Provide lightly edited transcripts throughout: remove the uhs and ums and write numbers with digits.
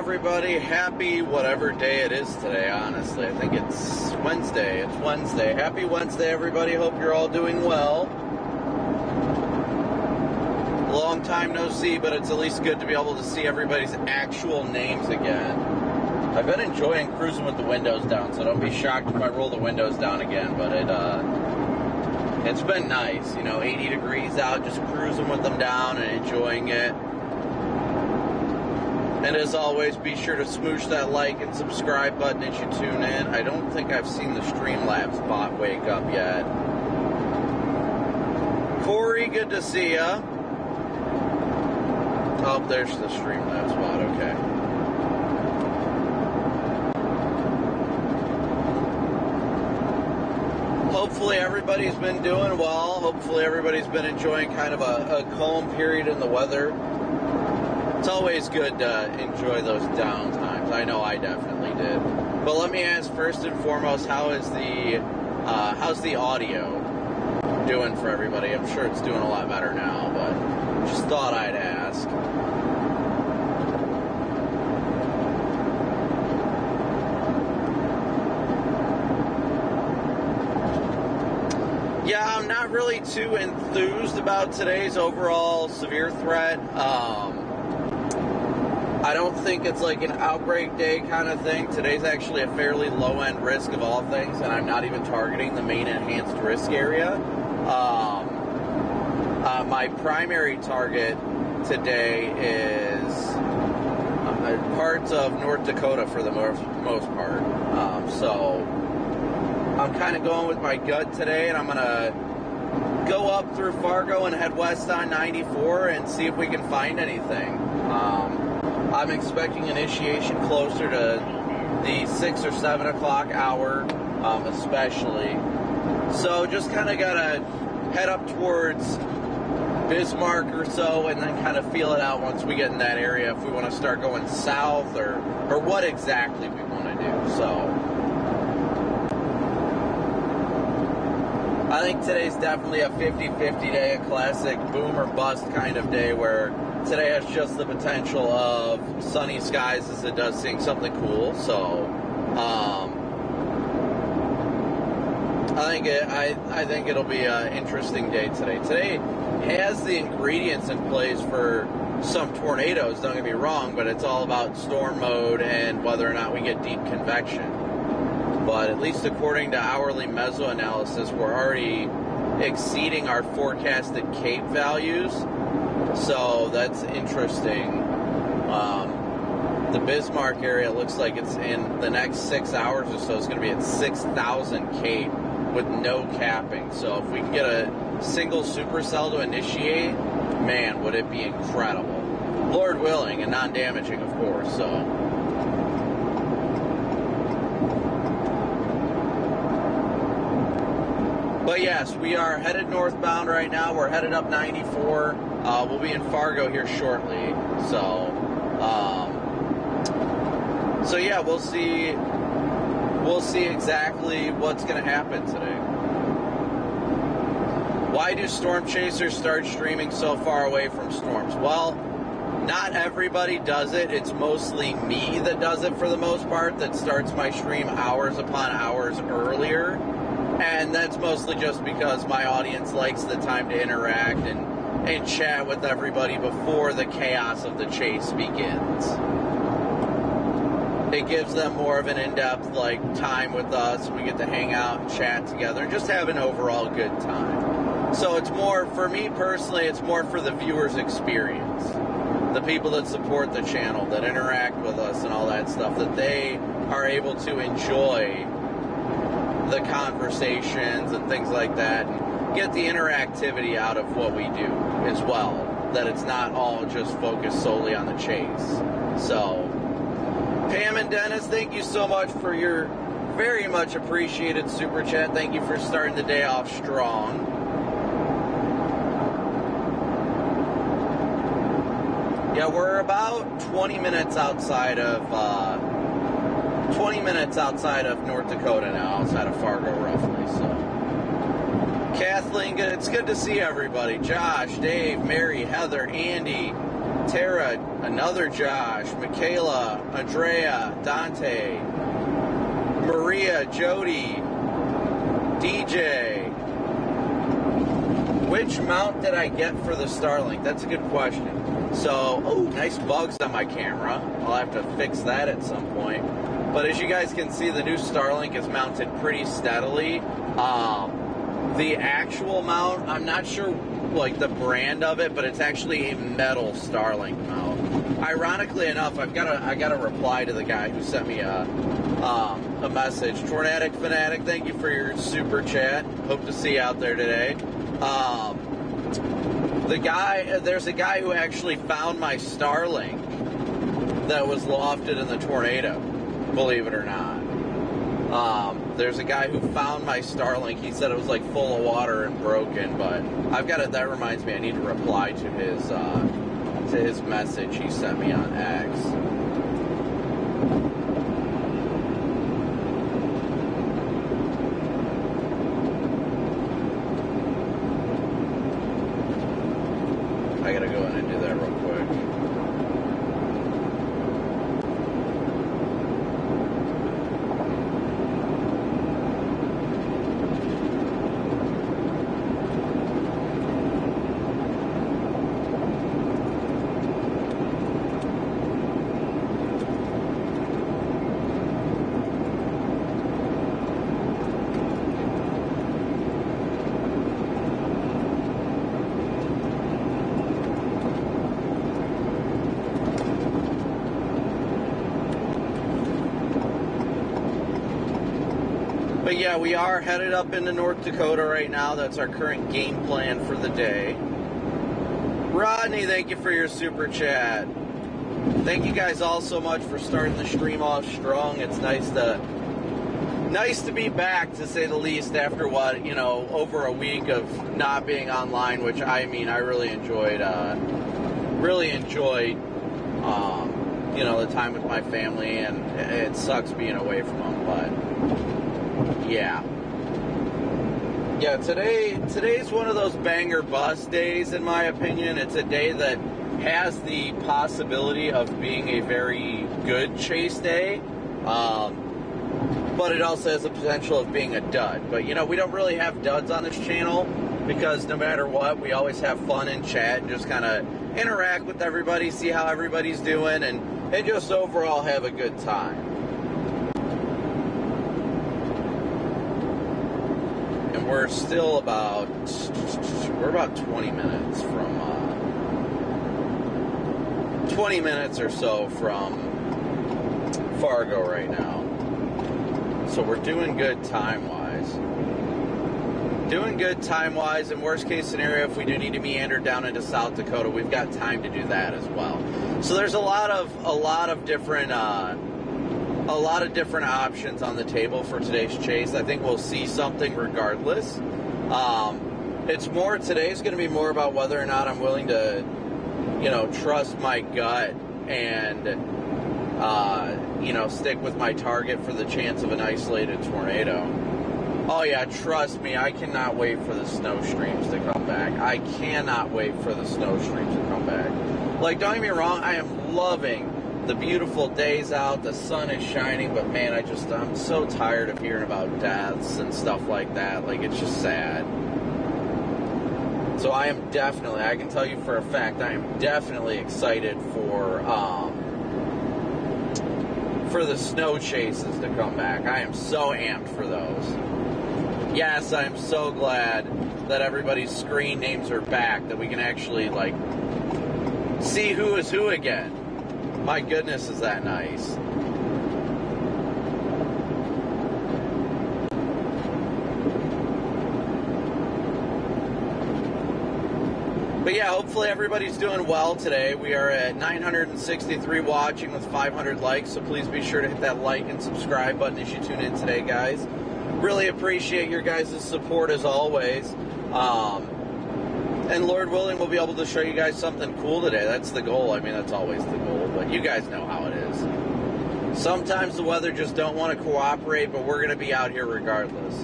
everybody. Happy whatever day it is today, honestly. I think it's Wednesday. It's Wednesday. Happy Wednesday, everybody. Hope you're all doing well. Long time no see, but it's at least good to be able to see everybody's actual names again. I've been enjoying cruising with the windows down, so don't be shocked if I roll the windows down again, but it's been nice, you know, 80 degrees out, just cruising with them down and enjoying it. And as always, be sure to smoosh that like and subscribe button as you tune in. I don't think I've seen the Streamlabs bot wake up yet. Corey, good to see ya. Oh, there's the Streamlabs bot, okay. Hopefully everybody's been doing well. Hopefully everybody's been enjoying kind of a calm period in the weather. It's always good to enjoy those down times. I know I definitely did. But let me ask first and foremost, how's the audio doing for everybody? I'm sure it's doing a lot better now, but just thought I'd ask. Yeah, I'm not really too enthused about today's overall severe threat. I don't think it's like an outbreak day kind of thing. Today's actually a fairly low-end risk of all things, and I'm not even targeting the main enhanced risk area. My primary target today is parts of North Dakota for the most part. So I'm kind of going with my gut today, and I'm going to go up through Fargo and head west on 94 and see if we can find anything. I'm expecting initiation closer to the 6 or 7 o'clock hour, especially. So just kind of got to head up towards Bismarck or so and then kind of feel it out once we get in that area if we want to start going south or what exactly we want to do. So I think today's definitely a 50-50 day, a classic boom or bust kind of day where today has just the potential of sunny skies as it does seeing something cool. So I think it'll be an interesting day today. Today has the ingredients in place for some tornadoes, don't get me wrong, but it's all about storm mode and whether or not we get deep convection. But at least according to hourly meso analysis, we're already exceeding our forecasted Cape values. So that's interesting. The Bismarck area looks like it's in the next 6 hours or so. It's going to be at 6,000 Cape with no capping. So if we can get a single supercell to initiate, man, would it be incredible. Lord willing and non-damaging, of course. So. But yes, we are headed northbound right now. We're headed up 94. We'll be in Fargo here shortly. So yeah, we'll see exactly what's going to happen today. Why do storm chasers start streaming so far away from storms? Well, not everybody does it. It's mostly me that does it for the most part, that starts my stream hours upon hours earlier. And that's mostly just because my audience likes the time to interact and chat with everybody before the chaos of the chase begins. It gives them more of an in-depth time with us. We get to hang out and chat together and just have an overall good time. So it's more, for me personally, it's more for the viewer's experience. The people that support the channel, that interact with us and all that stuff, that they are able to enjoy the conversations and things like that and get the interactivity out of what we do as well, that it's not all just focused solely on the chase. So Pam and Dennis, thank you so much for your very much appreciated super chat. Thank you for starting the day off strong. Yeah, we're about 20 minutes outside of North Dakota now, outside of Fargo, roughly. So, Kathleen, it's good to see everybody. Josh, Dave, Mary, Heather, Andy, Tara, another Josh, Michaela, Andrea, Dante, Maria, Jody, DJ. Which mount did I get for the Starlink? That's a good question. So, oh, nice bugs on my camera. I'll have to fix that at some point. But as you guys can see, the new Starlink is mounted pretty steadily. The actual mount, I'm not sure like the brand of it, but it's actually a metal Starlink mount. Ironically enough, I got a reply to the guy who sent me a message. Tornadic Fanatic, thank you for your super chat. Hope to see you out there today. There's a guy who actually found my Starlink that was lofted in the tornado, believe it or not. There's a guy who found my Starlink. He said it was like full of water and broken, but that reminds me, I need to reply to his message he sent me on X. I gotta go in and do that real quick. But yeah, we are headed up into North Dakota right now. That's our current game plan for the day. Rodney, thank you for your super chat. Thank you guys all so much for starting the stream off strong. It's nice to be back, to say the least, after what, over a week of not being online, which I really enjoyed. The time with my family, and it sucks being away from them, but yeah. Today's one of those banger bust days, in my opinion. It's a day that has the possibility of being a very good chase day, but it also has the potential of being a dud. But, we don't really have duds on this channel, because no matter what, we always have fun in chat and just kind of interact with everybody, see how everybody's doing, and just overall have a good time. And we're still about 20 minutes from 20 minutes or so from Fargo right now. So we're doing good time-wise. And worst case scenario, if we do need to meander down into South Dakota, we've got time to do that as well. So there's a lot of different options on the table for today's chase. I think we'll see something regardless. Today's going to be more about whether or not I'm willing to, trust my gut and, stick with my target for the chance of an isolated tornado. Oh yeah, trust me, I cannot wait for the snow streams to come back. I cannot wait for the snow streams to come back. Like, don't get me wrong, I am loving the beautiful days out, the sun is shining, but man, I'm so tired of hearing about deaths and stuff like that. Like, it's just sad. So I can tell you for a fact, I am definitely excited for the snow chases to come back. I am so amped for those. Yes, I'm so glad that everybody's screen names are back, that we can actually, see who is who again. My goodness, is that nice. But yeah, hopefully everybody's doing well today. We are at 963 watching with 500 likes, so please be sure to hit that like and subscribe button as you tune in today, guys. Really appreciate your guys' support as always. And Lord willing, we'll be able to show you guys something cool today. That's the goal. That's always the goal, but you guys know how it is. Sometimes the weather just don't want to cooperate, but we're going to be out here regardless.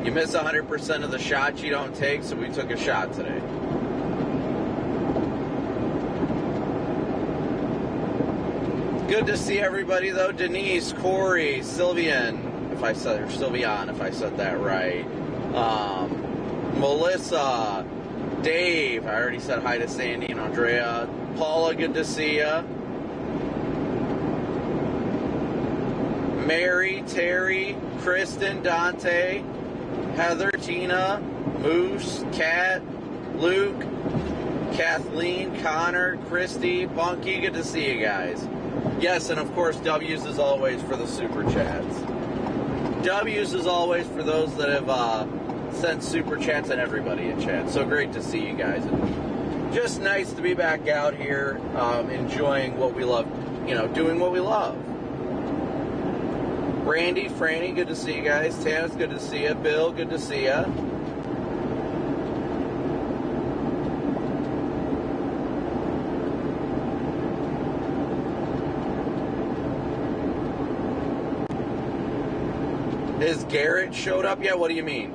You miss 100% of the shots you don't take, so we took a shot today. Good to see everybody, though. Denise, Corey, Sylvian, if I said that right. Melissa, Dave, I already said hi to Sandy and Andrea. Paula, good to see ya. Mary, Terry, Kristen, Dante, Heather, Tina, Moose, Kat, Luke, Kathleen, Connor, Christy, Bunky, good to see you guys. Yes, and of course, W's as always for the super chats. W's as always for those that have sent super chats and everybody in chat. So great to see you guys. Just nice to be back out here, enjoying what we love, doing what we love. Randy, Franny, good to see you guys. Tanis, good to see you. Bill, good to see you. Is Garrett showed up yet? What do you mean?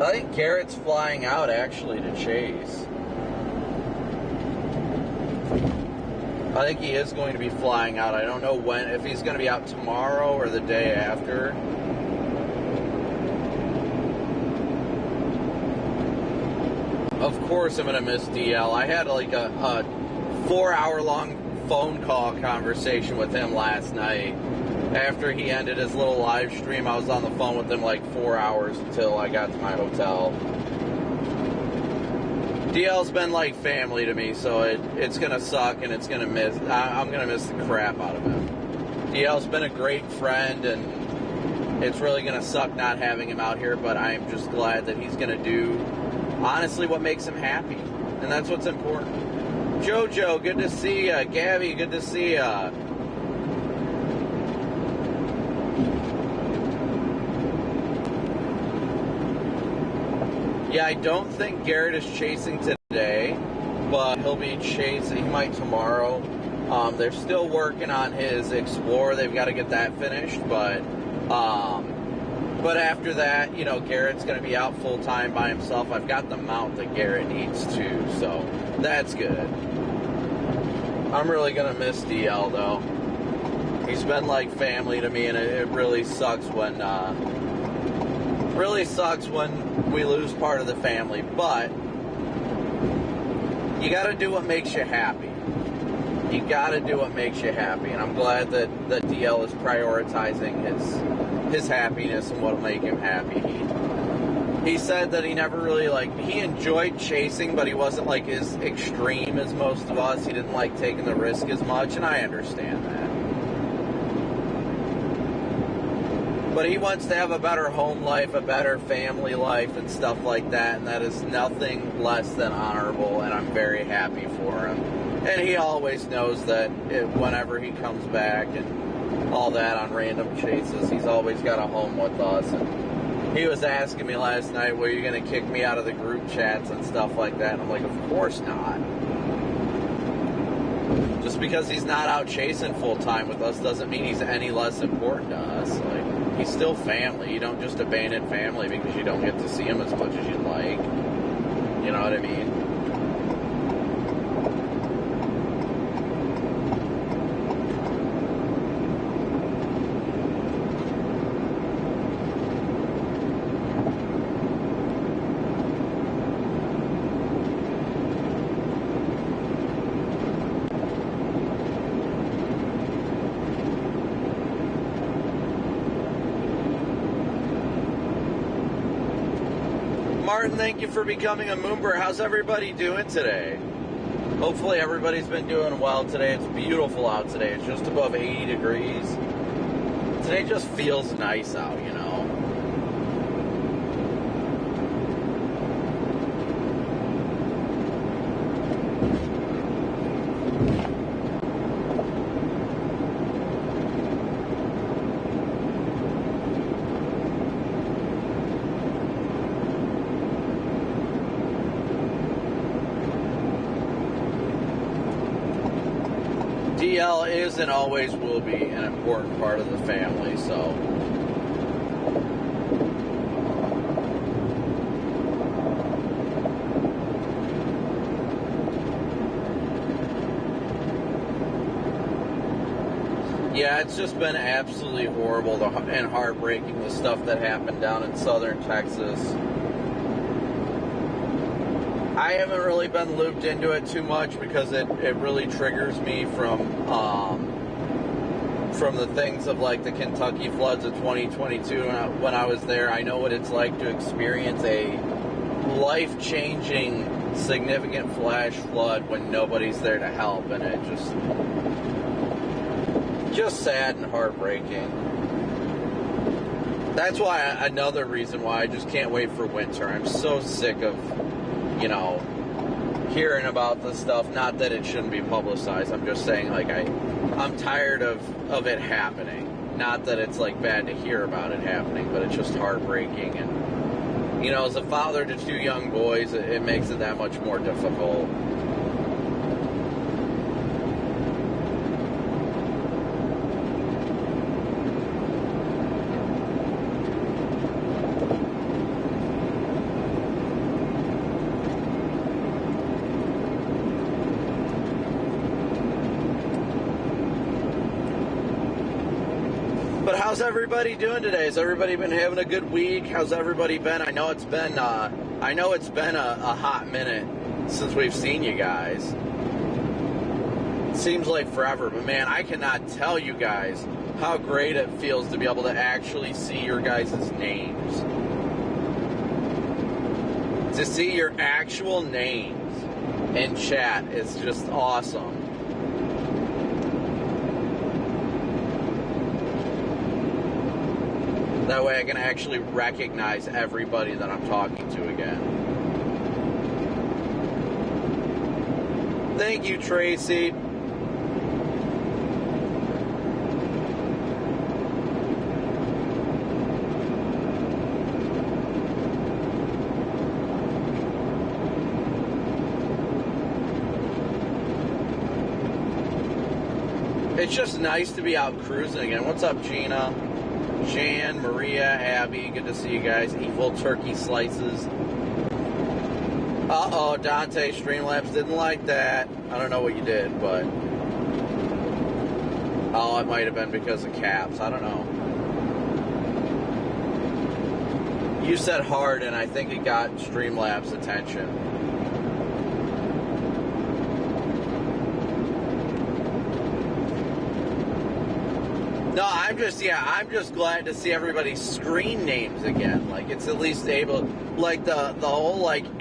I think Garrett's flying out actually to Chase. I think he is going to be flying out. I don't know when, if he's going to be out tomorrow or the day after. Of course I'm going to miss DL. I had like a 4-hour-long phone call conversation with him last night. After he ended his little live stream, I was on the phone with him like 4 hours until I got to my hotel. DL's been like family to me, so it's going to suck and it's going to miss. I'm going to miss the crap out of him. DL's been a great friend, and it's really going to suck not having him out here, but I'm just glad that he's going to do honestly what makes him happy, and that's what's important. Jojo, good to see ya. Gabby, good to see ya. Yeah, I don't think Garrett is chasing today, but he'll be chasing. He might tomorrow. They're still working on his Explorer. They've got to get that finished, but after that, Garrett's going to be out full time by himself. I've got the mount that Garrett needs too, so that's good. I'm really going to miss DL though. He's been like family to me, and it really sucks when we lose part of the family, but you got to do what makes you happy. You got to do what makes you happy, and I'm glad that DL is prioritizing his happiness and what'll make him happy. He said that he never really he enjoyed chasing, but he wasn't like as extreme as most of us. He didn't like taking the risk as much, and I understand that. But he wants to have a better home life, a better family life, and stuff like that, and that is nothing less than honorable, and I'm very happy for him. And he always knows that whenever he comes back and all that on random chases, he's always got a home with us. And he was asking me last night, were you going to kick me out of the group chats and stuff like that? And I'm like, of course not. Just because he's not out chasing full time with us doesn't mean he's any less important to us. He's still family. You don't just abandon family because you don't get to see him as much as you'd like. You know what I mean? Martin, thank you for becoming a Moonbird. How's everybody doing today? Hopefully everybody's been doing well today. It's beautiful out today. It's just above 80 degrees. Today just feels nice out, DL is and always will be an important part of the family, so Yeah, it's just been absolutely horrible and heartbreaking, the stuff that happened down in southern Texas. I haven't really been looped into it too much because it really triggers me from the things of like the Kentucky floods of 2022 when I was there. I know what it's like to experience a life-changing, significant flash flood when nobody's there to help, and it just sad and heartbreaking. That's why another reason why I just can't wait for winter. I'm so sick of, you know, hearing about this stuff. Not that it shouldn't be publicized. I'm just saying, like, I'm tired of it happening. Not that it's like bad to hear about it happening, but it's just heartbreaking. And, you know, as a father to 2 young boys, it makes it that much more difficult. How's everybody doing today? Has everybody been having a good week? How's everybody been? I know it's been a hot minute since we've seen you guys. It seems like forever, but man, I cannot tell you guys how great it feels to be able to actually see your guys' names. To see your actual names in chat is just awesome. That way I can actually recognize everybody that I'm talking to again. Thank you, Tracy. It's just nice to be out cruising again. What's up, Gina? Jan, Maria, Abby, good to see you guys. Evil Turkey Slices. Uh-oh, Dante, Streamlabs didn't like that. I don't know what you did, but... Oh, it might have been because of caps. I don't know. You said hard, and I think it got Streamlabs' attention. No, I'm just glad to see everybody's screen names again. Like, it's at least able, like, the whole, like, @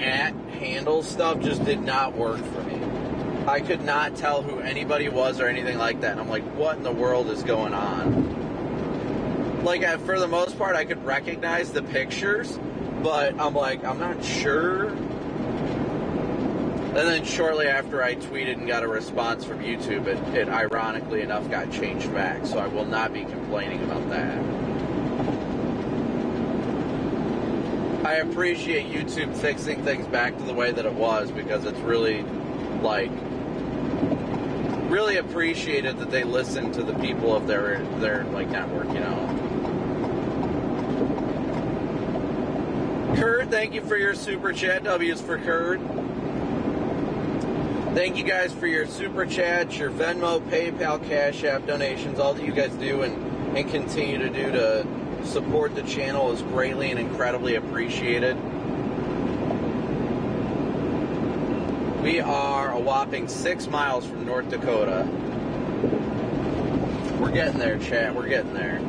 handle stuff just did not work for me. I could not tell who anybody was or anything like that. And I'm like, what in the world is going on? Like, for the most part, I could recognize the pictures, but I'm like, I'm not sure. And then shortly after I tweeted and got a response from YouTube, it ironically enough got changed back. So I will not be complaining about that. I appreciate YouTube fixing things back to the way that it was, because it's really, like, really appreciated that they listen to the people of their like, network, you know. Kurt, thank you for your super chat. W's for Kurt. Thank you guys for your super chats, your Venmo, PayPal, Cash App donations. All that you guys do and continue to do to support the channel is greatly and incredibly appreciated. We are a whopping 6 miles from North Dakota. We're getting there, chat. We're getting there.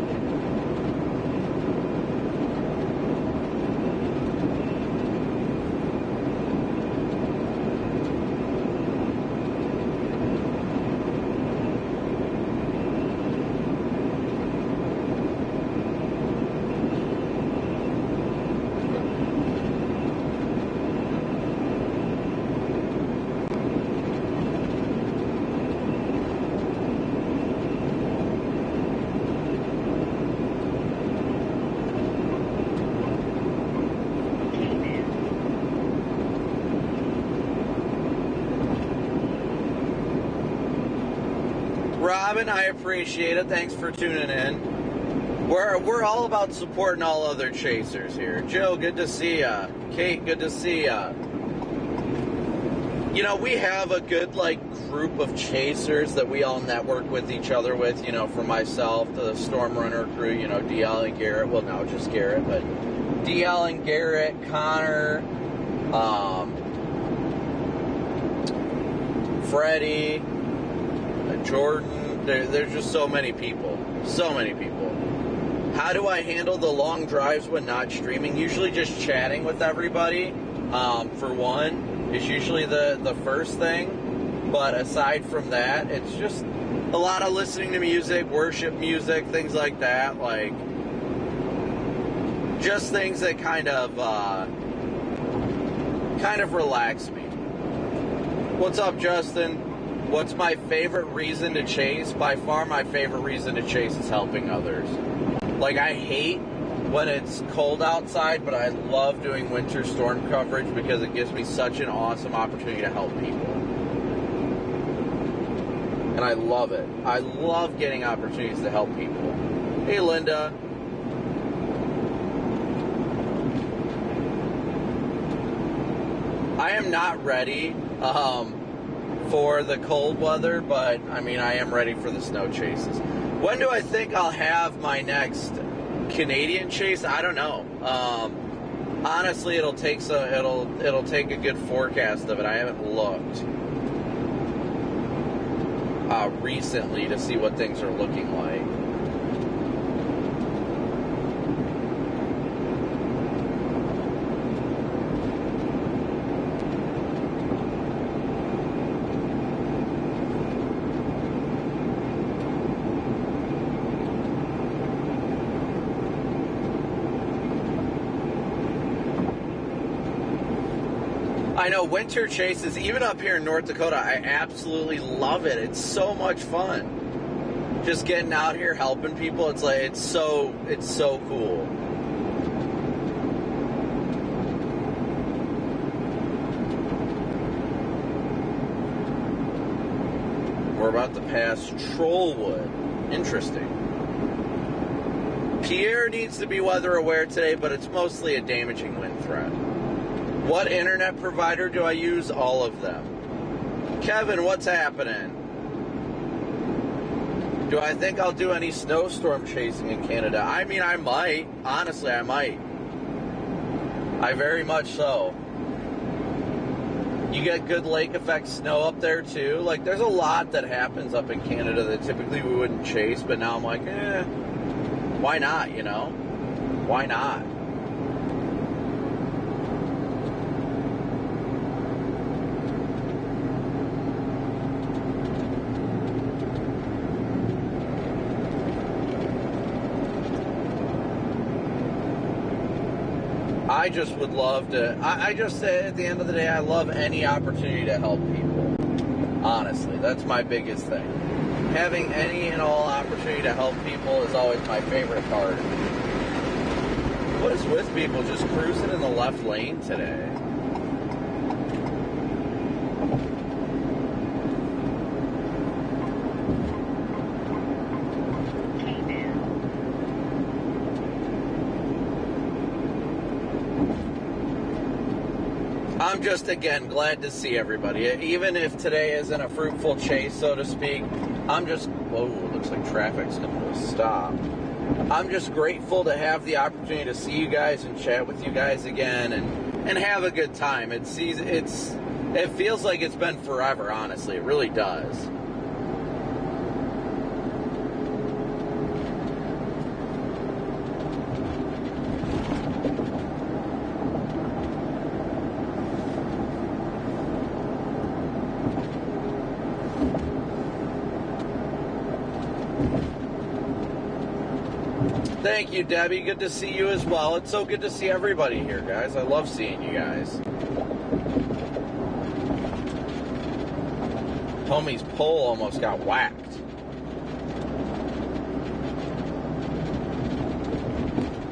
Robin, I appreciate it. Thanks for tuning in. We're all about supporting all other chasers here. Joe, good to see ya. Kate, good to see ya. You know, we have a good, like, group of chasers that we all network with each other with, you know, from myself to the Storm Runner crew, you know, DL and Garrett. Well, no, just Garrett, but DL and Garrett, Connor, Freddie, Jordan. There's just so many people. So many people. How do I handle the long drives when not streaming? Usually just chatting with everybody, for one. Is usually the first thing, but aside from that, it's just a lot of listening to music, worship music, things like that, like just things that kind of relax me. What's up, Justin? What's my favorite reason to chase? By far, my favorite reason to chase is helping others. Like, I hate when it's cold outside, but I love doing winter storm coverage because it gives me such an awesome opportunity to help people. And I love it. I love getting opportunities to help people. Hey, Linda. I am not ready for the cold weather, but I mean, I am ready for the snow chases. When do I think I'll have my next Canadian chase? I don't know. Honestly, it'll take a good forecast of it. I haven't looked recently to see what things are looking like. I know winter chases, even up here in North Dakota, I absolutely love it. It's so much fun. Just getting out here, helping people, it's like, it's so cool. We're about to pass Trollwood. Interesting. Pierre needs to be weather aware today, but it's mostly a damaging wind threat. What internet provider do I use? All of them. Kevin, what's happening? Do I think I'll do any snowstorm chasing in Canada? I mean, I might. Honestly, I might. I very much so. You get good lake effect snow up there too. Like, there's a lot that happens up in Canada that typically we wouldn't chase, but now I'm like, why not, you know? Why not? I just would love to, I just say at the end of the day, I love any opportunity to help people. Honestly, that's my biggest thing. Having any and all opportunity to help people is always my favorite part. What is with people just cruising in the left lane today? I'm just, again, glad to see everybody. Even if today isn't a fruitful chase, so to speak, I'm just, whoa, looks like traffic's going to stop. I'm just grateful to have the opportunity to see you guys and chat with you guys again and have a good time. It feels like it's been forever, honestly. It really does. Thank you, Debbie. Good to see you as well. It's so good to see everybody here, guys. I love seeing you guys. Homie's pole almost got whacked.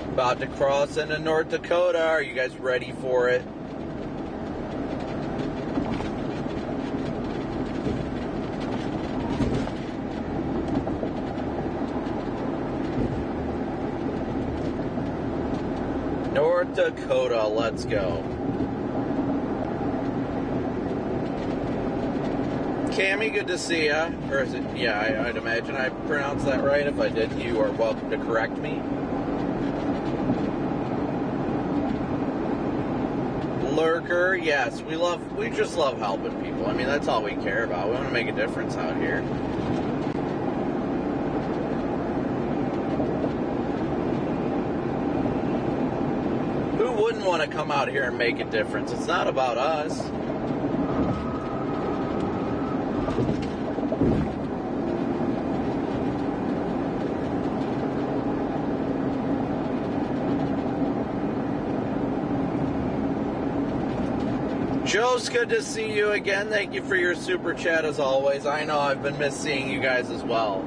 About to cross into North Dakota. Are you guys ready for it? North Dakota, let's go. Cammy, good to see ya. Or is it? Yeah, I'd imagine I pronounced that right. If I didn't, you are welcome to correct me. Lurker, yes, we just love helping people. I mean, that's all we care about. We want to make a difference out here. Who wouldn't want to come out here and make a difference? It's not about us. Joe's good to see you again. Thank you for your super chat as always. I know I've been missing you guys as well.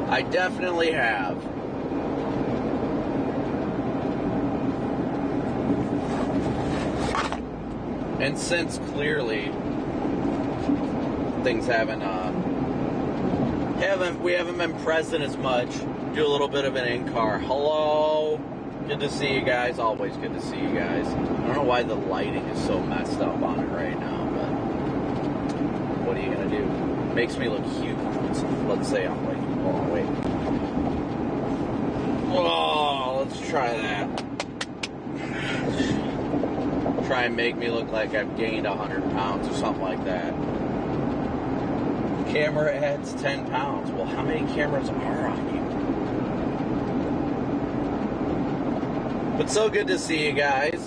I definitely have. And since clearly things we haven't been present as much, do a little bit of an in-car. Hello. Good to see you guys. Always good to see you guys. I don't know why the lighting is so messed up on it right now, but what are you going to do? Makes me look huge. Let's say I'm like, oh, wait. Oh, let's try that. Try and make me look like I've gained 100 pounds or something like that. Camera adds 10 pounds. Well, how many cameras are on you? But so good to see you guys.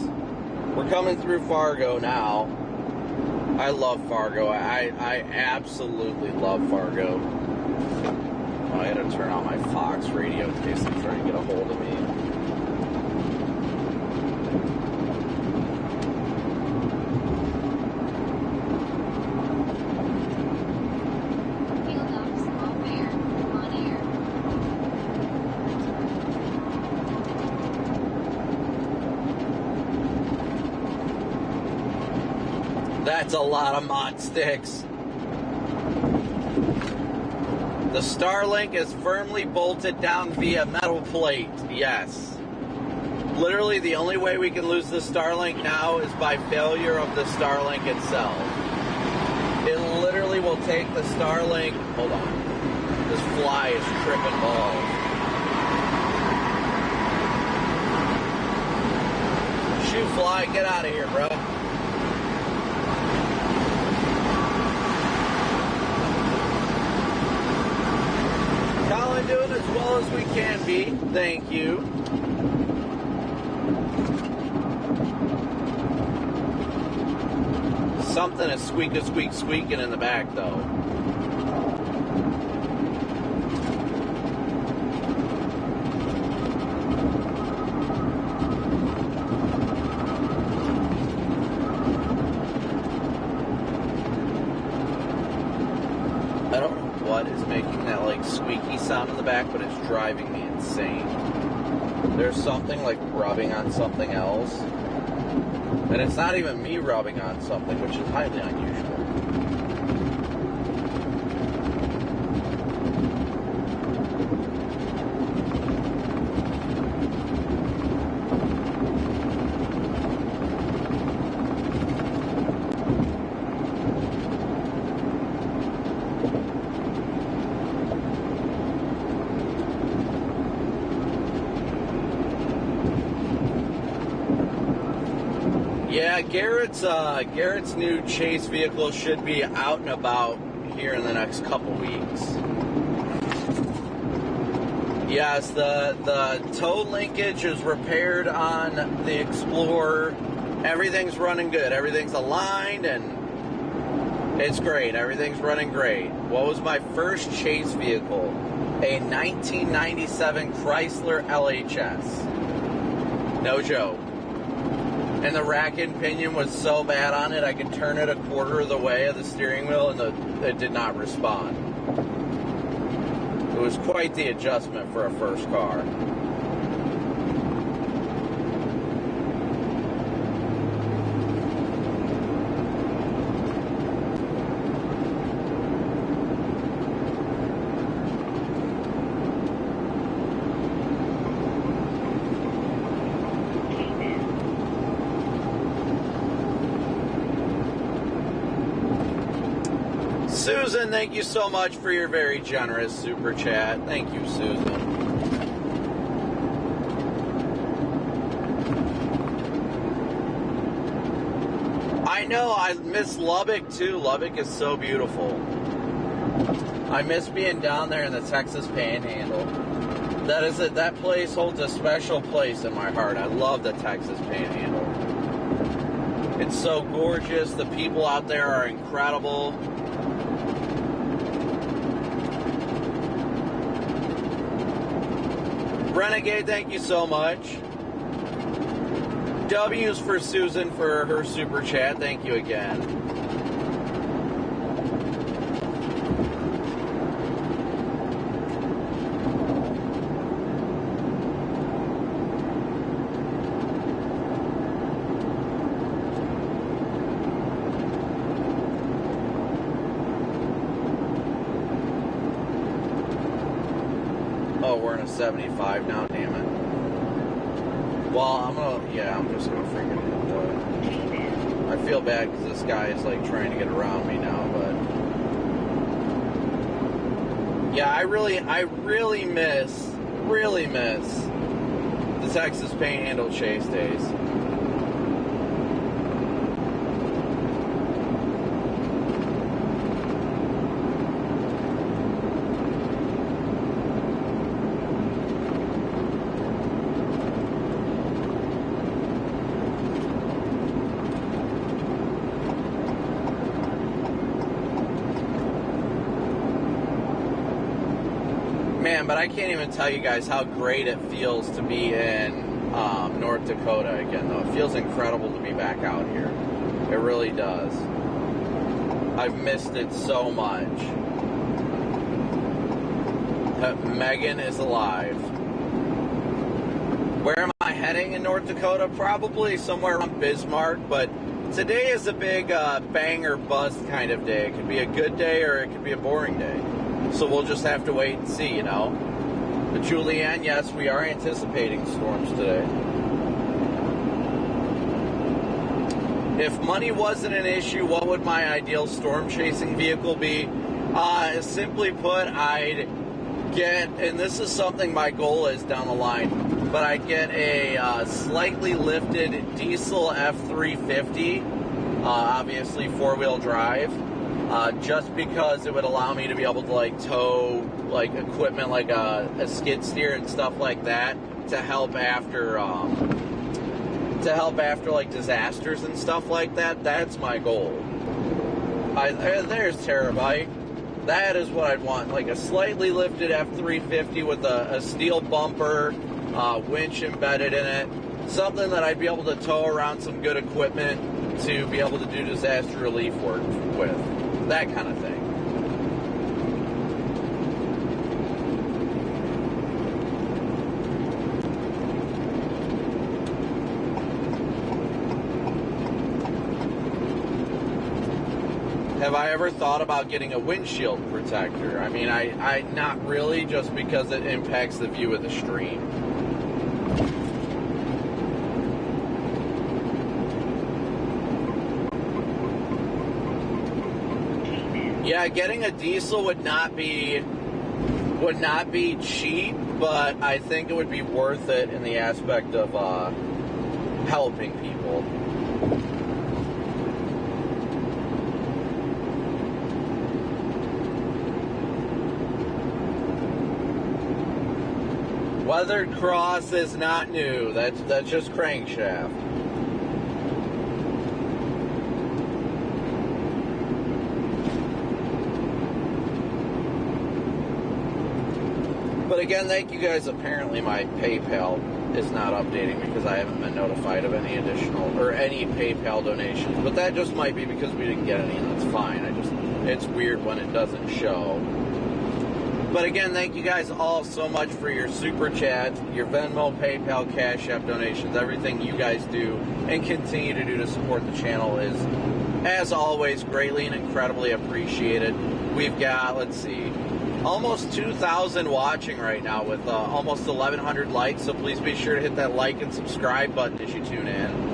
We're coming through Fargo now. I love Fargo. I absolutely love Fargo. Oh, I gotta turn on my Fox radio in case they try to get a hold of me. That's a lot of mod sticks. The Starlink is firmly bolted down via metal plate. Yes. Literally the only way we can lose the Starlink now is by failure of the Starlink itself. It literally will take the Starlink... Hold on. This fly is tripping balls. Shoot, fly, get out of here, bro. Colin, doing as well as we can be. Thank you. Something is squeaking in the back, though. I don't know what is making that like squeaky sound in the back, but it's driving me insane. There's something like rubbing on something else. And it's not even me rubbing on something, which is highly unusual. Yeah, Garrett's new chase vehicle should be out and about here in the next couple weeks. Yes, the toe linkage is repaired on the Explorer. Everything's running good. Everything's aligned and it's great. Everything's running great. What was my first chase vehicle? A 1997 Chrysler LHS. No joke. And the rack and pinion was so bad on it, I could turn it a quarter of the way of the steering wheel and it did not respond. It was quite the adjustment for a first car. Susan, thank you so much for your very generous super chat. Thank you, Susan. I know, I miss Lubbock too. Lubbock is so beautiful. I miss being down there in the Texas Panhandle. That place holds a special place in my heart. I love the Texas Panhandle. It's so gorgeous. The people out there are incredible. Renegade, thank you so much. W's for Susan for her super chat. Thank you again. Oh, we're in a 75 now, damn it. Well, I'm just gonna freaking hit I feel bad because this guy is like trying to get around me now, but yeah, I really miss the Texas Panhandle chase days. Man, but I can't even tell you guys how great it feels to be in North Dakota again, though. It feels incredible to be back out here. It really does. I've missed it so much. Megan is alive. Where am I heading in North Dakota? Probably somewhere around Bismarck, but today is a big bang or bust kind of day. It could be a good day or it could be a boring day. So we'll just have to wait and see, you know. But Julianne, yes, we are anticipating storms today. If money wasn't an issue, what would my ideal storm chasing vehicle be? Simply put, I'd get, and this is something my goal is down the line, but I'd get a slightly lifted diesel F350, obviously four-wheel drive. Just because it would allow me to be able to like tow like equipment like a skid steer and stuff like that to help after like disasters and stuff like that. That's my goal. There's Terabyte. That is what I'd want, like a slightly lifted F350 with a steel bumper, winch embedded in it, something that I'd be able to tow around some good equipment to be able to do disaster relief work with. That kind of thing. Have I ever thought about getting a windshield protector? I mean, I not really, just because it impacts the view of the stream. Yeah, getting a diesel would not be cheap, but I think it would be worth it in the aspect of helping people. Weathered cross is not new. That's just crankshaft. But again, thank you guys. Apparently my PayPal is not updating because I haven't been notified of any additional or any PayPal donations. But that just might be because we didn't get any, and that's fine. It's weird when it doesn't show. But again, thank you guys all so much for your super chats, your Venmo, PayPal, Cash App donations. Everything you guys do and continue to do to support the channel is, as always, greatly and incredibly appreciated. We've got, let's see, almost 2,000 watching right now with almost 1,100 likes. So please be sure to hit that like and subscribe button as you tune in.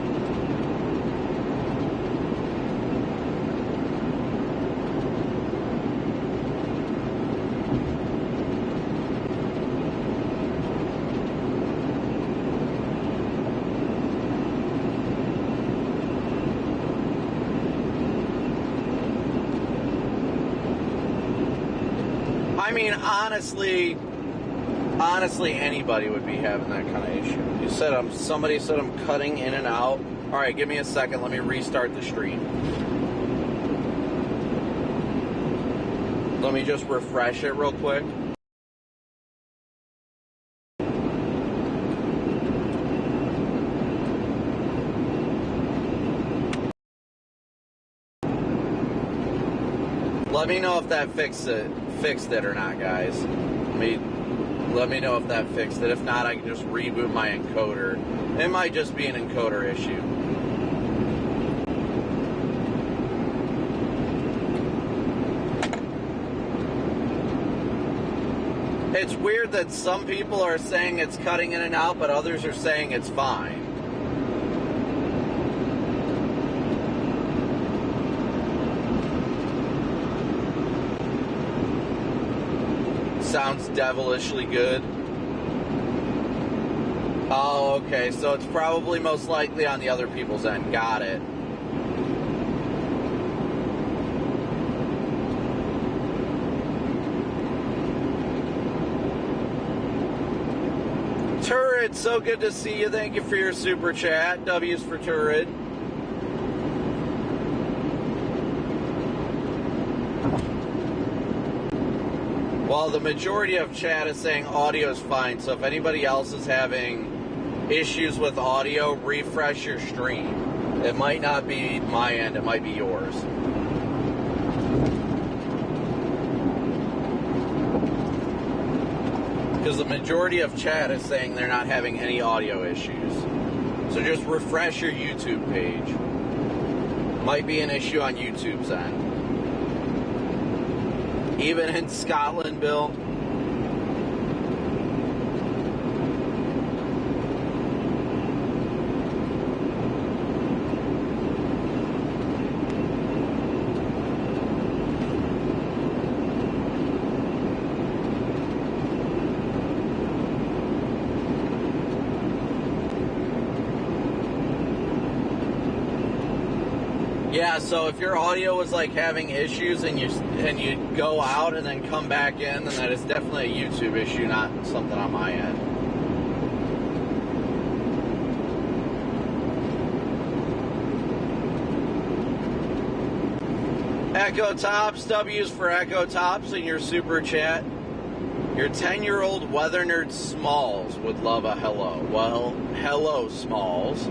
I mean, honestly, anybody would be having that kind of issue. You said somebody said I'm cutting in and out. All right, give me a second. Let me restart the stream. Let me just refresh it real quick. Let me know if that fixed it or not, guys. Let me know if that fixed it. If not, I can just reboot my encoder. It might just be an encoder issue. It's weird that some people are saying it's cutting in and out, but others are saying it's fine. Sounds devilishly good. Oh, okay, so it's probably most likely on the other people's end. Got it. Turret, so good to see you. Thank you for your super chat. W's for Turret. Well, the majority of chat is saying audio is fine, so if anybody else is having issues with audio, refresh your stream. It might not be my end, it might be yours. Because the majority of chat is saying they're not having any audio issues. So just refresh your YouTube page. Might be an issue on YouTube's end. Even in Scotland, Bill. Yeah, so if your audio was like having issues and you go out and then come back in, then that is definitely a YouTube issue, not something on my end. Echo Tops, W's for Echo Tops in your super chat. Your 10-year-old weather nerd Smalls would love a hello. Well, hello, Smalls.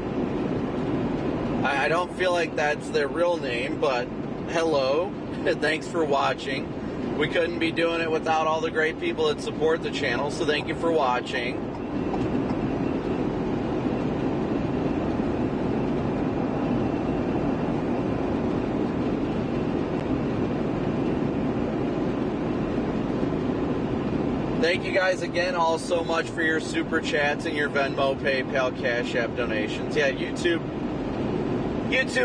I don't feel like that's their real name, but hello. Thanks for watching. We couldn't be doing it without all the great people that support the channel, so thank you for watching. Thank you guys again all so much for your super chats and your Venmo, PayPal, Cash App donations. Yeah, YouTube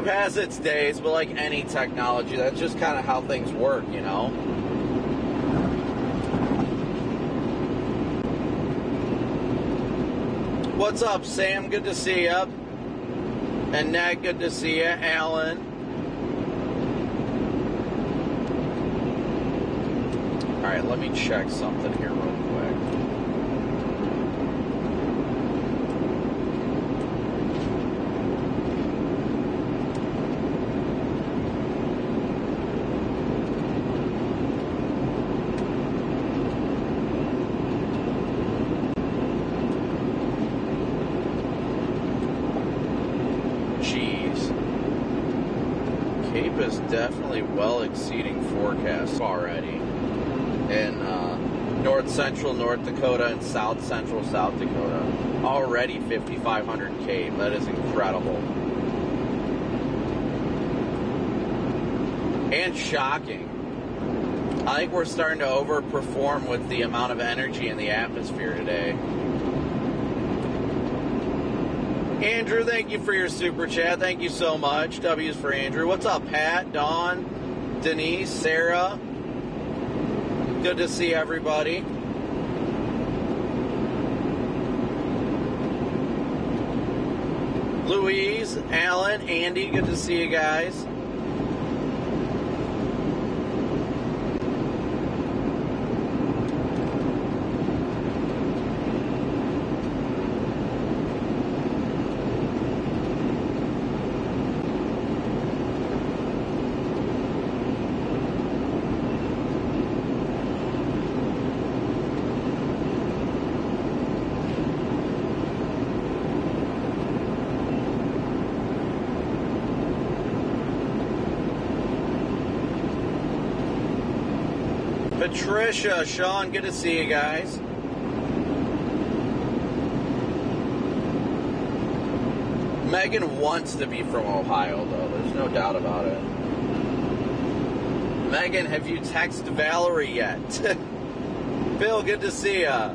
has its days, but like any technology, that's just kind of how things work, you know? What's up, Sam? Good to see you. And Nat, good to see you. Alan. All right, let me check something here real quick. Definitely well exceeding forecasts already in north central North Dakota and south central South Dakota. Already 5,500 Cape. That is incredible. And shocking. I think we're starting to overperform with the amount of energy in the atmosphere today. Andrew, thank you for your super chat. Thank you so much. W's for Andrew. What's up, Pat, Dawn, Denise, Sarah? Good to see everybody. Louise, Alan, Andy, good to see you guys. Patricia, Sean, good to see you guys. Megan wants to be from Ohio, though. There's no doubt about it. Megan, have you texted Valerie yet? Phil, good to see ya.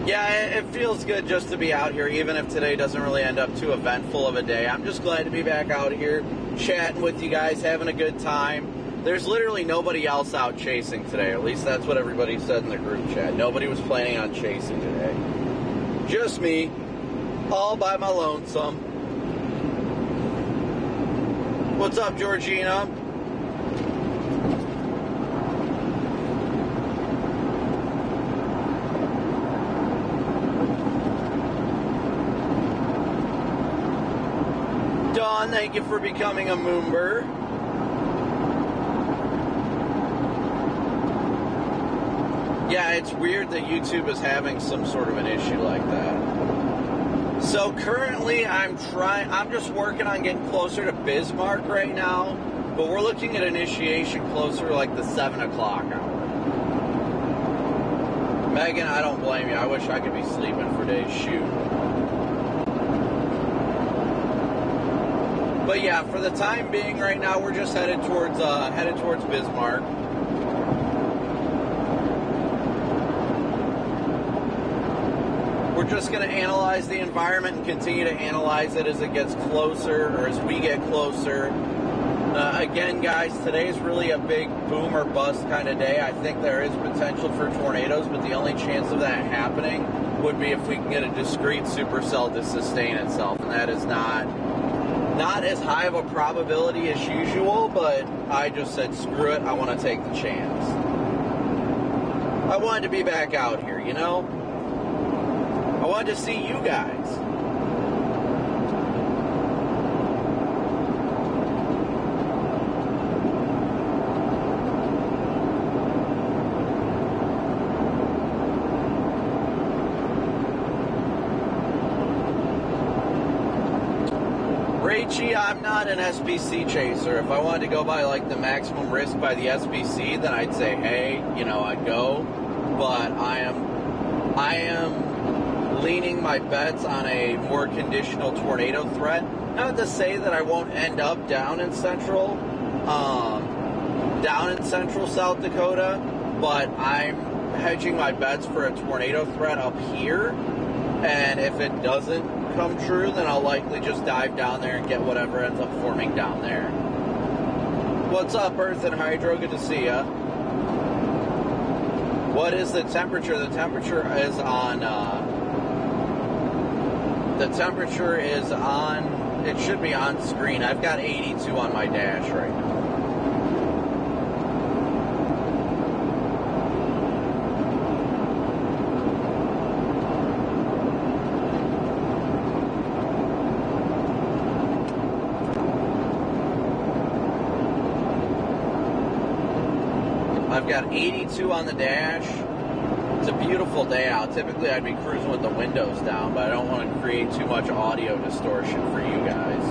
Yeah, it feels good just to be out here, even if today doesn't really end up too eventful of a day. I'm just glad to be back out here, chatting with you guys, having a good time. There's literally nobody else out chasing today. At least that's what everybody said in the group chat. Nobody was planning on chasing today. Just me, all by my lonesome. What's up, Georgina? Dawn, thank you for becoming a moomber. Yeah, it's weird that YouTube is having some sort of an issue like that. So currently I'm just working on getting closer to Bismarck right now, but we're looking at initiation closer to like the 7 o'clock hour. Megan, I don't blame you. I wish I could be sleeping for days. Shoot. But yeah, for the time being right now, we're just headed towards Bismarck. We're just going to analyze the environment and continue to analyze it as it gets closer, or as we get closer. Again, guys, today's really a big boom or bust kind of day. I think there is potential for tornadoes, but the only chance of that happening would be if we can get a discrete supercell to sustain itself, and that is not as high of a probability as usual, but I just said, screw it, I want to take the chance. I wanted to be back out here, you know? I wanted to see you guys. Rachie, I'm not an SBC chaser. If I wanted to go by like the maximum risk by the SBC, then I'd say, hey, you know, I'd go. But I am leaning my bets on a more conditional tornado threat. Not to say that I won't end up down in central South Dakota, but I'm hedging my bets for a tornado threat up here. And if it doesn't come true, then I'll likely just dive down there and get whatever ends up forming down there. What's up, Earth and Hydro? Good to see ya. What is the temperature? The temperature is on, it should be on screen. I've got 82 on my dash right now. I've got 82 on the dash. It's a beautiful day out. Typically I'd be cruising with the windows down, but I don't want to create too much audio distortion for you guys.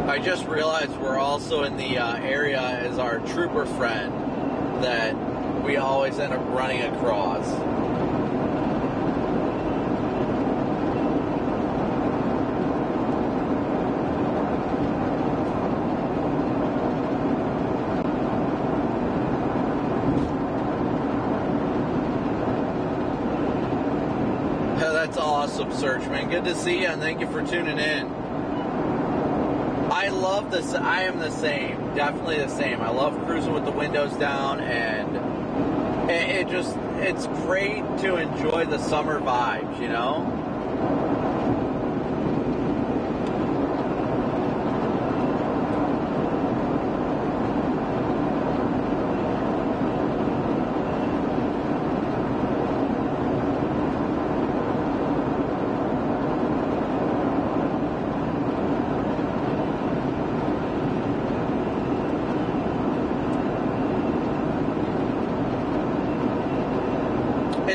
I just realized we're also in the area as our trooper friend that we always end up running across. That's awesome, Searchman. Good to see you, and thank you for tuning in. I love this. I am the same. Definitely the same. I love cruising with the windows down, and it's great to enjoy the summer vibes, you know?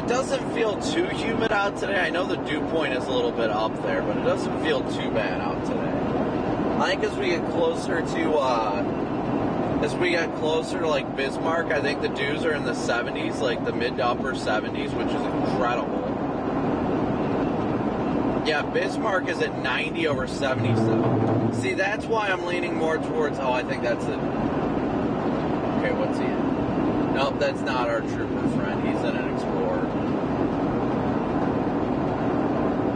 It doesn't feel too humid out today. I know the dew point is a little bit up there, but it doesn't feel too bad out today. I think as we get closer to like Bismarck, I think the dews are in the 70s, like the mid to upper 70s, which is incredible. Yeah, Bismarck is at 90 over 70 still. See, that's why I'm leaning more towards, oh, I think that's it. Okay, what's he in? Nope, that's not our trooper friend. He's in an Explorer.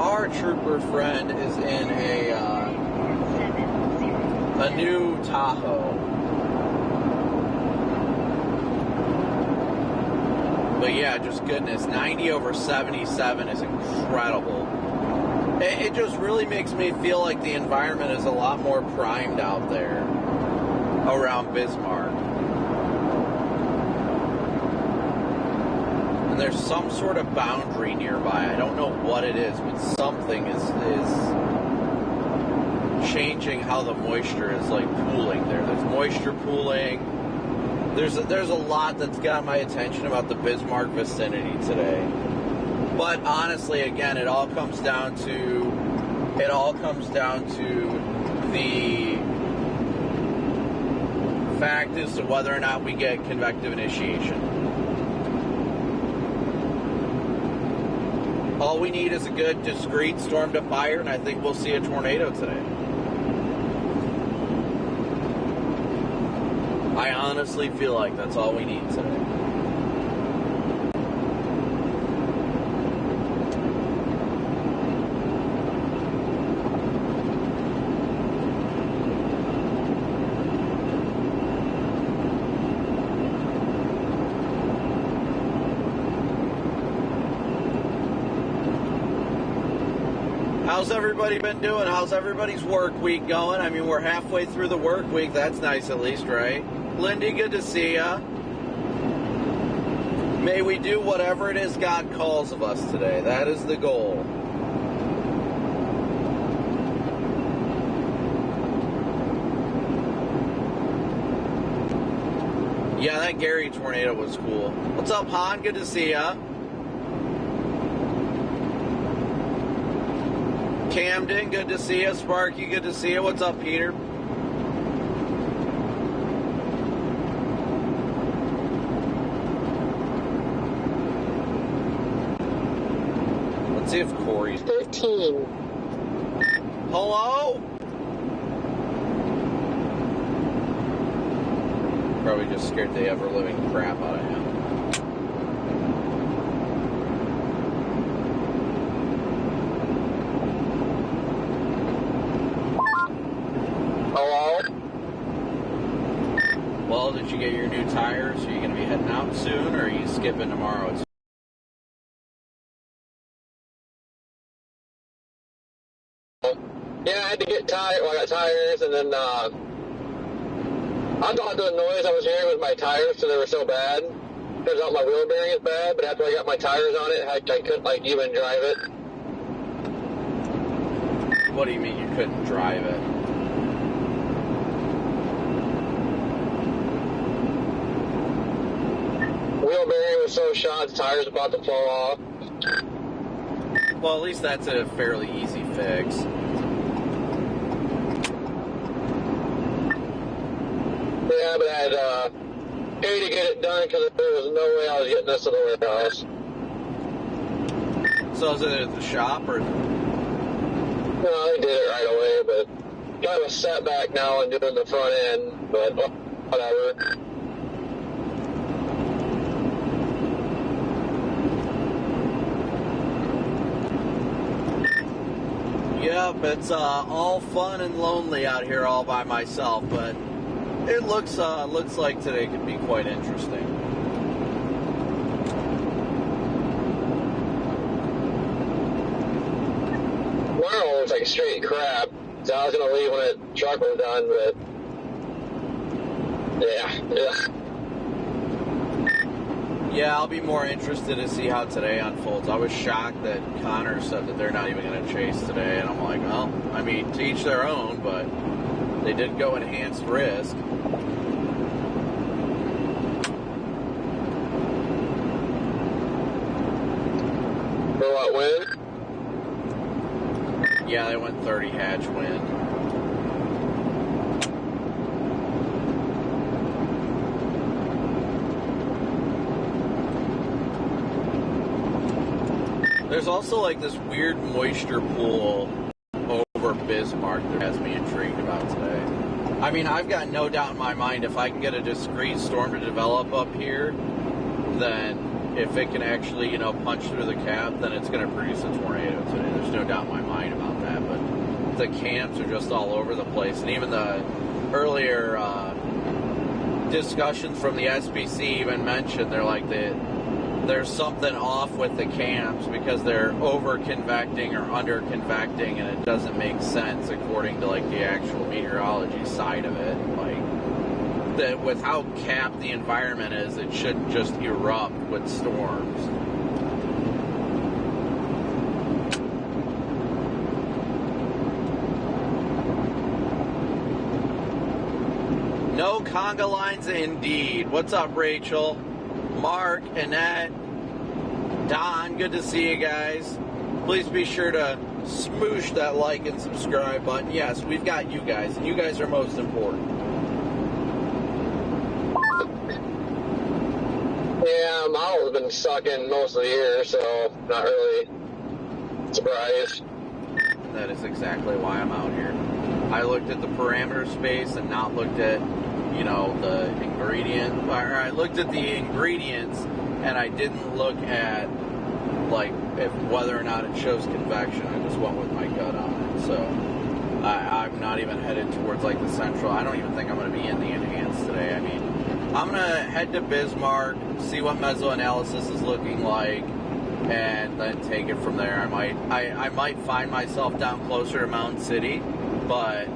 Our trooper friend is in a new Tahoe. But yeah, just goodness, 90 over 77 is incredible. It just really makes me feel like the environment is a lot more primed out there around Bismarck. And there's some sort of boundary nearby. I don't know what it is, but something is changing how the moisture is like pooling there. There's moisture pooling. There's a lot that's got my attention about the Bismarck vicinity today. But honestly, again, it all comes down to the fact as to whether or not we get convective initiation. All we need is a good, discrete storm to fire, and I think we'll see a tornado today. I honestly feel like that's all we need today. How's everybody been doing? How's everybody's work week going? I mean, we're halfway through the work week. That's nice at least, right? Lindy, good to see ya. May we do whatever it is God calls of us today. That is the goal. Yeah, that Gary tornado was cool. What's up, Han? Good to see ya. Camden, good to see you. Sparky, good to see you. What's up, Peter? Let's see if Corey's 13. Hello? Probably just scared the ever-living crap out of him. Well, did you get your new tires? Are you going to be heading out soon, or are you skipping tomorrow? Yeah, I had to get tires. Well, I got tires, and then I thought the noise I was hearing was my tires, so they were so bad. Turns out my wheel bearing is bad, but after I got my tires on it, I couldn't like even drive it. What do you mean you couldn't drive it? Wheel bearing was so shot, the tires about to fall off. Well, at least that's a fairly easy fix. Yeah, but I had paid to get it done because there was no way I was getting this to the warehouse. So is it at the shop, or? No, they did it right away, but kind of a setback now in doing the front end, but whatever. Yep, it's all fun and lonely out here all by myself, but it looks like today could be quite interesting. Tomorrow looks like straight crap. So I was gonna leave when the truck was done, but yeah. Yeah, I'll be more interested to see how today unfolds. I was shocked that Connor said that they're not even going to chase today, and I'm like, well, I mean, to each their own, but they did go enhanced risk. Yeah, they went 30 hatch wind. There's also like this weird moisture pool over Bismarck that has me intrigued about today. I mean, I've got no doubt in my mind if I can get a discrete storm to develop up here, then if it can actually, you know, punch through the cap, then it's going to produce a tornado today. There's no doubt in my mind about that. But the camps are just all over the place. And even the earlier discussions from the SPC even mentioned they're like there's something off with the camps because they're over convecting or under convecting, and it doesn't make sense according to like the actual meteorology side of it. Like that, with how capped the environment is, it shouldn't just erupt with storms. No conga lines indeed. What's up, Rachel? Mark, Annette, Don, good to see you guys. Please be sure to smoosh that like and subscribe button. Yes, we've got you guys, and you guys are most important. Yeah, model's been sucking most of the year, so not really surprised. That is exactly why I'm out here. I looked at the parameter space and not looked at, you know, the ingredient. Or I looked at the ingredients and I didn't look at like if whether or not it shows convection. I just went with my gut on it. So I'm not even headed towards like the central. I don't even think I'm going to be in the enhanced today. I mean, I'm going to head to Bismarck, see what mesoanalysis is looking like, and then take it from there. I might find myself down closer to Mountain City, but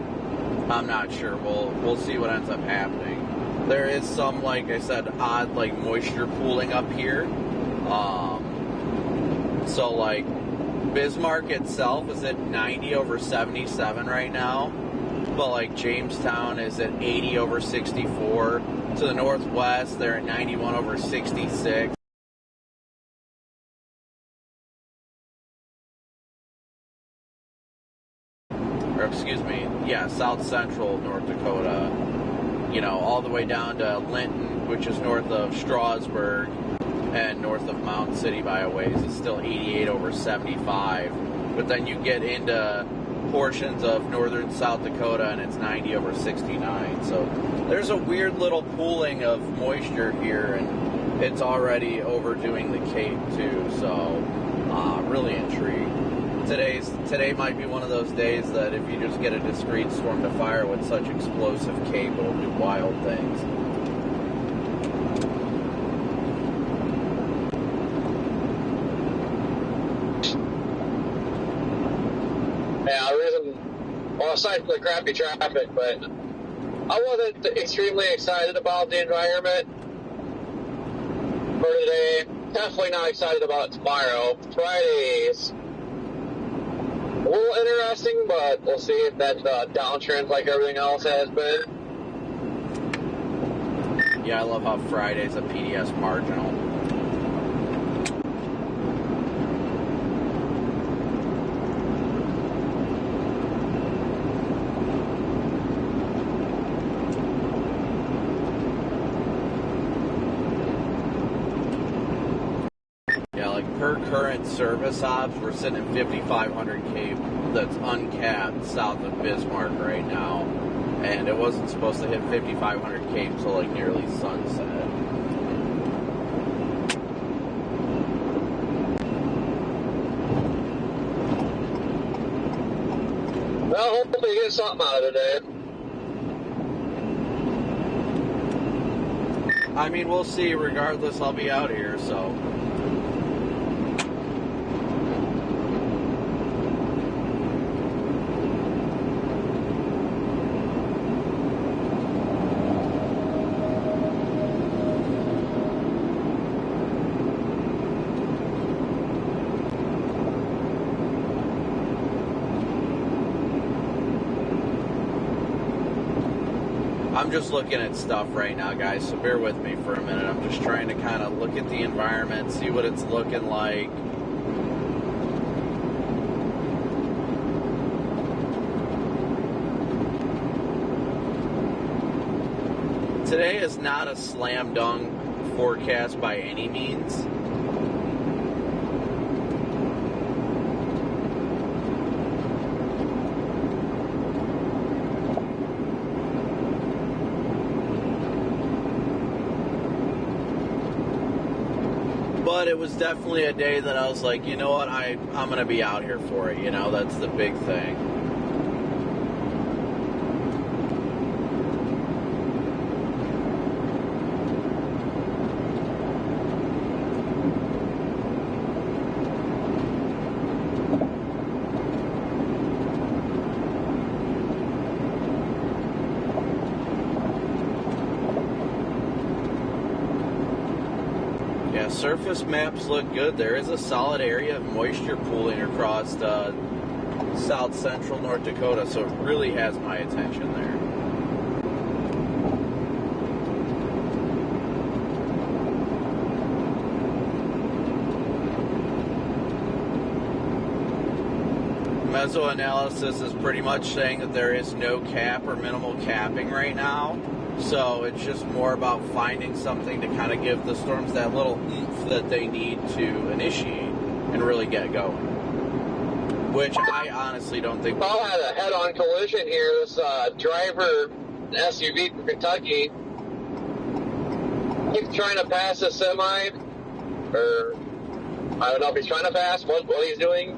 I'm not sure. We'll see what ends up happening. There is some, like I said, odd like moisture pooling up here. So like Bismarck itself is at 90 over 77 right now, but like Jamestown is at 80 over 64. To the northwest, they're at 91 over 66. Or excuse me, yeah, south central North Dakota, you know, all the way down to Linton, which is north of Strasburg and north of Mountain City by a ways. It's still 88 over 75. But then you get into portions of northern South Dakota and it's 90 over 69. So there's a weird little pooling of moisture here, and it's already overdoing the Cape too. So really intrigued. Today might be one of those days that if you just get a discrete storm to fire with such explosive Cape, it'll do wild things. Yeah, well, aside from the crappy traffic, but I wasn't extremely excited about the environment for today. Definitely not excited about it tomorrow. Friday's a little interesting, but we'll see if that's downtrend like everything else has been. Yeah, I love how Friday's a PDS marginal. Per current service ops, we're sitting at 5,500 Cape that's uncapped south of Bismarck right now, and it wasn't supposed to hit 5,500 Cape till like nearly sunset. Well, hopefully you get something out of today. I mean, we'll see. Regardless, I'll be out here, so. I'm just looking at stuff right now, guys, so bear with me for a minute. I'm just trying to kind of look at the environment, see what it's looking like. Today is not a slam dunk forecast by any means. But it was definitely a day that I was like, you know what, I'm going to be out here for it. You know, that's the big thing. Surface maps look good. There is a solid area of moisture pooling across south central North Dakota, so it really has my attention there. Mesoanalysis is pretty much saying that there is no cap or minimal capping right now. So it's just more about finding something to kind of give the storms that little oomph that they need to initiate and really get going. Which I honestly don't think... Paul had a head-on collision here. This driver, SUV from Kentucky, keeps trying to pass a semi, or I don't know if he's trying to pass, what he's doing.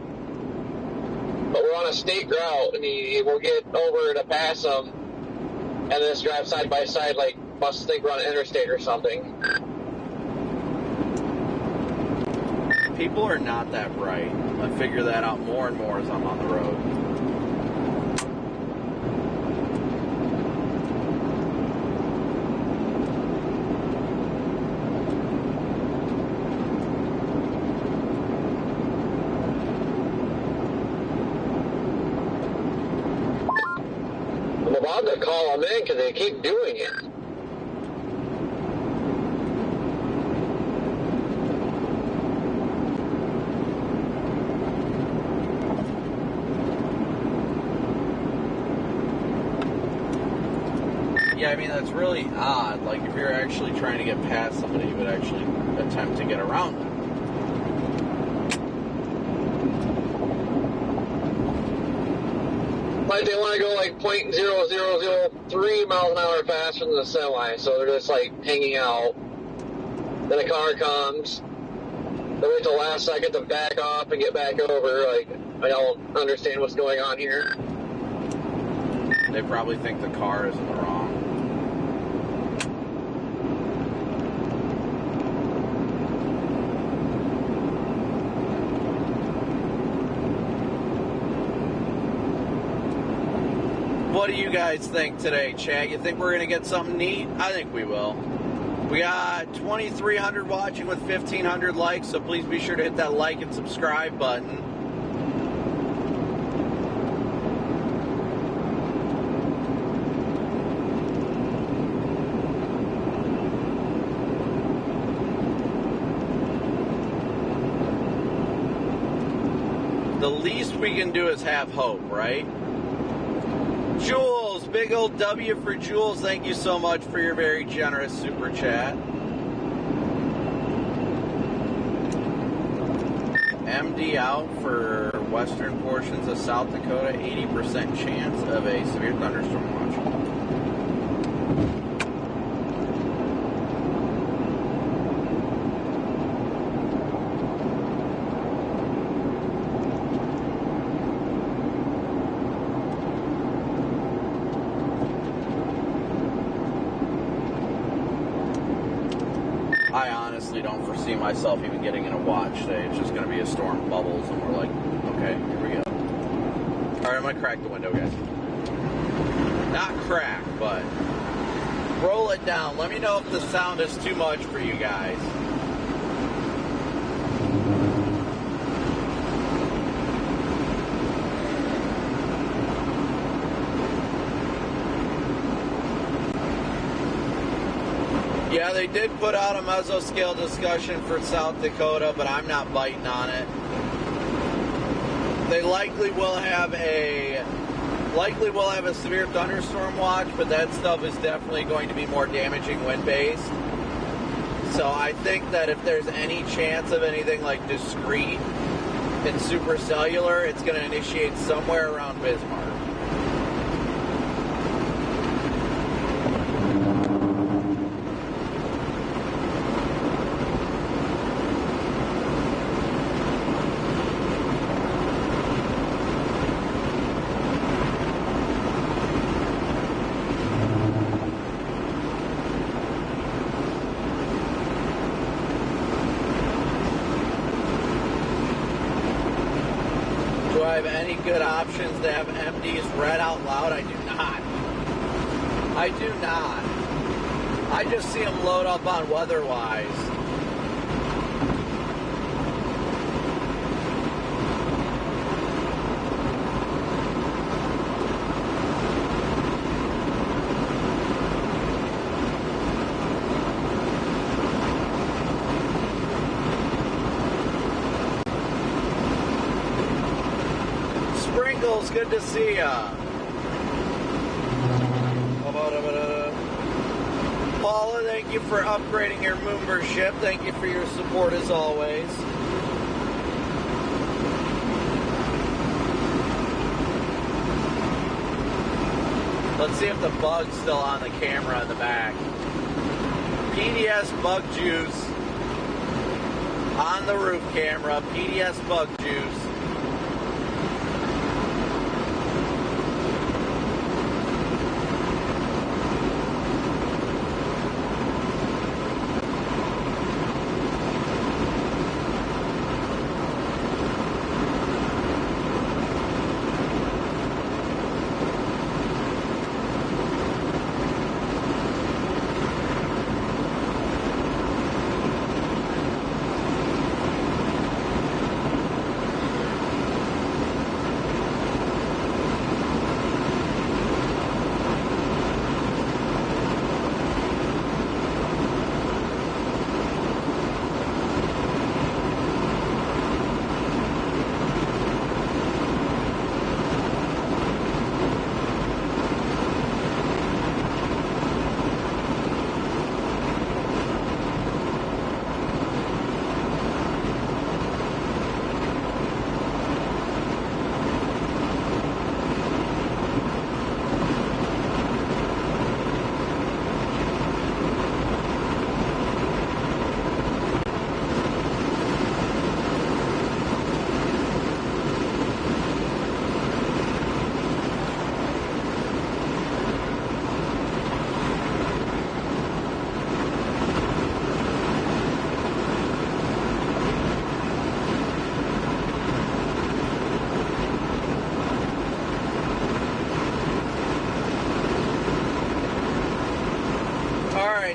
But we're on a state route, and he will get over to pass him. And then just drive side by side, like, must think we're on an interstate or something. People are not that bright. I figure that out more and more as I'm on the road. I'm about to call them in because they keep doing it. Yeah, I mean, that's really odd. Like, if you're actually trying to get past somebody, you would actually attempt to get around them. Like, they want to go like 0.0003 miles an hour faster than the semi, so they're just like hanging out. Then a car comes, they wait till the last second to back off and get back over. Like, I don't understand what's going on here. They probably think the car is in the wrong. What do you guys think today, Chad? You think we're going to get something neat? I think we will. We got 2,300 watching with 1,500 likes, so please be sure to hit that like and subscribe button. The least we can do is have hope, right? Jules, big old W for Jules. Thank you so much for your very generous super chat. MD out for western portions of South Dakota. 80% chance of a severe thunderstorm watch. Don't foresee myself even getting in a watch today. It's just going to be a storm of bubbles, and we're like, okay, here we go. All right, I'm going to crack the window, guys. Not crack, but roll it down. Let me know if the sound is too much for you guys. Yeah, they did put out a mesoscale discussion for South Dakota, but I'm not biting on it. They likely will have a Likely we'll have a severe thunderstorm watch, but that stuff is definitely going to be more damaging wind-based. So I think that if there's any chance of anything like discrete and supercellular, it's going to initiate somewhere around Bismarck. Do I have any good options to have MDs read out loud? I do not. I do not. I just see them load up on WeatherWise. Good to see ya. Paula, thank you for upgrading your membership. Thank you for your support as always. Let's see if the bug's still on the camera in the back. PDS bug juice on the roof camera. PDS bug juice.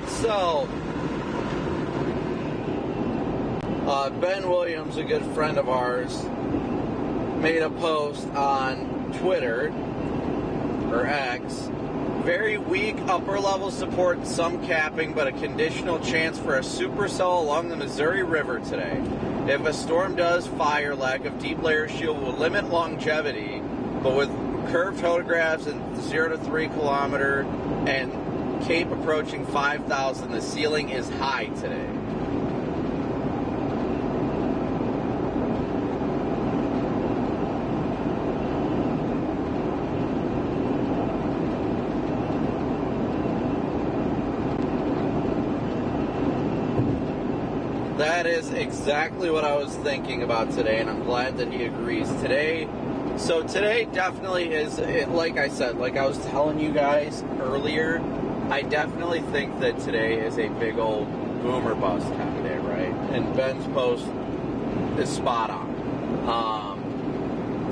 So, Ben Williams, a good friend of ours, made a post on Twitter, or X. Very weak upper level support, some capping, but a conditional chance for a supercell along the Missouri River today. If a storm does fire, lack of deep layer shield will limit longevity, but with curved photographs and 0 to 3 kilometer and Cape approaching 5,000, the ceiling is high today. That is exactly what I was thinking about today, and I'm glad that he agrees. Today definitely is, like I said, like I was telling you guys earlier, I definitely think that today is a big old boomer bust kind of day, right? And Ben's post is spot on.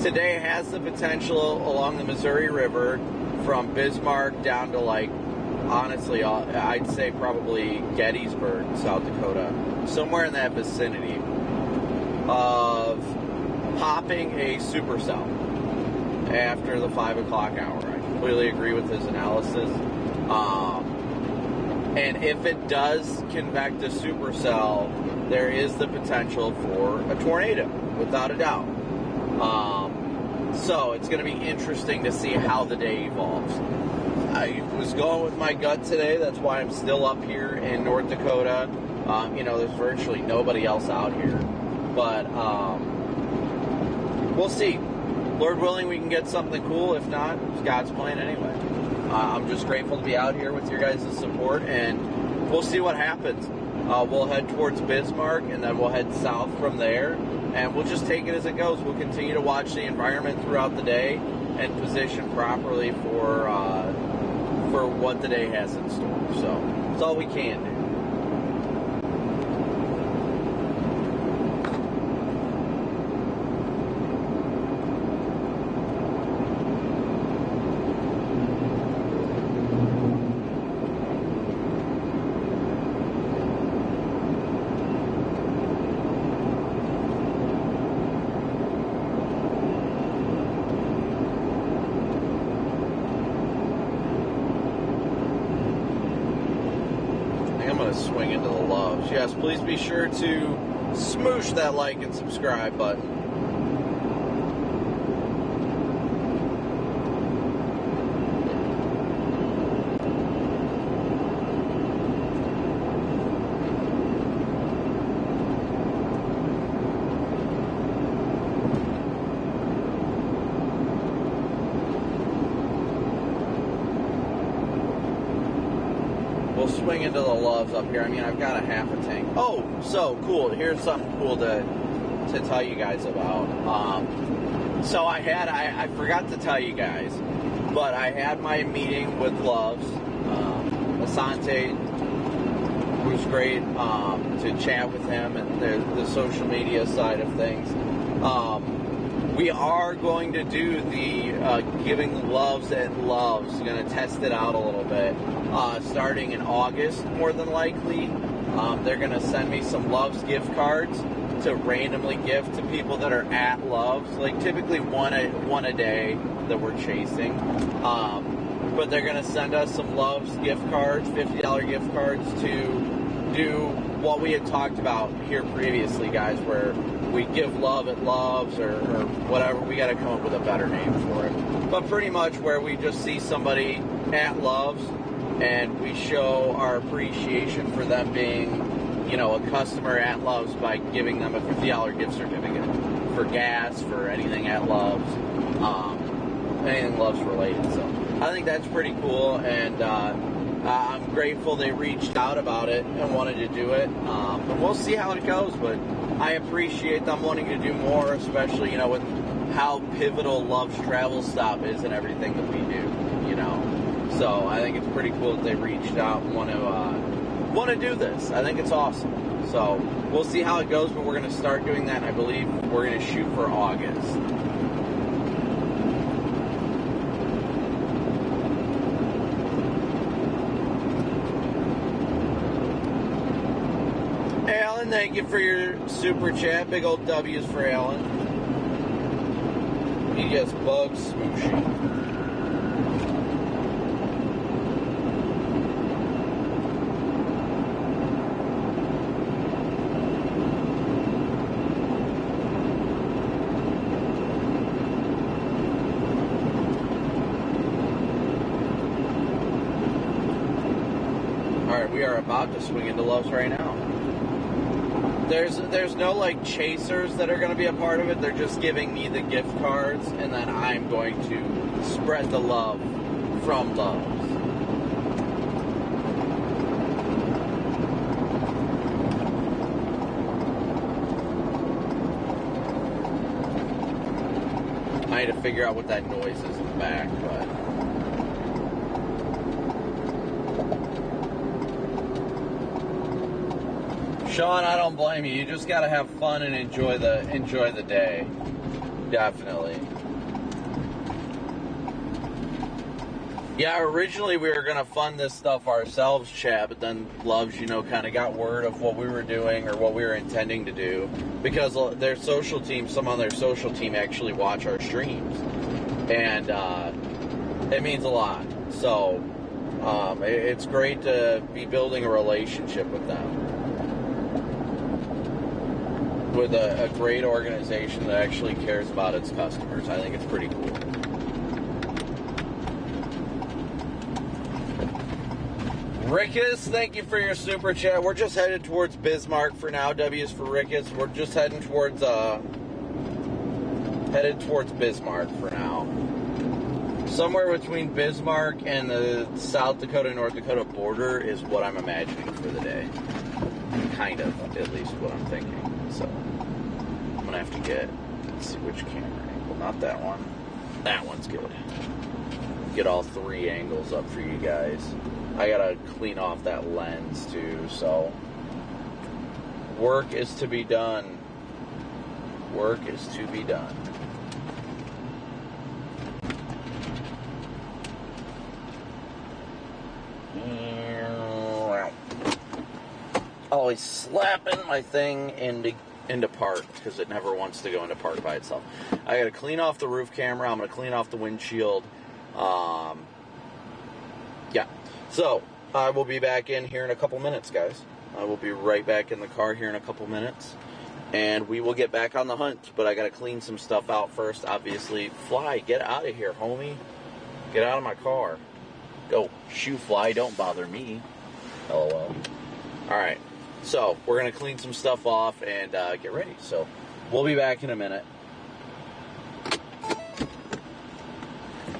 Today has the potential along the Missouri River from Bismarck down to, like, honestly, I'd say probably Gettysburg, South Dakota, somewhere in that vicinity, of popping a supercell after the 5 o'clock hour. I completely agree with his analysis. And if it does convect a supercell, there is the potential for a tornado, without a doubt. So it's going to be interesting to see how the day evolves. I was going with my gut today. That's why I'm still up here in North Dakota. There's virtually nobody else out here. But we'll see. Lord willing, we can get something cool. If not, it's God's plan anyway. I'm just grateful to be out here with your guys' support, and we'll see what happens. We'll head towards Bismarck, and then we'll head south from there, and we'll just take it as it goes. We'll continue to watch the environment throughout the day and position properly for what the day has in store. So that's all we can do. Swing into the loves. Yes, please be sure to smoosh that like and subscribe button. We'll swing into the loves up here. I mean, I've got a half a tank. Oh, so cool. Here's something cool to tell you guys about. So I forgot to tell you guys, but I had my meeting with Loves. Asante was great to chat with him and the social media side of things. We are going to do the giving loves at Loves. Going to test it out a little bit. Starting in August, more than likely. They're going to send me some Loves gift cards to randomly give to people that are at Loves. Like typically one a day that we're chasing. But they're going to send us some Loves gift cards, $50 gift cards to do what we had talked about here previously, guys, where we give love at Loves or whatever. We got to come up with a better name for it. But pretty much where we just see somebody at Loves and we show our appreciation for them being, a customer at Loves by giving them a $50 gift certificate for gas, for anything at Loves, anything Loves related. So I think that's pretty cool, and I'm grateful they reached out about it and wanted to do it. And we'll see how it goes, but I appreciate them wanting to do more, especially, with how pivotal Love's Travel Stop is and everything that we do, So I think it's pretty cool that they reached out and want to do this. I think it's awesome. So we'll see how it goes, but we're going to start doing that, and I believe we're going to shoot for August. Alan, thank you for your super chat. Big old W's for Alan. He gets bugs smooshing. We are about to swing into Loves right now. There's no chasers that are going to be a part of it. They're just giving me the gift cards, and then I'm going to spread the love from Loves. I need to figure out what that noise is in the back, but. Sean, I don't blame you. You just gotta have fun and enjoy the day. Definitely. Yeah, originally we were gonna fund this stuff ourselves, Chad, but then Loves, kind of got word of what we were doing or what we were intending to do, because their social team, some on their social team actually watch our streams, and it means a lot. So it's great to be building a relationship with them. with a great organization that actually cares about its customers. I think it's pretty cool. Rickus, thank you for your super chat. We're just headed towards Bismarck for now. W's for Rickus. We're just headed towards Bismarck for now. Somewhere between Bismarck and the South Dakota-North Dakota border is what I'm imagining for the day. Kind of, at least what I'm thinking. So, I'm going to have to let's see which camera angle. Not that one. That one's good. Get all three angles up for you guys. I got to clean off that lens too, so work is to be done. Work is to be done. Always slapping my thing into park because it never wants to go into park by itself. I got to clean off the roof camera. I'm going to clean off the windshield. Yeah. So I will be back in here in a couple minutes, guys. I will be right back in the car here in a couple minutes, and we will get back on the hunt. But I got to clean some stuff out first. Obviously, Fly, get out of here, homie. Get out of my car. Go, shoo, Fly. Don't bother me. LOL. All right. So, we're going to clean some stuff off and get ready. So, we'll be back in a minute.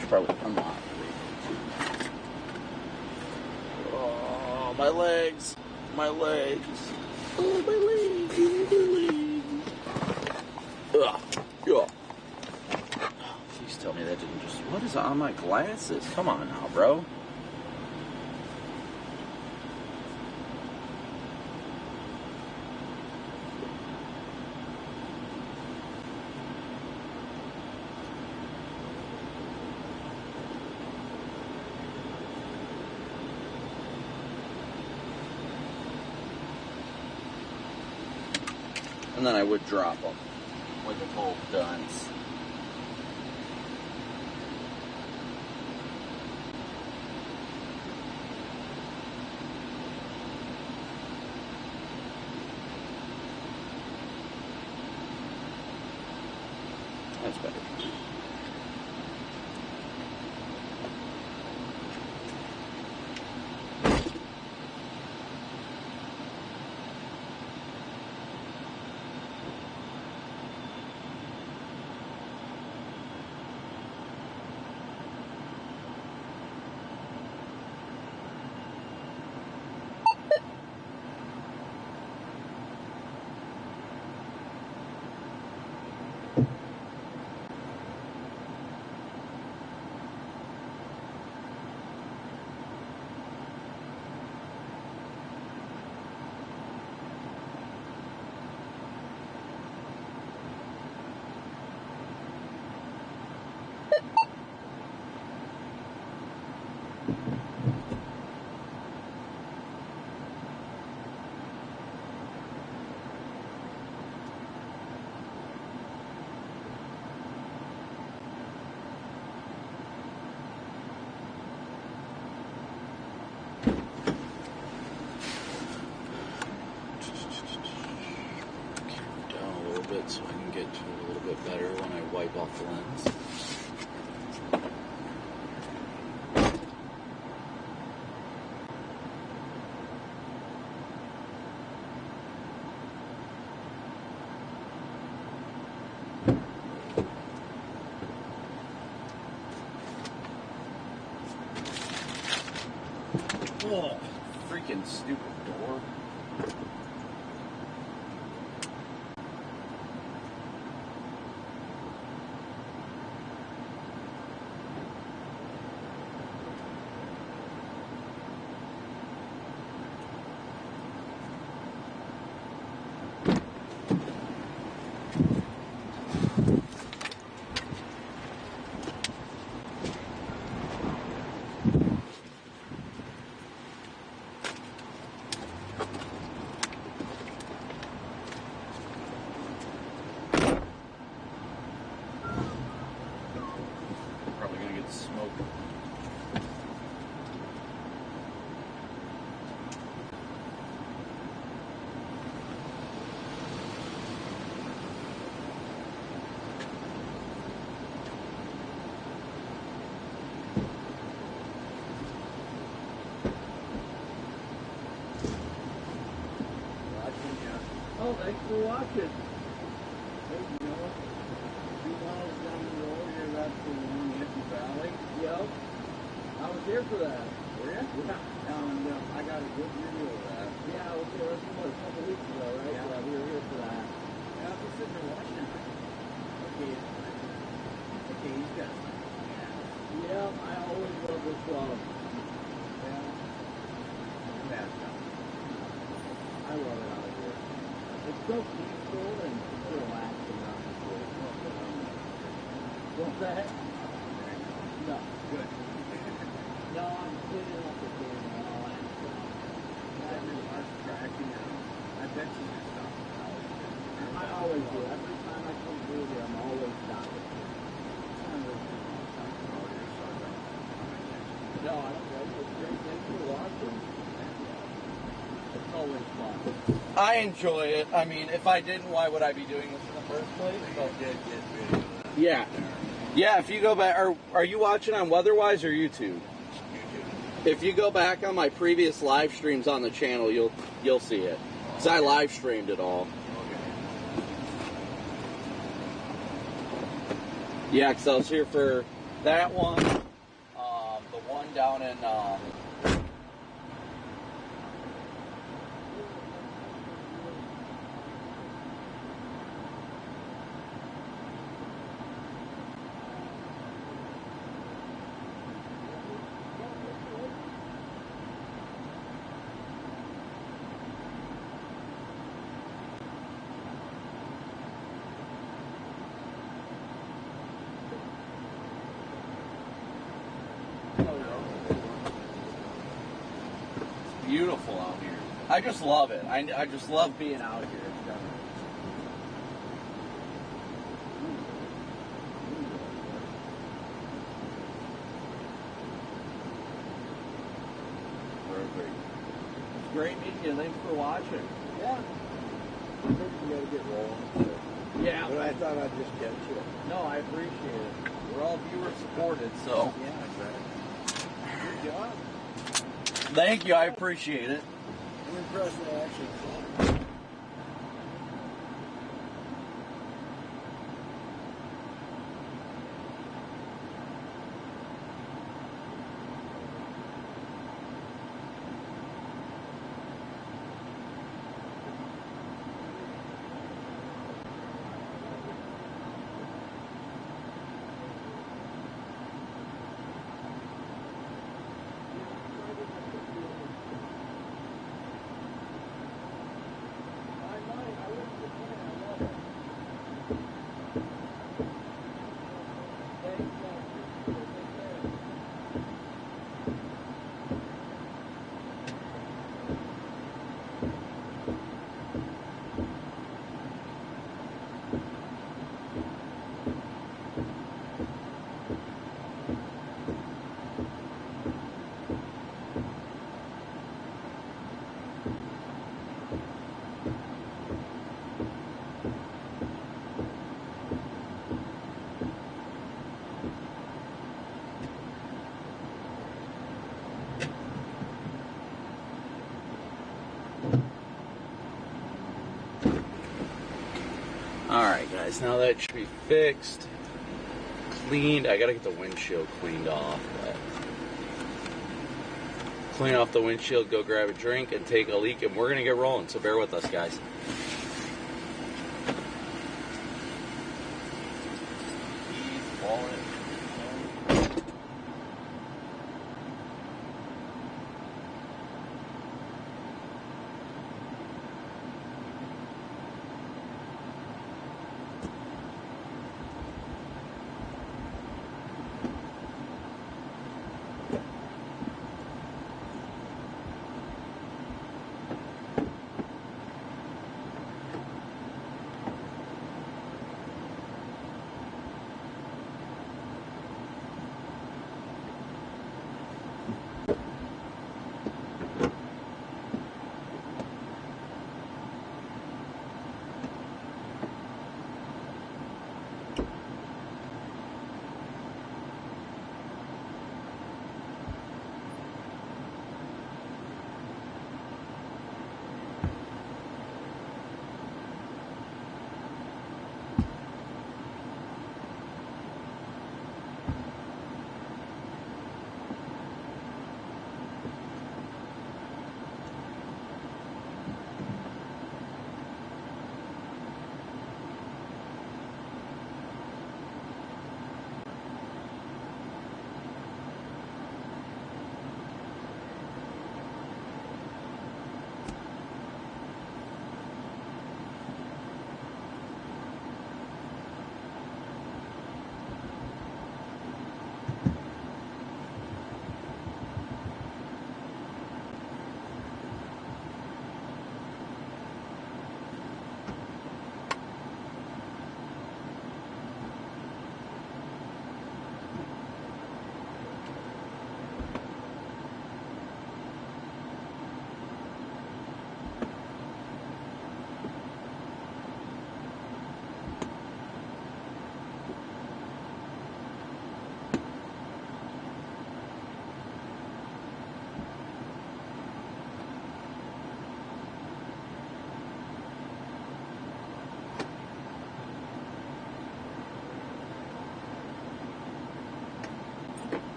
Should probably unlock. Oh, my legs. My legs. Oh, my legs. Ugh. Ugh. Please tell me that didn't just... What is on my glasses? Come on now, bro. And then I would drop them with the bolt guns. That's better. So I can get to it a little bit better when I wipe off the lens. Oh, freaking stupid door. Oh, thanks for watching. Hey, you know what? 2 miles down the road here, that's the long empty valley. Yep. I was here for that. Were you? Yeah. And I got a good video of that. Yeah, I was there a couple weeks ago, right? Yeah, we were here for that. Yeah, I was sitting there watching it. Okay. Okay, he's got something. Yeah, I always love this club. Yeah. Bad stuff. I love it out here. It's so peaceful and relaxing, honestly. What's that? No. Good. No, I'm cleaning up the game and all that stuff. I'm tracking out. I bet you do something. I always do. Every time I come through here, I'm always stopping. No, I don't know. It's great. Thanks for watching. It's always fun. I enjoy it. I mean, if I didn't, why would I be doing this in the first place? But yeah. Yeah, if you go back, are you watching on Weatherwise or YouTube? YouTube. If you go back on my previous live streams on the channel, you'll see it. Because I live streamed it all. Yeah, because I was here for that one, the one down in beautiful out here. I just love it. I just love being out here. Perfect. It's great meeting you. Thanks for watching. Yeah. I think you gotta get rolling. So. Yeah. But I thought I'd just get you. No, I appreciate it. We're all viewer supported, so. Yeah, exactly. Good job. Thank you, I appreciate it. I'm impressed with action. Alright guys, now that should be fixed, cleaned. I gotta get the windshield cleaned off. But clean off the windshield, go grab a drink and take a leak, and we're gonna get rolling, so bear with us guys.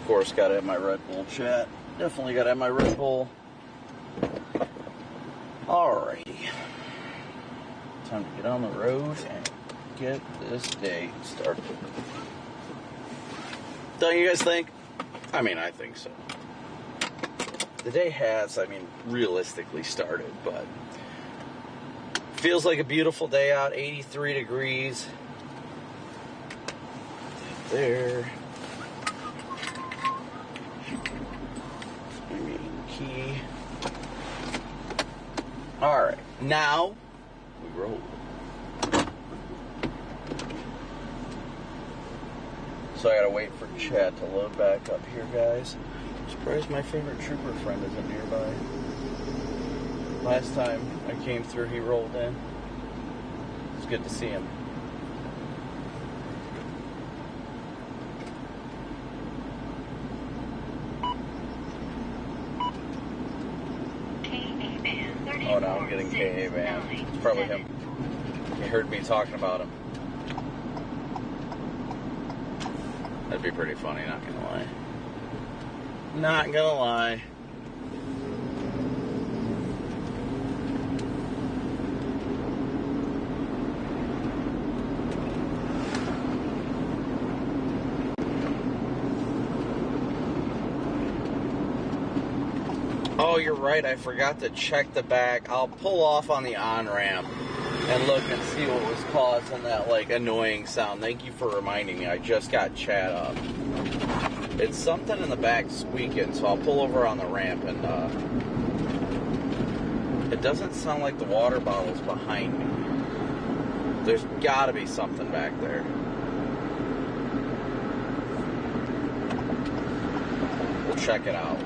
course, gotta have my Red Bull, chat. Definitely gotta have my Red Bull. Alrighty. Time to get on the road and get this day started. Don't you guys think? I mean, I think so. The day has, realistically started, but feels like a beautiful day out, 83 degrees. There. Key. Alright, now we roll. So I gotta wait for chat to load back up here, guys. I'm surprised my favorite trooper friend isn't nearby. Last time I came through, he rolled in. It's good to see him. Oh, now I'm getting KA van. It's probably him. He heard me talking about him. That'd be pretty funny, not gonna lie. Not gonna lie. Oh, you're right. I forgot to check the back. I'll pull off on the on-ramp and look and see what was causing that, annoying sound. Thank you for reminding me. I just got chat up. It's something in the back squeaking, so I'll pull over on the ramp and, it doesn't sound like the water bottle's behind me. There's gotta be something back there. We'll check it out.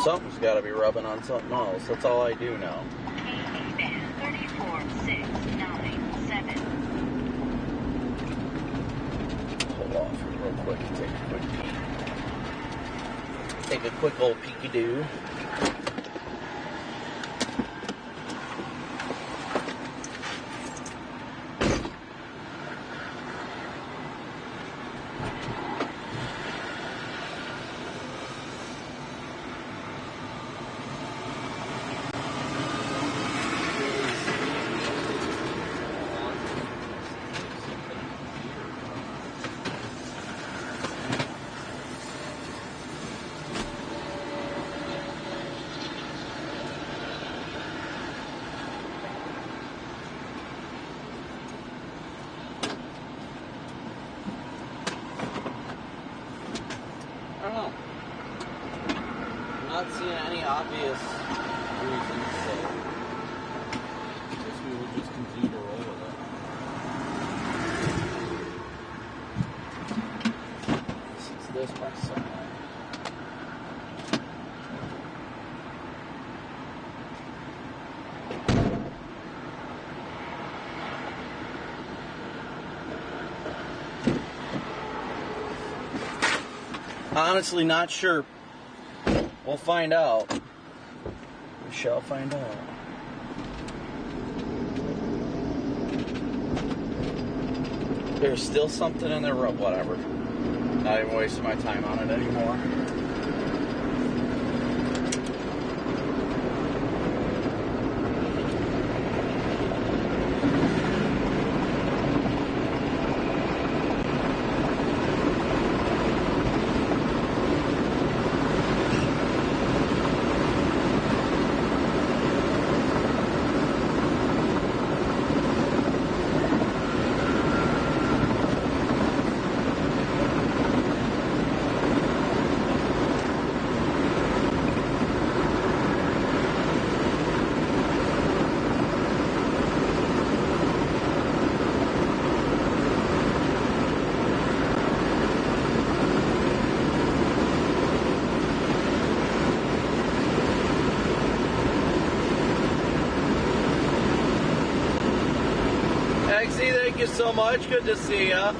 Something's got to be rubbing on something else. That's all I do now. 34697. Hold off real quick and take a quick peek. Take a quick old peeky-doo. Not seeing any obvious reasons, so I guess we will just continue to roll with it. Since this by sunlight. Honestly, not sure. We'll find out. We shall find out. There's still something in there, whatever. Not even wasting my time on it anymore. Thank you so much. Good to see ya.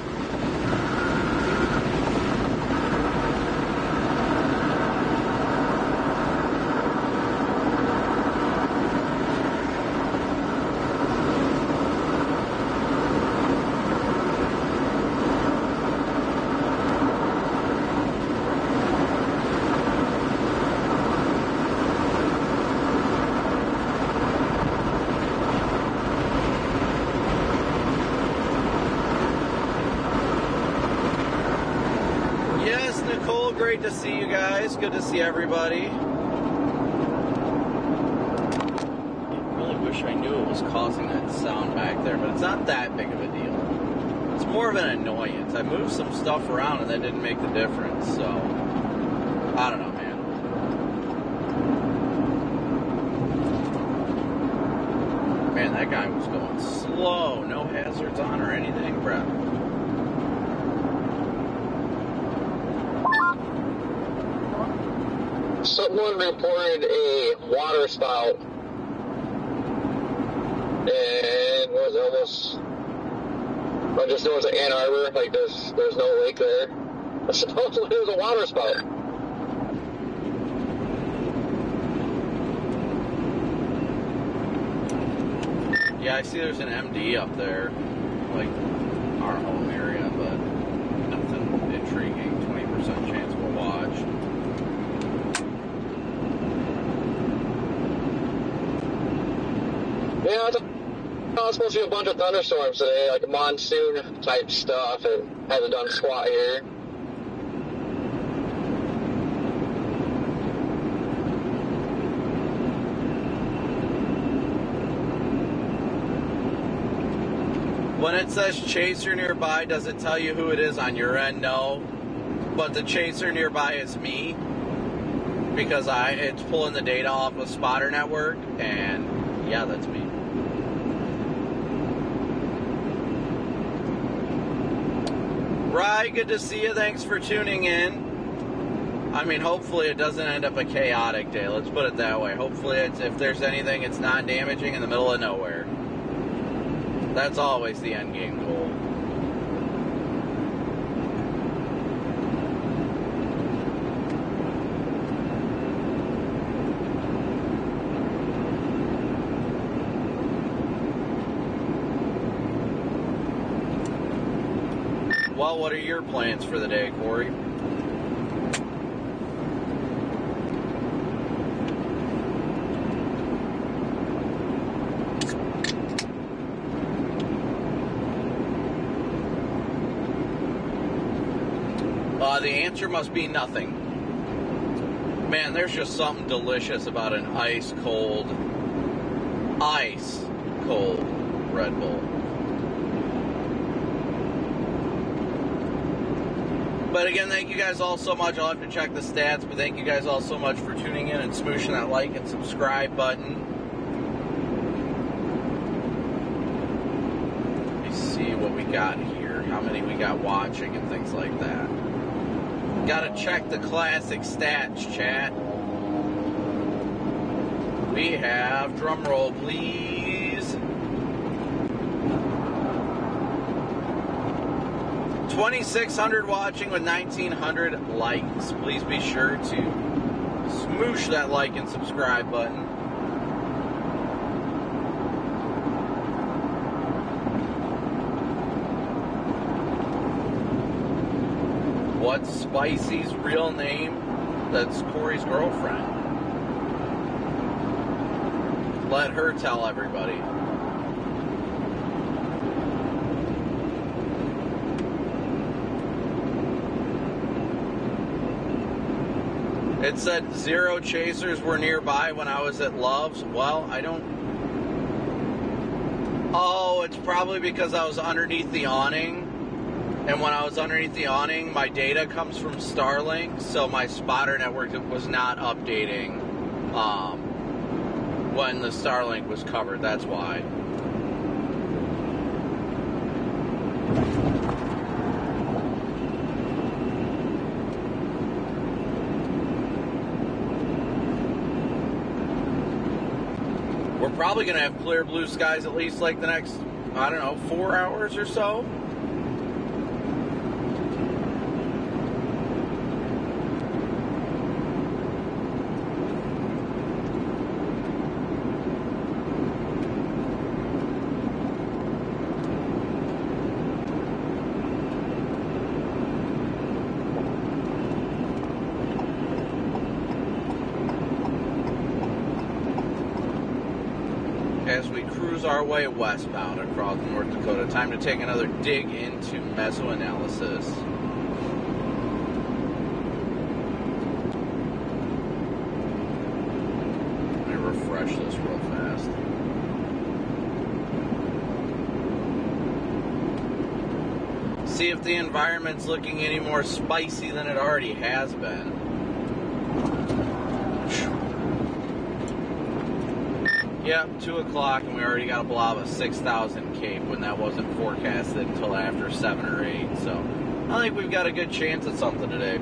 great to see you guys. Good to see everybody. I really wish I knew it was causing that sound back there, but it's not that big of a deal. It's more of an annoyance. I moved some stuff around and that didn't make the difference, so I don't know, man. Man, that guy was going slow. No hazards on or anything, bro. Someone reported a water spout. And was it almost... I just know it's like Ann Arbor, like there's no lake there. Supposedly it was a water spout. Yeah, I see there's an MD up there, like our home area, but nothing intriguing. 20% chance we'll watch. Yeah, it's supposed to be a bunch of thunderstorms today, like a monsoon type stuff, and hasn't done squat here. When it says chaser nearby, does it tell you who it is on your end? No. But the chaser nearby is me, because it's pulling the data off of Spotter Network, and yeah, that's me. Right, good to see you. Thanks for tuning in. I mean, hopefully it doesn't end up a chaotic day. Let's put it that way. Hopefully, if there's anything, it's non-damaging in the middle of nowhere. That's always the end game goal. Well, what are your plans for the day, Corey? The answer must be nothing. Man, there's just something delicious about an ice cold Red Bull. But again, thank you guys all so much. I'll have to check the stats, but thank you guys all so much for tuning in and smooshing that like and subscribe button. Let me see what we got here, how many we got watching and things like that. Gotta check the classic stats, chat. We have, drum roll please, 2,600 watching with 1,900 likes. Please be sure to smoosh that like and subscribe button. What's Spicy's real name? That's Corey's girlfriend. Let her tell everybody. It said 0 chasers were nearby when I was at Love's. Well, I don't... Oh, it's probably because I was underneath the awning. And when I was underneath the awning, my data comes from Starlink, so my spotter network was not updating when the Starlink was covered. That's why. We're probably going to have clear blue skies at least like the next, I don't know, 4 hours or so. As we cruise our way westbound across North Dakota, time to take another dig into mesoanalysis. See if the environment's looking any more spicy than it already has been. Yep, 2 o'clock, and we already got a blob of 6,000 Cape when that wasn't forecasted until after 7 or 8. So I think we've got a good chance at something today.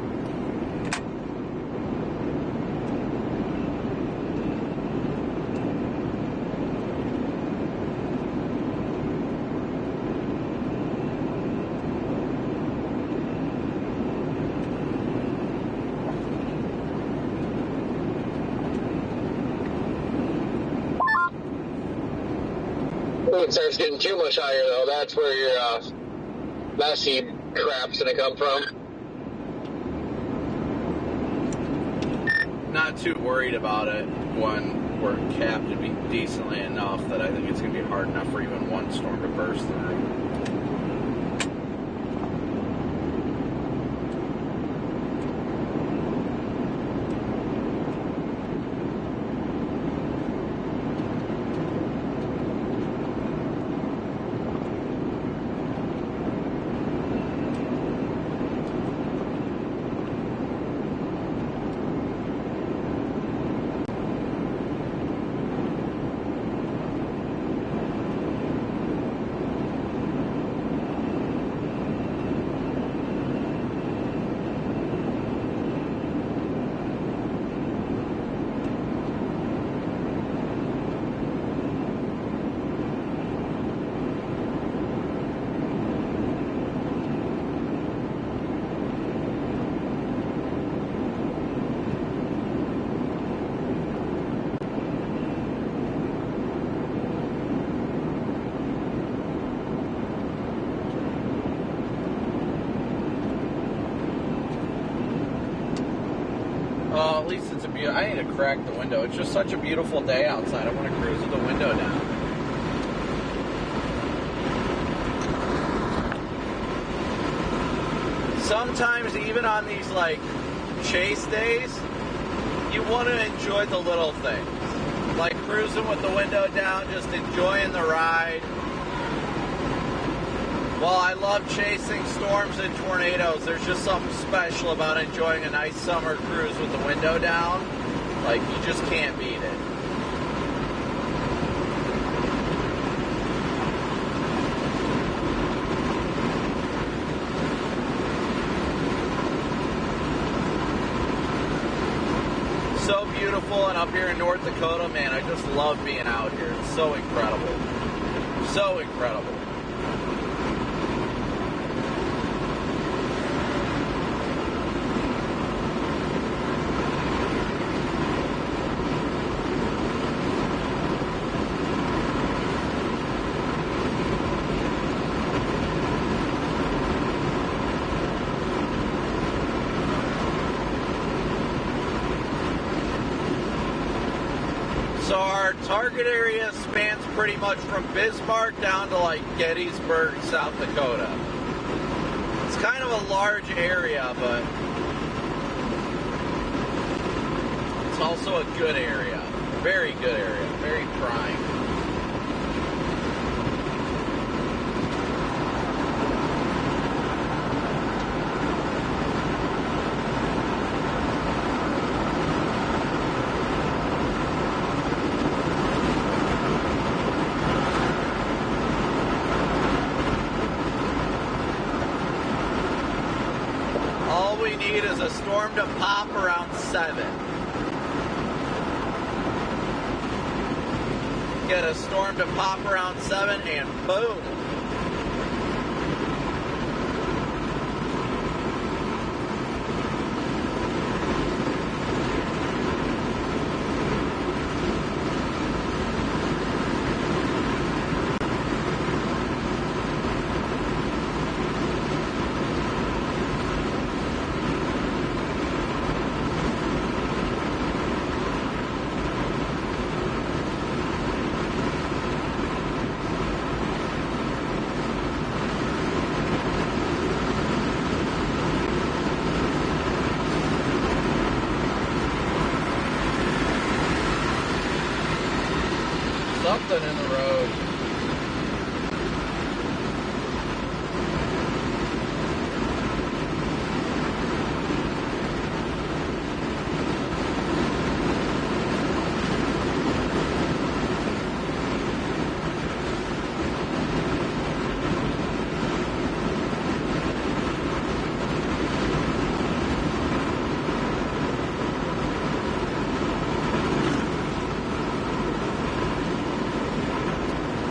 When it starts getting too much higher, though, that's where your messy crap's going to come from. Not too worried about it when we're capped to be decently enough that I think it's going to be hard enough for even one storm to burst through. Oh, at least it's a beautiful... I need to crack the window. It's just such a beautiful day outside. I want to cruise with the window down. Sometimes, even on these, like, chase days, you want to enjoy the little things. Like cruising with the window down, just enjoying the ride. While I love chasing storms and tornadoes, there's just something special about enjoying a nice summer cruise with the window down. Like, you just can't beat it. So beautiful, and up here in North Dakota, man, I just love being out here. It's so incredible. So incredible. So our target area spans pretty much from Bismarck down to like Gettysburg, South Dakota. It's kind of a large area, but it's also a good area. Very good area. Very prime. All we need is a storm to pop around 7. Get a storm to pop around 7 and boom. Something in the road.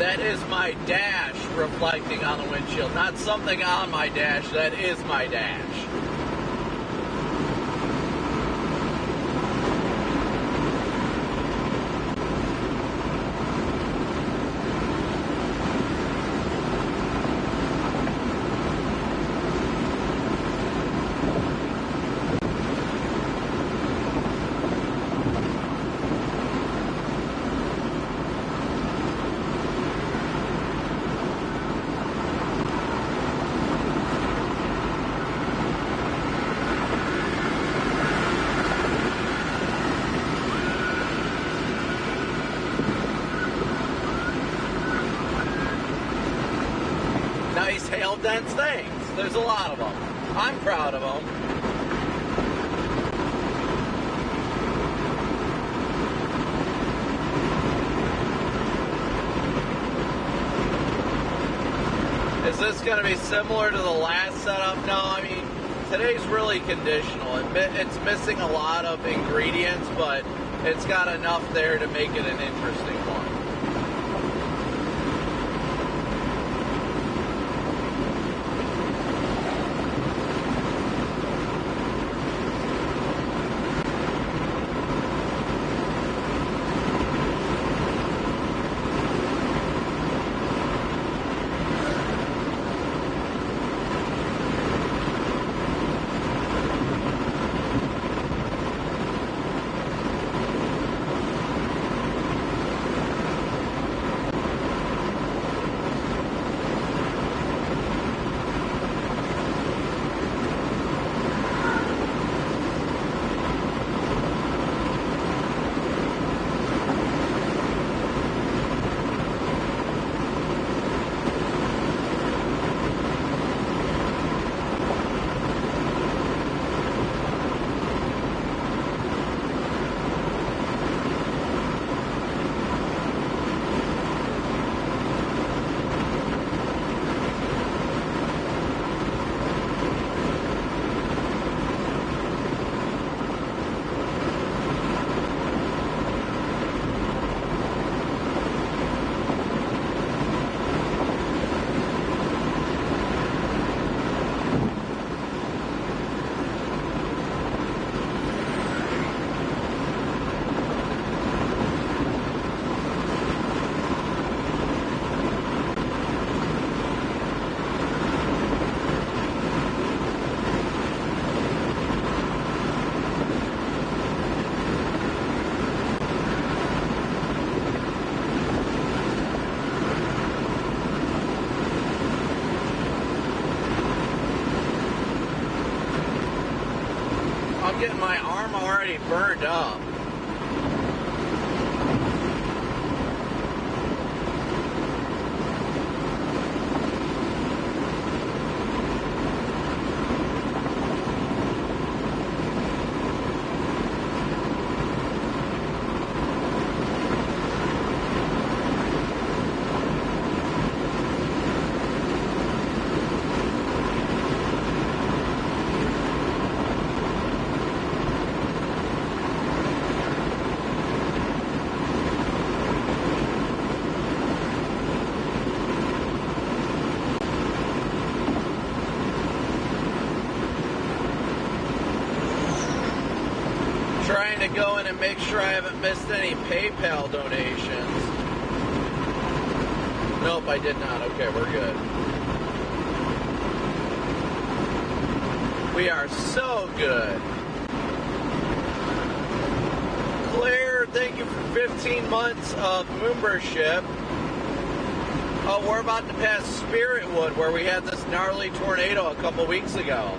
That is my dash reflecting on the windshield, not something on my dash. That is my dash. Nice hail dense things. There's a lot of them. I'm proud of them. Is this going to be similar to the last setup? No, I mean, today's really conditional. It's missing a lot of ingredients, but it's got enough there to make it an interesting one. I'm getting my arm already burned up. Trying to go in and make sure I haven't missed any PayPal donations. Nope, I did not. Okay, we're good. We are so good. Claire, thank you for 15 months of membership. Oh, we're about to pass Spiritwood, where we had this gnarly tornado a couple weeks ago.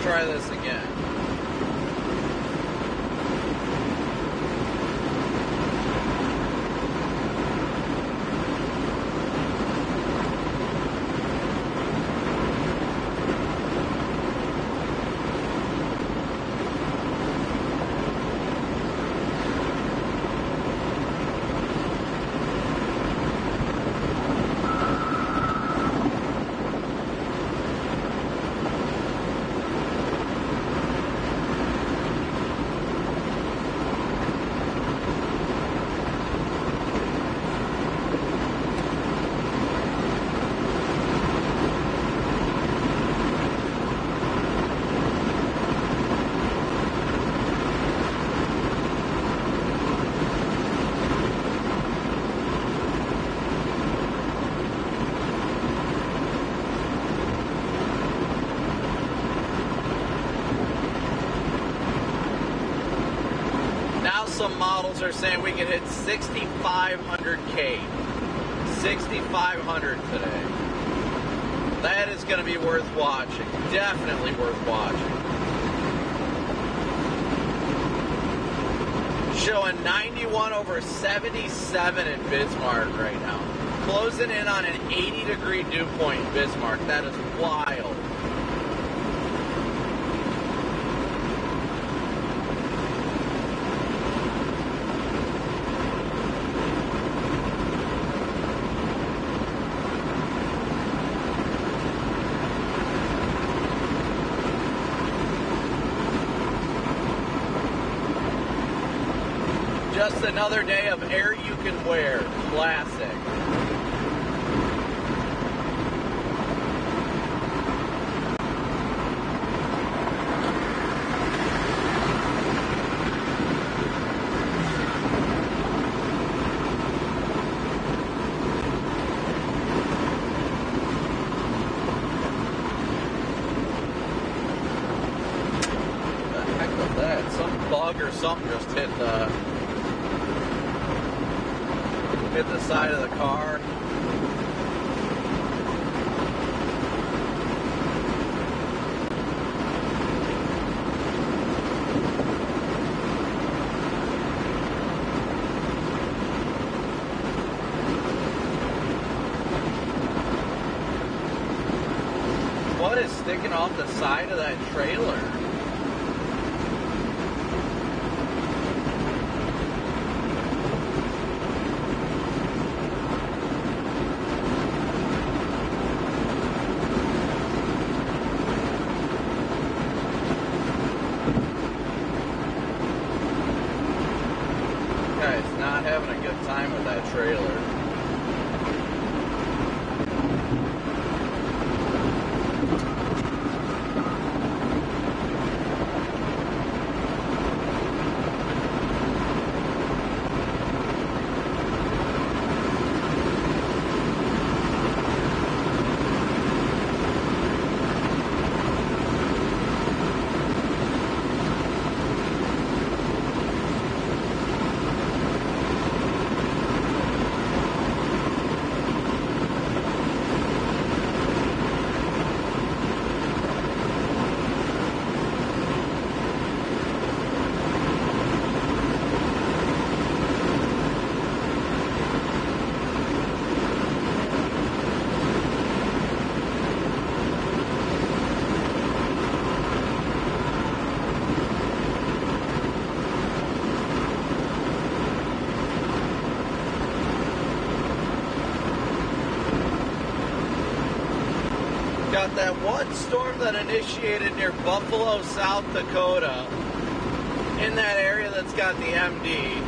Try this again. some models are saying we can hit 6,500K. 6,500 today. That is going to be worth watching. Definitely worth watching. Showing 91 over 77 in Bismarck right now. Closing in on an 80-degree dew point in Bismarck. That is wild. Just another day of air you can wear. Classic. What the heck was that? Some bug or something just hit the side of the car. What is sticking off the side of that trailer? Having a good time with that trailer. Got that one storm that initiated near Buffalo, South Dakota, in that area that's got the MD.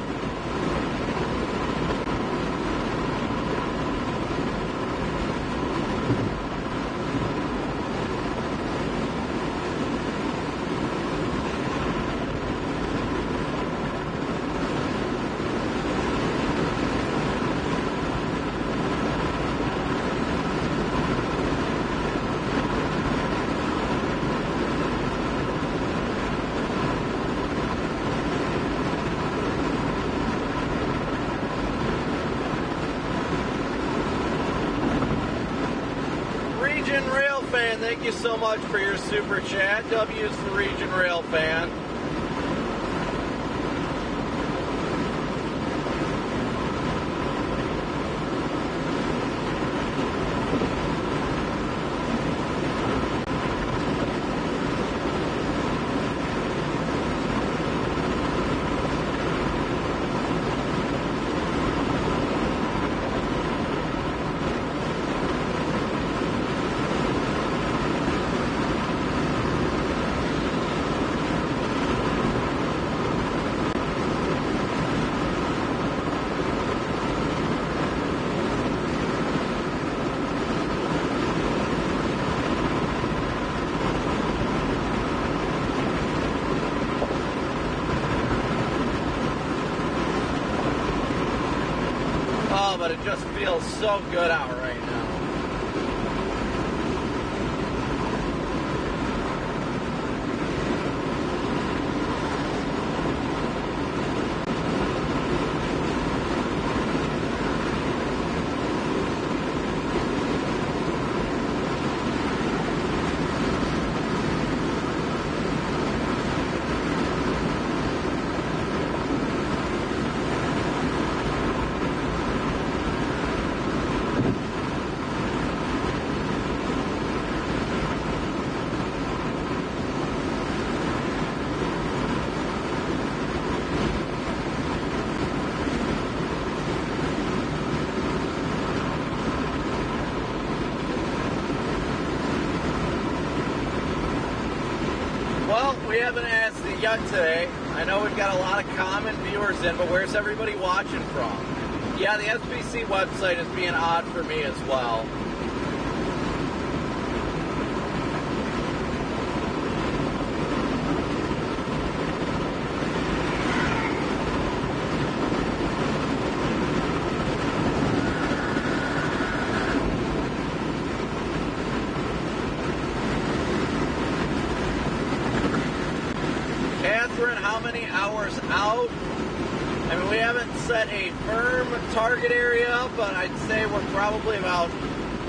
Region Rail Fan, thank you so much for your super chat. W is for Region Rail Fan. But it just feels so good out right now. Well, we haven't asked it yet today. I know we've got a lot of common viewers in, but where's everybody watching from? Yeah, the SBC website is being odd for me as well. How many hours out? I mean, we haven't set a firm target area, but I'd say we're probably about,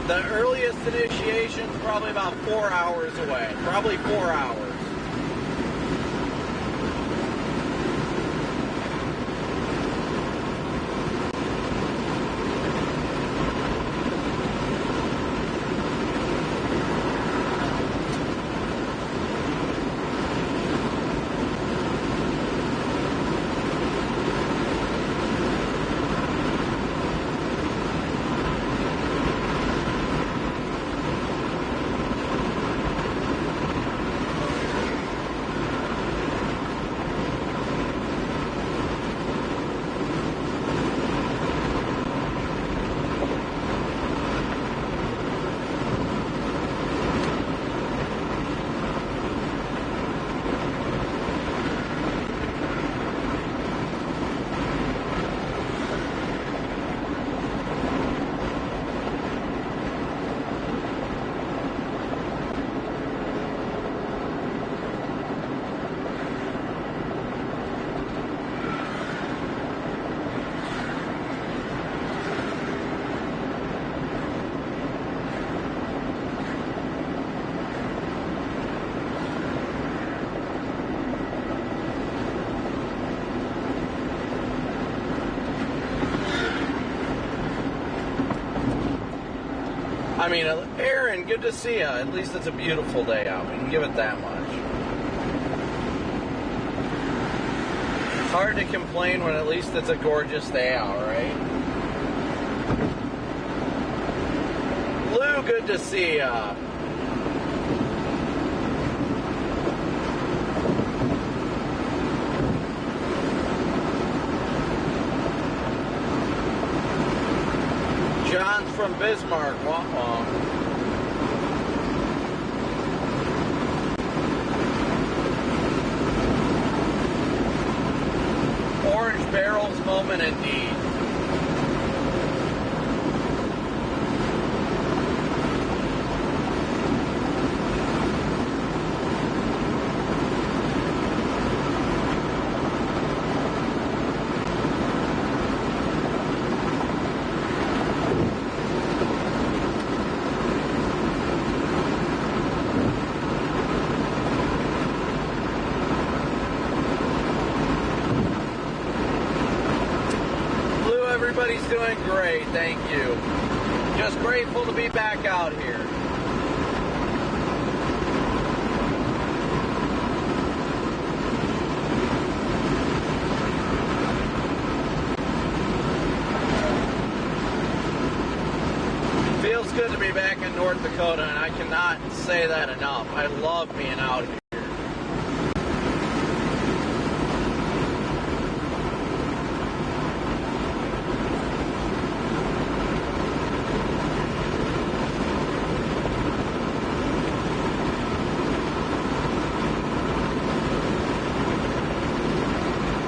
the earliest initiation is probably about 4 hours away. Probably 4 hours. I mean, Aaron, good to see you. At least it's a beautiful day out. We can give it that much. It's hard to complain when at least it's a gorgeous day out, right? Lou, good to see ya. John's from Bismarck. Wah-wah. Orange barrels moment indeed. Everybody's doing great, thank you. Just grateful to be back out here. Feels good to be back in North Dakota, and I cannot say that enough. I love being out here.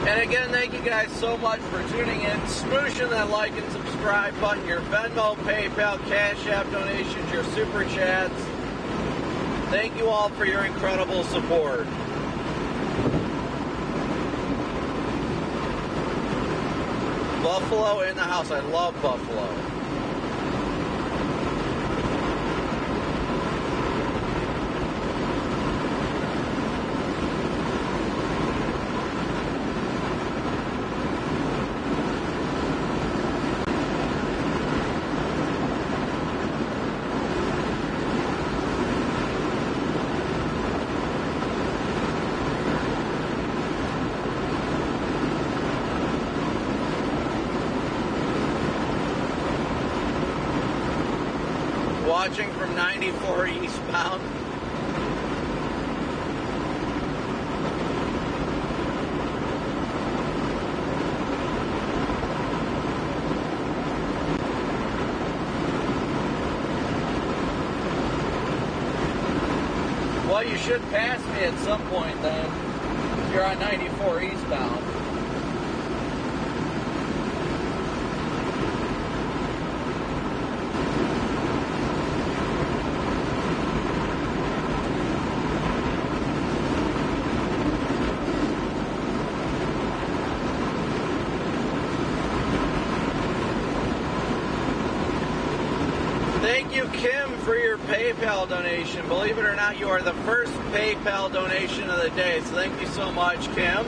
And again, thank you guys so much for tuning in, smooshing that like and subscribe button, your Venmo, PayPal, Cash App donations, your Super Chats. Thank you all for your incredible support. Buffalo in the house. I love Buffalo. Watching from 94 eastbound. Well, you should pass me at some point then. You're on 94 eastbound. Thank you, Kim, for your PayPal donation. Believe it or not, you are the first PayPal donation of the day. So thank you so much, Kim.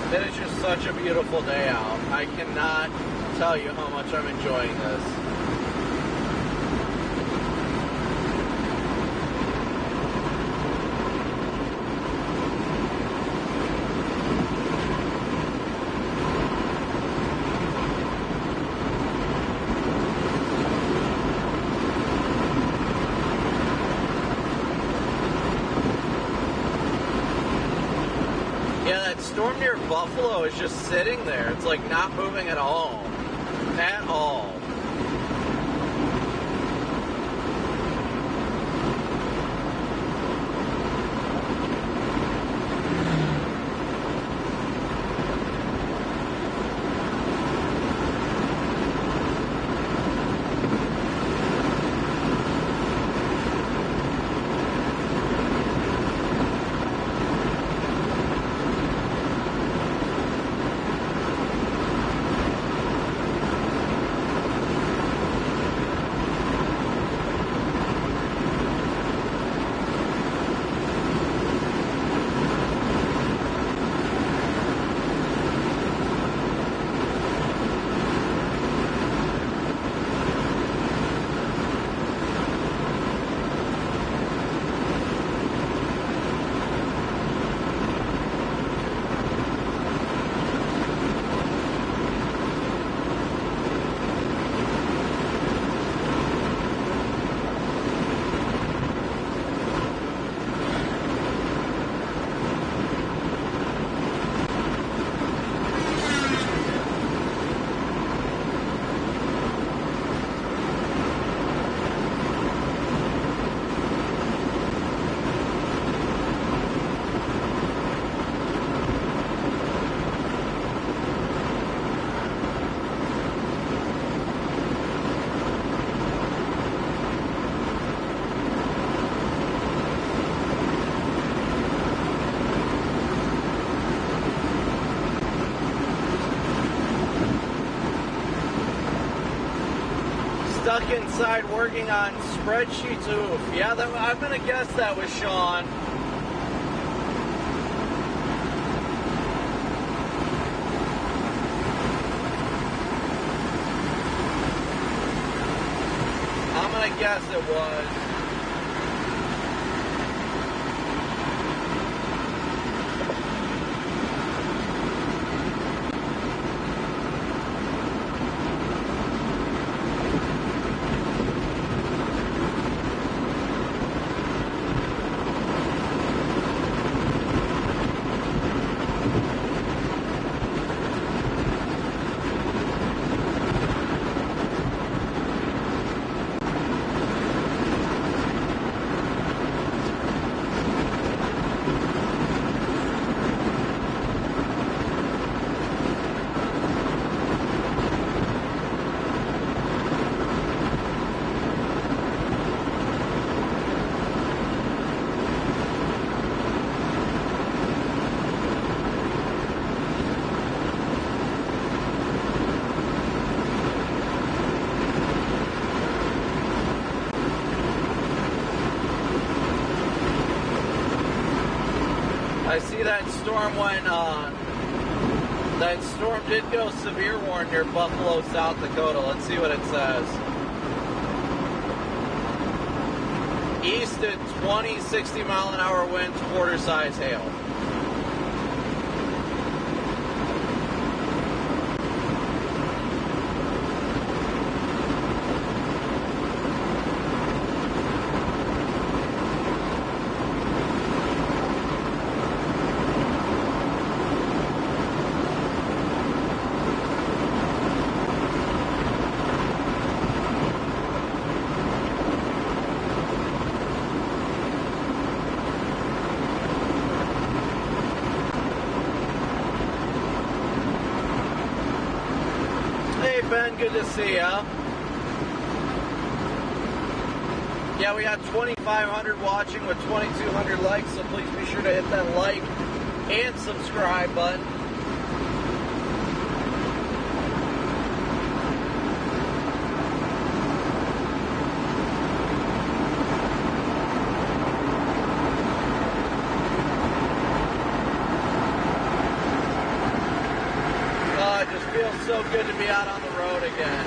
It is just such a beautiful day out. I cannot tell you how much I'm enjoying this. Yeah, that storm near Buffalo is just sitting there. It's like not moving at all. At all. Stuck inside working on spreadsheets. Oof. Yeah, I'm going to guess that was Sean. I'm going to guess it was. I see that storm went That storm did go severe warning near Buffalo, South Dakota. Let's see what it says. East at 20, 60 mile an hour winds, quarter size hail. Ben, good to see ya. Yeah, we got 2,500 watching with 2,200 likes, so please be sure to hit that like and subscribe button. It just feels so good to be out on the road again.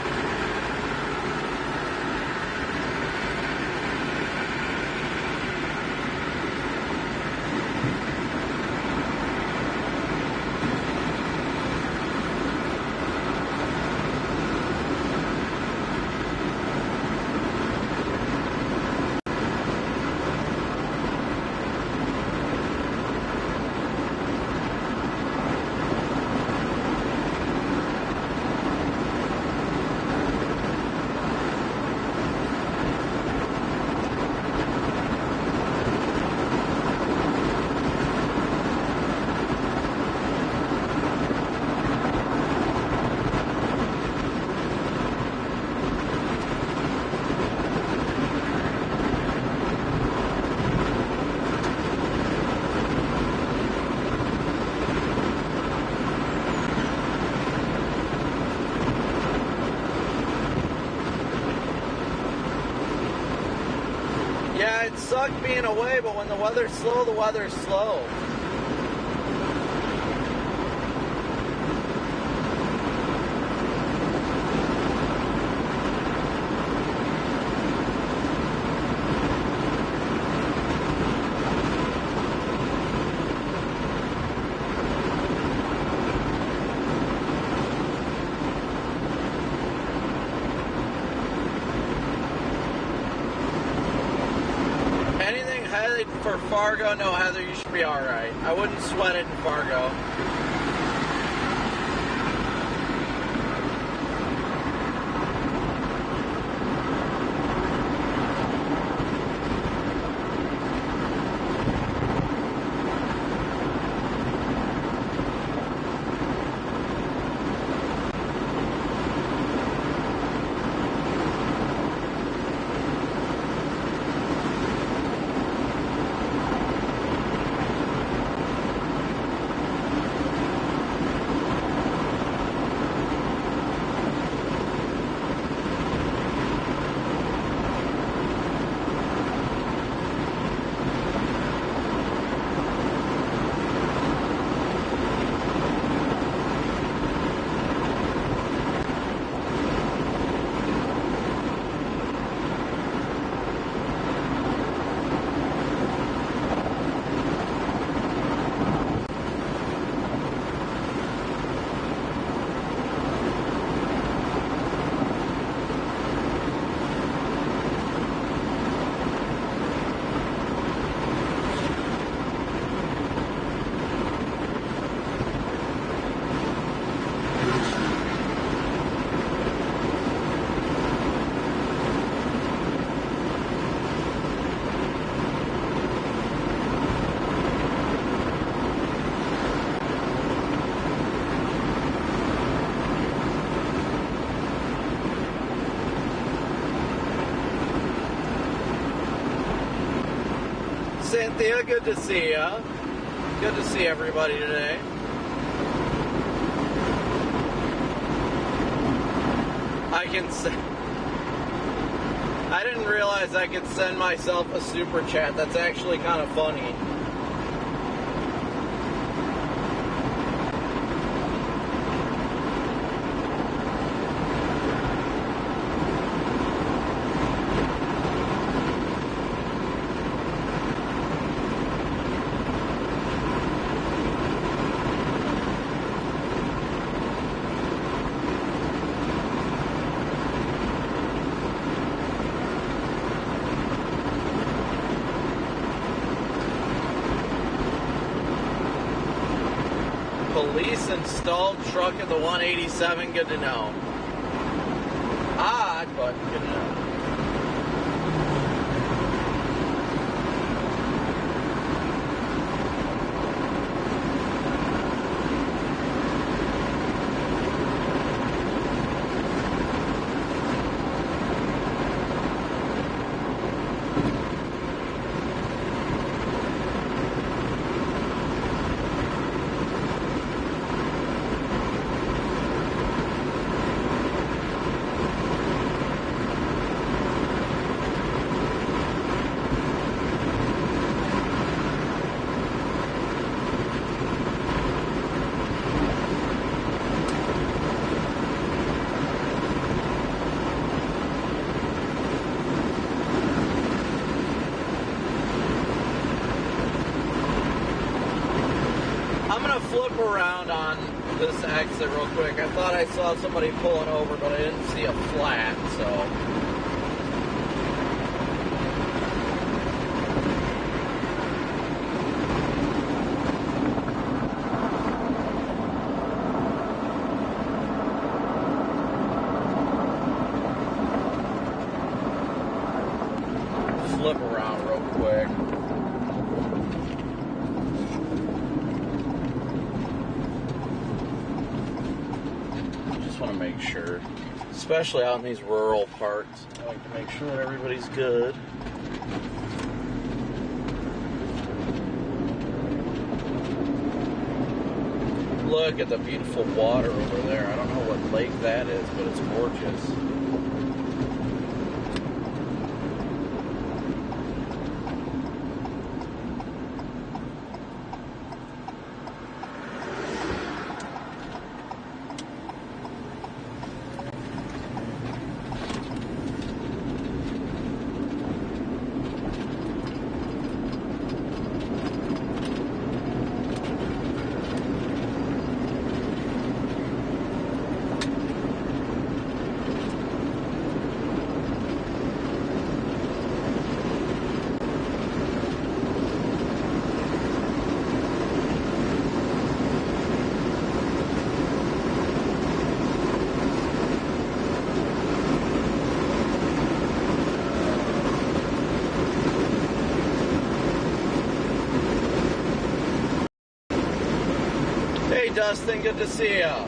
Yeah, it sucked being away, but when the weather's slow, the weather's slow. For Fargo, no, Heather, you should be alright. I wouldn't sweat it in Fargo. Cynthia, good to see ya. Good to see everybody today. I didn't realize I could send myself a super chat. That's actually kind of funny. Lease installed truck at the 187. Good to know. Odd, but good to know. Flip around on this exit real quick. I thought I saw somebody pulling over, but I didn't see a flat, so. Flip around real quick. Want to make sure, especially out in these rural parts, I like to make sure that everybody's good. Look at the beautiful water over there. I don't know what lake that is, but it's gorgeous. Hey Dustin, good to see ya.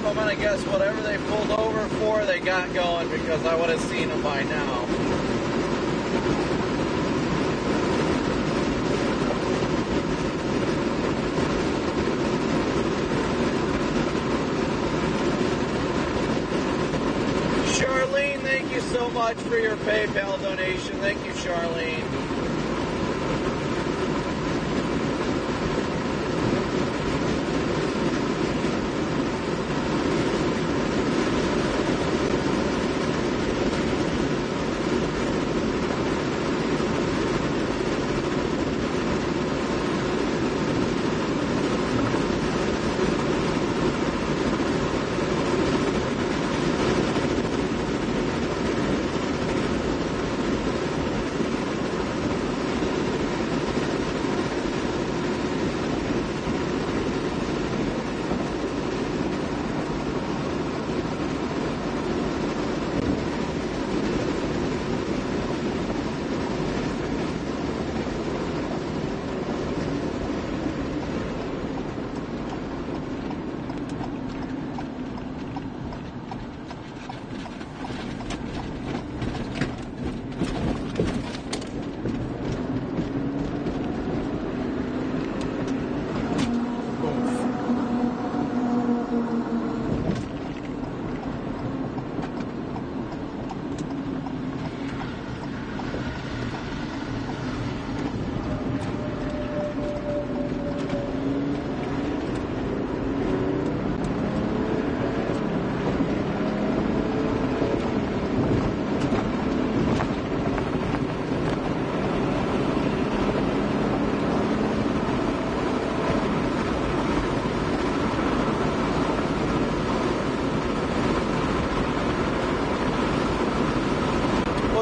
I'm gonna guess whatever they pulled over for, they got going, because I would have seen them by now. Charlene, thank you so much for your PayPal donation. Thank you, Charlene.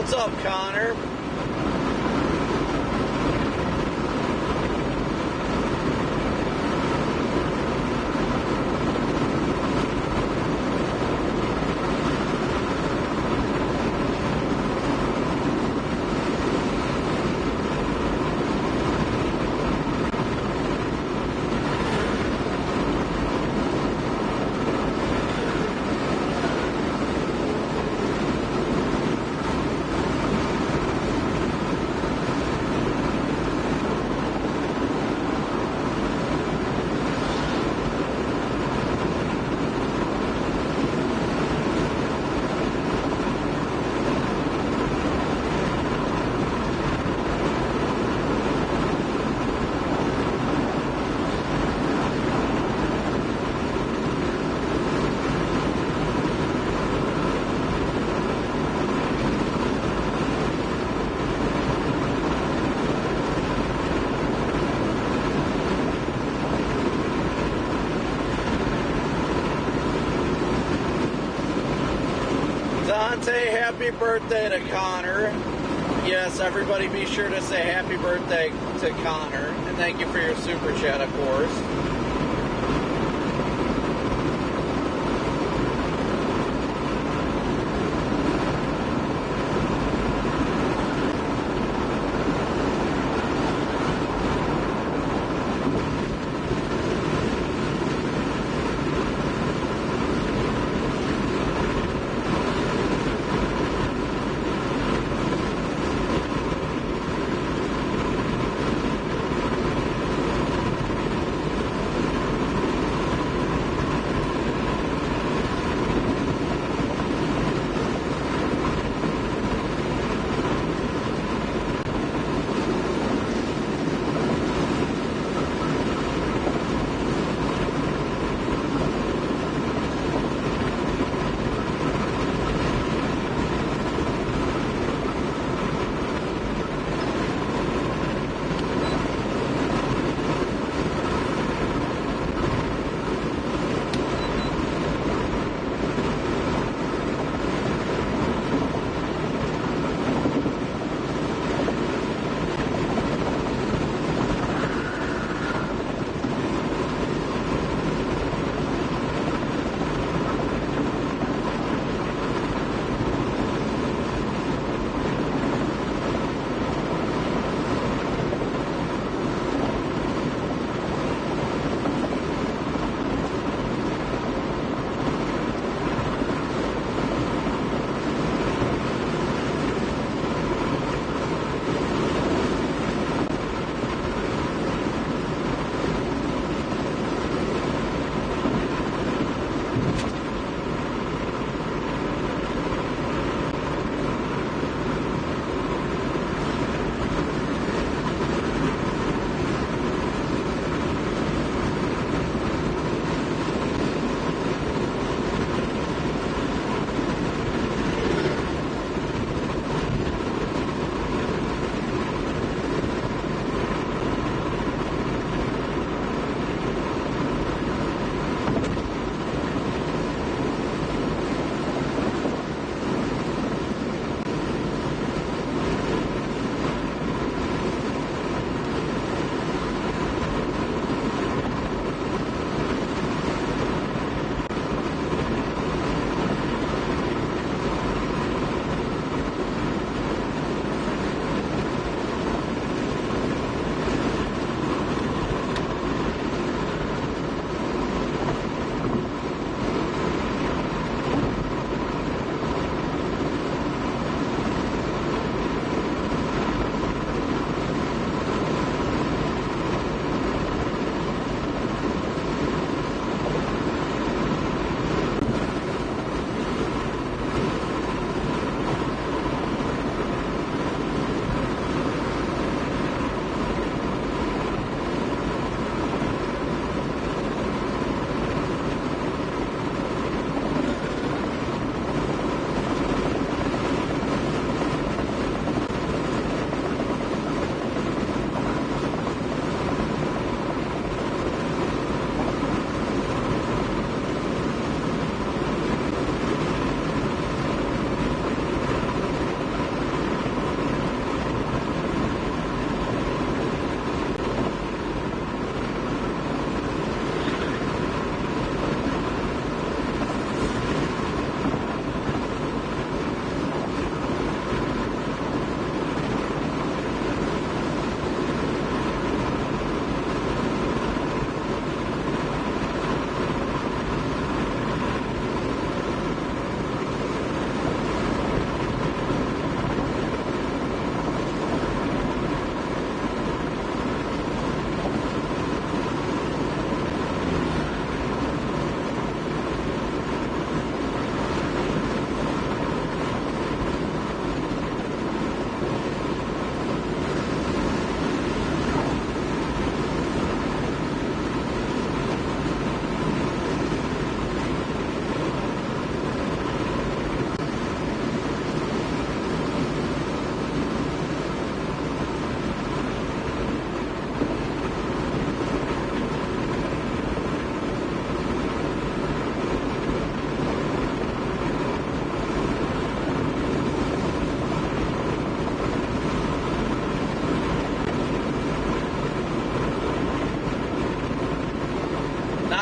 What's up, Connor? Dante, happy birthday to Connor. Yes, everybody be sure to say happy birthday to Connor. And thank you for your super chat, of course.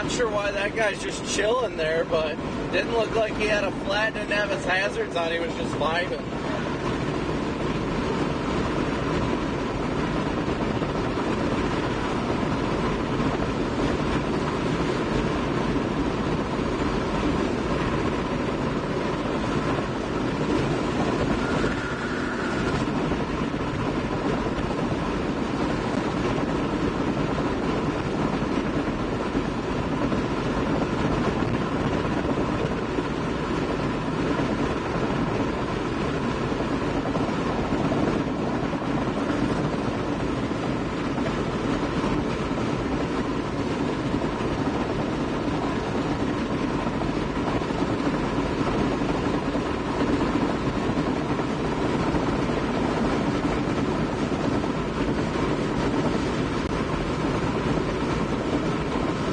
Not sure why that guy's just chilling there, but didn't look like he had a flat, didn't have his hazards on, he was just vibing.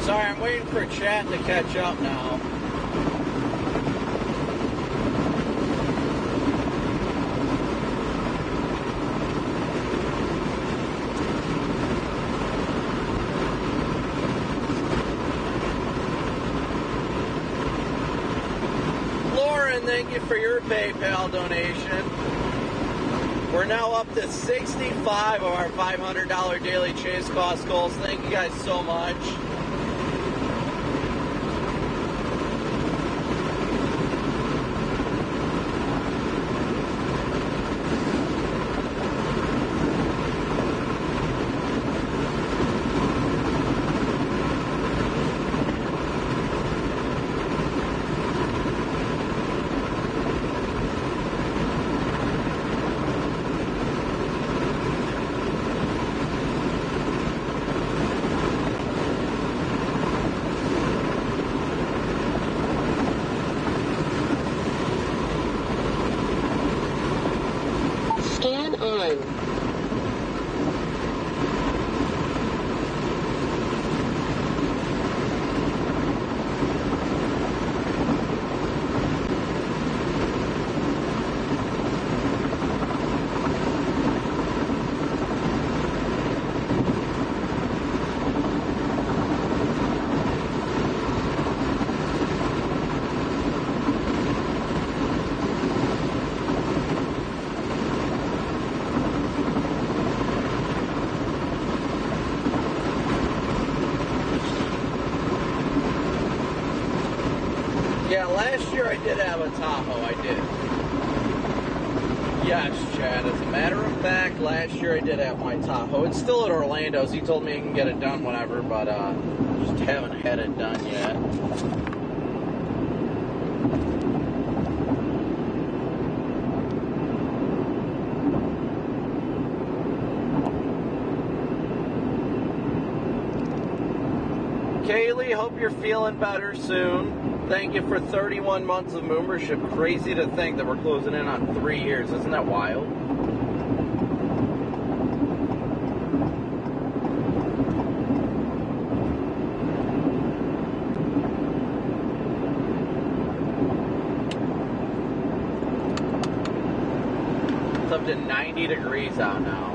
Sorry, I'm waiting for chat to catch up now. Lauren, thank you for your PayPal donation. We're now up to 65 of our $500 daily chase cost goals. Thank you guys so much. Scan on. Yeah, last year I did have a Tahoe, I did. Yes, Chad, as a matter of fact, last year I did have my Tahoe. It's still at Orlando's. He told me he can get it done whenever, but just haven't had it done yet. Kaylee, hope you're feeling better soon. Thank you for 31 months of membership. Crazy to think that we're closing in on 3 years. Isn't that wild? It's up to 90 degrees out now.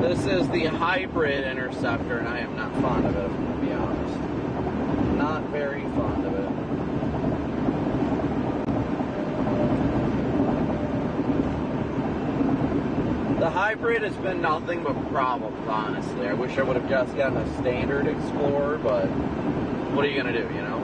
This is the hybrid Interceptor, and I am not fond of it, if I'm going to be honest. Not very fond of it. The hybrid has been nothing but problems, honestly. I wish I would have just gotten a standard Explorer, but what are you going to do, you know?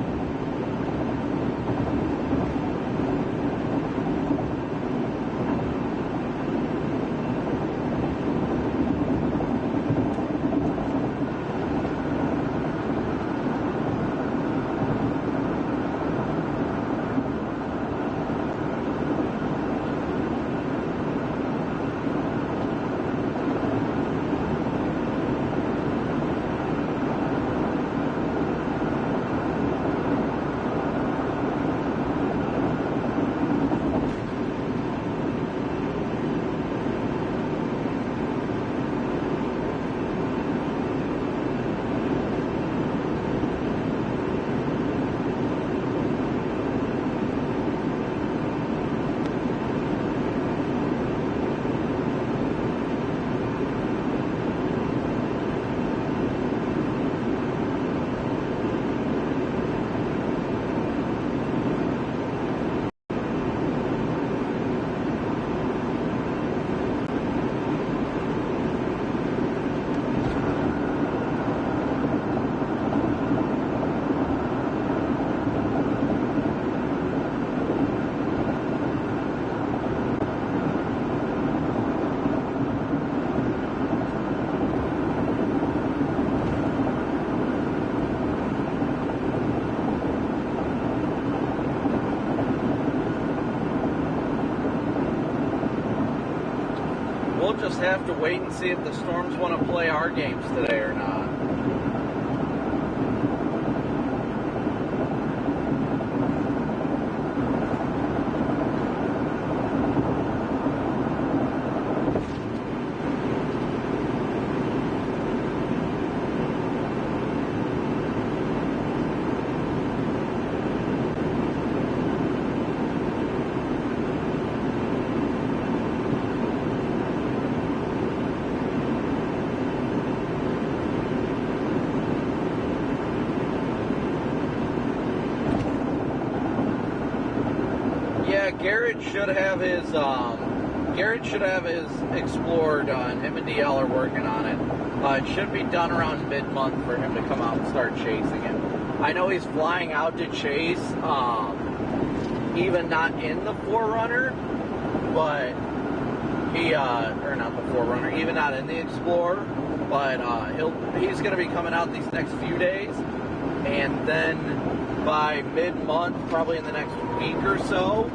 we'll just have to wait and see if the Storms want to play our games today or not. Garrett should have his Explorer done. Him and DL are working on it. It should be done around mid-month for him to come out and start chasing it. I know he's flying out to chase, even not in the Forerunner, but or not the Forerunner, even not in the Explorer, but he's going to be coming out these next few days, and then by mid-month, probably in the next week or so,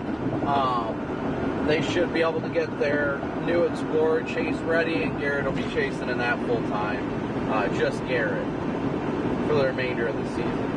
they should be able to get their new Explorer chase ready, and Garrett will be chasing in that full time. Just Garrett for the remainder of the season.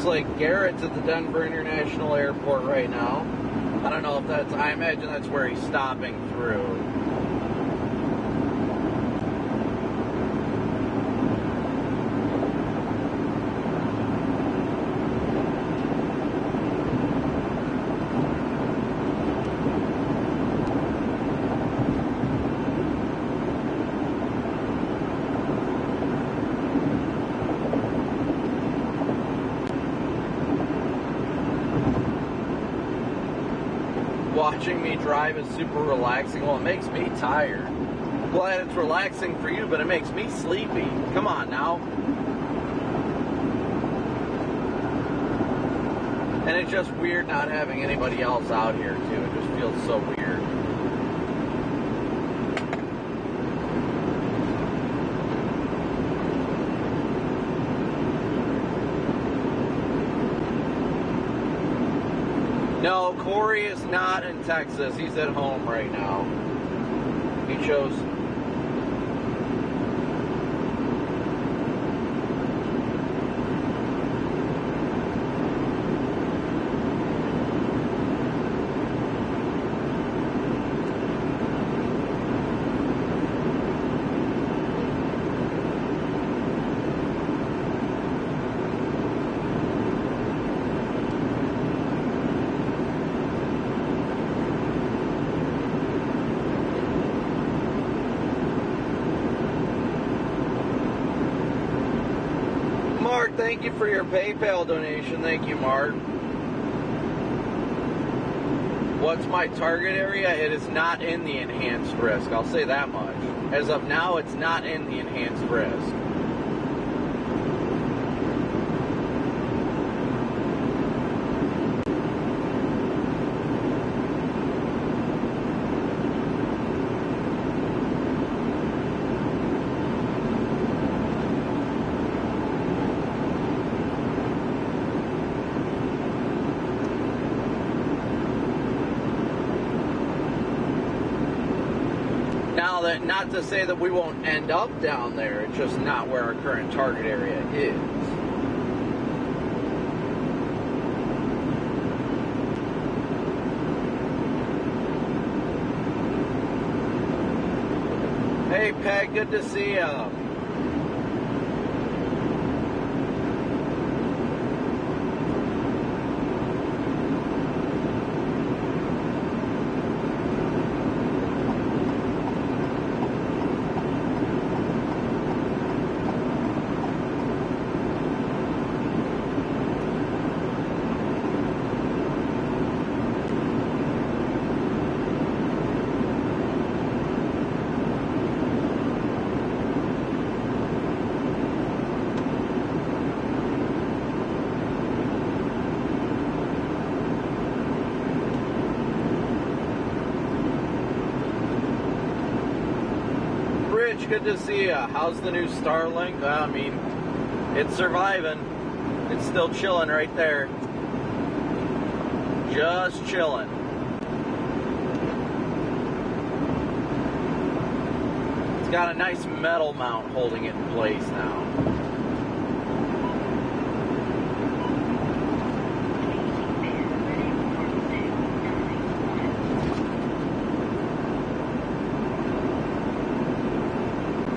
Like Garrett's at the Denver International Airport right now. I don't know if that's, I imagine that's where he's stopping through. Watching me drive is super relaxing. Well, it makes me tired. I'm glad it's relaxing for you, but it makes me sleepy. Come on now. And it's just weird not having anybody else out here, too. It just feels so weird. No, Corey is not in Texas. He's at home right now. He chose... Thank you for your PayPal donation. Thank you, Mark. What's my target area? It is not in the enhanced risk. I'll say that much. As of now, it's not in the enhanced risk. Now, that not to say that we won't end up down there, it's just not where our current target area is. Hey, Peg, good to see ya. Good to see ya. How's the new Starlink? I mean, it's surviving. It's still chilling right there. Just chilling. It's got a nice metal mount holding it in place now.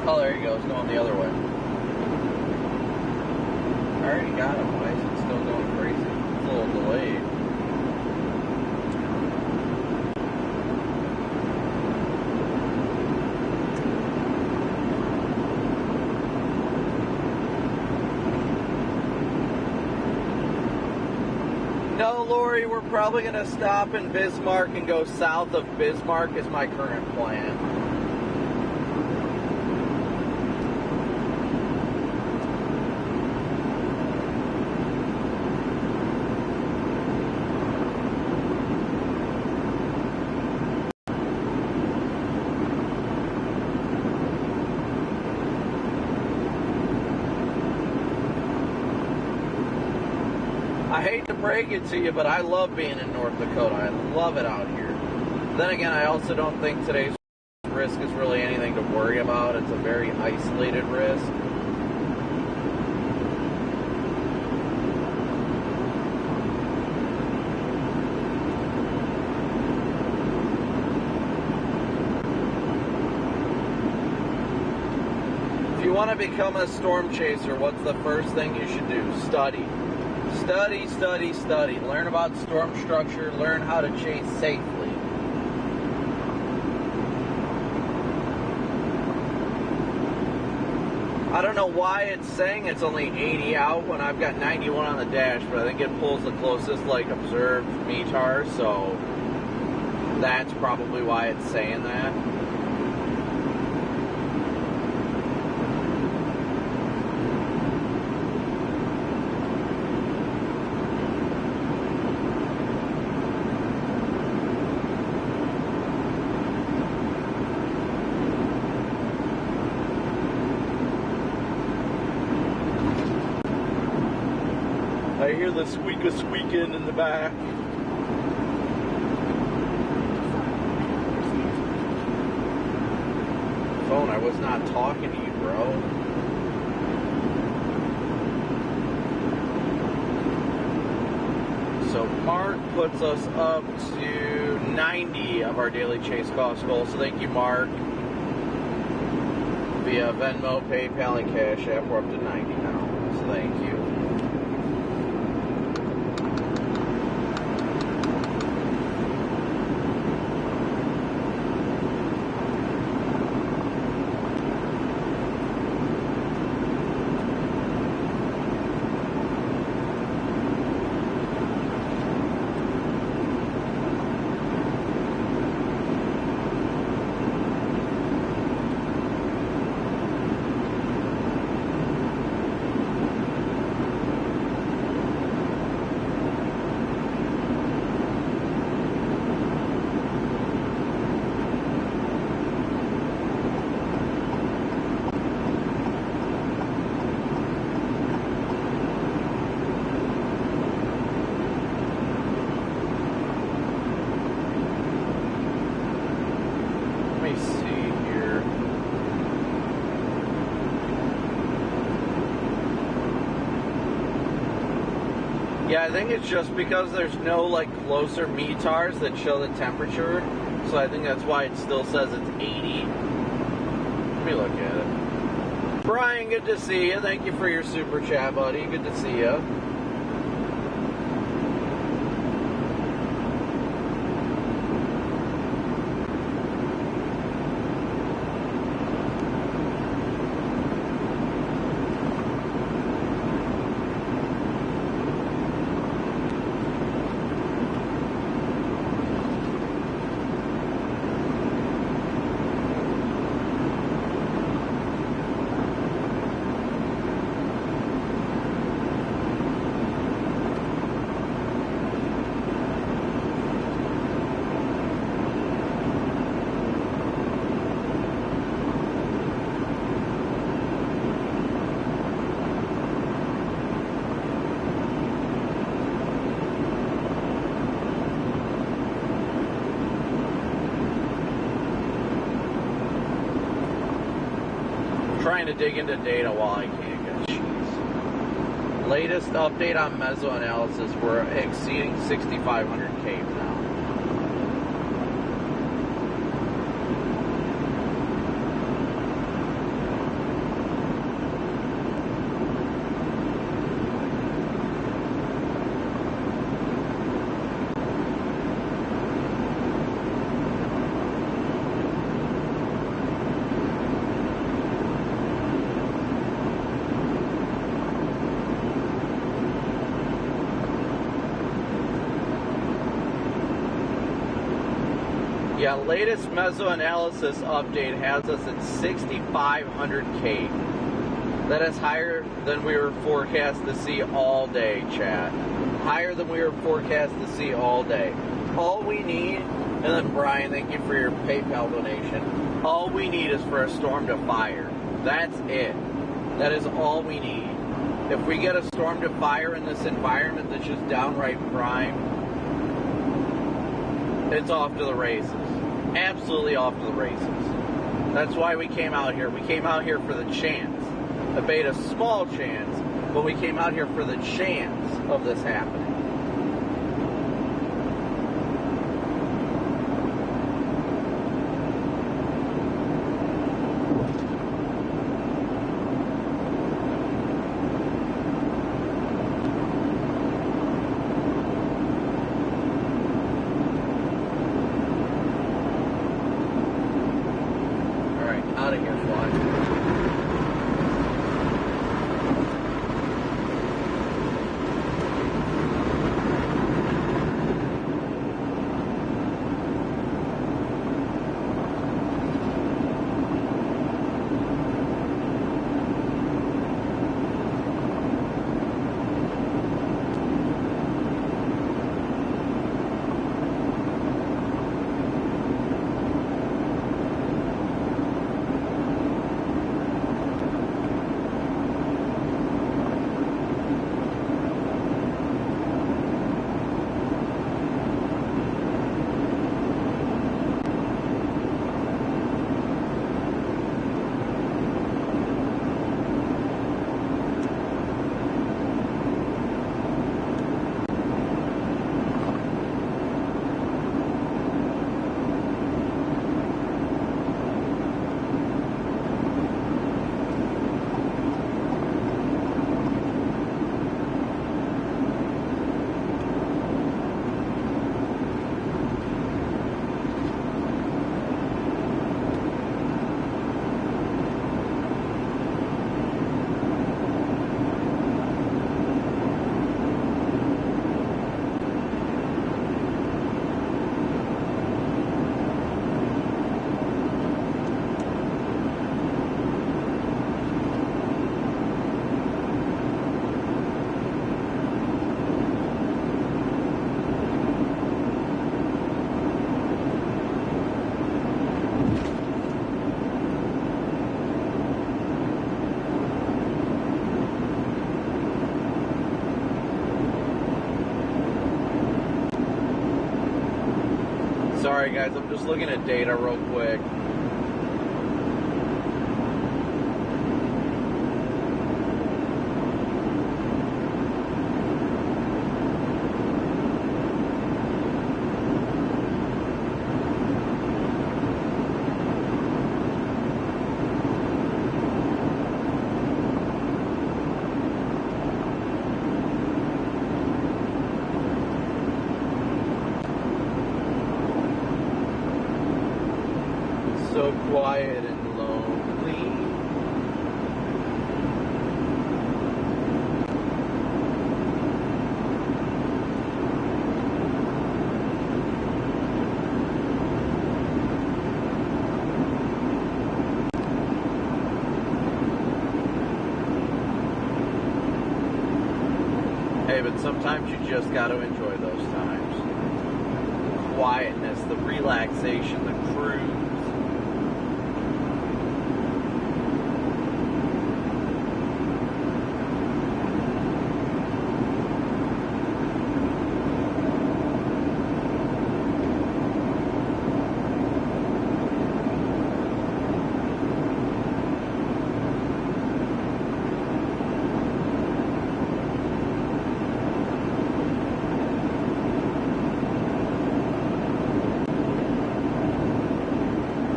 Oh, there he goes, going the other way. I already got him. Why is it still going crazy? It's a little delayed. No, Lori, we're probably going to stop in Bismarck and go south of Bismarck is my current plan. I hate to break it to you, but I love being in North Dakota. I love it out here. Then again, I also don't think today's risk is really anything to worry about. It's a very isolated risk. If you want to become a storm chaser, what's the first thing you should do? Study. Study, study, study. Learn about storm structure. Learn how to chase safely. I don't know why it's saying it's only 80 out when I've got 91 on the dash, but I think it pulls the closest, like, observed METAR, so that's probably why it's saying that. I hear the squeaking in the back. Phone, I was not talking to you, bro. So Mark puts us up to 90 of our daily chase cost goal. So thank you, Mark. Via Venmo, PayPal, and Cash App, we're up to 90 now. So thank you. Yeah, I think it's just because there's no like closer METARs that show the temperature, so I think that's why it still says it's 80. Let me look at it. Brian, good to see you. Thank you for your super chat, buddy. Good to see you. Trying to dig into data while I can, guys. Jeez. Latest update on mesoanalysis, we're exceeding 6,500 K now. Yeah, latest mesoanalysis update has us at 6,500 K. That is higher than we were forecast to see all day, chat. Higher than we were forecast to see all day. All we need, and then Brian, thank you for your PayPal donation. All we need is for a storm to fire. That's it. That is all we need. If we get a storm to fire in this environment that's just downright prime, it's off to the races. Absolutely off to the races. That's why we came out here. We came out here for the chance. A beta small chance, but we came out here for the chance of this happening. Sorry guys, I'm just looking at data real quick. So quiet and lonely. Hey, but sometimes you just got to enjoy those times. The quietness, the relaxation, the cruise.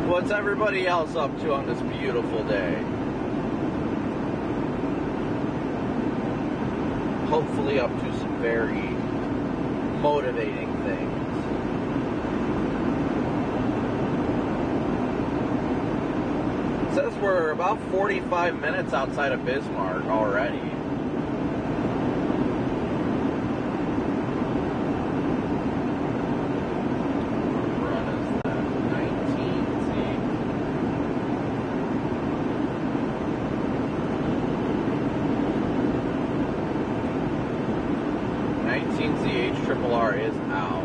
What's everybody else up to on this beautiful day? Hopefully up to some very motivating things. It says we're about 45 minutes outside of Bismarck already. R is out.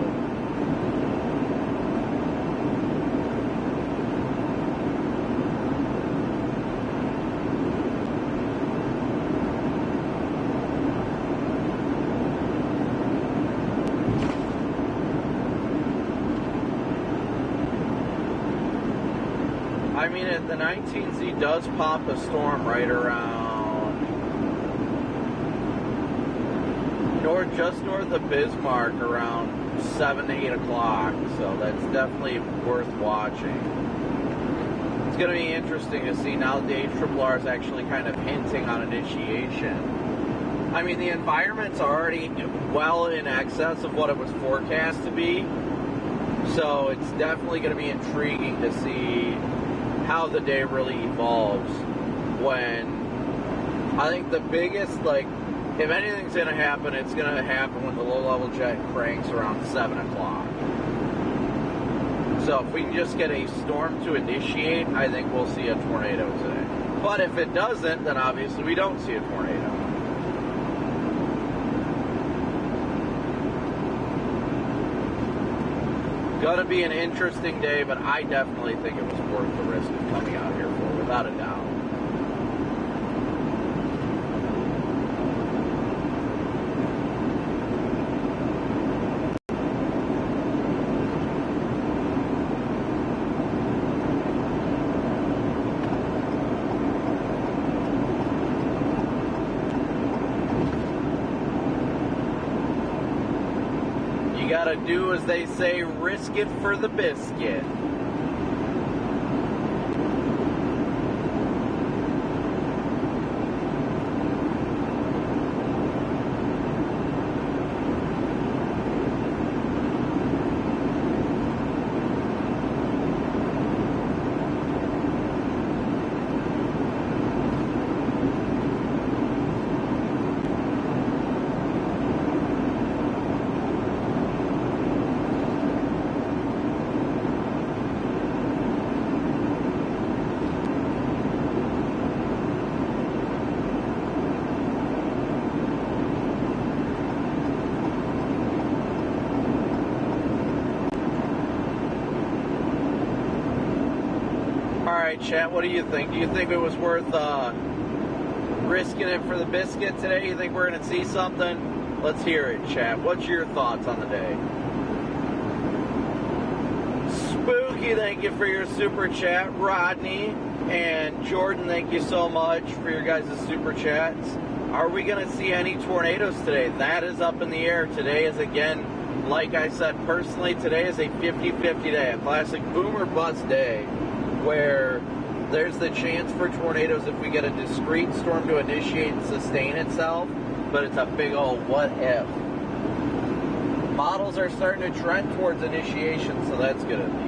I mean, the 19Z does pop a storm right around just north of Bismarck around 7 to 8 o'clock, so that's definitely worth watching. It's going to be interesting to see now the HRRR is actually kind of hinting on initiation. I mean, the environment's already well in excess of what it was forecast to be, so it's definitely going to be intriguing to see how the day really evolves when I think the biggest, if anything's going to happen, it's going to happen when the low-level jet cranks around 7 o'clock. So if we can just get a storm to initiate, I think we'll see a tornado today. But if it doesn't, then obviously we don't see a tornado. Gonna be an interesting day, but I definitely think it was worth the risk of coming out here for, without a doubt. Gotta do as they say, risk it for the biscuit. Alright, chat, what do you think? Do you think it was worth risking it for the biscuit today? You think we're going to see something? Let's hear it, chat. What's your thoughts on the day? Spooky, thank you for your super chat. Rodney and Jordan, thank you so much for your guys' super chats. Are we going to see any tornadoes today? That is up in the air. Today is, again, like I said, personally, today is a 50-50 day, a classic boom or bust day, where there's the chance for tornadoes if we get a discrete storm to initiate and sustain itself, but it's a big old what if. Models are starting to trend towards initiation, so that's good at least.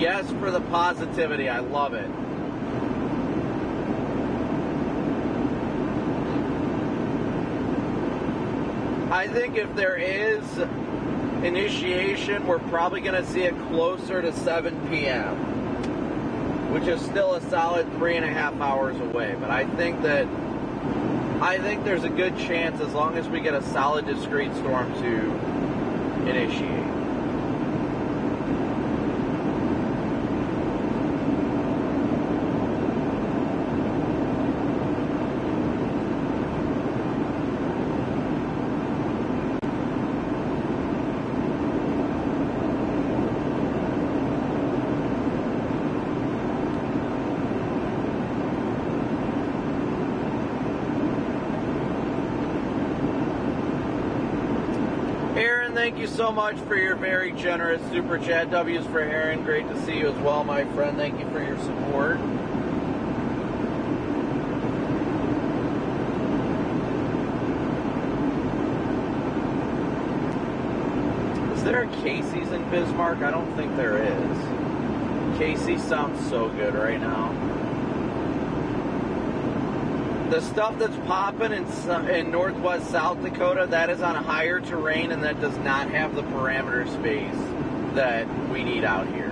Yes, for the positivity. I love it. I think if there is initiation, we're probably going to see it closer to 7 p.m., which is still a solid 3.5 hours away. But I think there's a good chance, as long as we get a solid discrete storm, to initiate. Thank you so much for your very generous super chat. W's for Aaron. Great to see you as well, my friend. Thank you for your support. Is there a Casey's in Bismarck? I don't think there is. Casey sounds so good right now. The stuff that's popping in northwest South Dakota, that is on a higher terrain and that does not have the parameter space that we need out here.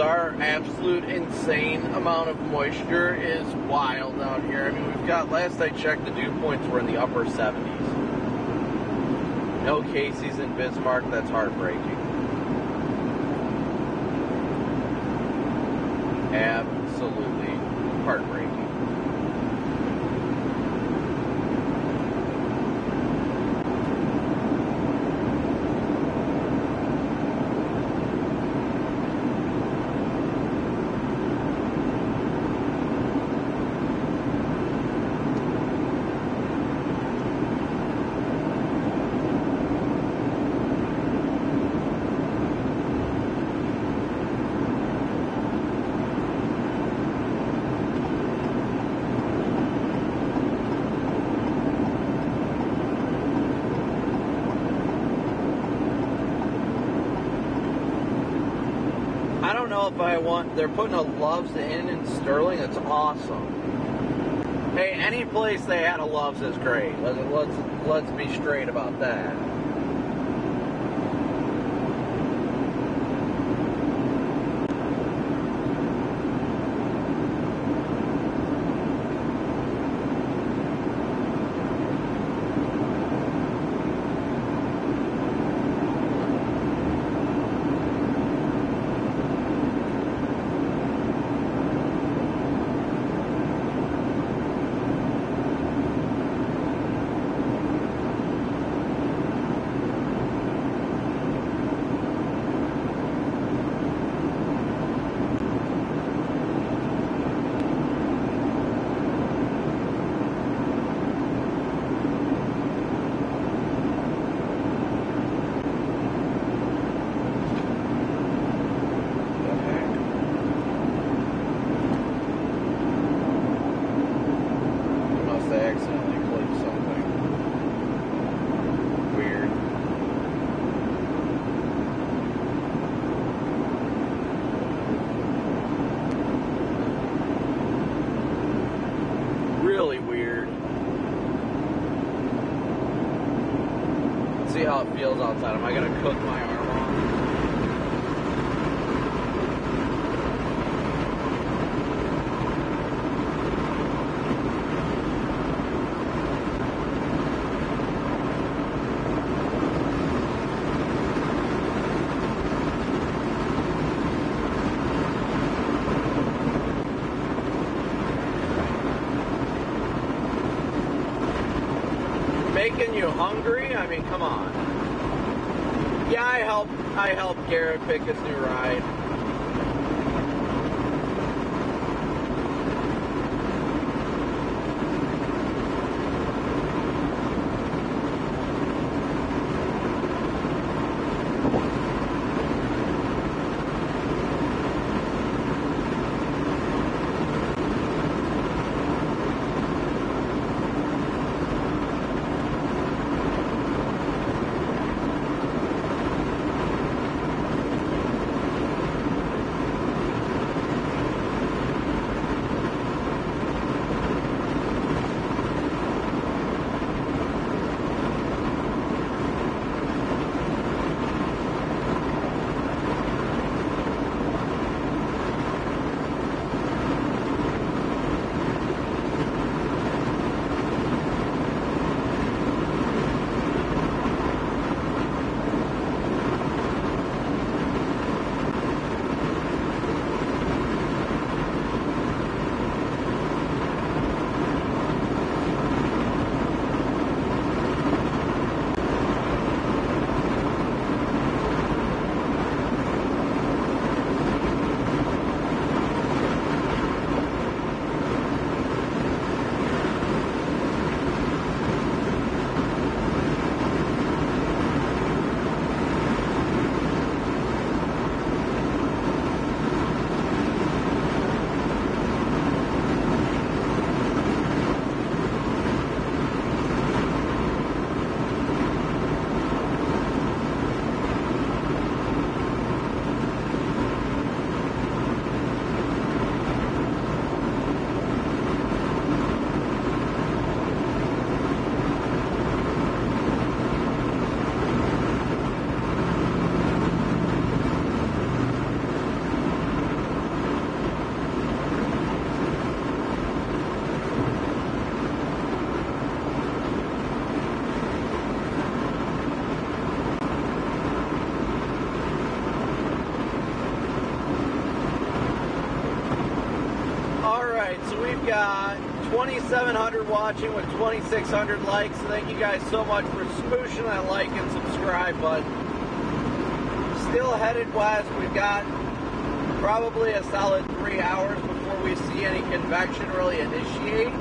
Our absolute insane amount of moisture is wild out here. I mean, we've got, last I checked, the dew points were in the upper 70s. No Casey's in Bismarck. That's heartbreaking. Absolutely heartbreaking. They're putting a Love's in Sterling. That's awesome. Hey, any place they had a Love's is great. Let's be straight about that. How it feels outside. Am I going to cook my arm off? Making you hungry? I mean, come on. Yeah, I helped Garrett pick his new ride. we've got 2,700 watching with 2,600 likes. Thank you guys so much for smooshing that like and subscribe button. Still headed west. We've got probably a solid 3 hours before we see any convection really initiate.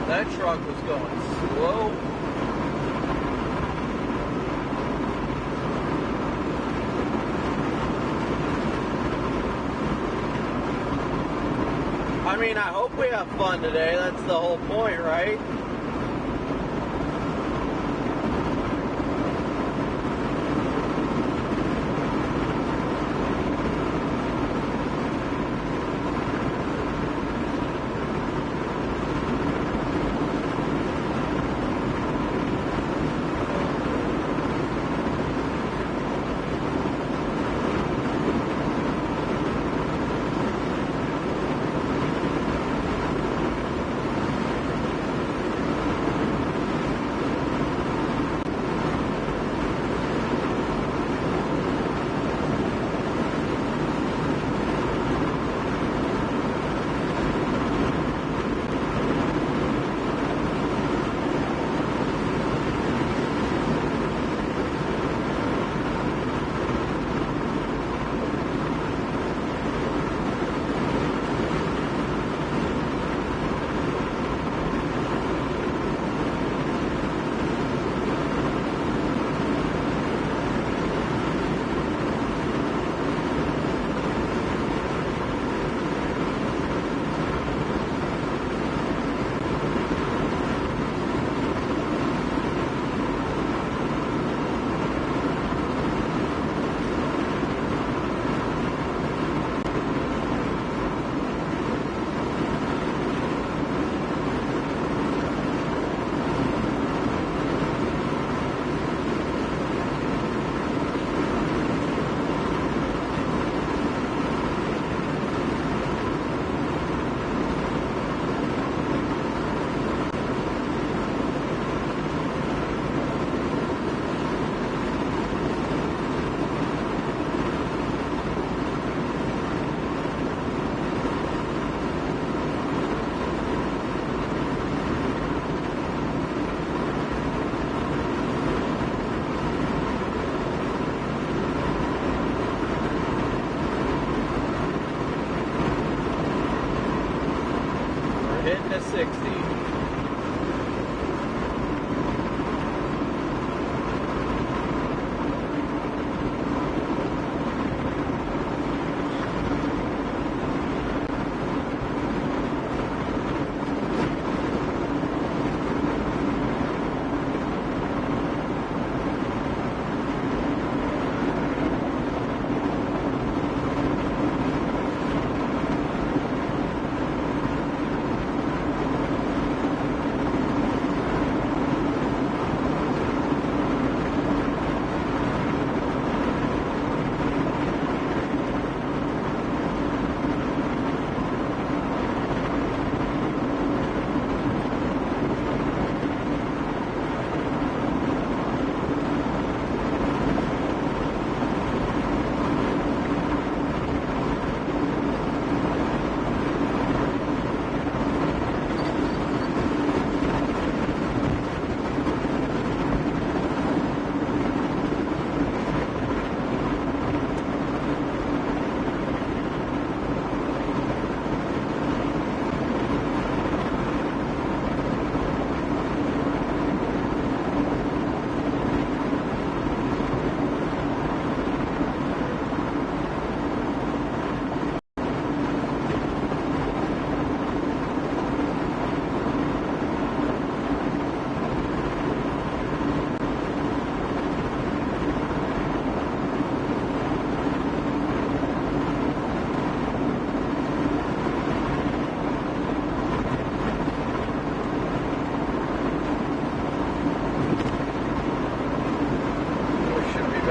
That truck was going slow. I mean, I hope we have fun today. That's the whole point, right?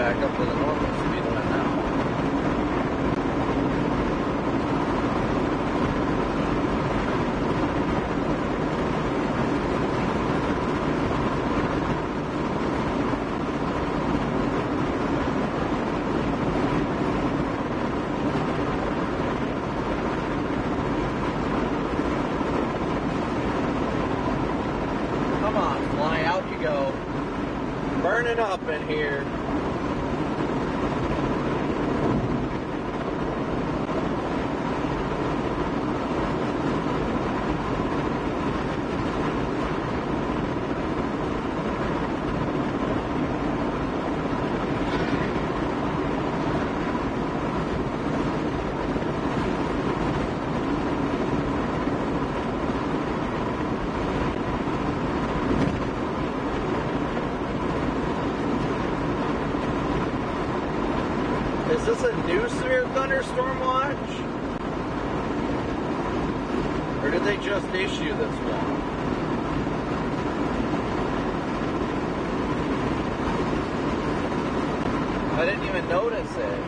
back up to the normal speed limit now. Come on, fly out you go. Burning up in here. Is this a new severe thunderstorm watch? Or did they just issue this one? I didn't even notice it.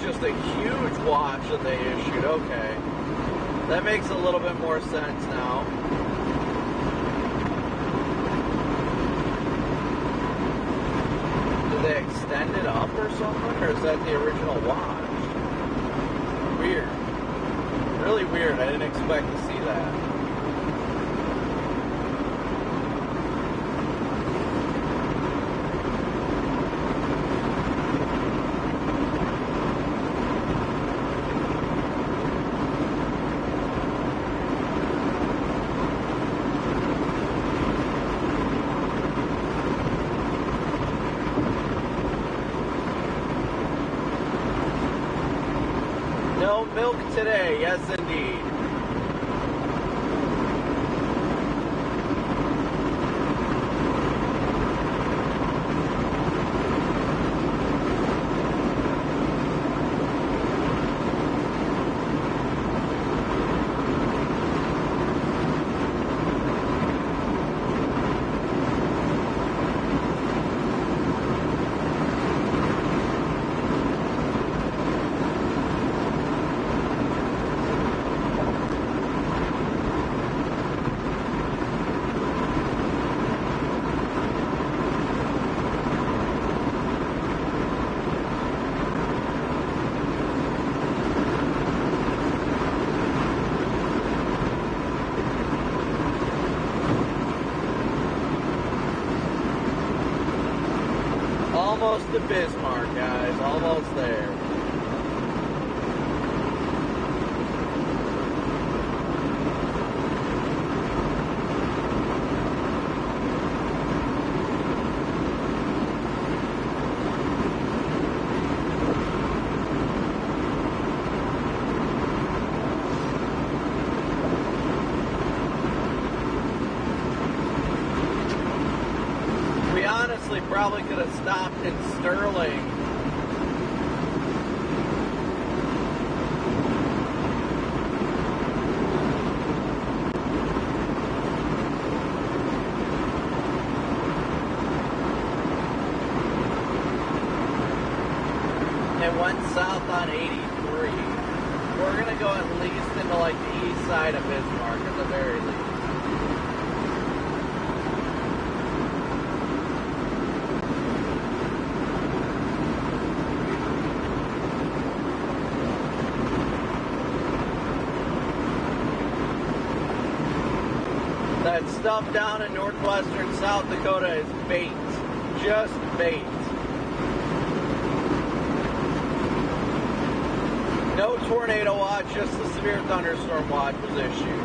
Just a huge watch that they issued. Okay. That makes a little bit more sense now. Did they extend it up or something? Or is that the original watch? Weird. Really weird. I didn't expect to see that. No milk today, yes indeed. Almost to Bismarck, guys. Almost there. We honestly probably could have stopped in Sterling. And went south on 83. We're gonna go at least into like the east side of Bismarck at the very least. That stuff down in northwestern South Dakota is bait. Just bait. No tornado watch, just the severe thunderstorm watch was issued.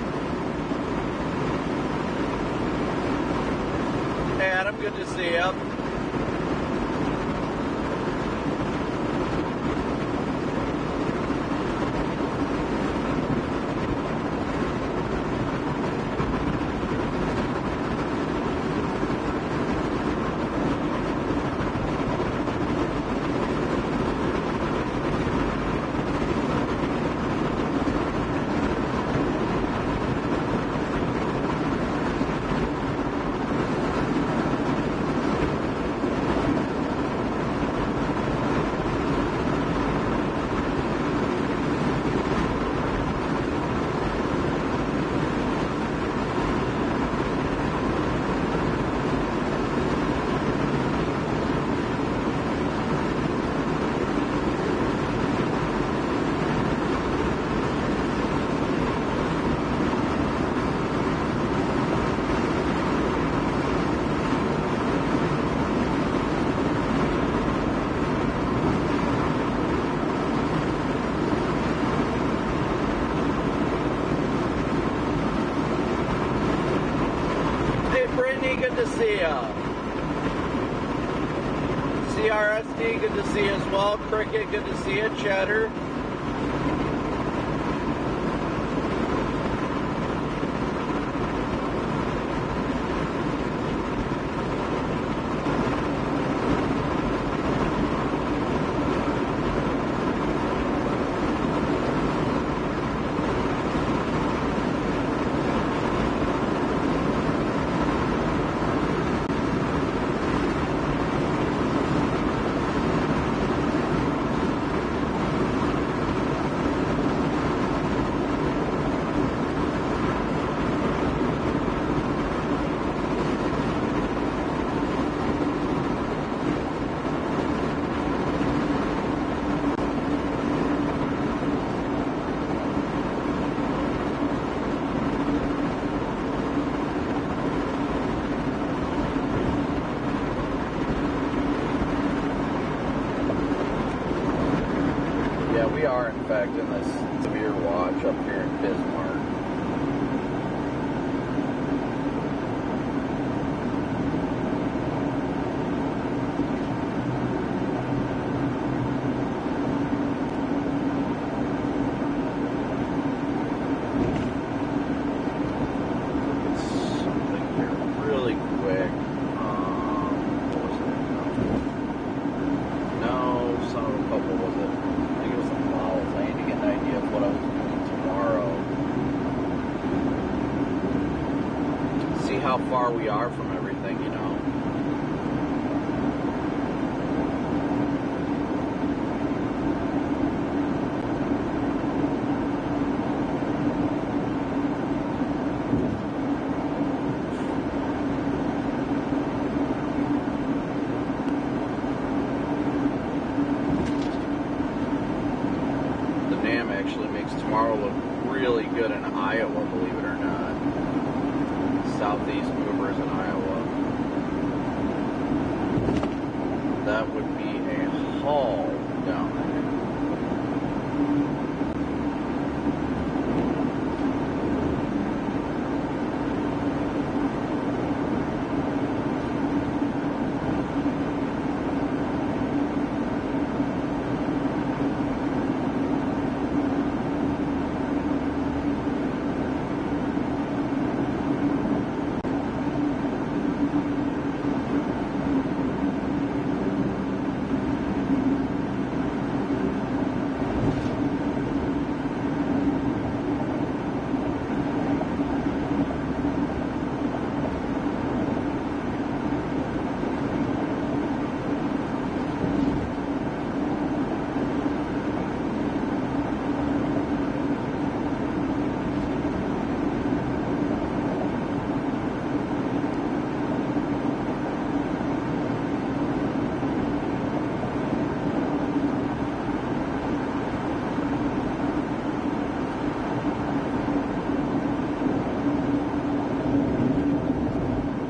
Hey Adam, good to see you. see ya. CRSD, good to see you as well. Cricket, good to see you. Cheddar. We are, in fact, in this severe watch up here in Bismarck. It's something here really quick. What was it? No, son of a couple was it? I think it was the models. I need to get an idea of what I was doing tomorrow. See how far we are from everything, you know. The NAM actually makes tomorrow look really good in Iowa, believe it or not. Southeast movers in Iowa. That would be a haul down there.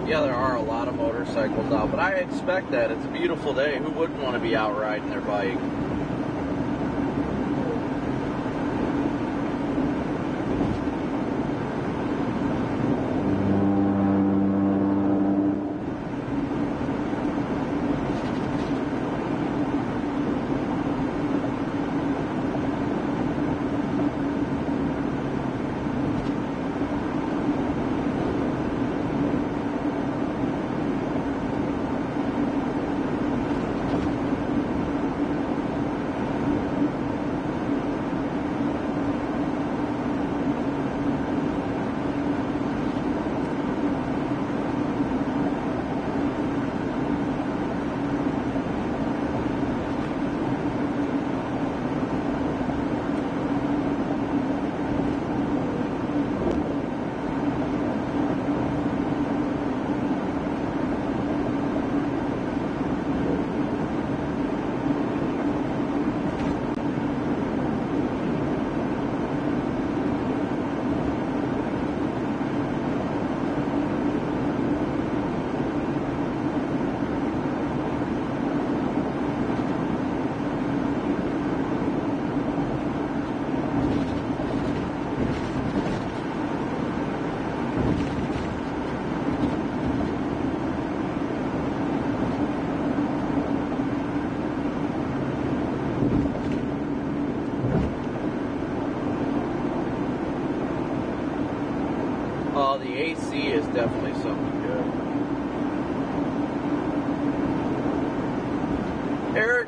Yeah, there are a lot of motorcycles out, but I expect that. It's a beautiful day. Who wouldn't want to be out riding their bike?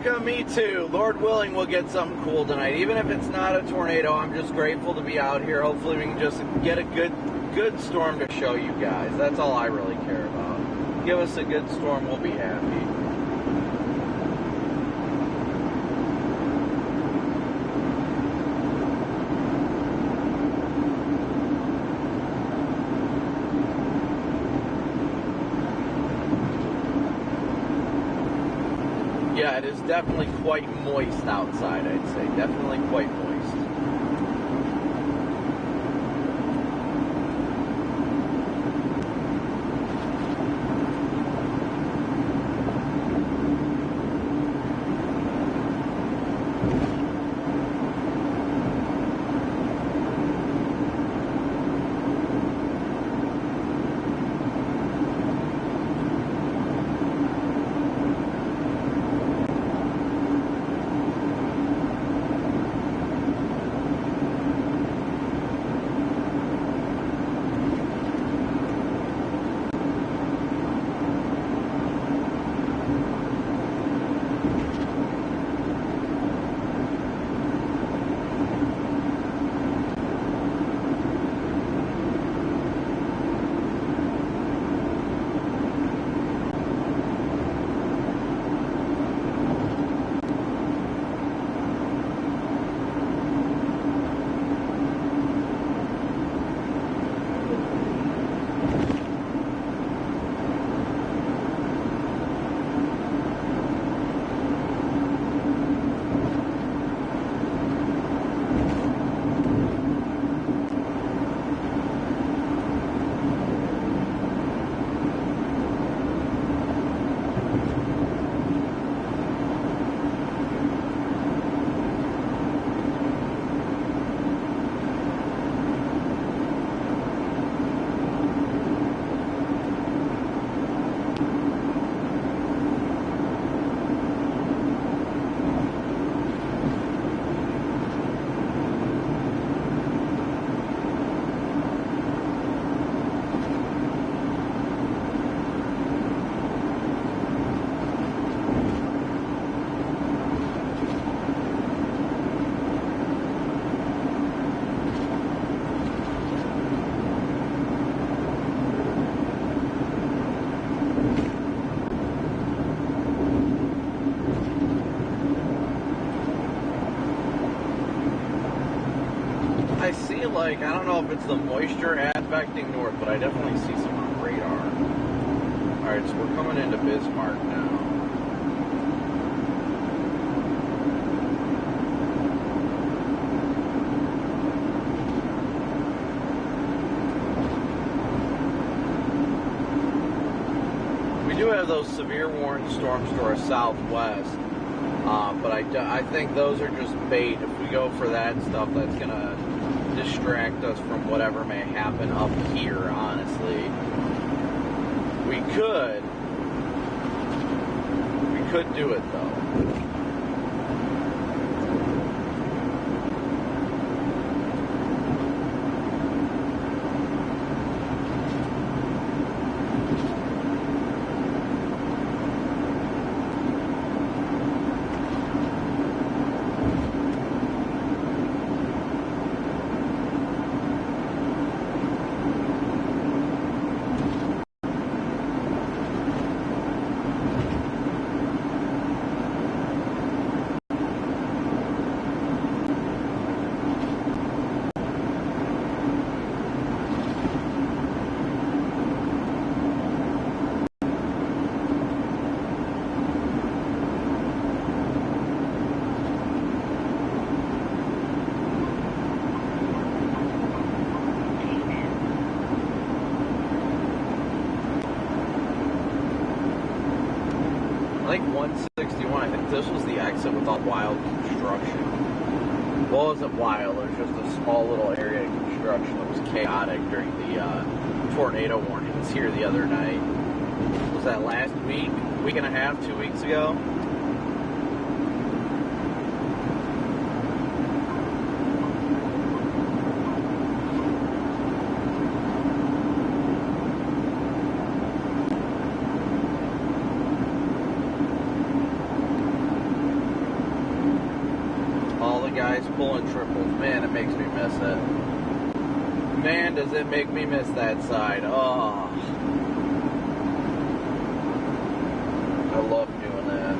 America, me too. Lord willing, we'll get something cool tonight. Even if it's not a tornado, I'm just grateful to be out here. Hopefully we can just get a good storm to show you guys. That's all I really care about. Give us a good storm, we'll be happy. Yeah, it is definitely quite moist outside, I'd say. Definitely quite moist. I see, like, I don't know if it's the moisture affecting north, but I definitely see some on radar. Alright, so we're coming into Bismarck now. We do have those severe warning storms to our southwest, but I think those are just bait. If we go for that stuff, that's going to distract us from whatever may happen up here, honestly. We could do it, though. I think 161, I think this was the exit with all wild construction. Well, it wasn't wild, it was just a small little area of construction that was chaotic during the tornado warnings here the other night. Was that last week and a half, 2 weeks ago? pulling triples. Man, it makes me miss it. Man, does it make me miss that side. Oh. I love doing that.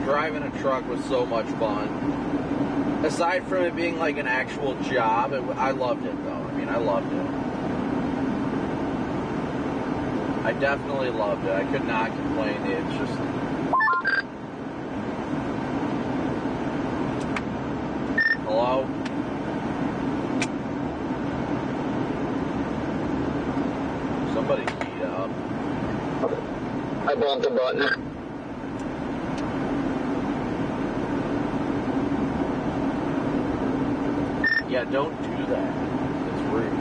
Driving a truck was so much fun. Aside from it being like an actual job, I loved it though. I mean, I loved it. I definitely loved it. I could not complain. It's just... Hello? Somebody keyed up. I bumped the button. Yeah, don't do that. It's rude.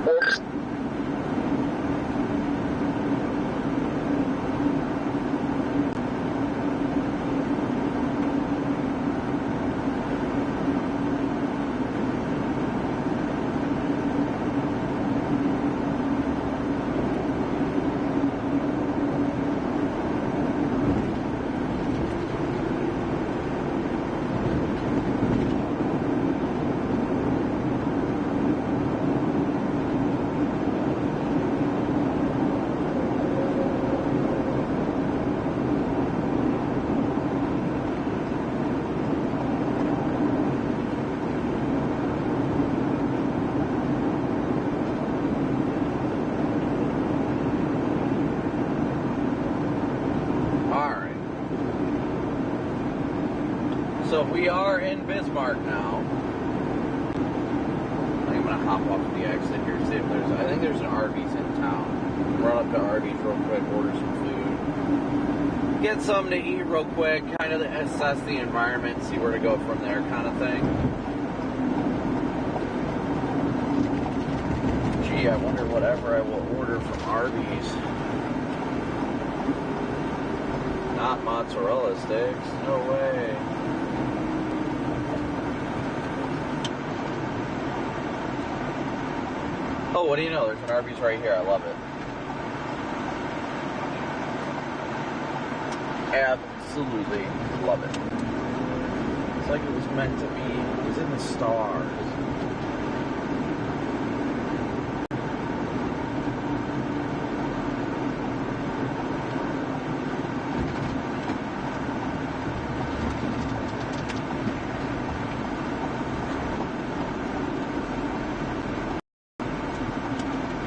Oops. So we are in Bismarck now. I think I'm gonna hop off the exit here, see if there's, I think there's an Arby's in town. Run up to Arby's real quick, order some food. Get something to eat real quick, kind of assess the environment, see where to go from there kind of thing. Gee, I wonder whatever I will order from Arby's. Not mozzarella sticks, no way. Oh, what do you know? There's an Arby's right here. I love it. Absolutely love it. It's like it was meant to be. It was in the stars.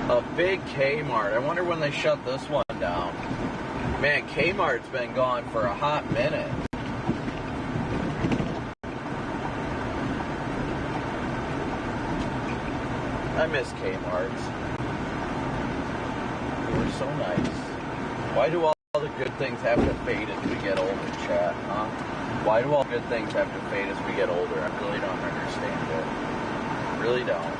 A big Kmart. I wonder when they shut this one down. Man, Kmart's been gone for a hot minute. I miss Kmart's. They were so nice. Why do all the good things have to fade as we get older, chat, huh? Why do all good things have to fade as we get older? I really don't understand it. Really don't.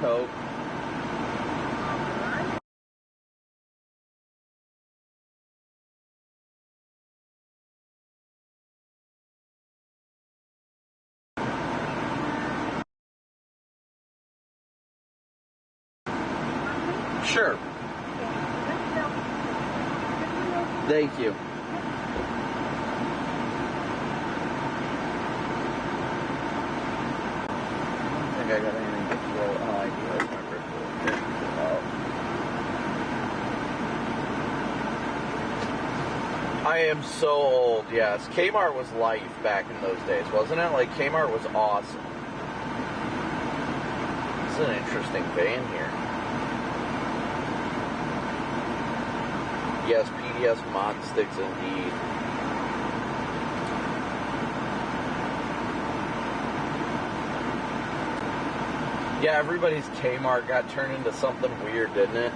Coke. Sure. Thank you. I don't think I got anything to throw. Oh, I do. I remember I am so old, yes. Kmart was life back in those days, wasn't it? Like, Kmart was awesome. This is an interesting van here. Yes, PDS mod sticks indeed. Yeah, everybody's Kmart got turned into something weird, didn't it?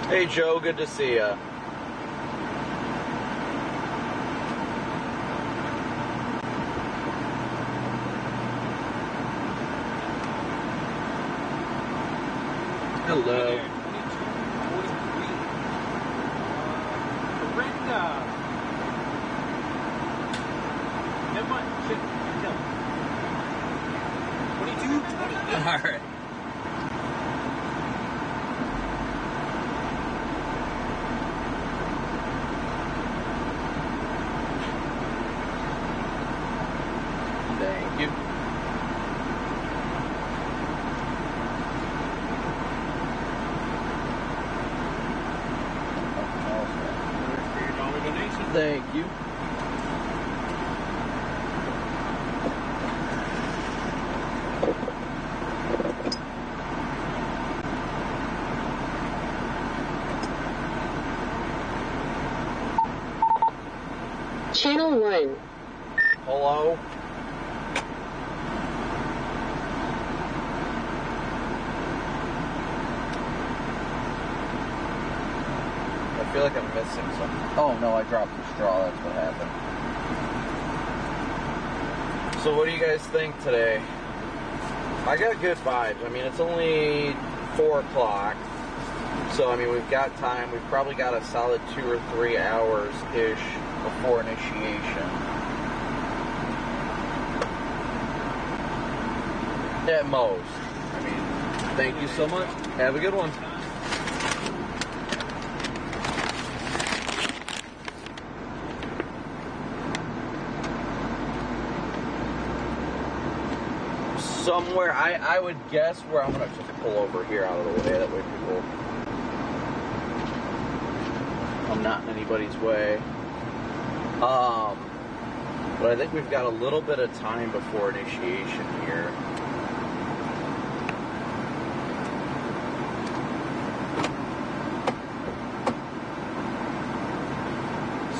Hey Joe, good to see ya. Hello. All right. Thank you. Thank you. Channel 1. Hello. I feel like I'm missing something. Oh no, I dropped the straw. That's what happened. So what do you guys think today? I got good vibes. I mean, it's only 4 o'clock. So, I mean, we've got time. We've probably got a solid 2 or 3 hours-ish before initiation. At most. I mean, thank you so much. Have a good one. Somewhere, I would guess where I'm going to just pull over here out of the way. That way people... I'm not in anybody's way. But I think we've got a little bit of time before initiation here.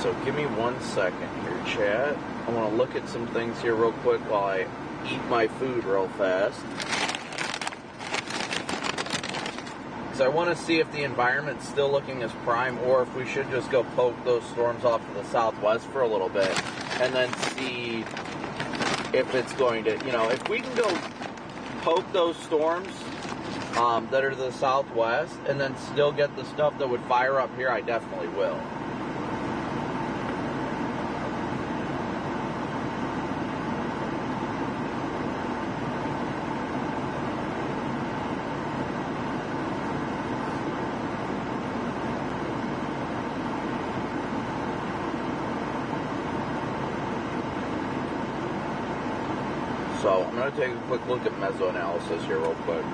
So give me 1 second here, chat. I want to look at some things here real quick while I eat my food real fast. Because I want to see if the environment's still looking as prime or if we should just go poke those storms off to the southwest for a little bit and then see if it's going to, you know, if we can go poke those storms that are to the southwest and then still get the stuff that would fire up here, I definitely will. So I'm going to take a quick look at mesoanalysis here real quick.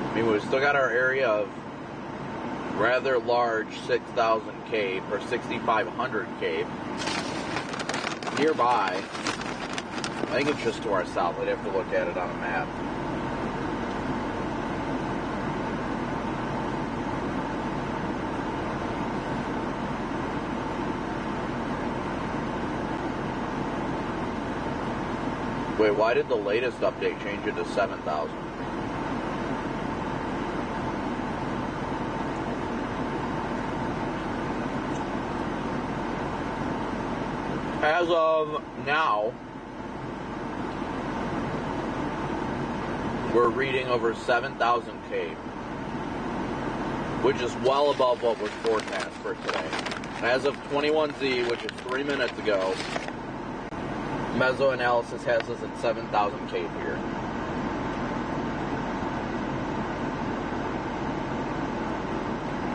I mean, we've still got our area of rather large 6,000 Cape or 6,500 Cape nearby. I think it's just to our south. I'd have to look at it on a map. Wait, why did the latest update change it to 7,000? As of now, we're reading over 7,000 Cape, which is well above what was forecast for today. As of 21Z, which is 3 minutes ago, mesoanalysis has us at 7,000 Cape here.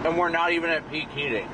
And we're not even at peak heating.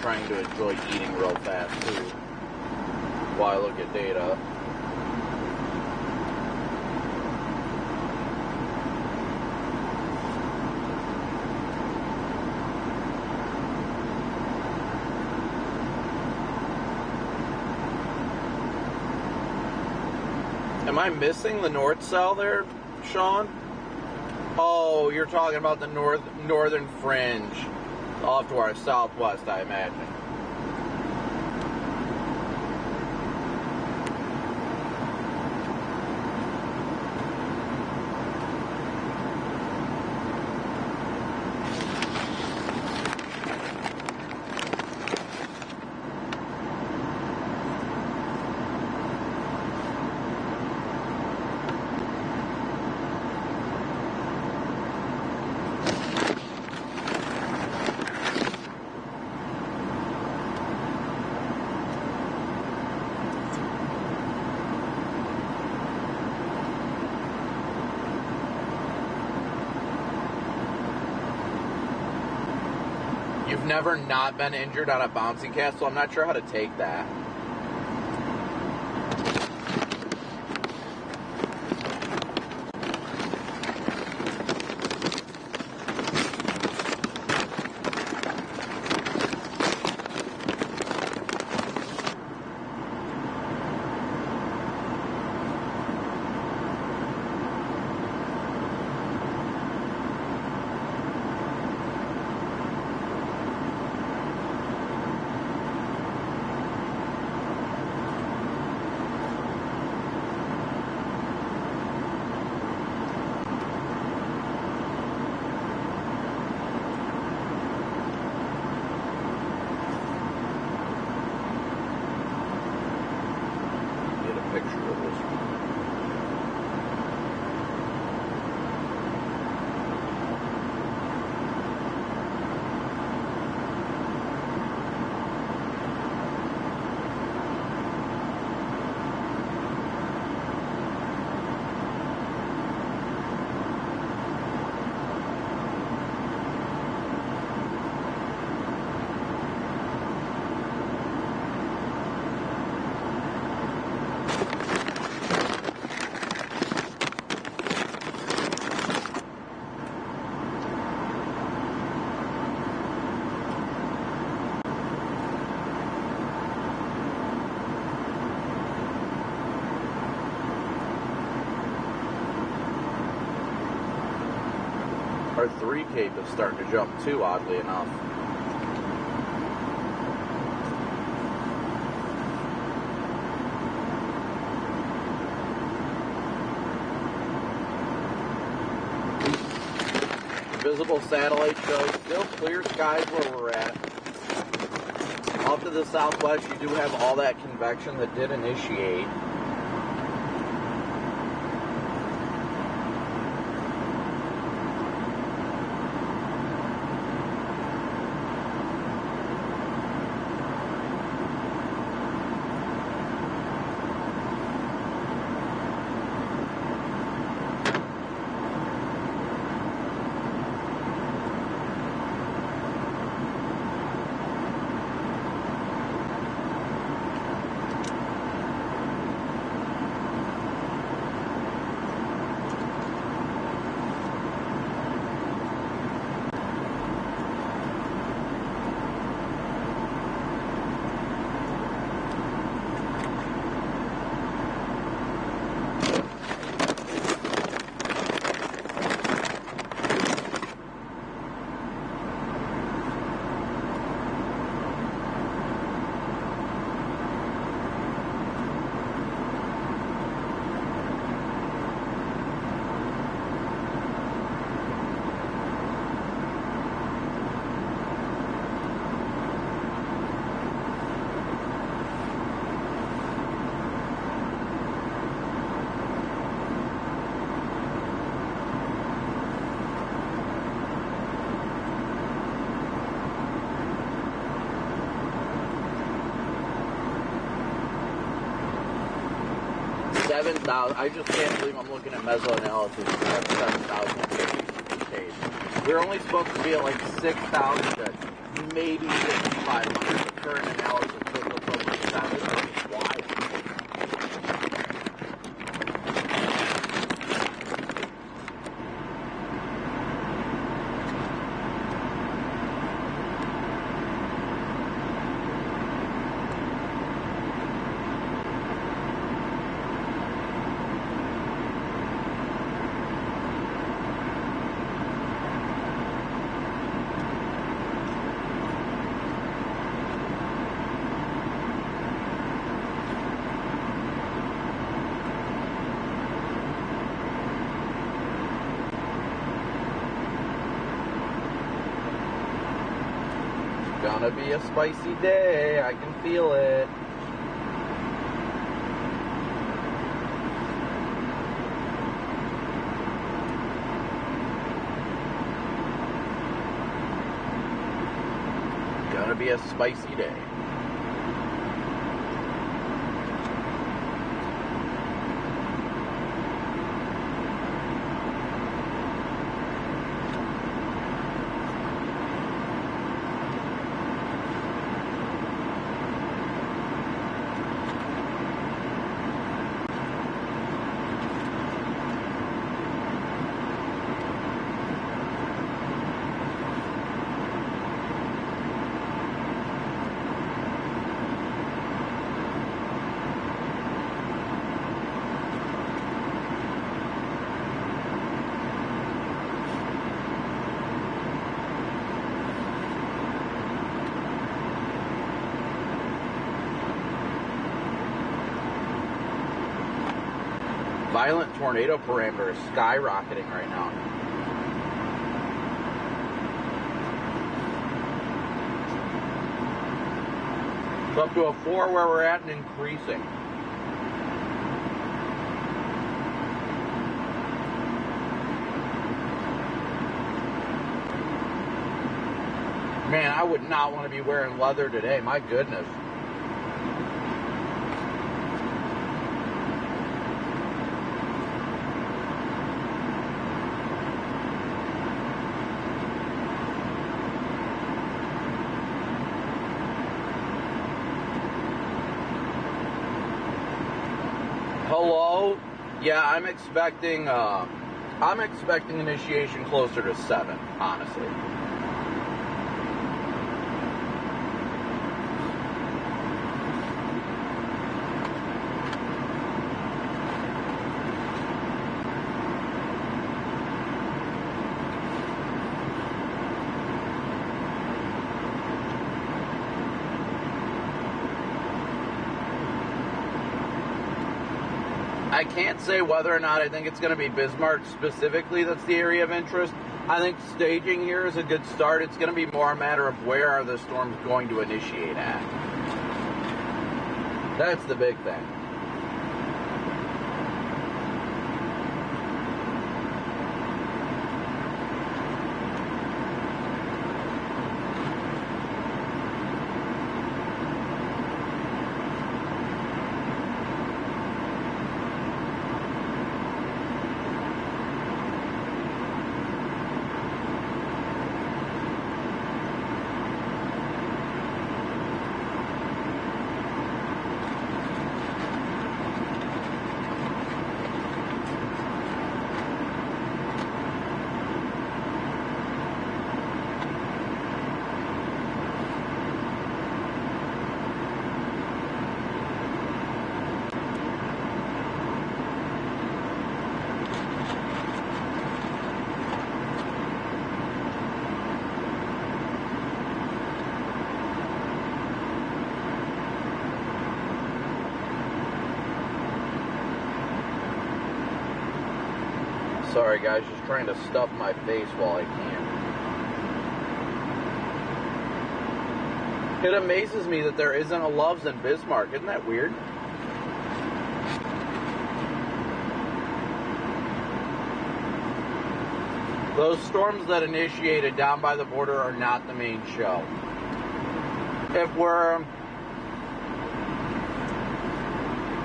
trying to enjoy eating real fast too while I look at data. Am I missing the north cell there, Sean? Oh, you're talking about the northern fringe off to our southwest, I imagine. You've never not been injured on a bouncy castle? I'm not sure how to take that. Our 3 cape is starting to jump too, oddly enough. Visible satellite shows still clear skies where we're at. Off to the southwest, you do have all that convection that did initiate. I just can't believe I'm looking at meso-analysis. 7,000 page. We're only supposed to be at like 6,000 judges. maybe 5,500. The current analysis that looks over 7, which is wild. Gonna be a spicy day, I can feel it. Gonna be a spicy day. Violent tornado parameter is skyrocketing right now. It's up to a 4 where we're at and increasing. Man, I would not want to be wearing leather today, my goodness. Hello? Yeah, I'm expecting initiation closer to 7, honestly. I can't say whether or not I think it's going to be Bismarck specifically that's the area of interest. I think staging here is a good start. It's going to be more a matter of where are the storms going to initiate at. That's the big thing. Sorry guys, just trying to stuff my face while I can. It amazes me that there isn't a Loves in Bismarck. Isn't that weird? Those storms that initiated down by the border are not the main show.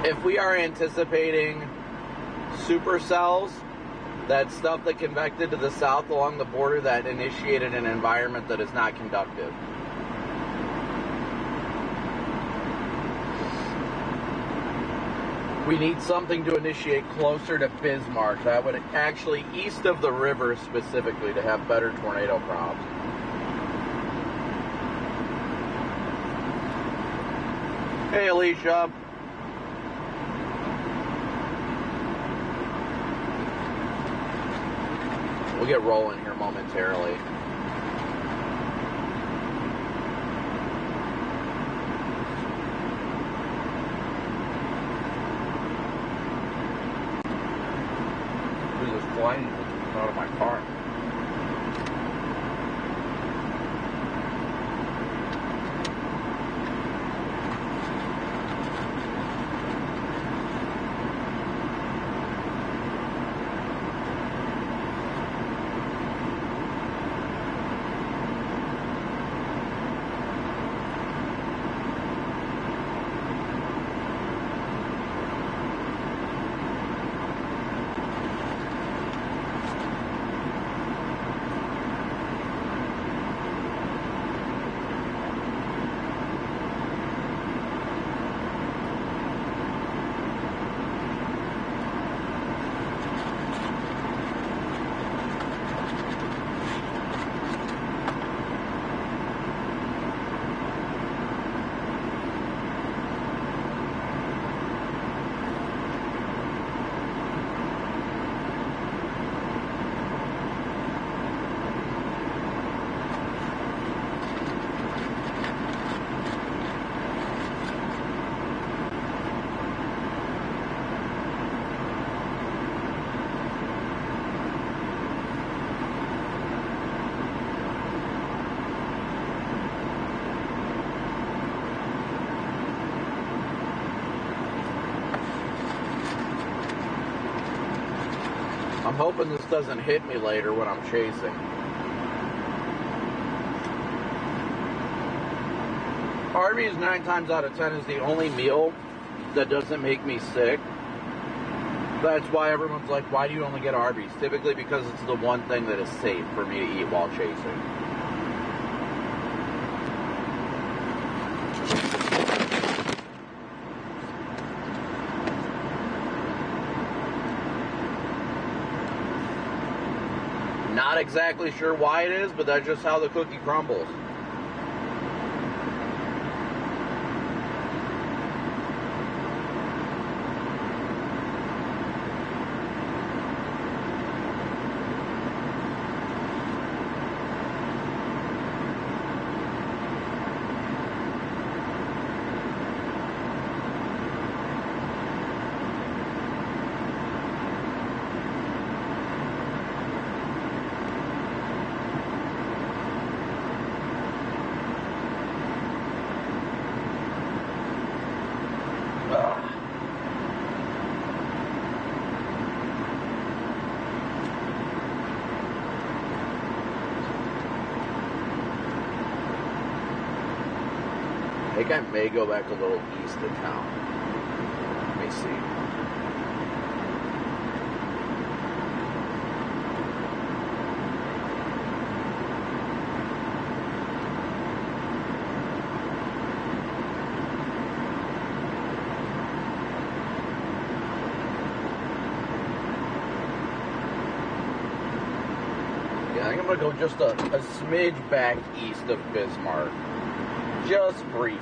If we are anticipating supercells, that stuff that convected to the south along the border that initiated an environment that is not conductive. We need something to initiate closer to Bismarck. That would actually east of the river specifically to have better tornado props. Hey, Alicia. We'll get rolling here momentarily. Who's this flying out of my car? I'm hoping this doesn't hit me later when I'm chasing. Arby's 9 times out of 10 is the only meal that doesn't make me sick. That's why everyone's like, why do you only get Arby's? Typically because it's the one thing that is safe for me to eat while chasing. Not exactly sure why it is, but that's just how the cookie crumbles. I think I may go back a little east of town. Let me see. Yeah, I think I'm going to go just a smidge back east of Bismarck. Just briefly.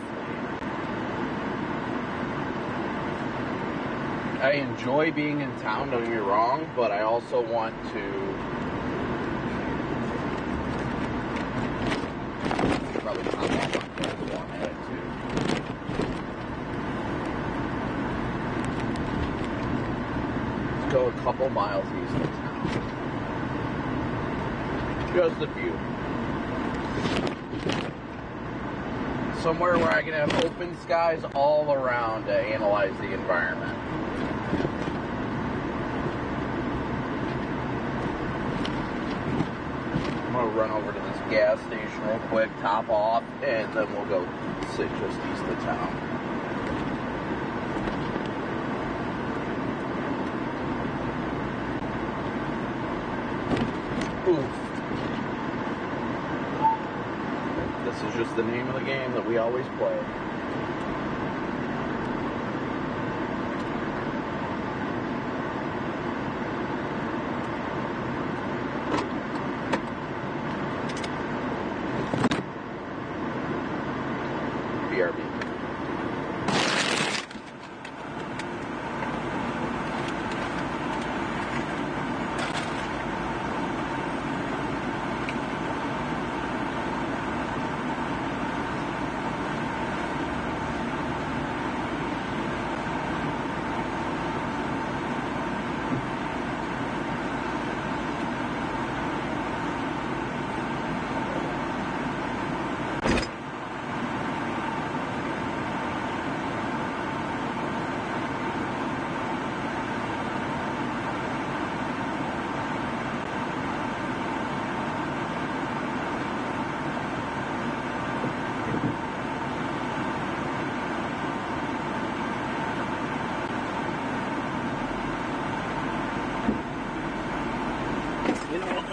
I enjoy being in town, don't get me wrong, but I also want to probably top off on gas while I'm at it too. Let's go a couple miles east of town. Just a few. Somewhere where I can have open skies all around to analyze the environment. I'm going to run over to this gas station real quick, top off, and then we'll go sit just east of town. Oof. This is just the name of the game that we always play.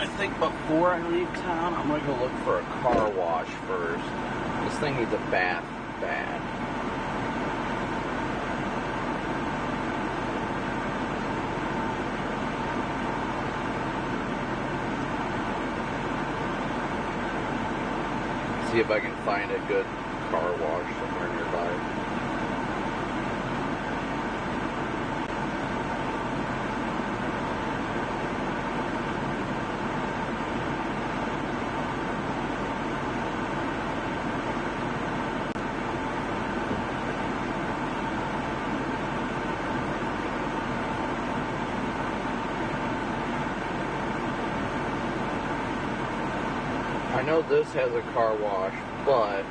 I think before I leave town, I'm gonna go look for a car wash first. This thing needs a bath bad. See if I can find a good car wash somewhere nearby. I know this has a car wash, but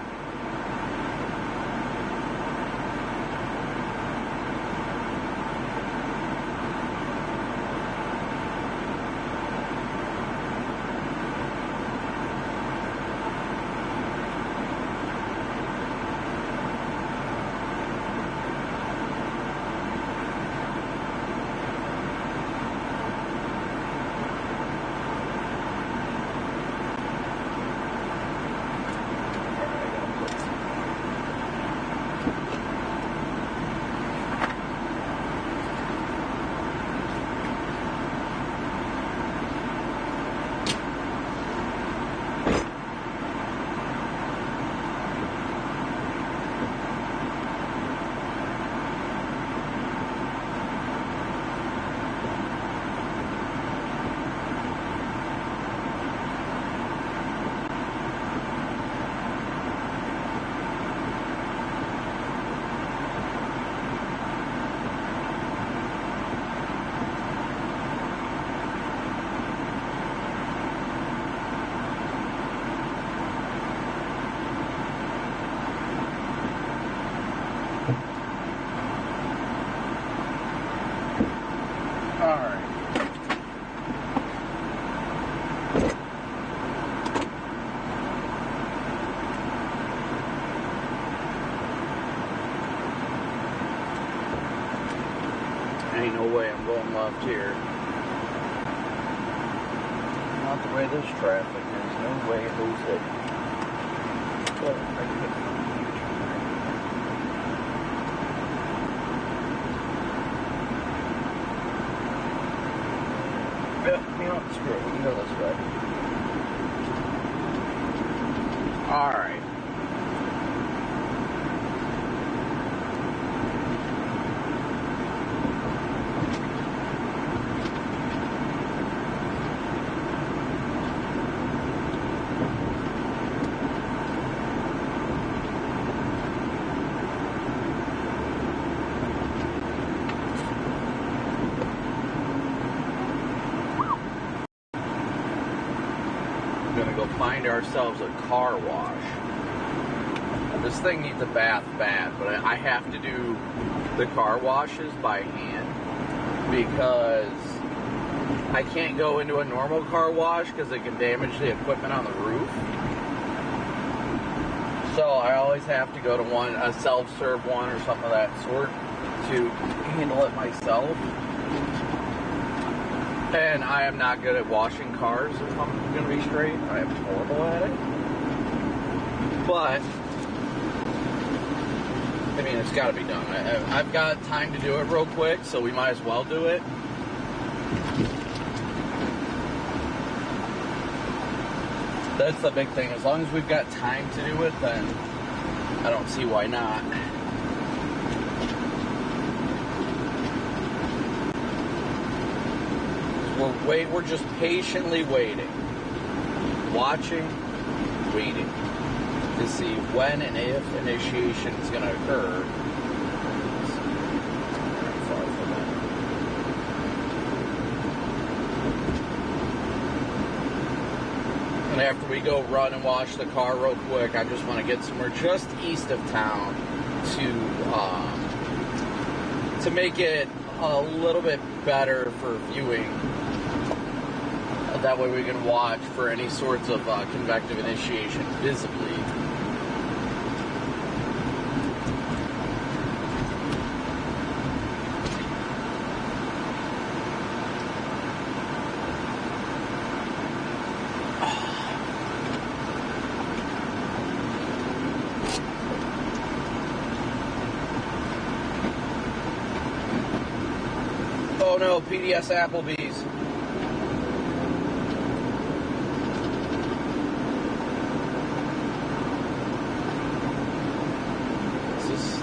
ain't no way I'm going left here. Not the way this traffic is. No way it goes there. But I can hit the yeah, you know, screw it. We can go this way. Alright. Gonna go find ourselves a car wash. This thing needs a bath bad, but I have to do the car washes by hand because I can't go into a normal car wash because it can damage the equipment on the roof. So I always have to go to a self-serve one or something of that sort to handle it myself. And I am not good at washing cars, if I'm going to be straight. I am horrible at it. But, I mean, it's got to be done. I've got time to do it real quick, so we might as well do it. That's the big thing. As long as we've got time to do it, then I don't see why not. We're just patiently waiting. Watching, waiting to see when and if initiation is going to occur. And after we go run and wash the car real quick, I just want to get somewhere just east of town to make it a little bit better for viewing. That way we can watch for any sorts of convective initiation visibly. no, PDS Applebee's.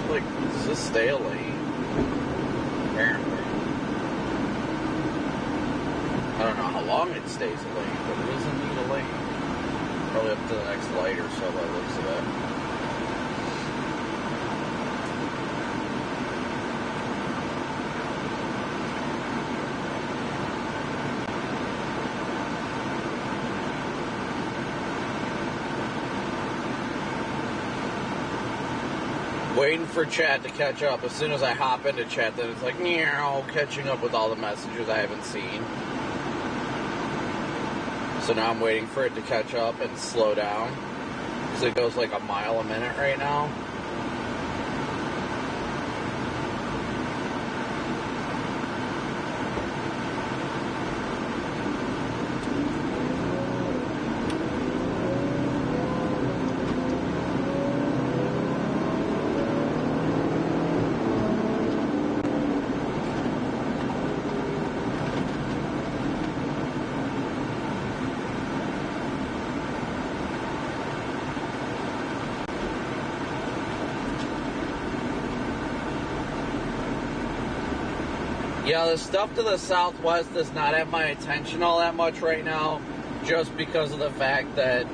Does this stay a lane? Apparently. I don't know how long it stays a lane, but it is indeed a lane. Probably up to the next light or so by the looks of it. Waiting for chat to catch up. As soon as I hop into chat, then it's like, meow, catching up with all the messages I haven't seen. So now I'm waiting for it to catch up and slow down. Because it goes like a mile a minute right now. Yeah, the stuff to the southwest does not have my attention all that much right now, just because of the fact that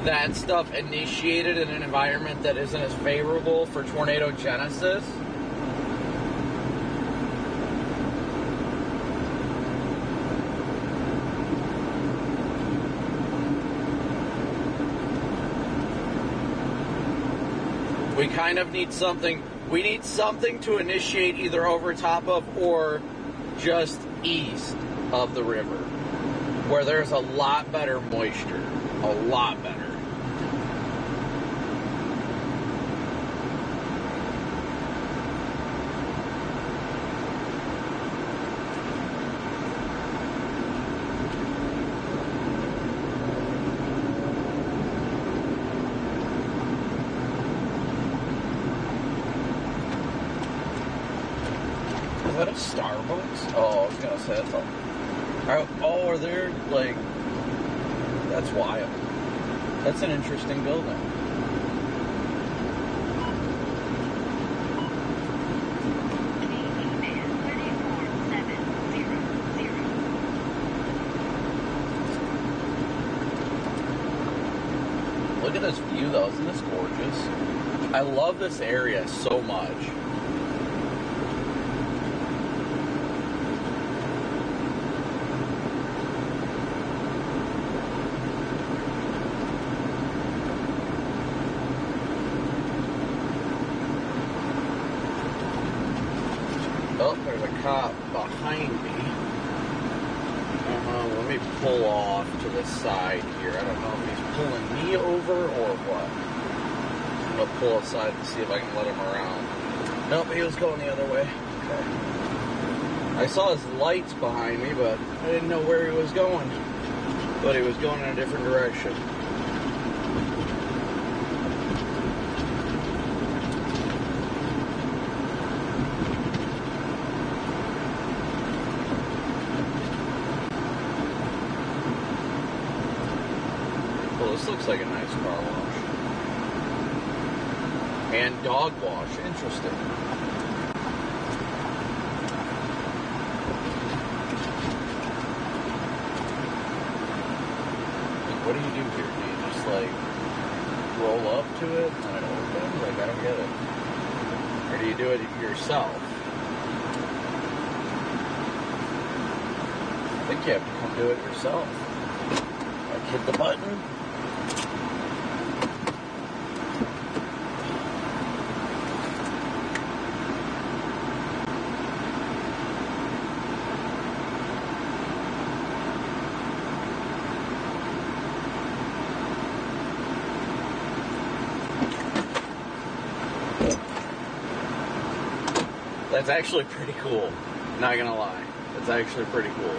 that stuff initiated in an environment that isn't as favorable for tornado genesis. We kind of need something. We need something to initiate either over top of or just east of the river, where there's a lot better moisture. A lot better. Is that a Starbucks? Oh, I was gonna say that's oh, are there like? That's wild. That's an interesting building. Look at this view, though. Isn't this gorgeous? I love this area so much. Oh, there's a cop behind me. Let me pull off to the side here. I don't know if he's pulling me over or what. I'm going to pull aside to see if I can let him around. Nope, he was going the other way. Okay. I saw his lights behind me, but I didn't know where he was going. But he was going in a different direction. This looks like a nice car wash. And dog wash. Interesting. What do you do here? Do you just like roll up to it and then it opens? Like, I don't get it. Or do you do it yourself? I think you have to come do it yourself. Like, hit the button. That's actually pretty cool. Not gonna lie. That's actually pretty cool.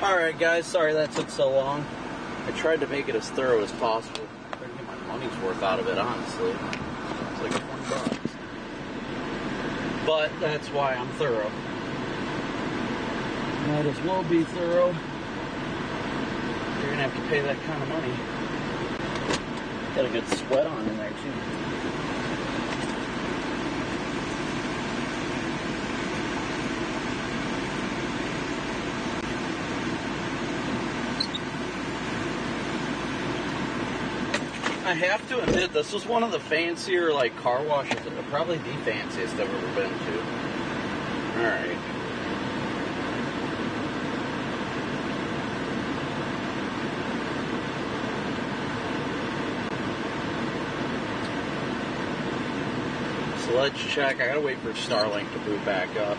Alright guys, sorry that took so long. I tried to make it as thorough as possible. I tried to get my money's worth out of it, honestly. It's like $1. But that's why I'm thorough. Might as well be thorough. You're gonna have to pay that kind of money. Got a good sweat on in there too. I have to admit, this was one of the fancier like car washes, probably the fanciest I've ever been to. Alright. So let's check. I gotta wait for Starlink to boot back up.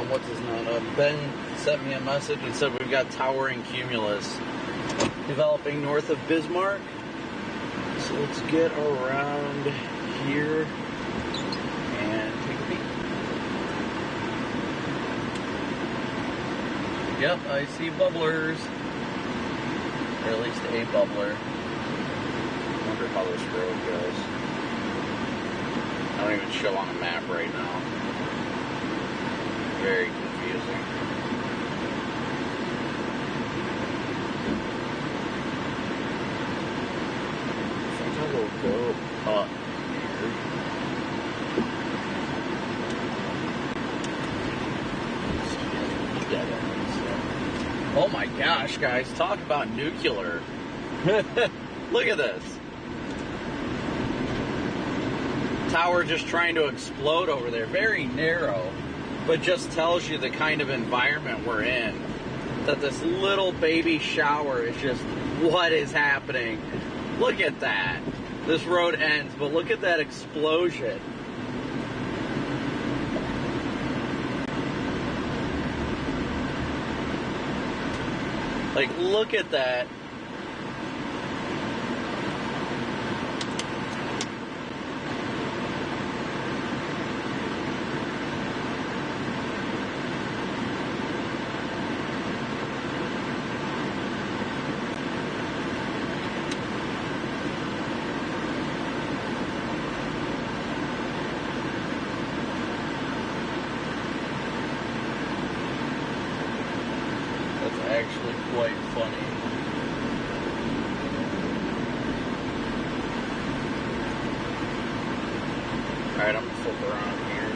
What's his name? Ben sent me a message and said we've got towering cumulus developing north of Bismarck. So let's get around here and take a peek. Yep, I see bubblers. Or at least a bubbler. I wonder how this road goes. I don't even show on the map right now. Very confusing. I think I will go up here. Dead end, so. Oh my gosh, guys, talk about nuclear. Look at this. Tower just trying to explode over there. Very narrow. But just tells you the kind of environment we're in. That this little baby shower is just what is happening. Look at that. This road ends, but look at that explosion. Like, look at that. Actually quite funny. Alright, I'm gonna flip around here.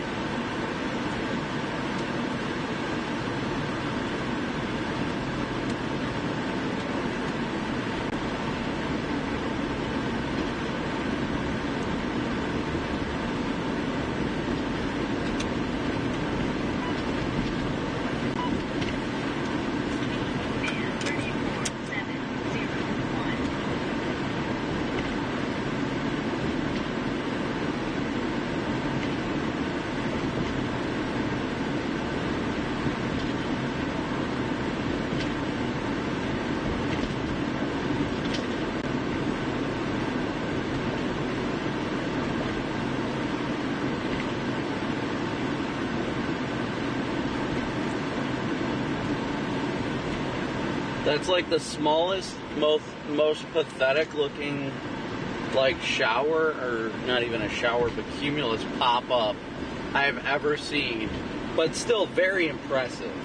That's like the smallest, most pathetic looking like shower, or not even a shower, but cumulus pop up I've ever seen, but still very impressive.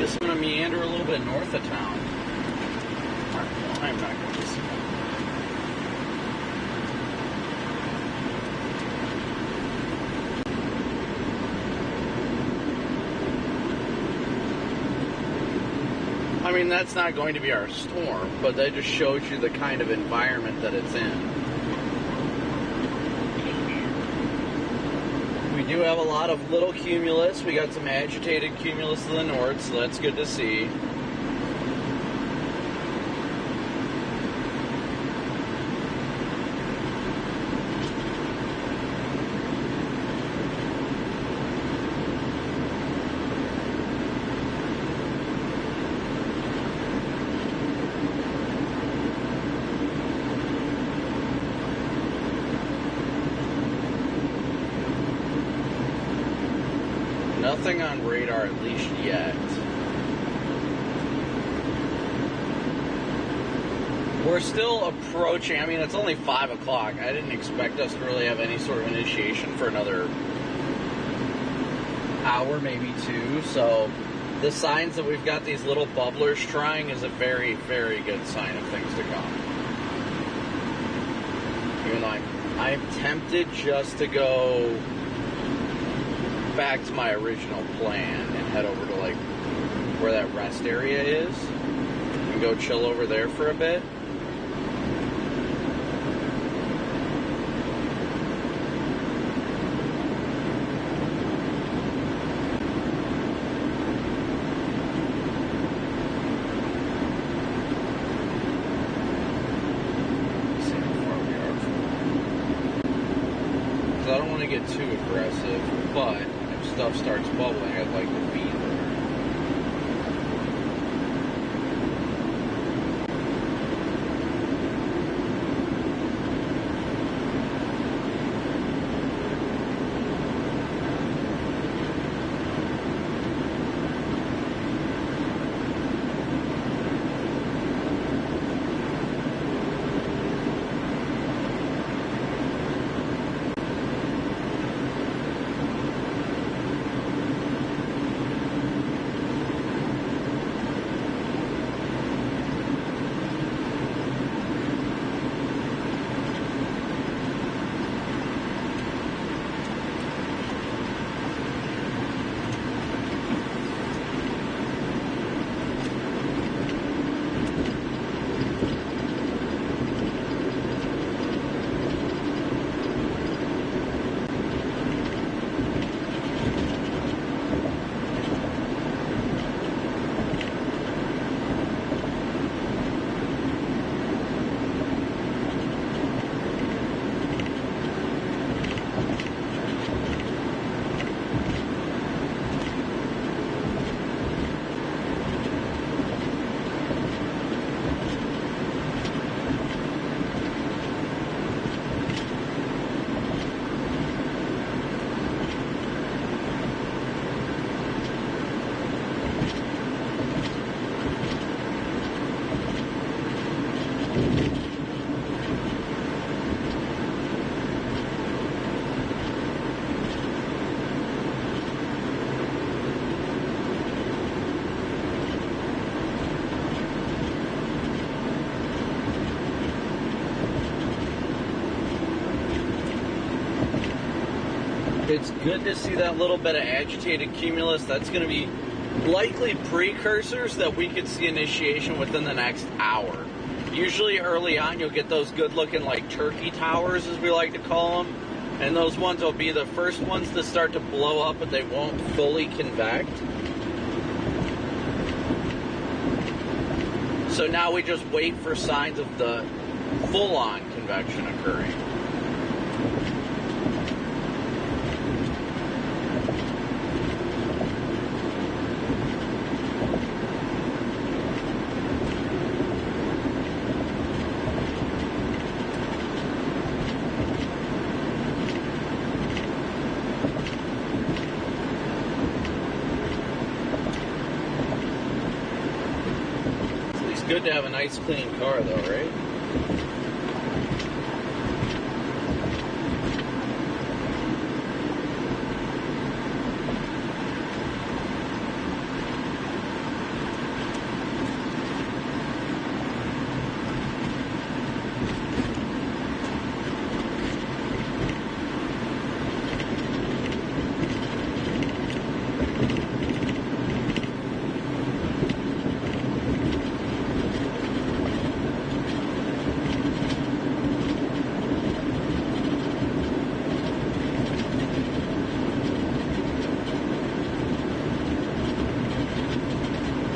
Guess I'm going to meander a little bit north of town. I'm not going to see that. I mean, that's not going to be our storm, but that just shows you the kind of environment that it's in. We do have a lot of little cumulus. We got some agitated cumulus to the north, so that's good to see. Nothing on radar, at least yet. We're still approaching. I mean, it's only 5 o'clock. I didn't expect us to really have any sort of initiation for another hour, maybe 2. So the signs that we've got these little bubblers trying is a very, very good sign of things to come. Even though I'm tempted just to go back to my original plan and head over to like where that rest area is and go chill over there for a bit. See how far we are from that. 'Cause I don't want to get too aggressive, but stuff starts bubbling, I'd like to be there. It's good to see that little bit of agitated cumulus. That's going to be likely precursors that we could see initiation within the next hour. Usually early on you'll get those good looking like turkey towers, as we like to call them, and those ones will be the first ones to start to blow up, but they won't fully convect. So now we just wait for signs of the full-on convection occurring. Good to have a nice clean car though, right?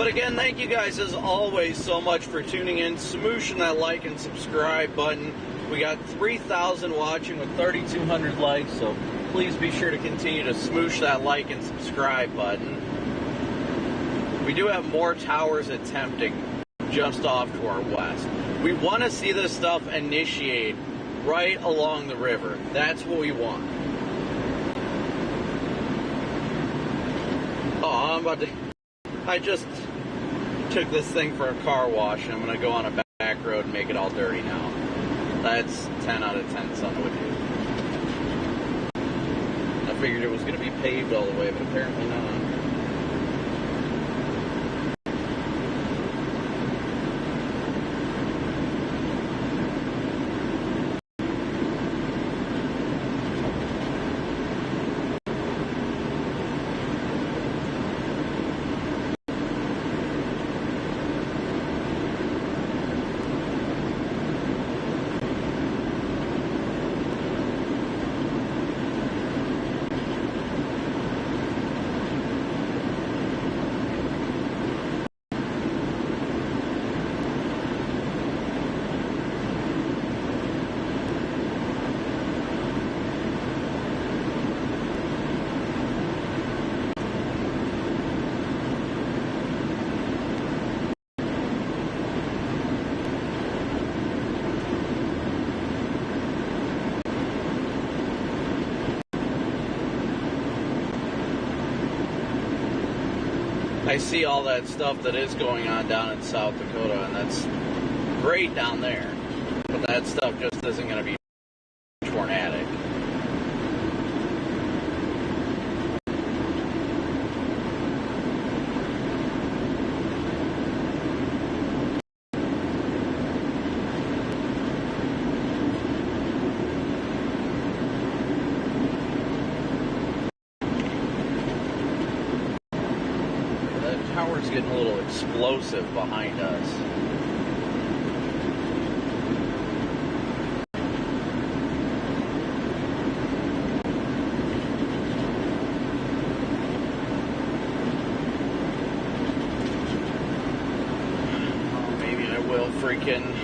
But again, thank you guys as always so much for tuning in, smooshing that like and subscribe button. We got 3,000 watching with 3,200 likes, so please be sure to continue to smoosh that like and subscribe button. We do have more towers attempting just off to our west. We want to see this stuff initiate right along the river. That's what we want. Oh, I just took this thing for a car wash, and I'm going to go on a back road and make it all dirty now. That's 10 out of 10 son would do. I figured it was going to be paved all the way, but apparently not. I see all that stuff that is going on down in South Dakota, and that's great down there. But that stuff just isn't going to be tornadic. Tower's getting a little explosive behind us. Oh, maybe I will freaking...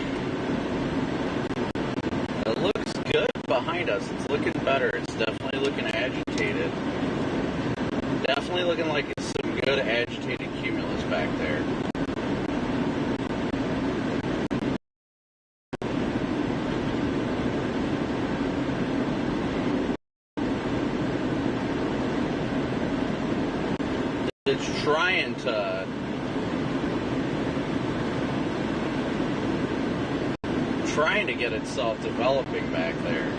It looks good behind us. It's looking better. It's definitely looking agitated. Definitely looking like it's some good agitated cumulus back there. It's trying to get itself developing back there.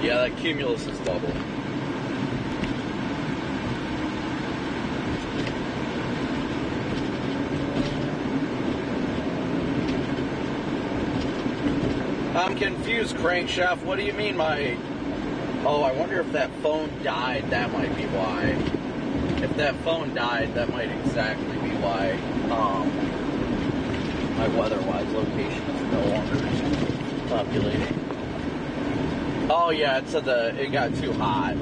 Yeah, that cumulus is double. I'm confused, Crankshaft. What do you mean my... Oh, I wonder if that phone died. That might be why. If that phone died, that might exactly be why my weather-wise location is no longer populating. Oh yeah, it said it got too hot.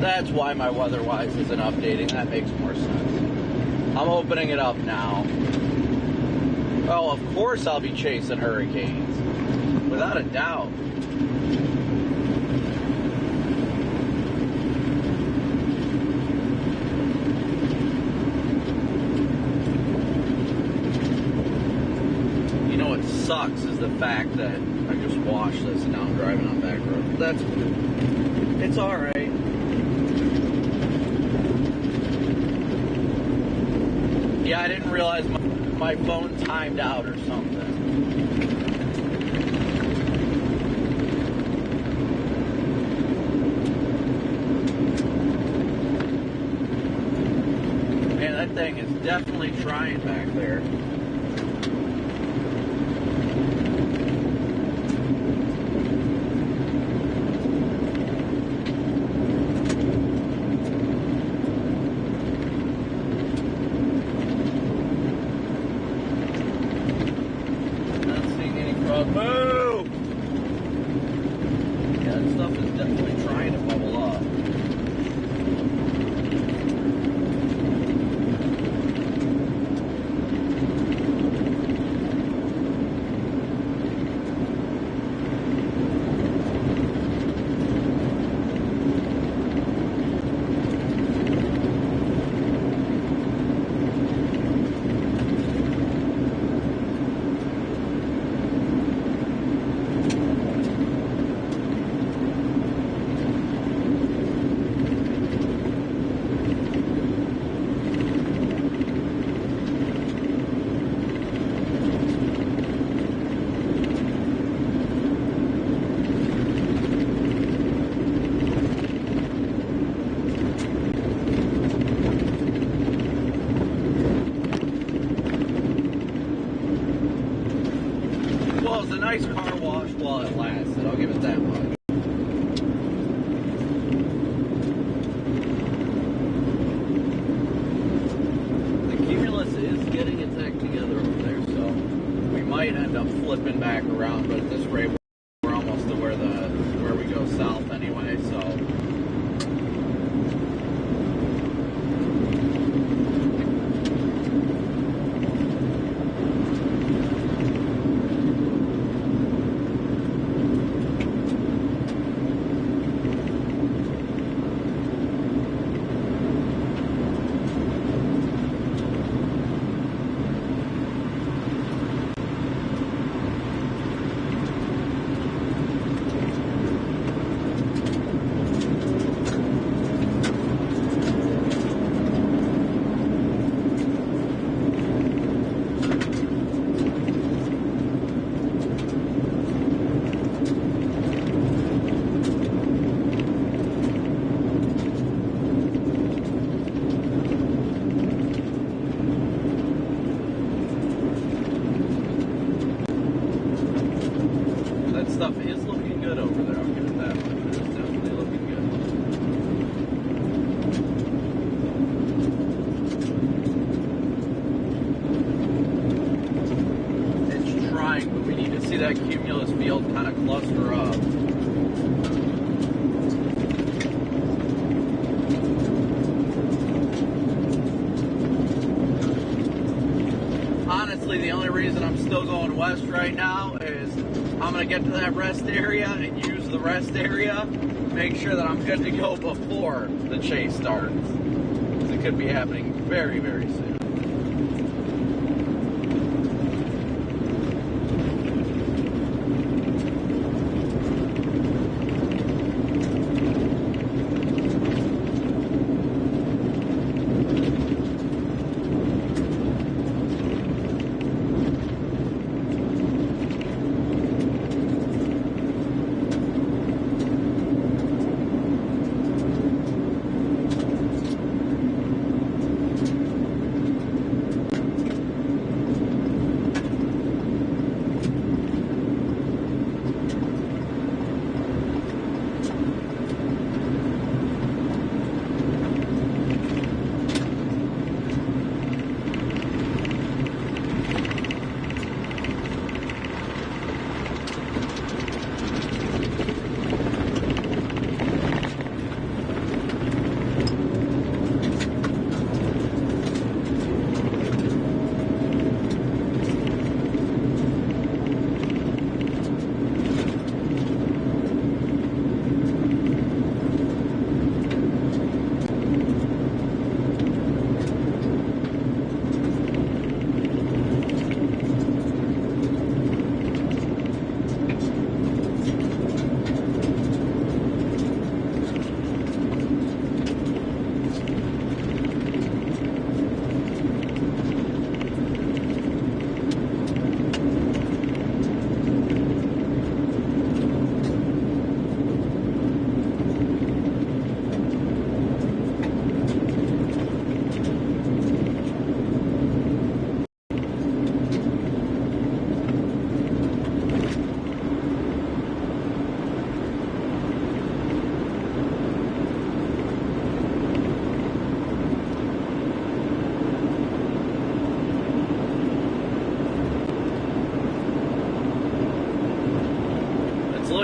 That's why my weather-wise isn't updating. That makes more sense. I'm opening it up now. Oh, of course I'll be chasing hurricanes. Without a doubt. You know what sucks is the fact that I just washed this and now I'm driving on back road. That's... It's alright. Yeah, I didn't realize my phone timed out or something. thing is definitely trying back there. Not seeing any crowd. Move! Yeah, this stuff is definitely trying to bubble up. Well, it was a nice car wash while it lasted. I'll give it that much. The Cumulus is getting its act together over there, so we might end up flipping back around. But at this rate, we're almost to where we go south anyway. So. Stuff is looking good over there. I'll give it that much. It's definitely looking good. It's trying, but we need to see that cumulus field kind of cluster up. Honestly, the only reason I'm still going west right now is I'm going to get to that rest area and use the rest area, make sure that I'm good to go before the chase starts. Because it could be happening very, very soon.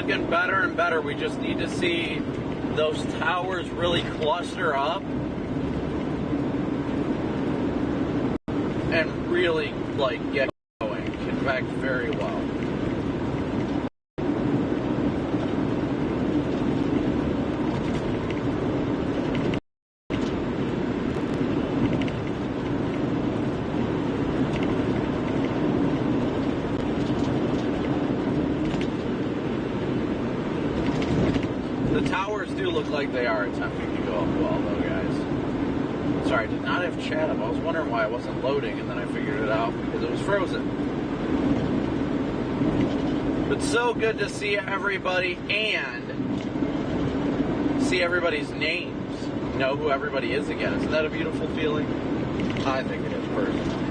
looking better and better. We just need to see those towers really cluster up and really like get going, convect very well. The towers do look like they are attempting to go up well, though, guys. Sorry, I did not have chat up. I was wondering why it wasn't loading, and then I figured it out because it was frozen. But so good to see everybody and see everybody's names. Know who everybody is again. Isn't that a beautiful feeling? I think it is personally.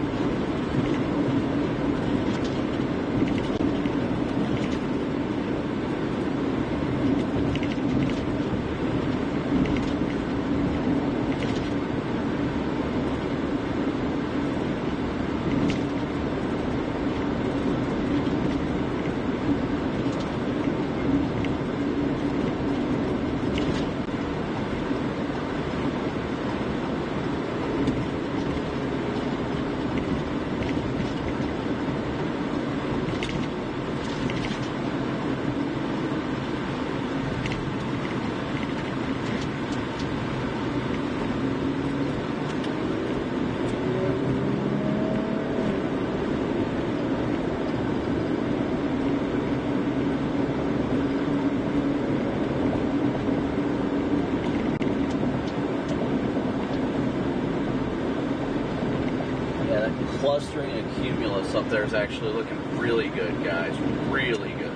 Clustering and cumulus up there is actually looking really good, guys. Really good.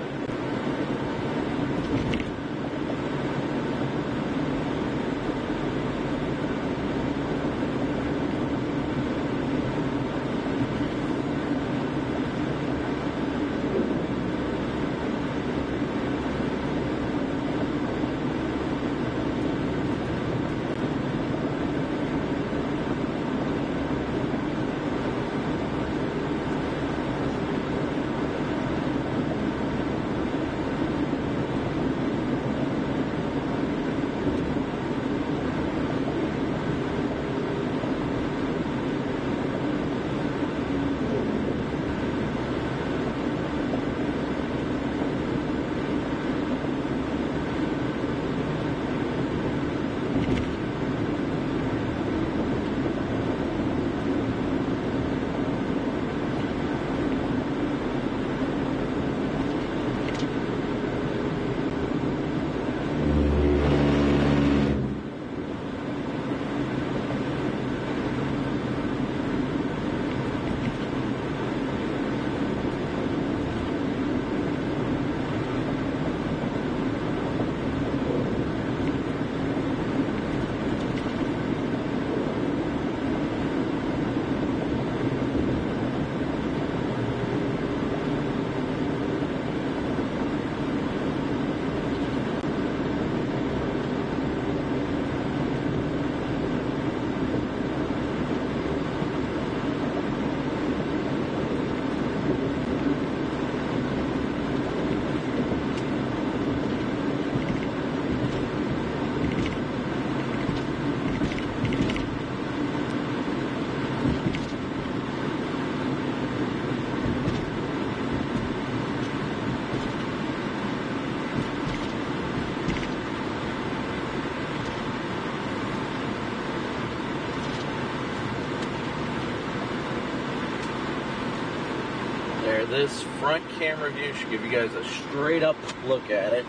This front camera view should give you guys a straight up look at it.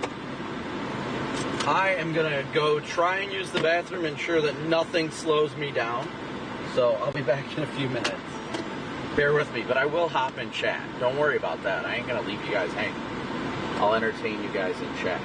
I am gonna go try and use the bathroom, ensure that nothing slows me down. So I'll be back in a few minutes. Bear with me, but I will hop in chat. Don't worry about that. I ain't gonna leave you guys hanging. I'll entertain you guys in chat.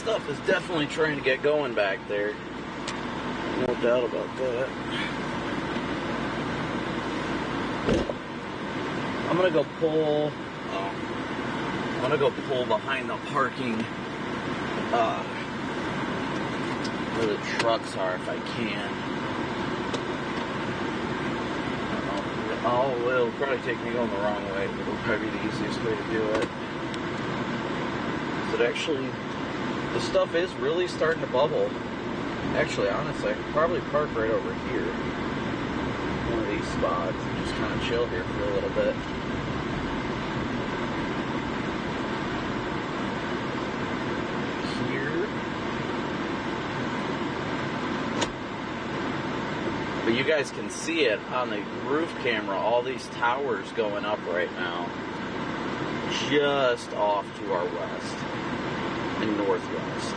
stuff is definitely trying to get going back there. No doubt about that. I'm gonna go pull. I'm gonna go pull behind the parking where the trucks are if I can. Oh, it'll probably take me going the wrong way, but it'll probably be the easiest way to do it. But actually, the stuff is really starting to bubble. Actually, honestly, I could probably park right over here. One of these spots and just kind of chill here for a little bit. But you guys can see it on the roof camera, all these towers going up right now, just off to our west and northwest.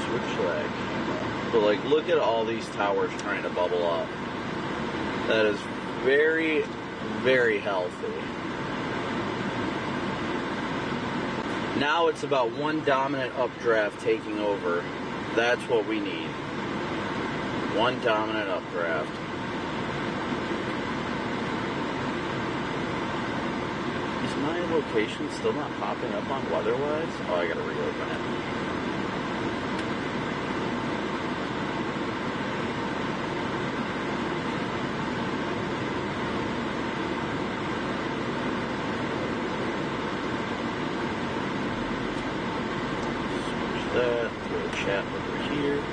Switch that camera. But like, look at all these towers trying to bubble up. That is very, very healthy. Now it's about one dominant updraft taking over. That's what we need. One dominant updraft. Is my location still not popping up on WeatherWise? Oh, I gotta reopen it. That, throw a chat over here.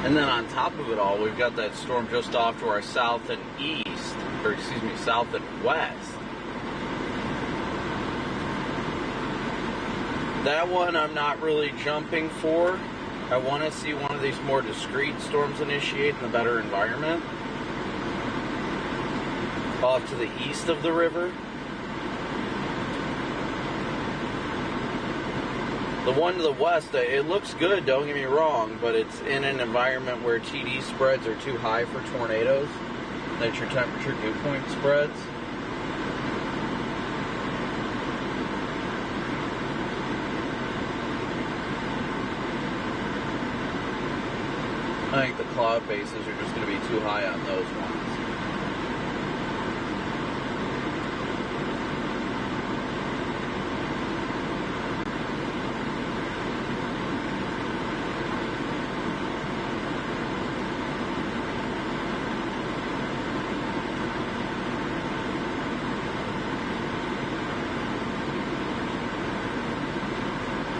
And then on top of it all, we've got that storm just off to our south and east, or excuse me, south and west. That one I'm not really jumping for. I want to see one of these more discrete storms initiate in a better environment. Off to the east of the river. The one to the west, it looks good, don't get me wrong, but it's in an environment where TD spreads are too high for tornadoes. That's your temperature dew point spreads. I think the cloud bases are just going to be too high on those ones.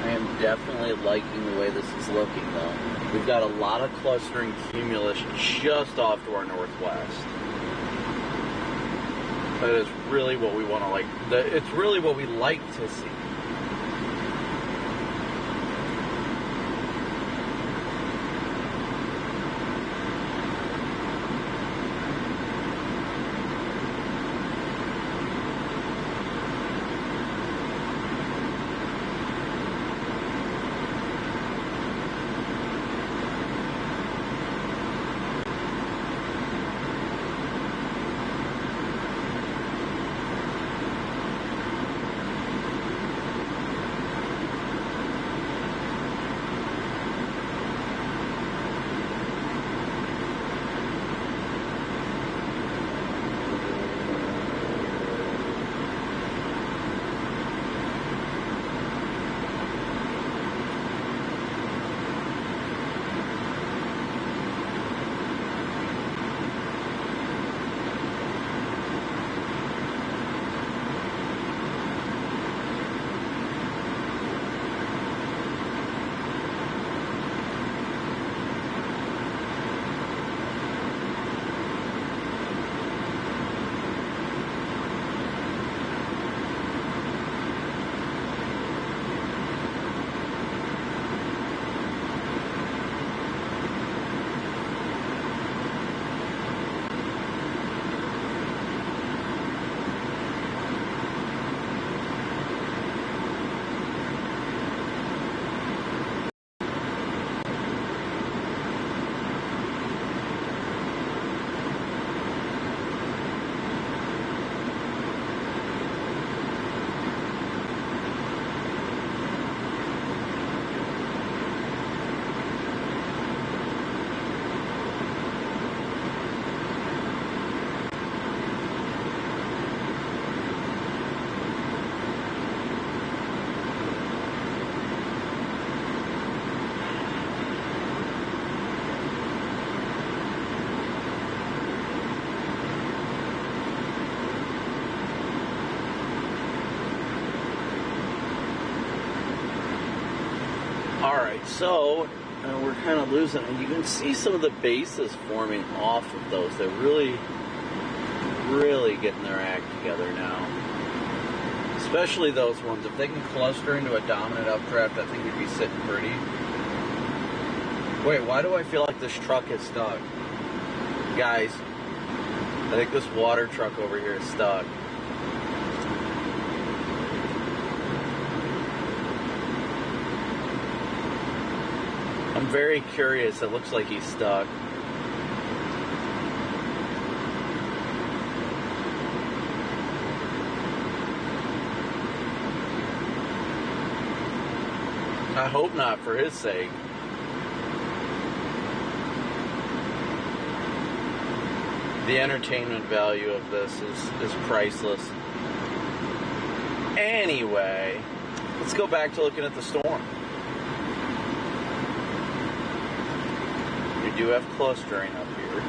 I am definitely liking the way this is looking, though. We've got a lot of clustering cumulus just off to our northwest. That is really what we want to like. It's really what we like to see. Alright, so we're kind of losing it. You can see some of the bases forming off of those. They're really, really getting their act together now. Especially those ones. If they can cluster into a dominant updraft, I think we'd be sitting pretty. Wait, why do I feel like this truck is stuck? Guys, I think this water truck over here is stuck. I'm very curious. It looks like he's stuck. I hope not, for his sake. The entertainment value of this is priceless. Anyway, let's go back to looking at the storm. We do have clustering up here.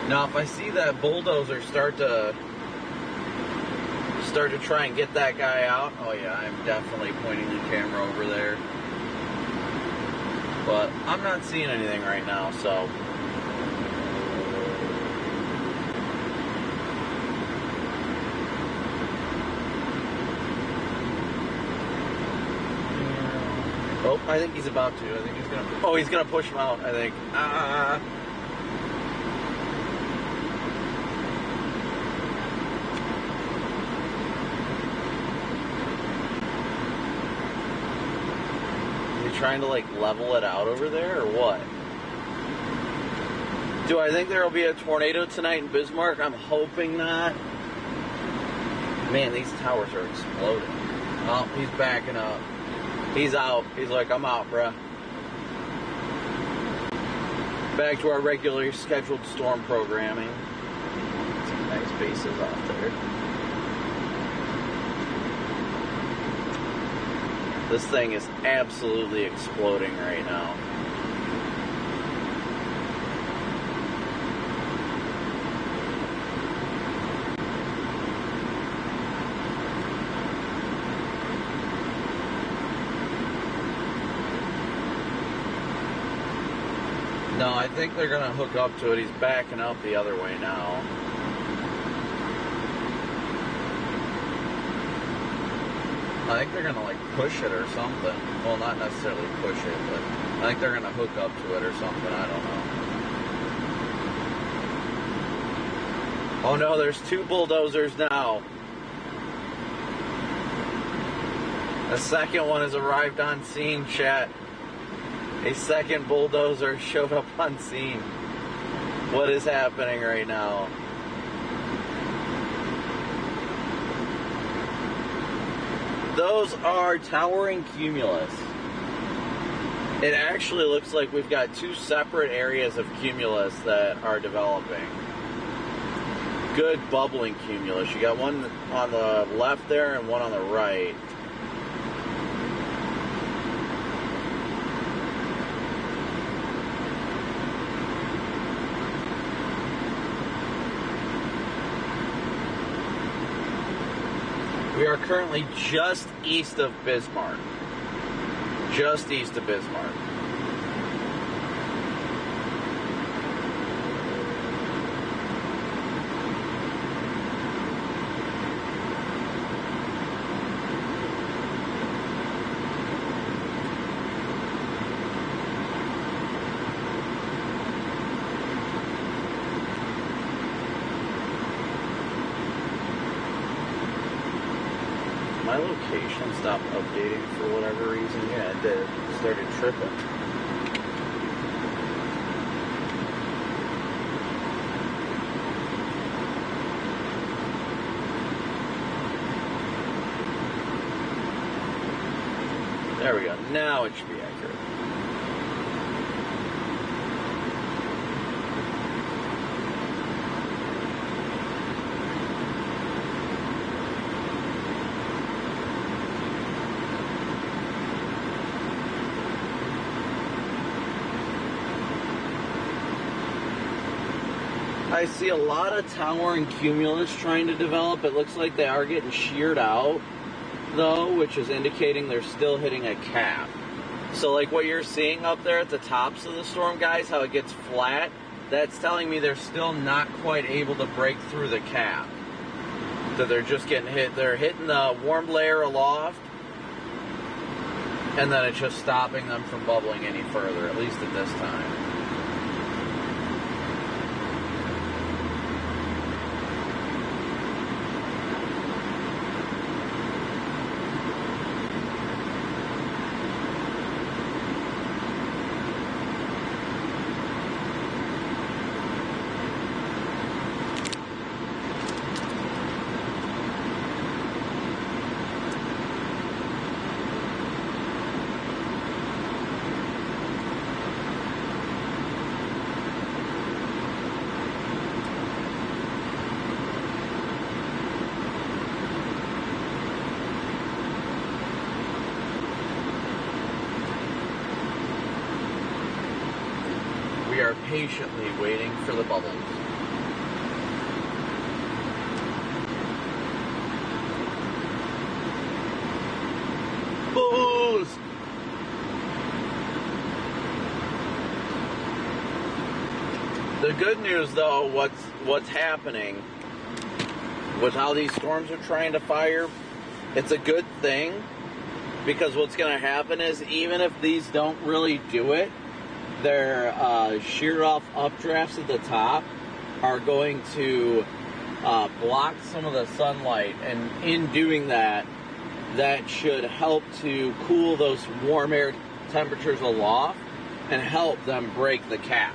Now, if I see that bulldozer start to try and get that guy out, oh yeah, I'm definitely pointing the camera over there. But I'm not seeing anything right now, so. Oh, I think he's about to. I think he's gonna. Oh, he's gonna push him out, I think. Trying to like level it out over there or what? Do I think there will be a tornado tonight in Bismarck? I'm hoping not. Man, these towers are exploding. Oh, he's backing up. He's out. He's like, I'm out, bruh. Back to our regularly scheduled storm programming. Some nice bases out there. This thing is absolutely exploding right now. No, I think they're going to hook up to it. He's backing up the other way now. I think they're going to like push it or something. Well, not necessarily push it, but I think they're going to hook up to it or something. I don't know. Oh no, there's two bulldozers now. A second one has arrived on scene, chat. A second bulldozer showed up on scene. What is happening right now? Those are towering cumulus. It actually looks like we've got two separate areas of cumulus that are developing. Good bubbling cumulus. You got one on the left there and one on the right. We are currently just east of Bismarck. Just east of Bismarck. My location stopped updating for whatever reason. Yeah, it did. It started tripping. There we go. Now it should be accurate. I see a lot of tower and cumulus trying to develop. It looks like they are getting sheared out, though, which is indicating they're still hitting a cap. So like what you're seeing up there at the tops of the storm, guys, how it gets flat, that's telling me they're still not quite able to break through the cap. So they're just getting hit. They're hitting the warm layer aloft, and then it's just stopping them from bubbling any further, at least at this time. We are patiently waiting for the bubbles. Bubbles! The good news, though, what's happening with how these storms are trying to fire, it's a good thing, because what's going to happen is even if these don't really do it, their sheared off updrafts at the top are going to block some of the sunlight, and in doing that, that should help to cool those warm air temperatures aloft and help them break the cap.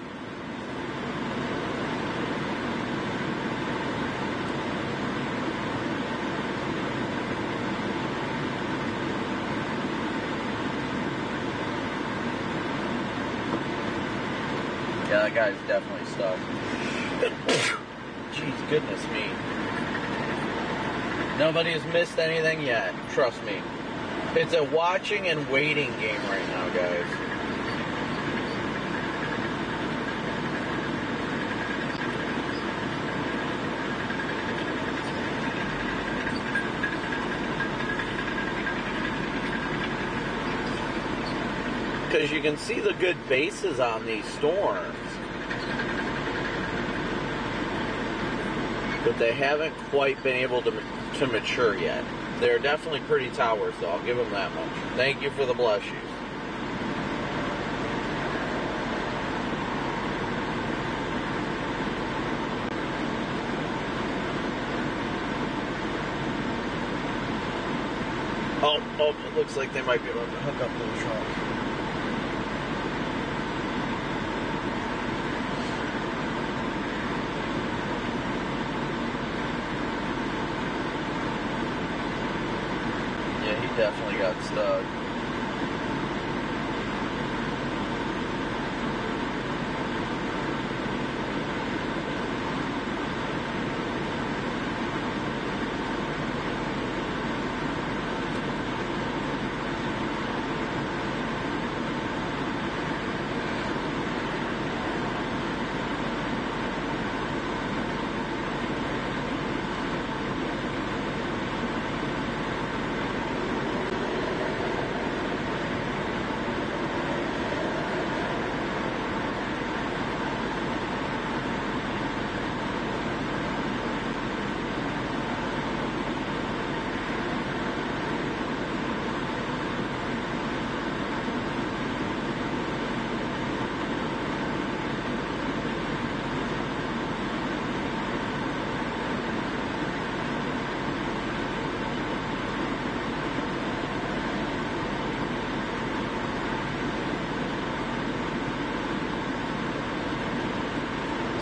Yeah, that guy's definitely stuck. Jeez, goodness me. Nobody has missed anything yet. Trust me. It's a watching and waiting game right now, guys. Because you can see the good bases on these storms, but they haven't quite been able to mature yet. They're definitely pretty towers, though. I'll give them that much. Thank you for the bless yous. Oh, it looks like they might be able to hook up to the truck. Yeah, he definitely got stuck.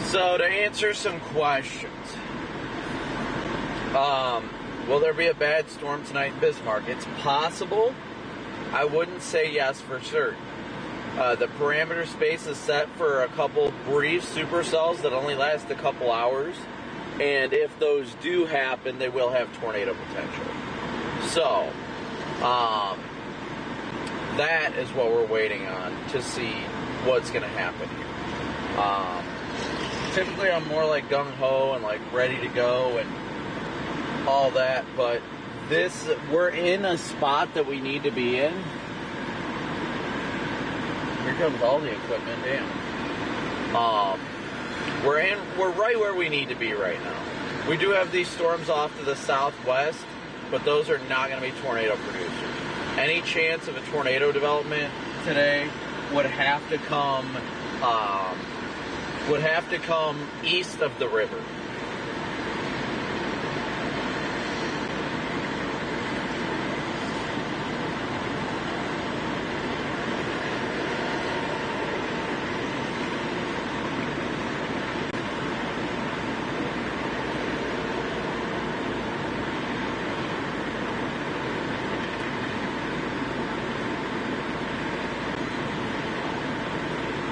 So to answer some questions, will there be a bad storm tonight in Bismarck? It's possible. I wouldn't say yes for certain. The parameter space is set for a couple brief supercells that only last a couple hours, and if those do happen, they will have tornado potential. So that is what we're waiting on to see what's going to happen here. typically I'm more like gung-ho and like ready to go and all that, but we're in a spot that we need to be in. Here comes all the equipment, damn. We're right where we need to be right now. We do have these storms off to the southwest, but those are not going to be tornado producers. Any chance of a tornado development today would have to come east of the river.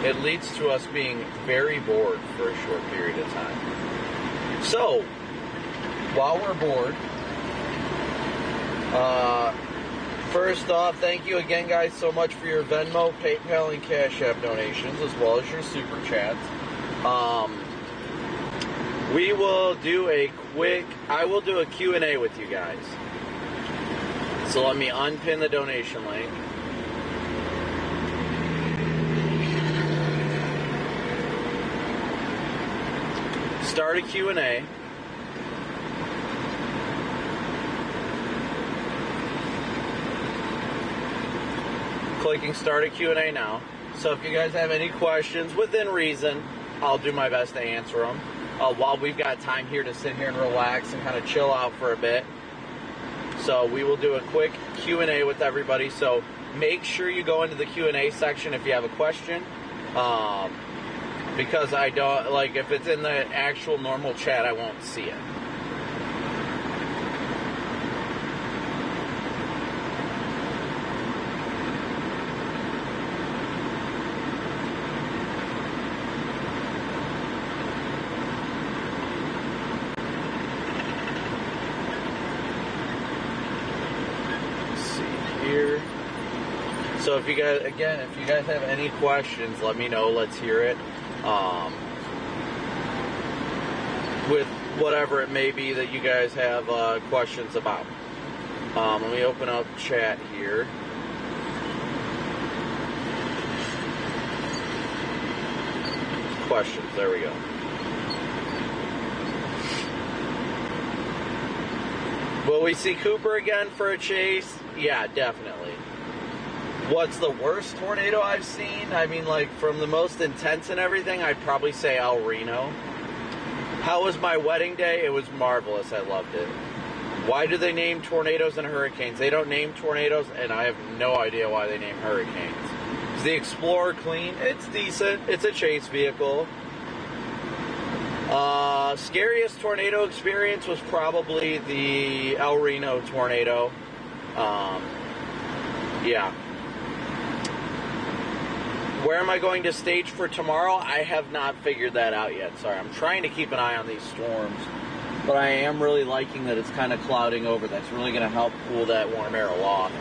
It leads to us being very bored for a short period of time. So, while we're bored, first off, thank you again, guys, so much for your Venmo, PayPal, and Cash App donations, as well as your Super Chats. We will do I will do a Q&A with you guys. So let me unpin the donation link. Start a Q&A. Clicking start a Q&A now. So if you guys have any questions within reason, I'll do my best to answer them. While we've got time here to sit here and relax and kind of chill out for a bit. So we will do a quick Q&A with everybody. So make sure you go into the Q&A section if you have a question. Because I don't, like, if it's in the actual normal chat, I won't see it. Let's see here. So if you guys have any questions, let me know. Let's hear it. With whatever it may be that you guys have questions about. Let me open up chat here. Questions, there we go. Will we see Cooper again for a chase? Yeah, definitely. What's the worst tornado I've seen? I mean, like, from the most intense and everything, I'd probably say El Reno. How was my wedding day? It was marvelous. I loved it. Why do they name tornadoes and hurricanes? They don't name tornadoes, and I have no idea why they name hurricanes. Is the Explorer clean? It's decent. It's a chase vehicle. Scariest tornado experience was probably the El Reno tornado. Yeah. Where am I going to stage for tomorrow? I have not figured that out yet. Sorry, I'm trying to keep an eye on these storms. But I am really liking that it's kind of clouding over. That's really going to help cool that warm air off.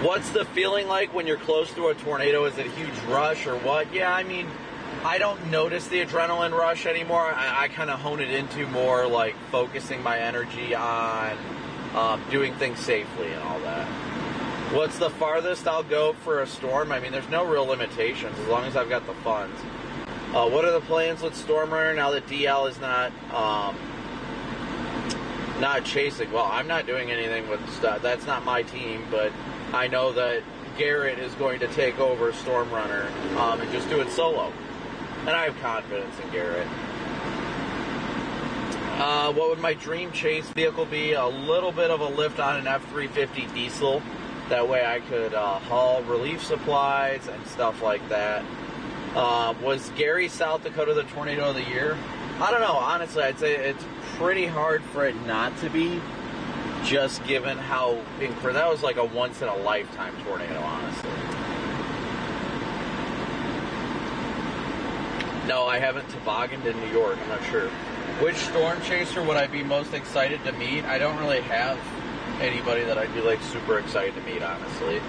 What's the feeling like when you're close to a tornado? Is it a huge rush or what? Yeah, I mean, I don't notice the adrenaline rush anymore. I kind of hone it into more like focusing my energy on doing things safely and all that. What's the farthest I'll go for a storm? I mean, there's no real limitations as long as I've got the funds. What are the plans with Storm Runner now that DL is not chasing? Well, I'm not doing anything with stuff. That's not my team, but I know that Garrett is going to take over Storm Runner and just do it solo. And I have confidence in Garrett. What would my dream chase vehicle be? A little bit of a lift on an F-350 diesel. That way I could haul relief supplies and stuff like that. Was Gary, South Dakota the tornado of the year? I don't know. Honestly, I'd say it's pretty hard for it not to be, just given how that was like a once-in-a-lifetime tornado, honestly. No, I haven't tobogganed in New York. I'm not sure. Which storm chaser would I be most excited to meet? I don't really have anybody that I'd be like super excited to meet, honestly.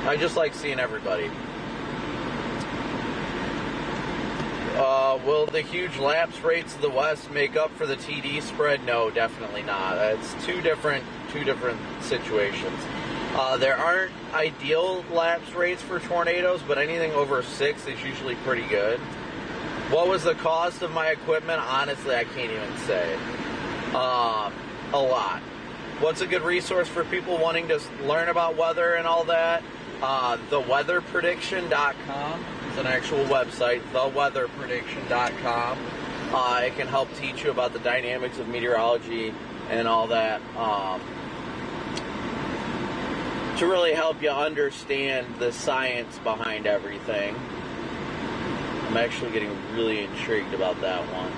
I just like seeing everybody. Will the huge lapse rates of the West make up for the TD spread? No, definitely not. It's two different situations. There aren't ideal lapse rates for tornadoes, but anything over 6 is usually pretty good. What was the cost of my equipment? Honestly, I can't even say. A lot. What's a good resource for people wanting to learn about weather and all that? Theweatherprediction.com is an actual website, theweatherprediction.com. It can help teach you about the dynamics of meteorology and all that, to really help you understand the science behind everything. I'm actually getting really intrigued about that one.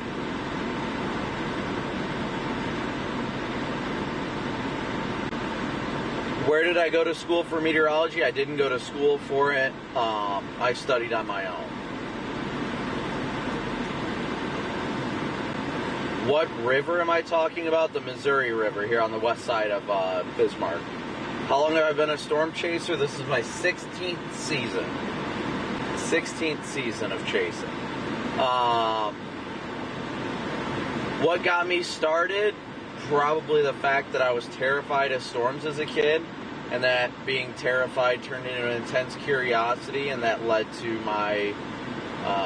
Where did I go to school for meteorology? I didn't go to school for it. I studied on my own. What river am I talking about? The Missouri River here on the west side of Bismarck. How long have I been a storm chaser? This is my 16th season. 16th season of chasing. What got me started? Probably the fact that I was terrified of storms as a kid, and that being terrified turned into an intense curiosity, and that led to my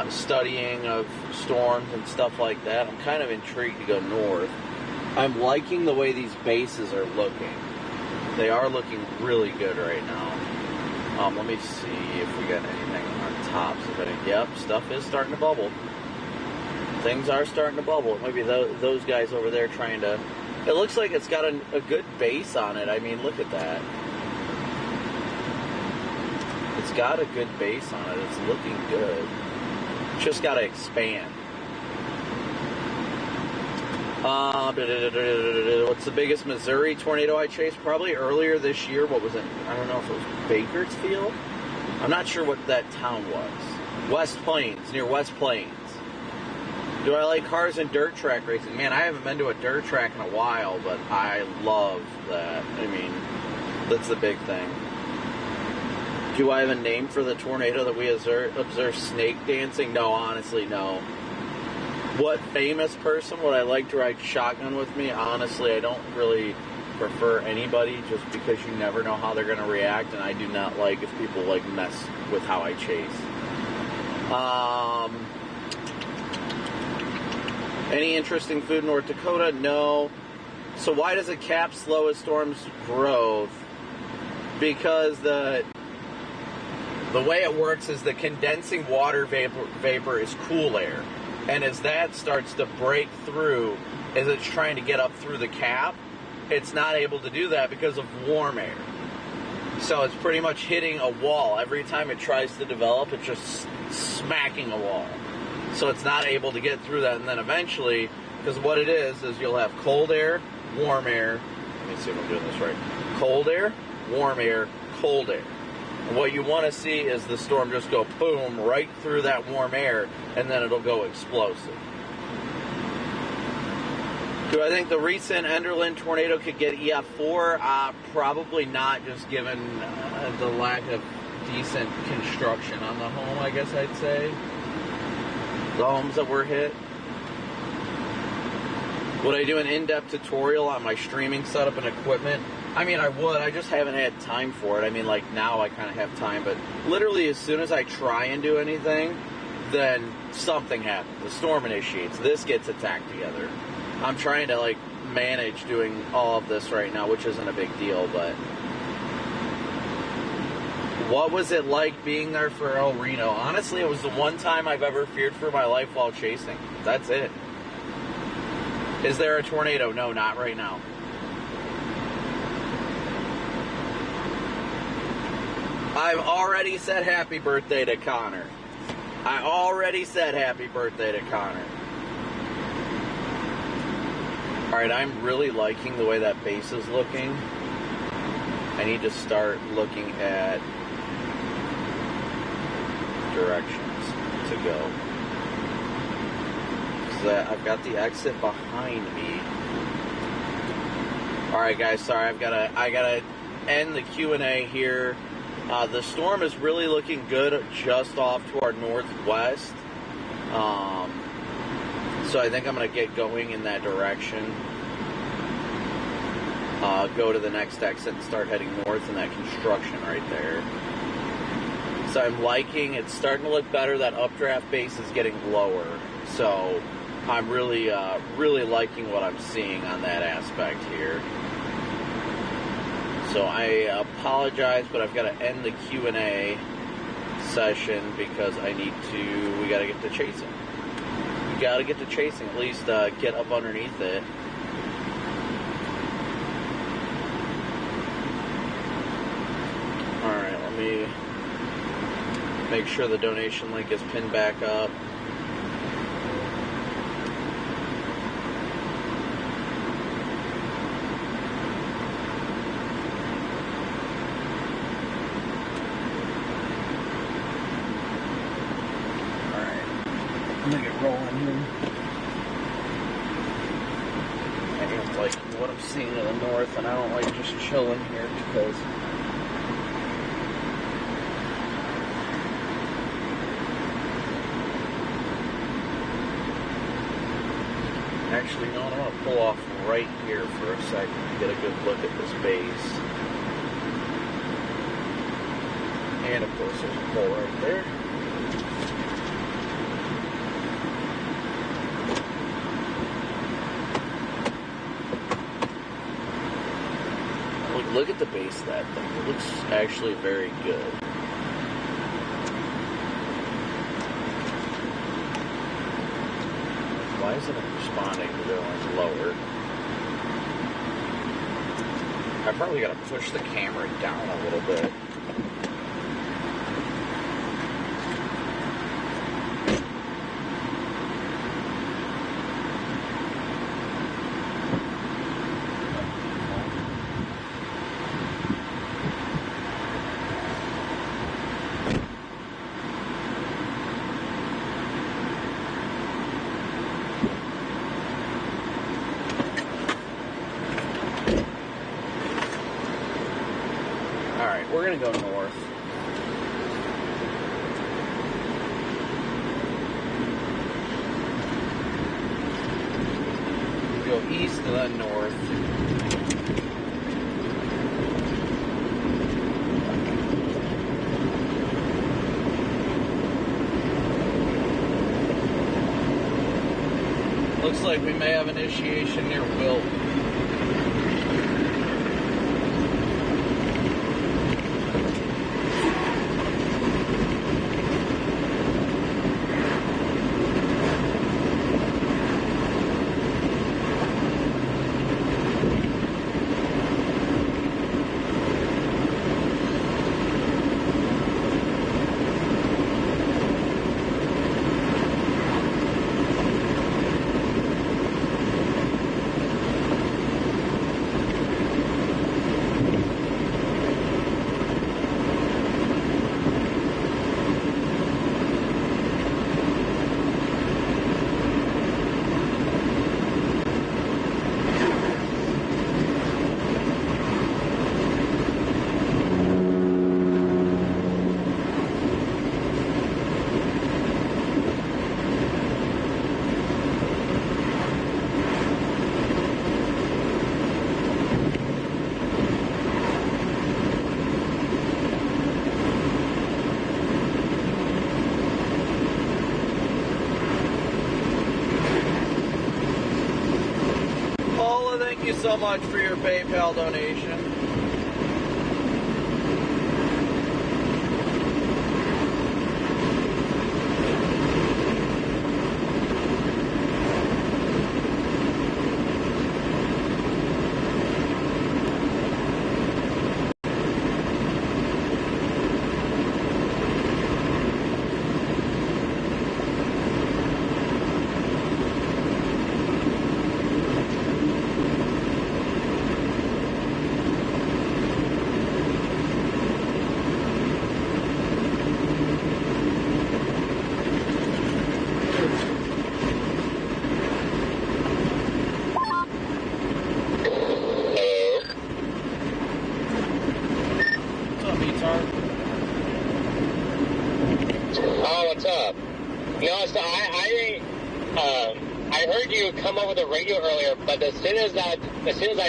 studying of storms and stuff like that. I'm kind of intrigued to go north. I'm liking the way these bases are looking. They are looking really good right now. Let me see if we got anything on our tops of it. Yep, stuff is starting to bubble. Things are starting to bubble. Maybe those guys over there trying to... It looks like it's got a good base on it. I mean, look at that. It's got a good base on it. It's looking good. It's just got to expand. What's the biggest Missouri tornado I chased? Probably earlier this year. What was it? I don't know if it was Bakersfield. I'm not sure what that town was. West Plains, near West Plains. Do I like cars and dirt track racing? Man, I haven't been to a dirt track in a while, but I love that. I mean, that's the big thing. Do I have a name for the tornado that we observe snake dancing? No, honestly, no. What famous person would I like to ride shotgun with me? Honestly, I don't really prefer anybody, just because you never know how they're going to react, and I do not like if people like mess with how I chase. Any interesting food in North Dakota? No. So why does a cap slow a storm's growth? Because the way it works is the condensing water vapor is cool air. And as that starts to break through, as it's trying to get up through the cap, it's not able to do that because of warm air. So it's pretty much hitting a wall. Every time it tries to develop, it's just smacking a wall. So it's not able to get through that. And then eventually, because what it is you'll have cold air, warm air. Let me see if I'm doing this right. Cold air, warm air, cold air. And what you want to see is the storm just go boom right through that warm air, and then it'll go explosive. Do I think the recent Enderlin tornado could get EF4? Probably not, just given the lack of decent construction on the home, I guess I'd say. The homes that were hit. Would I do an in-depth tutorial on my streaming setup and equipment? I mean, I would. I just haven't had time for it. I mean, like, now I kind of have time, but literally as soon as I try and do anything, then something happens. The storm initiates. This gets attacked together. I'm trying to, like, manage doing all of this right now, which isn't a big deal, but... What was it like being there for El Reno? Honestly, it was the one time I've ever feared for my life while chasing. That's it. Is there a tornado? No, not right now. I've already said happy birthday to Connor. I already said happy birthday to Connor. Alright, I'm really liking the way that base is looking. I need to start looking at directions to go. Because I've got the exit behind me. Alright guys, sorry, I gotta end the Q&A here. The storm is really looking good just off to our northwest. So I think I'm going to get going in that direction. Go to the next exit and start heading north in that construction right there. So I'm liking, it's starting to look better. That updraft base is getting lower. So I'm really liking what I'm seeing on that aspect here. So I apologize, but I've got to end the Q&A session because we got to get to chasing. We got to get to chasing, at least get up underneath it. Alright, let me make sure the donation link is pinned back up. I'm gonna get rolling here. I am liking what I'm seeing in the north, and I don't like just chilling here because actually, no, I'm gonna pull off right here for a second to get a good look at this base. And of course, there's a pole right there. Look at the base of that thing. It looks actually very good. Why isn't it responding to going lower? I probably got to push the camera down a little bit. We're going to go north. Go east and then north. Looks like we may have initiation near Wilt. Thank you so much for your PayPal donation. Oh, what's up? No, so I heard you come over the radio earlier, but as soon as I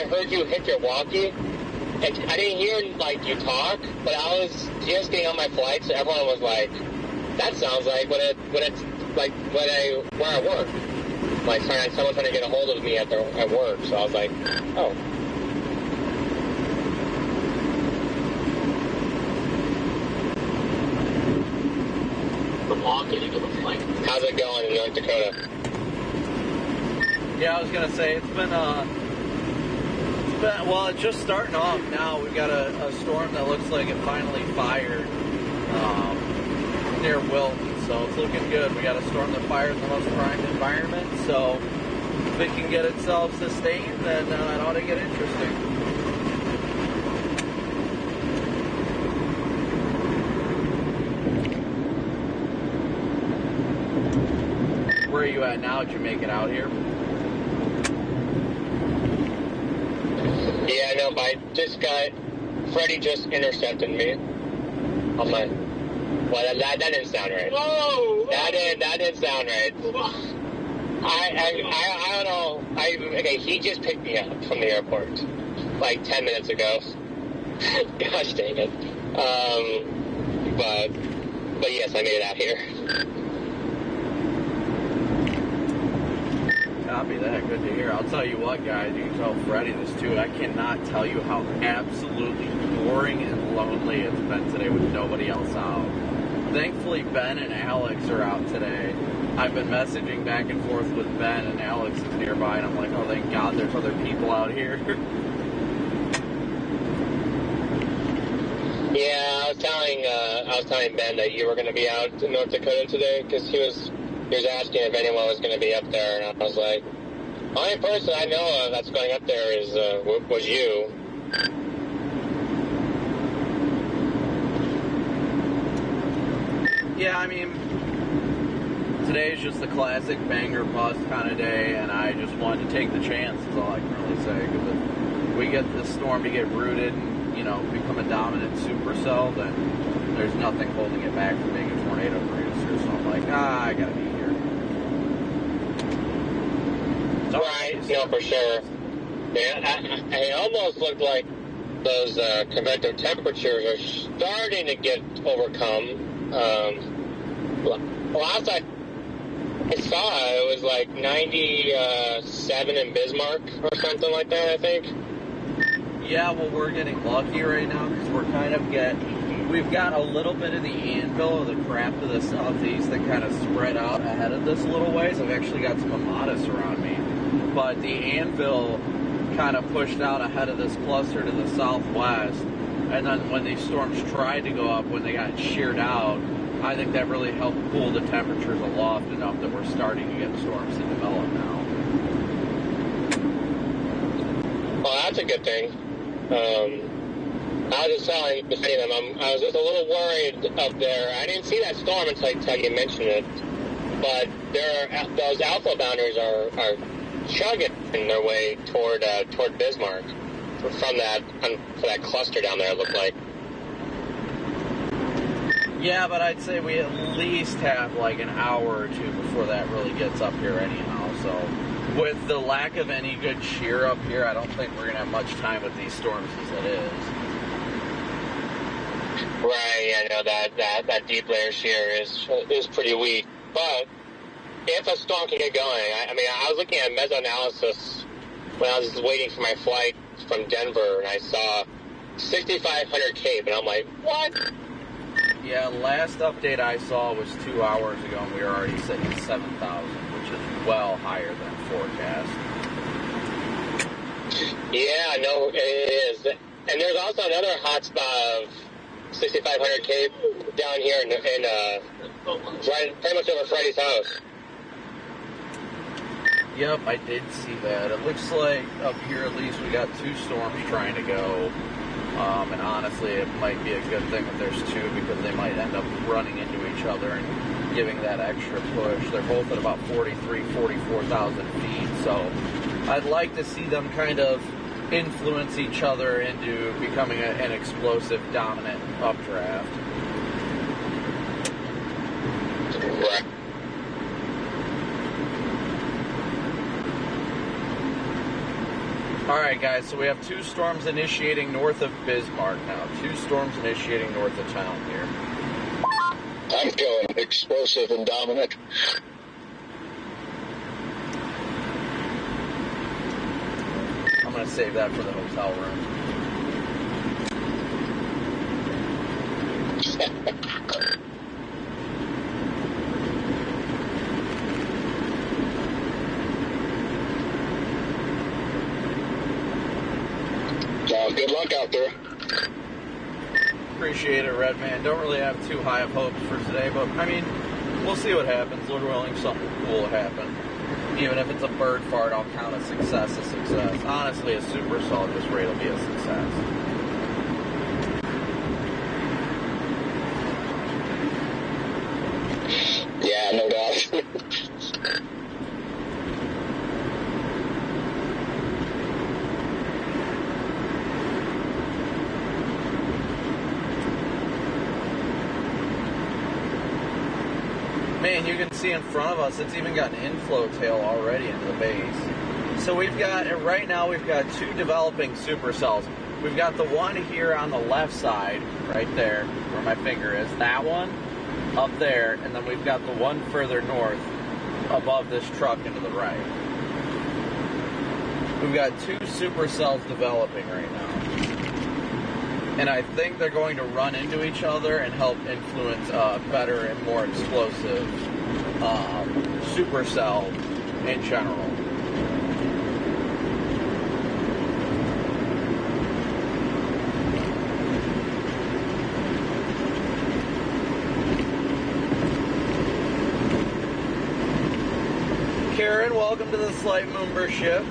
heard you hit your walkie, I didn't hear like you talk, but I was just getting on my flight, so everyone was like, "That sounds like where I work." Like someone trying to get a hold of me at work, so I was like, "Oh." How's it going in North Dakota? Yeah, I was gonna say it's been well, it's just starting off now. We've got a storm that looks like it finally fired near Wilton, so it's looking good. We got a storm that fired in the most prime environment, so if it can get itself sustained, then it ought to get interesting. Where are you at now? Did you make it out here? Yeah, no, but Freddie just intercepted me on my, well, that didn't sound right. Whoa! That didn't sound right. I don't know, okay, he just picked me up from the airport, like 10 minutes ago. Gosh dang it. But yes, I made it out here. Copy that. Good to hear. I'll tell you what, guys. You can tell Freddie this too. I cannot tell you how absolutely boring and lonely it's been today with nobody else out. Thankfully, Ben and Alex are out today. I've been messaging back and forth with Ben, and Alex is nearby, and I'm like, oh, thank God there's other people out here. Yeah, I was telling Ben that you were going to be out in North Dakota today because he was asking if anyone was going to be up there, and I was like, the only person I know of that's going up there was you. Yeah, I mean, today's just the classic banger bust kind of day, and I just wanted to take the chance, is all I can really say, because if we get this storm to get rooted and, become a dominant supercell, then there's nothing holding it back from being a tornado producer, so I'm like, I gotta be here. Right, no, for sure. Yeah, it almost looked like those convective temperatures are starting to get overcome. Last I saw, it was like 97 in Bismarck or something like that, I think. Yeah, well, we're getting lucky right now because we've got a little bit of the anvil of the crap to the southeast that kind of spread out ahead of this a little ways. I've actually got some Amatis around me. But the anvil kind of pushed out ahead of this cluster to the southwest. And then when these storms tried to go up, when they got sheared out, I think that really helped cool the temperatures aloft enough that we're starting to get storms to develop now. Well, that's a good thing. I was just telling them, I was just a little worried up there. I didn't see that storm until you mentioned it. But those alpha bounders are chugging their way toward Bismarck from that cluster down there, it looked like. Yeah, but I'd say we at least have like an hour or two before that really gets up here anyhow. So with the lack of any good shear up here, I don't think we're going to have much time with these storms as it is. Right, I know that deep layer shear is pretty weak. But if a storm can get going, I was looking at meso-analysis when I was waiting for my flight from Denver, and I saw 6,500 Cape, and I'm like, what? Yeah, last update I saw was 2 hours ago, and we were already sitting at 7,000, which is well higher than forecast. Yeah, no, it is. And there's also another hotspot of 6,500 Cape down here in right, pretty much over Freddie's house. Yep, I did see that. It looks like up here at least we got two storms trying to go. And honestly, it might be a good thing that there's two because they might end up running into each other and giving that extra push. They're both at about 44,000 feet, so I'd like to see them kind of influence each other into becoming an explosive, dominant updraft. Right. Alright guys, so we have 2 storms initiating north of Bismarck now. 2 storms initiating north of town here. I'm feeling explosive and dominant. I'm going to save that for the hotel room. Good luck out there. Appreciate it, Redman. Don't really have too high of hopes for today, but I mean, we'll see what happens. Lord willing, something cool will happen. Even if it's a bird fart, I'll count a success as success. Honestly, a supercell just rate will be a success. Yeah, no doubt. Man, you can see in front of us, it's even got an inflow tail already into the base. So we've got, right now, we've got 2 developing supercells. We've got the one here on the left side, right there, where my finger is. That one, up there, and then we've got the one further north, above this truck and to the right. We've got 2 supercells developing right now. And I think they're going to run into each other and help influence better and more explosive supercell in general. Karen, welcome to the Slight Membership.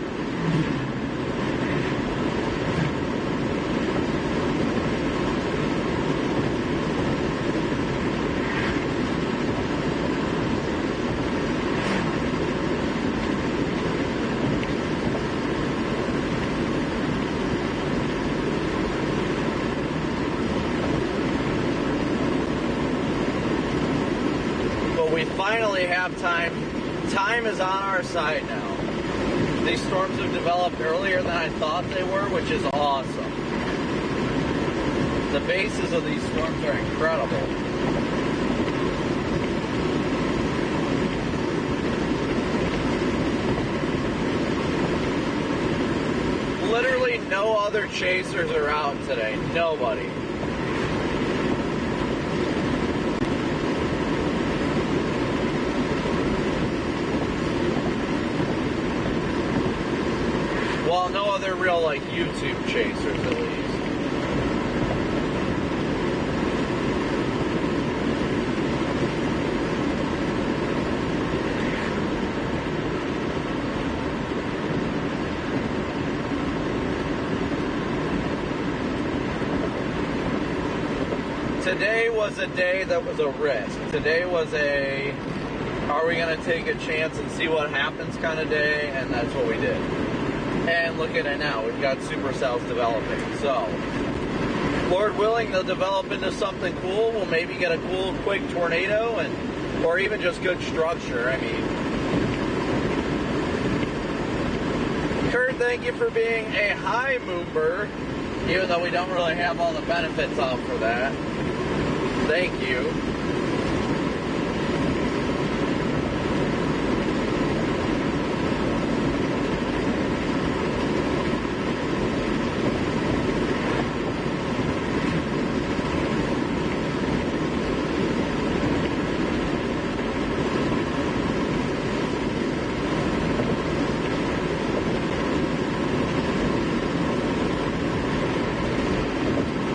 Finally have time. Time is on our side now. These storms have developed earlier than I thought they were, which is awesome. The bases of these storms are incredible. Literally no other chasers are out today. Nobody. Well, no other real, like, YouTube chasers, at least. Today was a day that was a risk. Today was a, are we going to take a chance and see what happens kind of day, and that's what we did. And look at it now, we've got supercells developing. So, Lord willing, they'll develop into something cool. We'll maybe get a cool, quick tornado, and or even just good structure. I mean, Kurt, thank you for being a high mover, even though we don't really have all the benefits out for that. Thank you.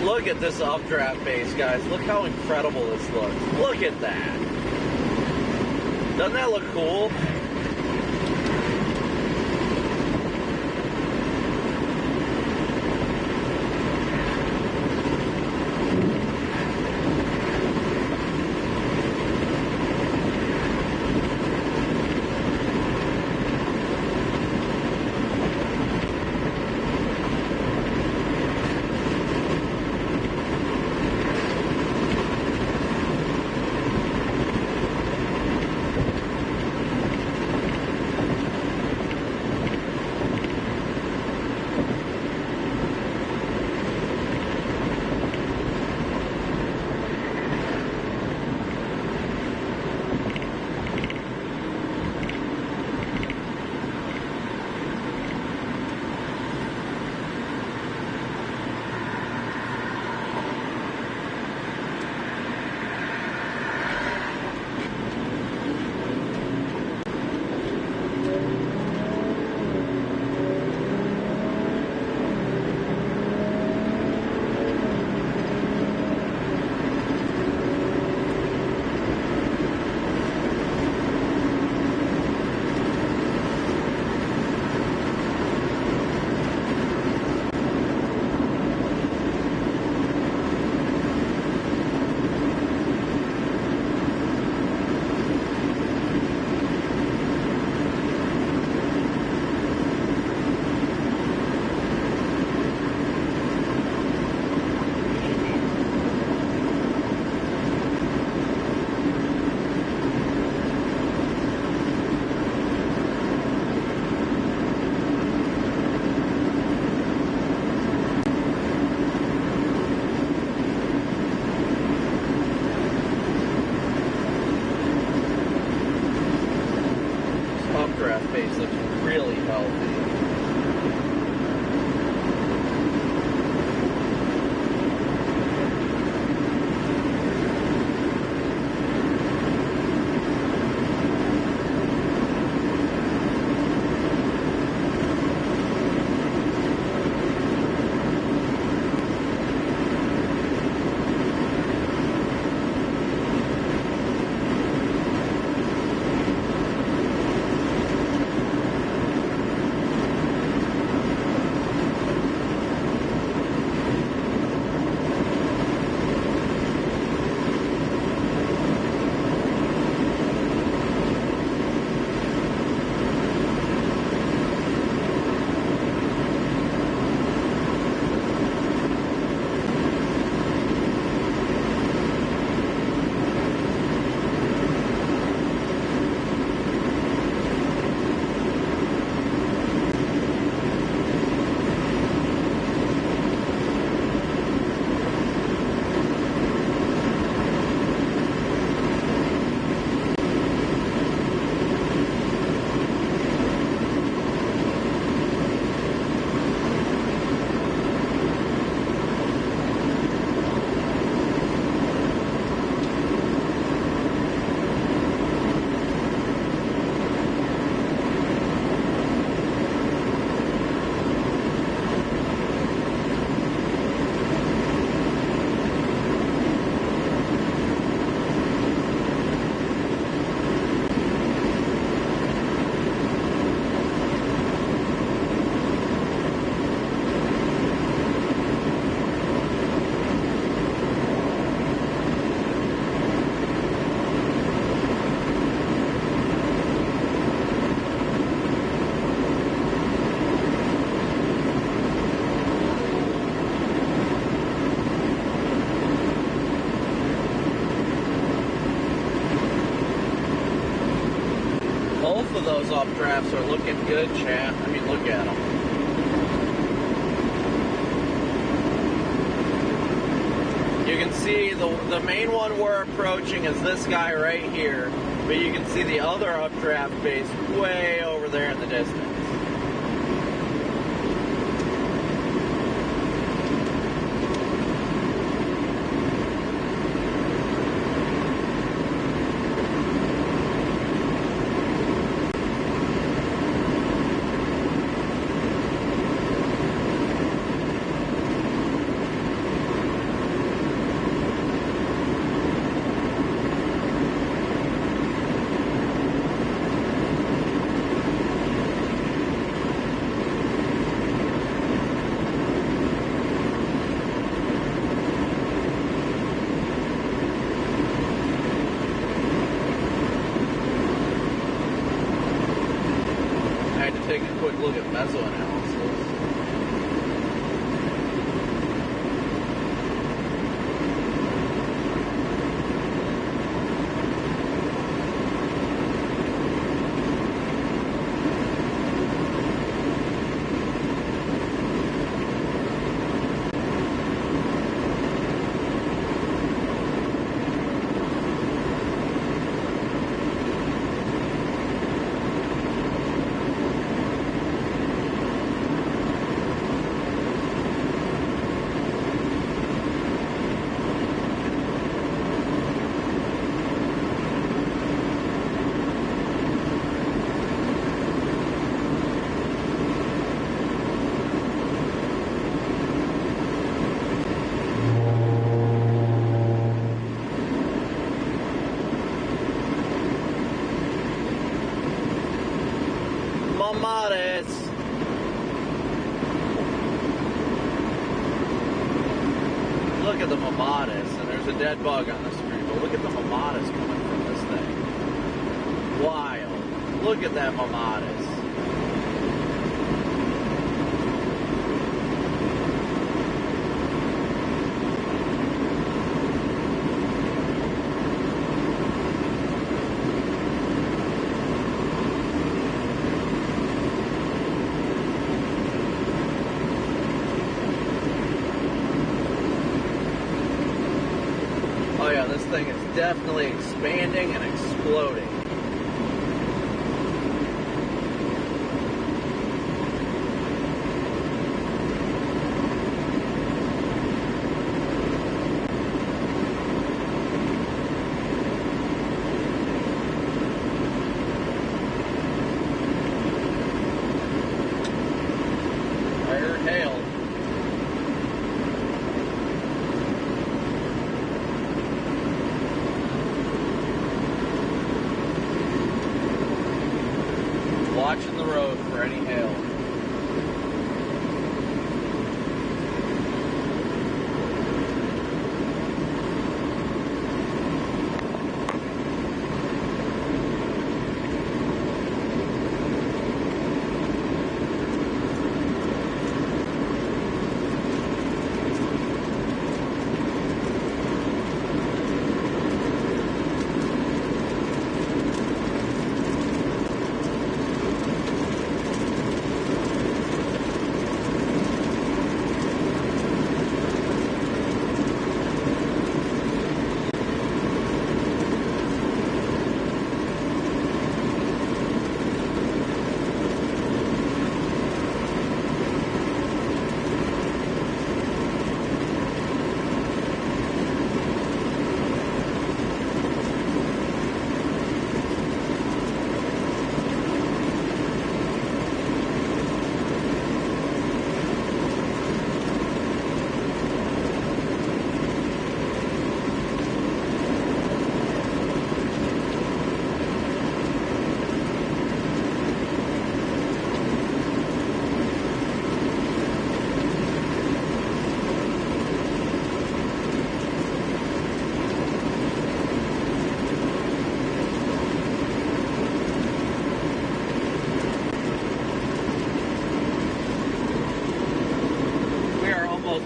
Look at this updraft base, guys. Look how incredible this looks. Look at that. Doesn't that look cool? updraft base looks really healthy. Both of those updrafts are looking good, chat. I mean, look at them. You can see the main one we're approaching is this guy right here, but you can see the other updraft base way over there in the distance. Take a quick look at mesoanalysis. Look at the mamadas, and there's a dead bug on the screen, but look at the mamadas coming from this thing. Wild. Look at that mamadas. This thing is definitely expanding and exploding. watching the road for any hail.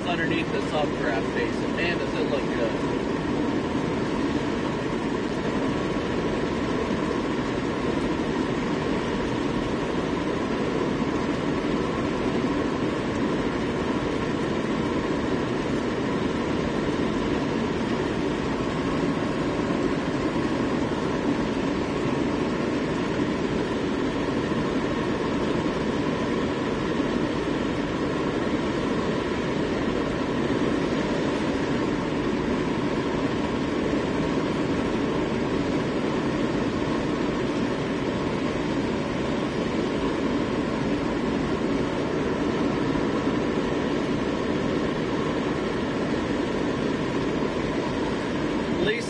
Underneath this updraft basin. Man, does it look good.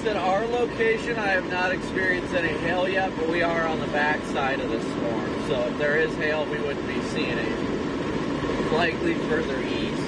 At our location, I have not experienced any hail yet, but we are on the back side of the storm. So if there is hail, we wouldn't be seeing it. It's likely further east.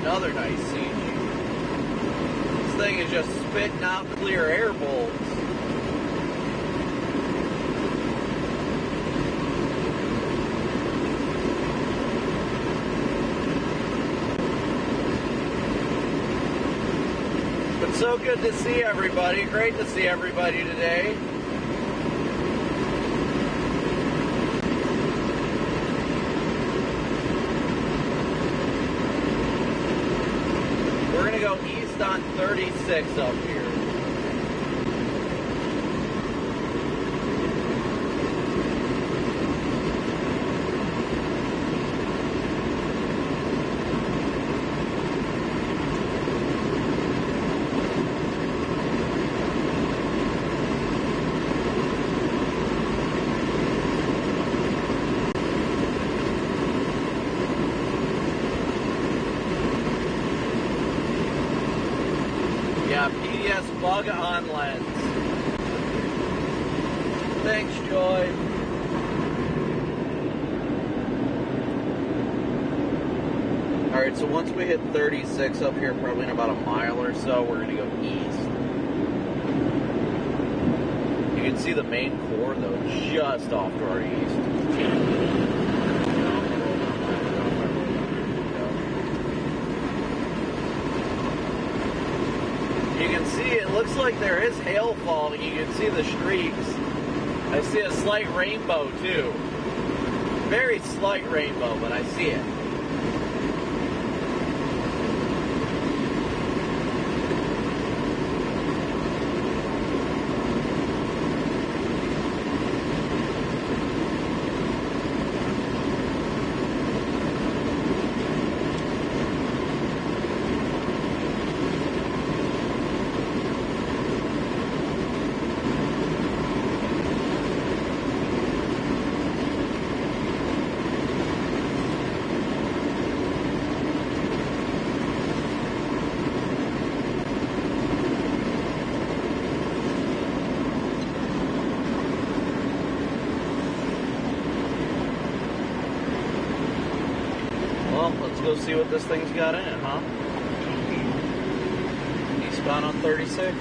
another nice CG. This thing is just spitting out clear air bolts. But so good to see everybody. Great to see everybody today. We're going to go east on 36 up here. Bug on lens. Thanks, Joy. Alright, so once we hit 36 up here, probably in about a mile or so, we're going to go east. You can see the main core, though, just off to our east. You can see it looks like there is hail falling. You can see the streaks. I see a slight rainbow too. Very slight rainbow, but I see it. Go see what this thing's got in it, huh? Eastbound on 36.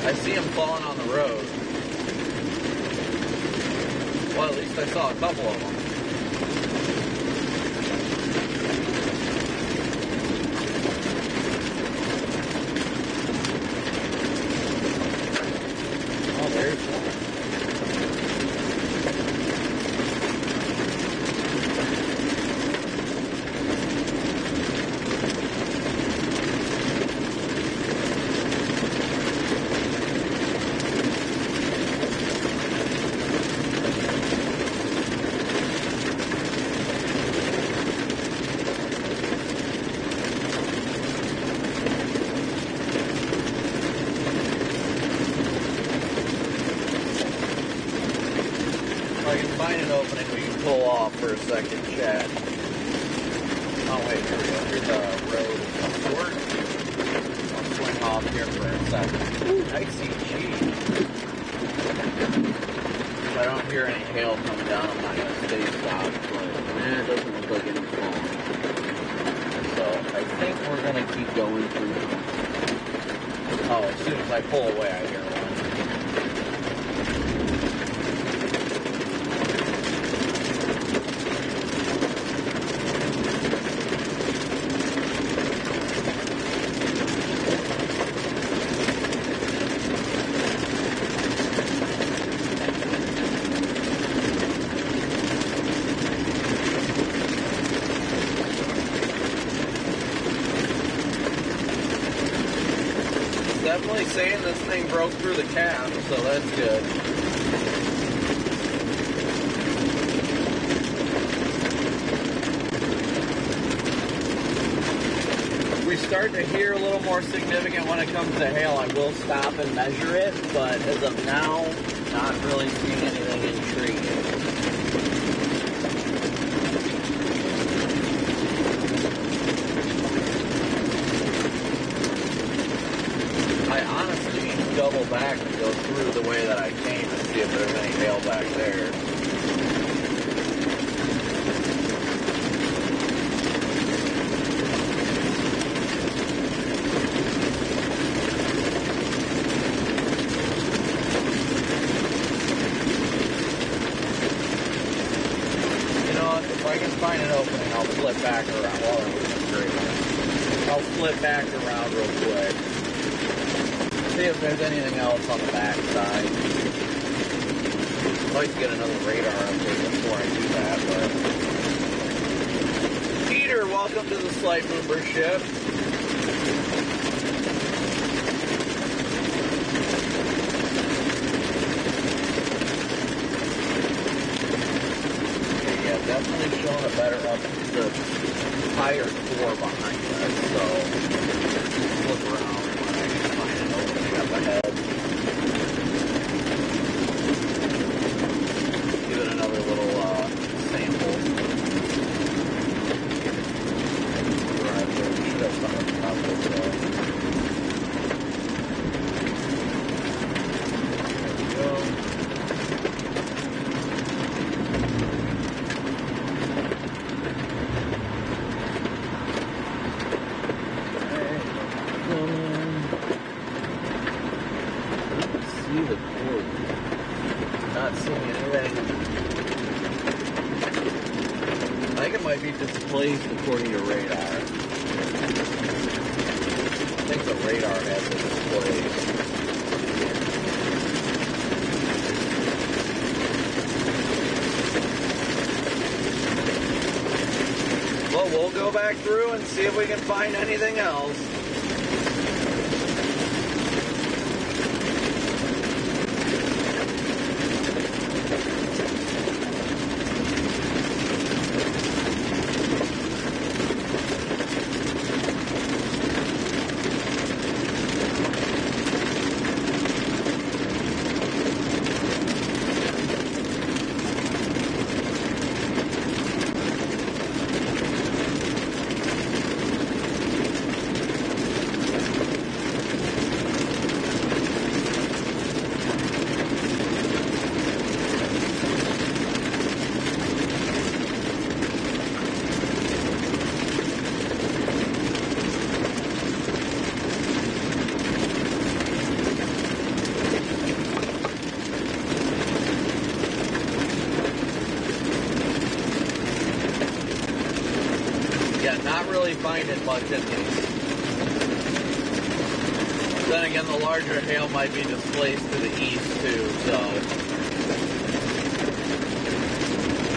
I see them falling on the road. Well, at least I saw a couple of them. Oh, there's one. If I can find an opening, we can pull off for a second, chat. Oh, wait, here we go. Here's a road short. I'll swing off here for a second. Ooh, nice EG. If I don't hear any hail coming down, I'm not going to stay stopped, but it doesn't look like any falling. So I think we're going to keep going through. Oh, as soon as I pull away, I hear one. Definitely saying this thing broke through the cap, so that's good. If we start to hear a little more significant when it comes to hail, I will stop and measure it, but as of now, not really seeing anything intriguing. I honestly need to double back and go through the way that I came and see if there's any hail back there. You know what? If I can find an opening, I'll flip back around. Well, it was straight line. I'll flip back around real quick. See if there's anything else on the back side. I'd like to get another radar update before I do that, but... Peter, welcome to the Slight Membership. Okay, yeah, definitely showing a better up the higher core behind us, so look around. Up ahead. Give it another little sample. Right there. We should have some on top of it. There we go. The cord. Not seeing anything. I think it might be displaced according to radar. I think the radar has it displaced. Well, we'll go back through and see if we can find anything else. find it much in these. Then again, the larger hail might be displaced to the east too, so.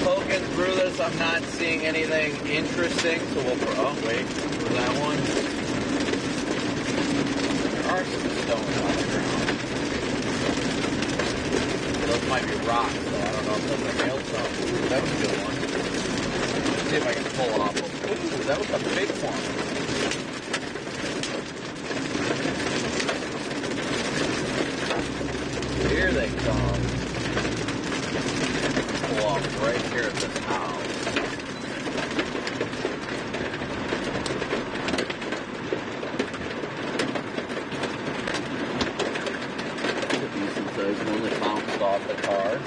Poking through this, I'm not seeing anything interesting, so we'll, oh wait, was that one? There are some stones on the ground. Those might be rocks, though. I don't know if those are hailstones. Ooh, that was a good one. Let's see if I can pull it off. Ooh, that was a big one. Here they come. Pull off right here at this house. That's a decent sized one that bounced off the car.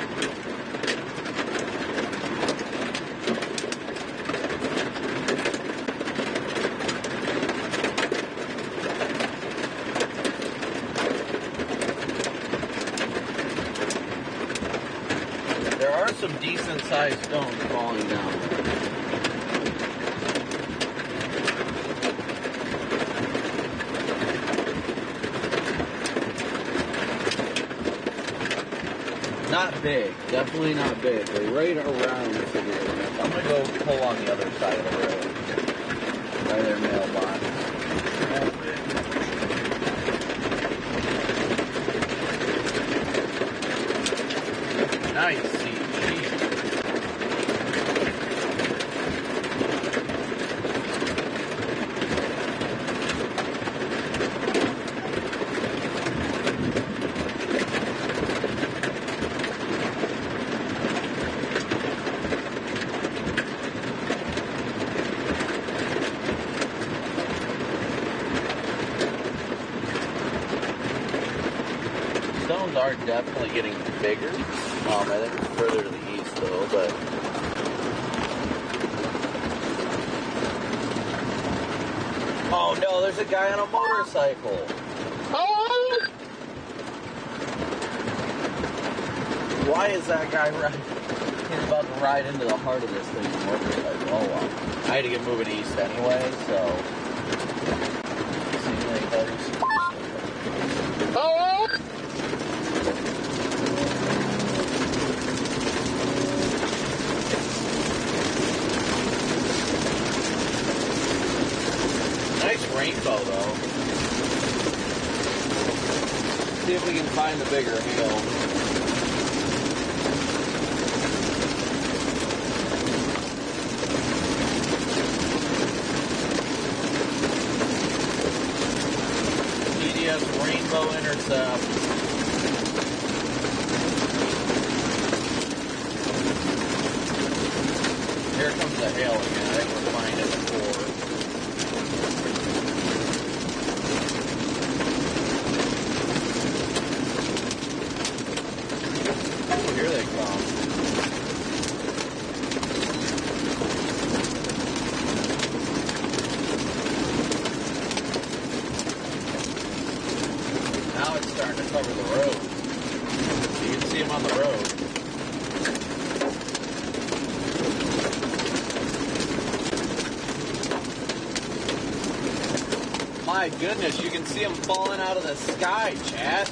There are some decent sized stones falling down. Not big, definitely not big, but right around the figure. I'm gonna go pull on the other side of the road. By their mailbox. Nice. Stones are definitely getting bigger. I think it's further to the east though, but oh no, there's a guy on a motorcycle. Oh! Why is that guy riding? He's about to ride into the heart of this thing on a motorcycle. Oh well. I had to get moving east anyway, so. See you later. Oh! Nice rainbow though. See if we can find the bigger hail. TDS rainbow intercept. Here comes the hail again. I think we're finding it before. Here they come. Now it's starting to cover the road. You can see them on the road. My goodness, you can see them falling out of the sky, chat.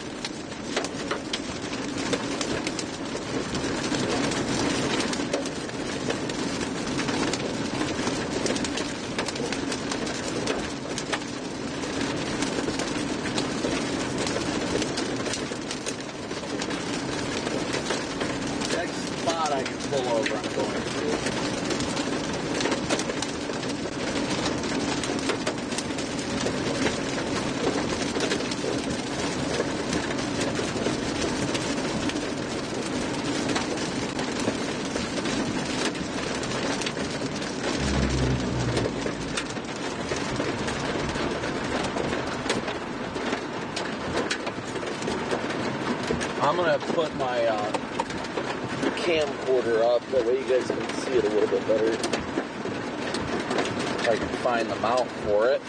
I can pull over, I'm going to. I'm going to put my camcorder up, that way you guys can see it a little bit better. If I can find the mount for it.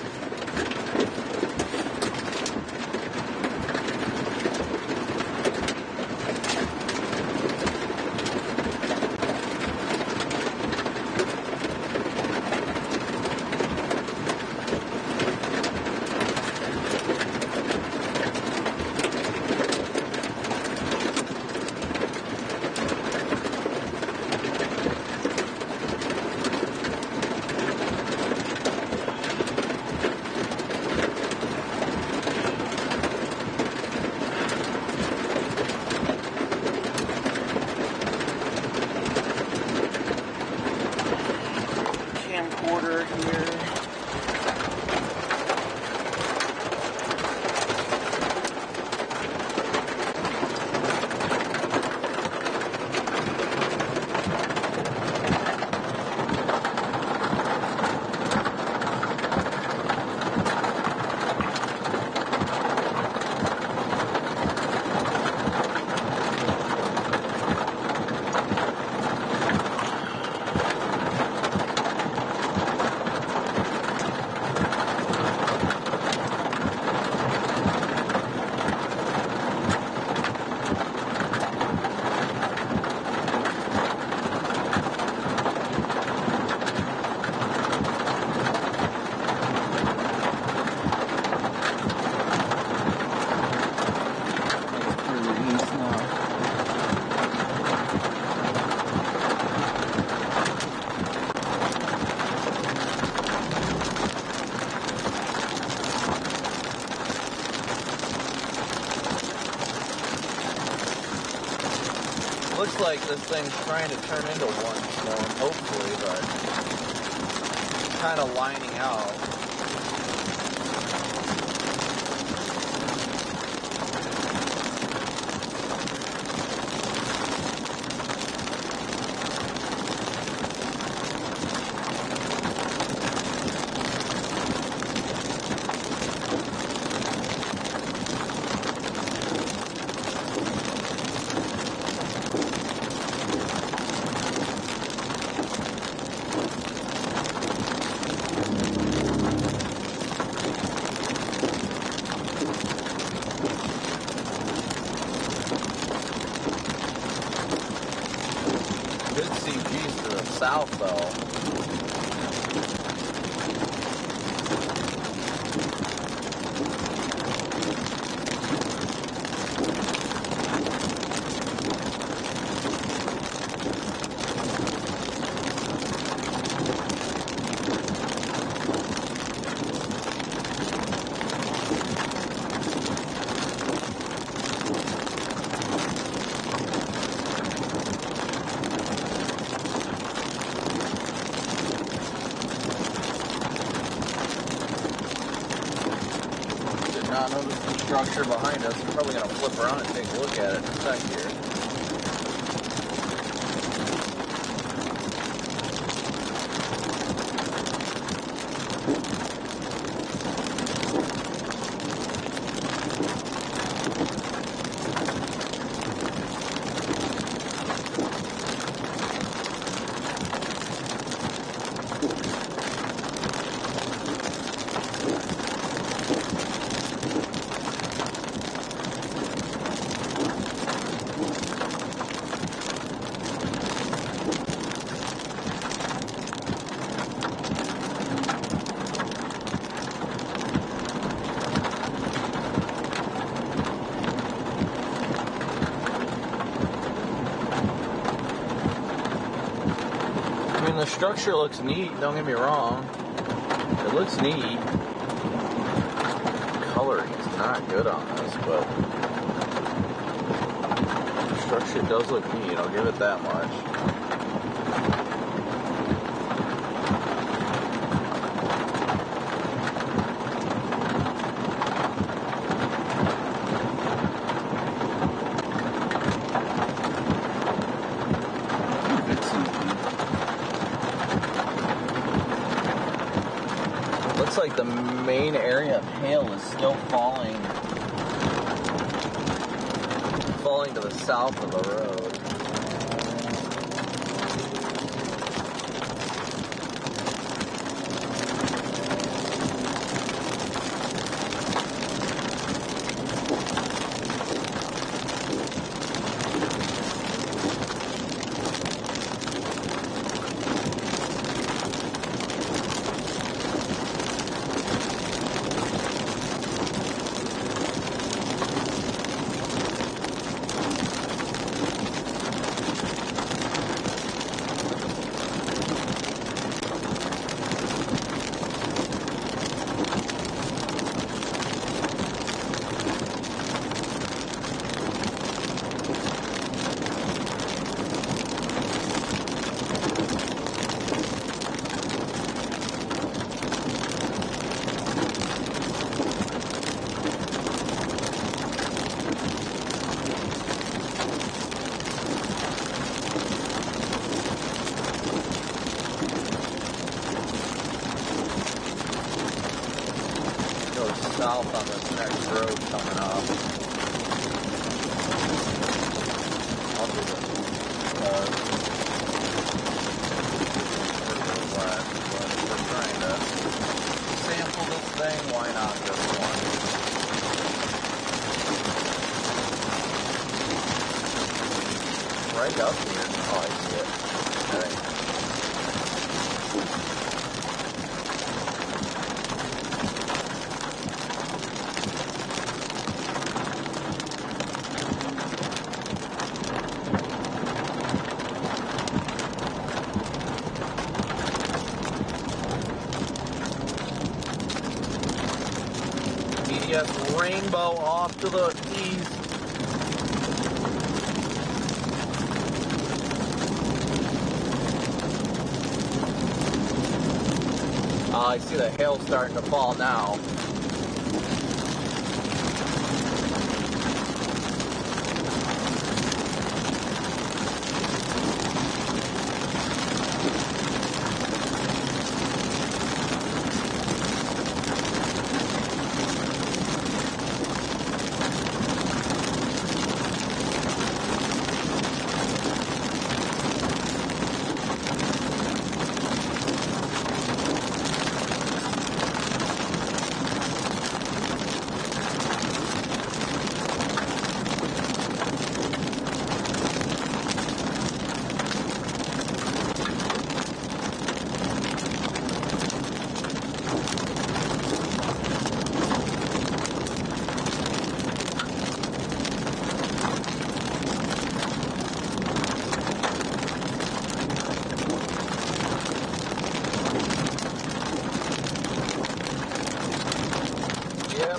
like this thing's trying to turn into one storm, hopefully, but kind of lining out. South though. Not notice the structure behind us. We're probably going to flip around and take a look at it in a sec here. The structure looks neat, don't get me wrong. It looks neat. Coloring is not good on this, but the structure does look neat, I'll give it that much. Looks like the main area of hail is still falling to the south of the road. South on this next road coming up. I'll do this left, but we're trying to sample this thing, why not this one? Right up here. Oh, I see it. Okay. Rainbow off to the east. I see the hail starting to fall now.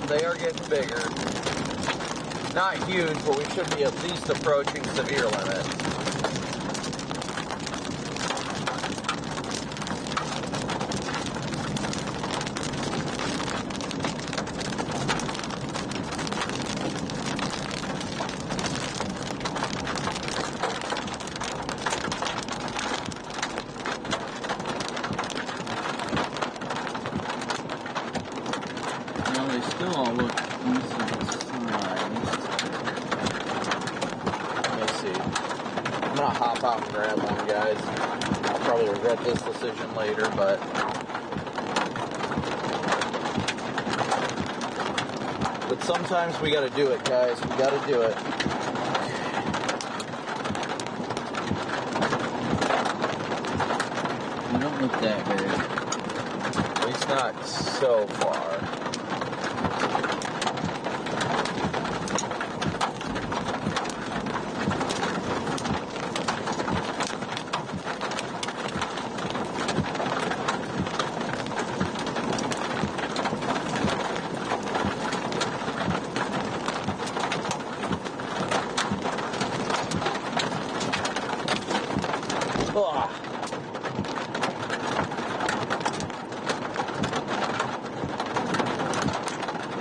They are getting bigger. Not huge, but we should be at least approaching severe limits. Still all look decent size. Let's see. I'm gonna hop out and grab one, guys. I'll probably regret this decision later, but sometimes we gotta do it, guys. We gotta do it. They don't look that big. At least not so far.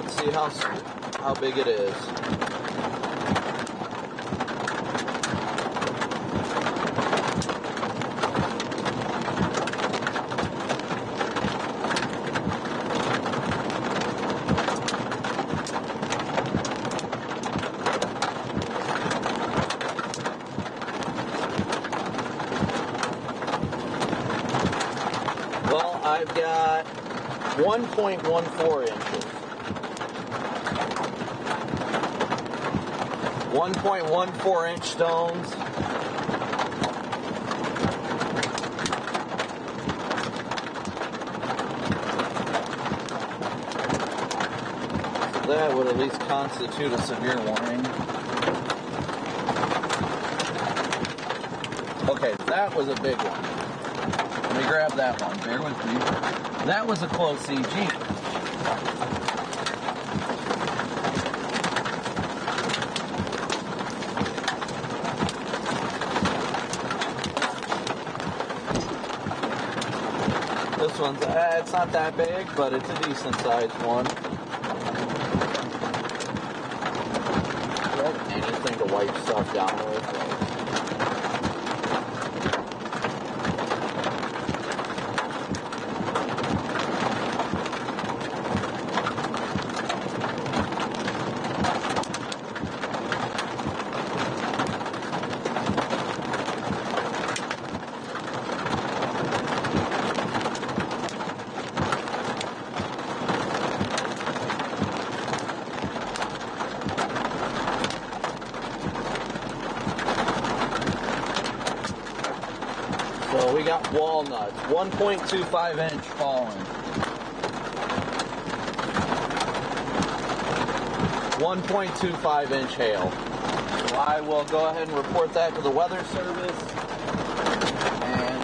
Let's see how big it is. Well, I've got 1.14 inches. 1.14 inch stones. So that would at least constitute a severe warning. Okay, that was a big one. Let me grab that one. Bear with me. That was a close CG. This one's, it's not that big, but it's a decent sized one. Anything to wipe stuff down with. So we got walnuts, 1.25 inch falling. 1.25 inch hail. So I will go ahead and report that to the weather service. And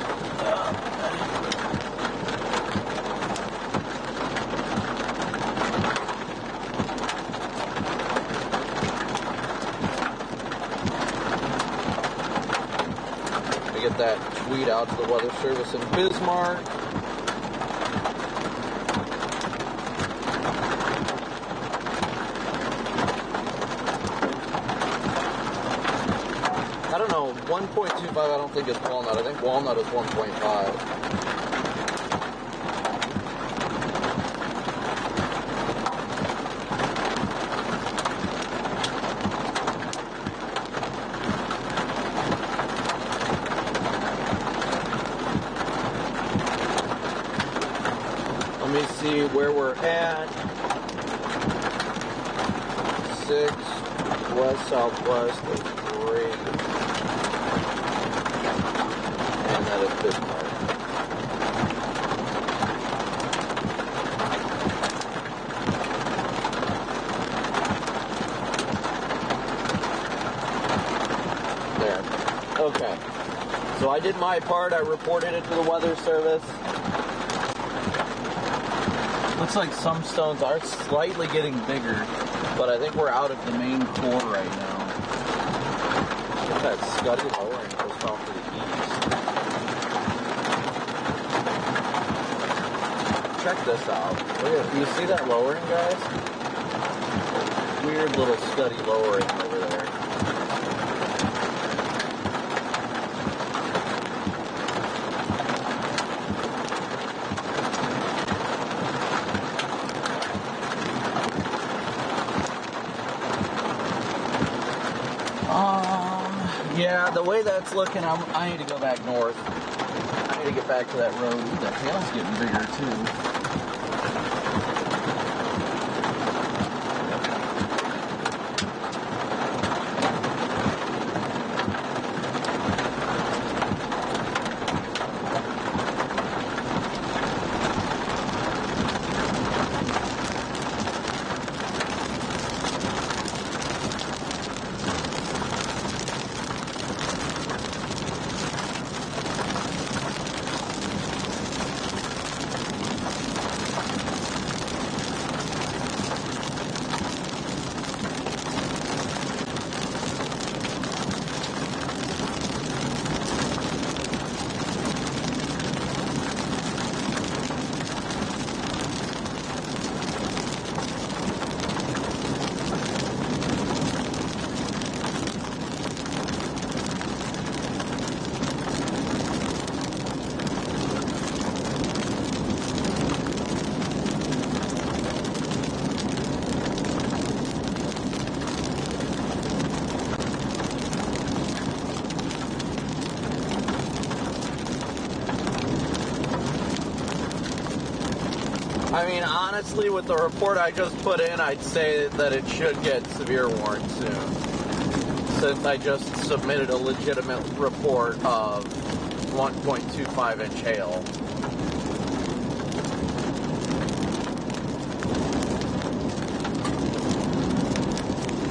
get that tweet out to the weather service in Bismarck. 1.25 I don't think is walnut. I think walnut is 1.5. Let me see where we're at. 6 west southwest of 3, and that is Bismarck. There. Okay. So I did my part. I reported it to the Weather Service. Looks like some stones are slightly getting bigger, but I think we're out of the main core right now. Look at that scuddy lowering just off to the east. Check this out. Look at, do you see that lowering, guys? Weird little scuddy lowering over there. Yeah, the way that's looking, I need to go back north. I need to get back to that road. Ooh, that tail's getting bigger, too. I mean, honestly, with the report I just put in, I'd say that it should get severe warning soon, since I just submitted a legitimate report of 1.25 inch hail.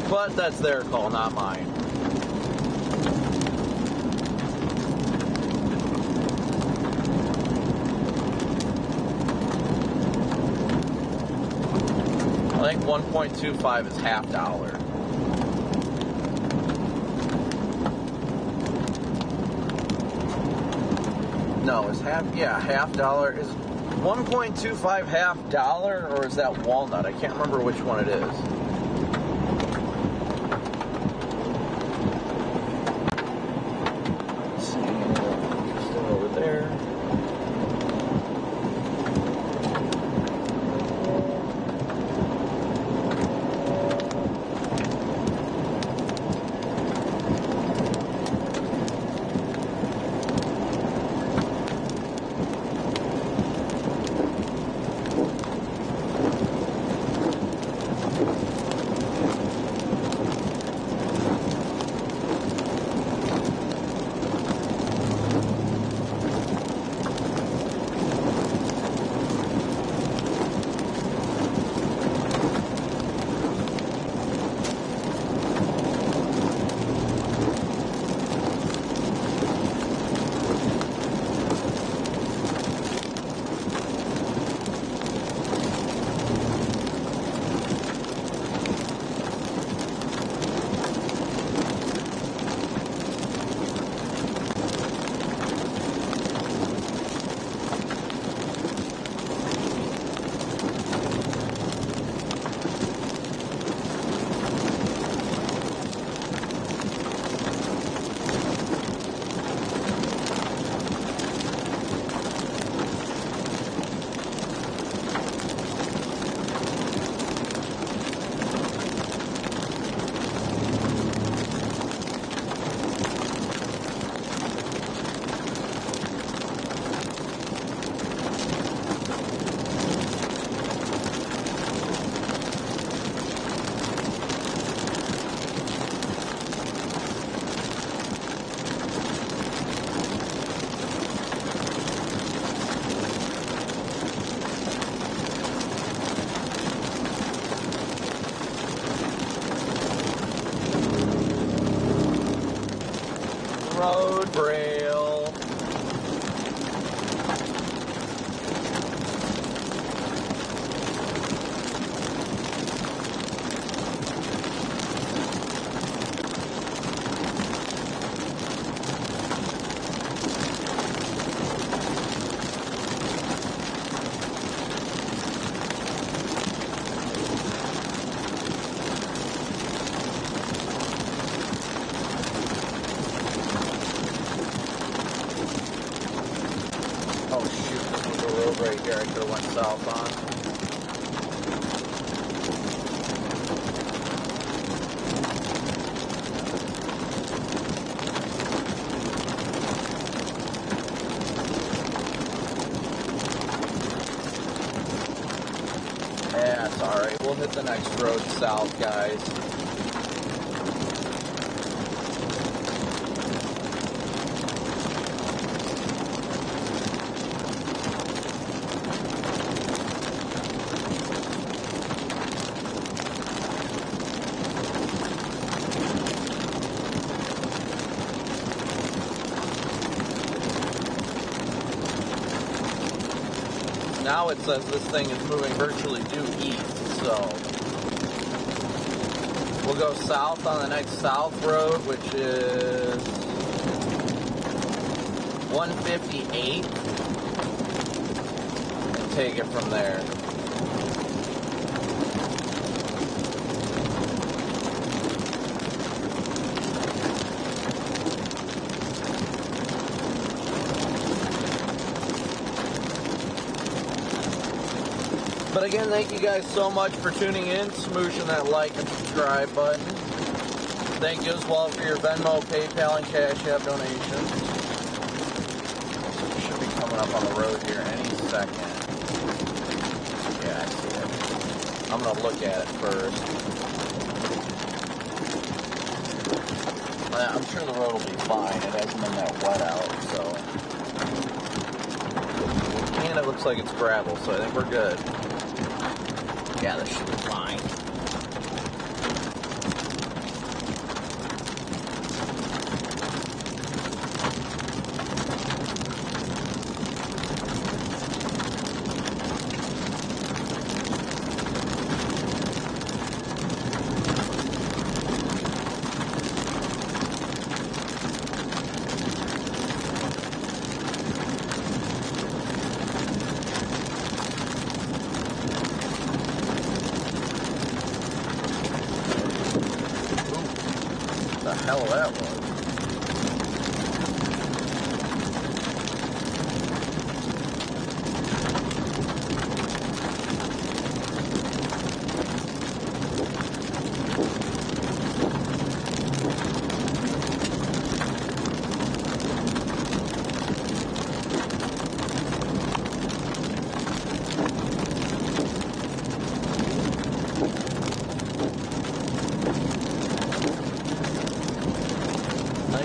But that's their call, not mine. I think 1.25 is $half. No, it's $half. Is 1.25 $half, or is that walnut? I can't remember which one it is. Let's see. Still over there. Braille. Oh shoot, this was a road right here I could have went south on. Yeah, it's alright. We'll hit the next road south, guys. Now it says this thing is moving virtually due east, so we'll go south on the next south road, which is 158, and take it from there. But again, thank you guys so much for tuning in, smooshing that like and subscribe button. Thank you as well for your Venmo, PayPal, and Cash App donations. Should be coming up on the road here any second. Yeah, I see it. I'm going to look at it first. I'm sure the road will be fine. It hasn't been that wet out, so. And it looks like it's gravel, so I think we're good. Yeah, this should be fine. Hell of that was.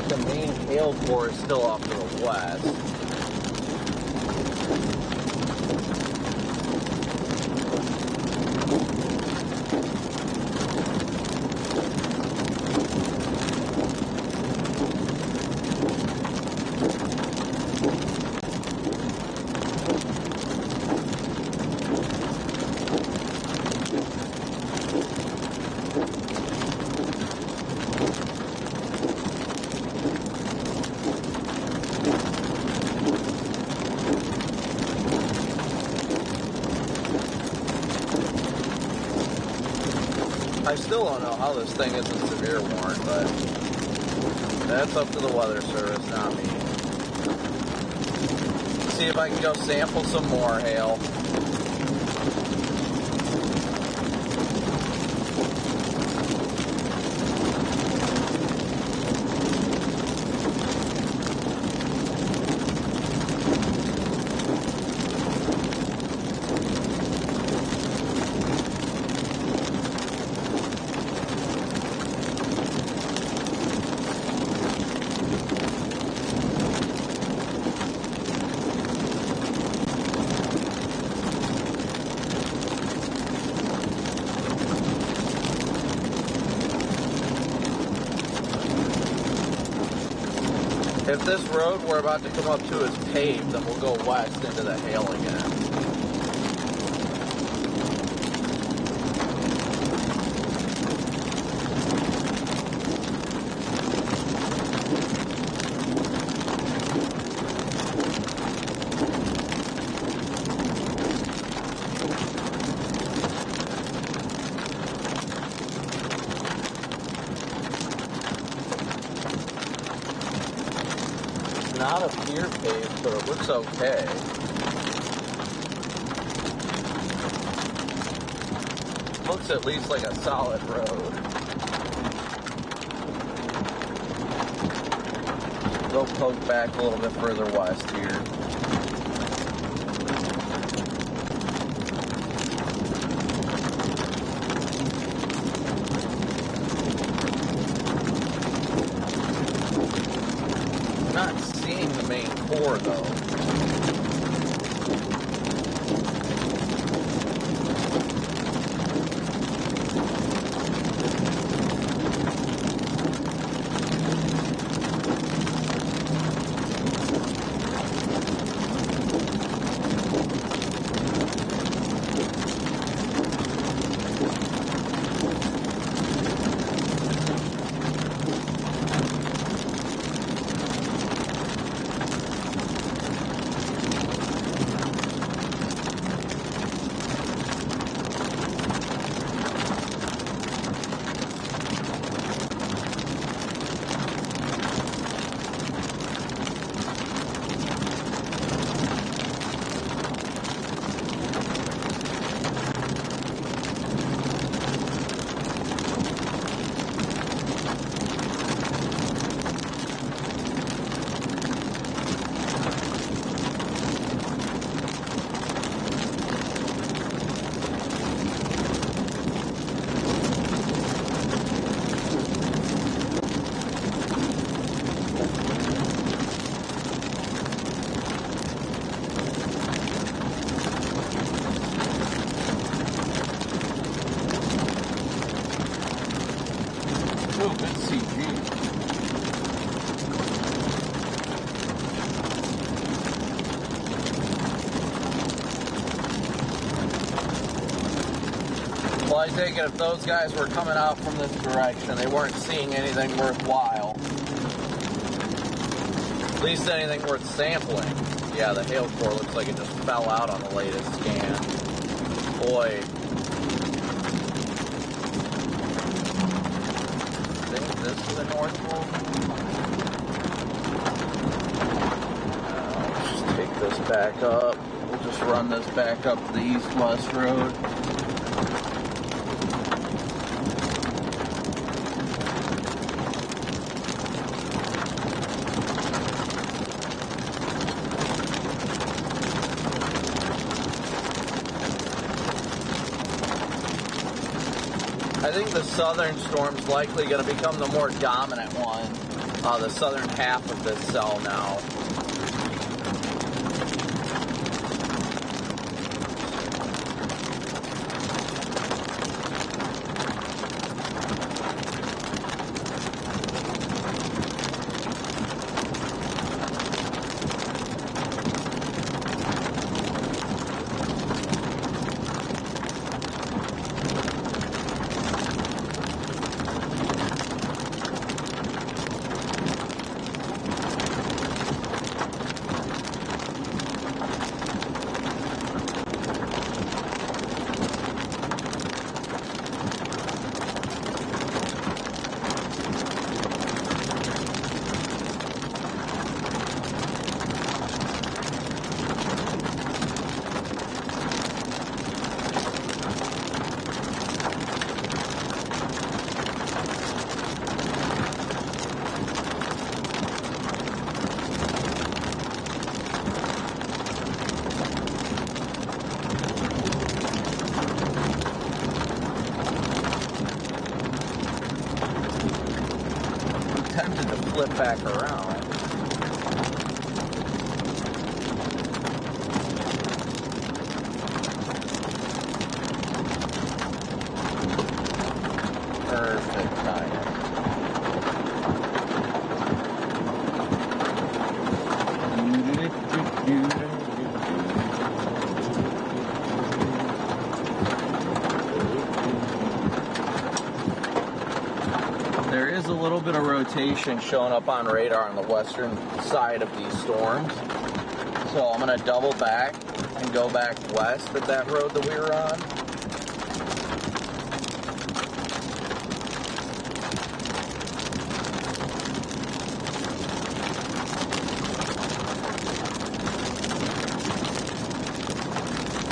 The main hail core is still off to the west. I still don't know how this thing isn't severe warned, but that's up to the Weather Service, not me. See if I can go sample some more hail. If this road we're about to come up to is paved, then we'll go west into the hail again. Not a pier paved, but it looks okay. Looks at least like a solid road. Go poke back a little bit further west here. Not seeing the main core though. Oh, good CG. Well, I take it if those guys were coming out from this direction, they weren't seeing anything worthwhile. At least anything worth sampling. Yeah, the hail core looks like it just fell out on the latest scan. Boy. This is the North Pole. Let's just take this back up. We'll just run this back up to the east-west road. I think the southern storm's likely going to become the more dominant one. The southern half of this cell now. Tempted to flip back around. Perfect timing. a little bit of rotation showing up on radar on the western side of these storms. So I'm going to double back and go back west at that road that we were on.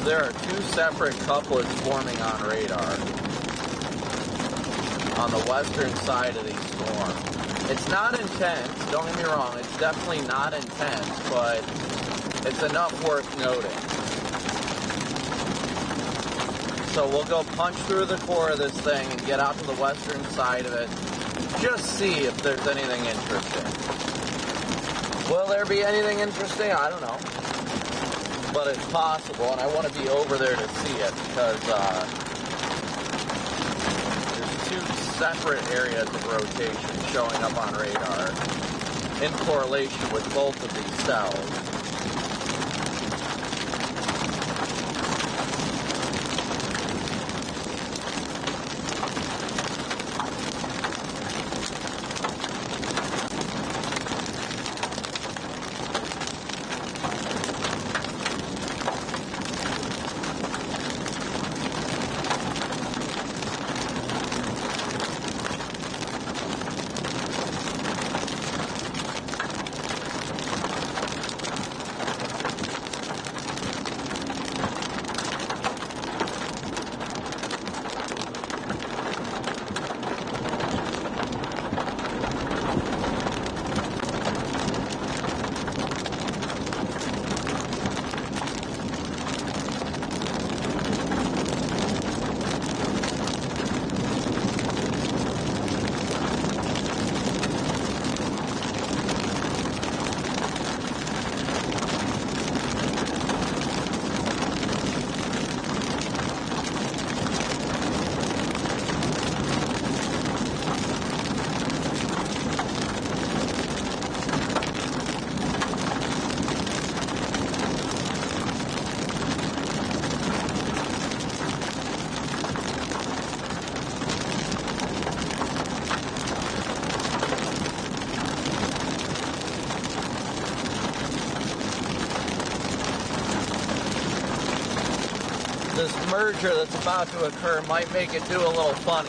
There are two separate couplets forming on radar on the western side of these storms. It's not intense, don't get me wrong, it's definitely not intense, but it's enough worth noting. So we'll go punch through the core of this thing and get out to the western side of it, just see if there's anything interesting. Will there be anything interesting? I don't know. But it's possible, and I want to be over there to see it because there's two separate areas of rotation showing up on radar in correlation with both of these cells. This merger that's about to occur might make it do a little funny.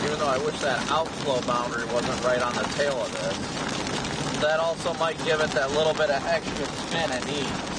Even though I wish that outflow boundary wasn't right on the tail of this. That also might give it that little bit of extra spin it needs.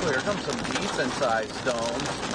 Here comes some decent sized stones.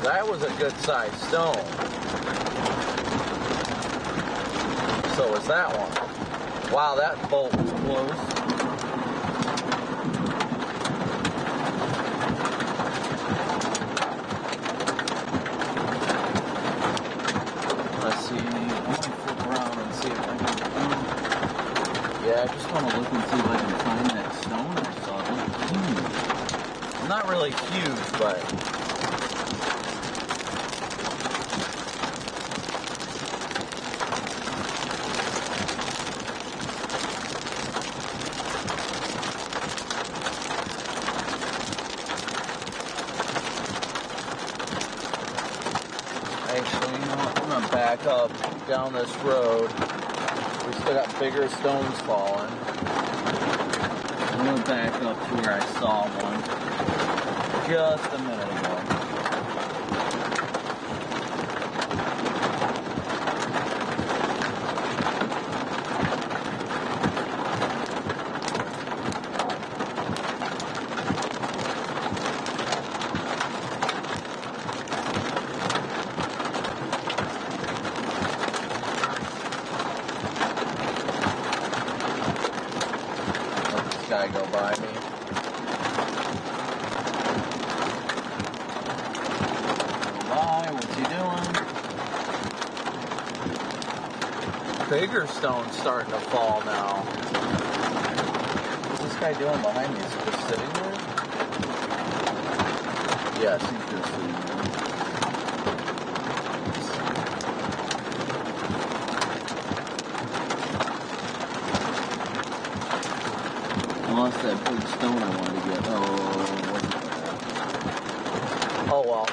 That was a good sized stone. So was that one. Wow, that bolt was close. Let's see. I want to flip around and see if I can. Yeah, I just want to look and see if I can find that stone I saw. Not really huge, but. Actually, you know what? I'm gonna back up down this road. We still got bigger stones falling. I'm gonna back up to where I saw one just a minute ago. Guy go by me. Go by, what's he doing? Bigger stone's starting to fall now. What's this guy doing behind me? Is he just sitting there? Yes, he's just sitting there. Lost that big stone I wanted to get. Oh, wasn't there? Oh well.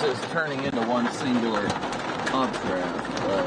Is turning into one singular updraft, but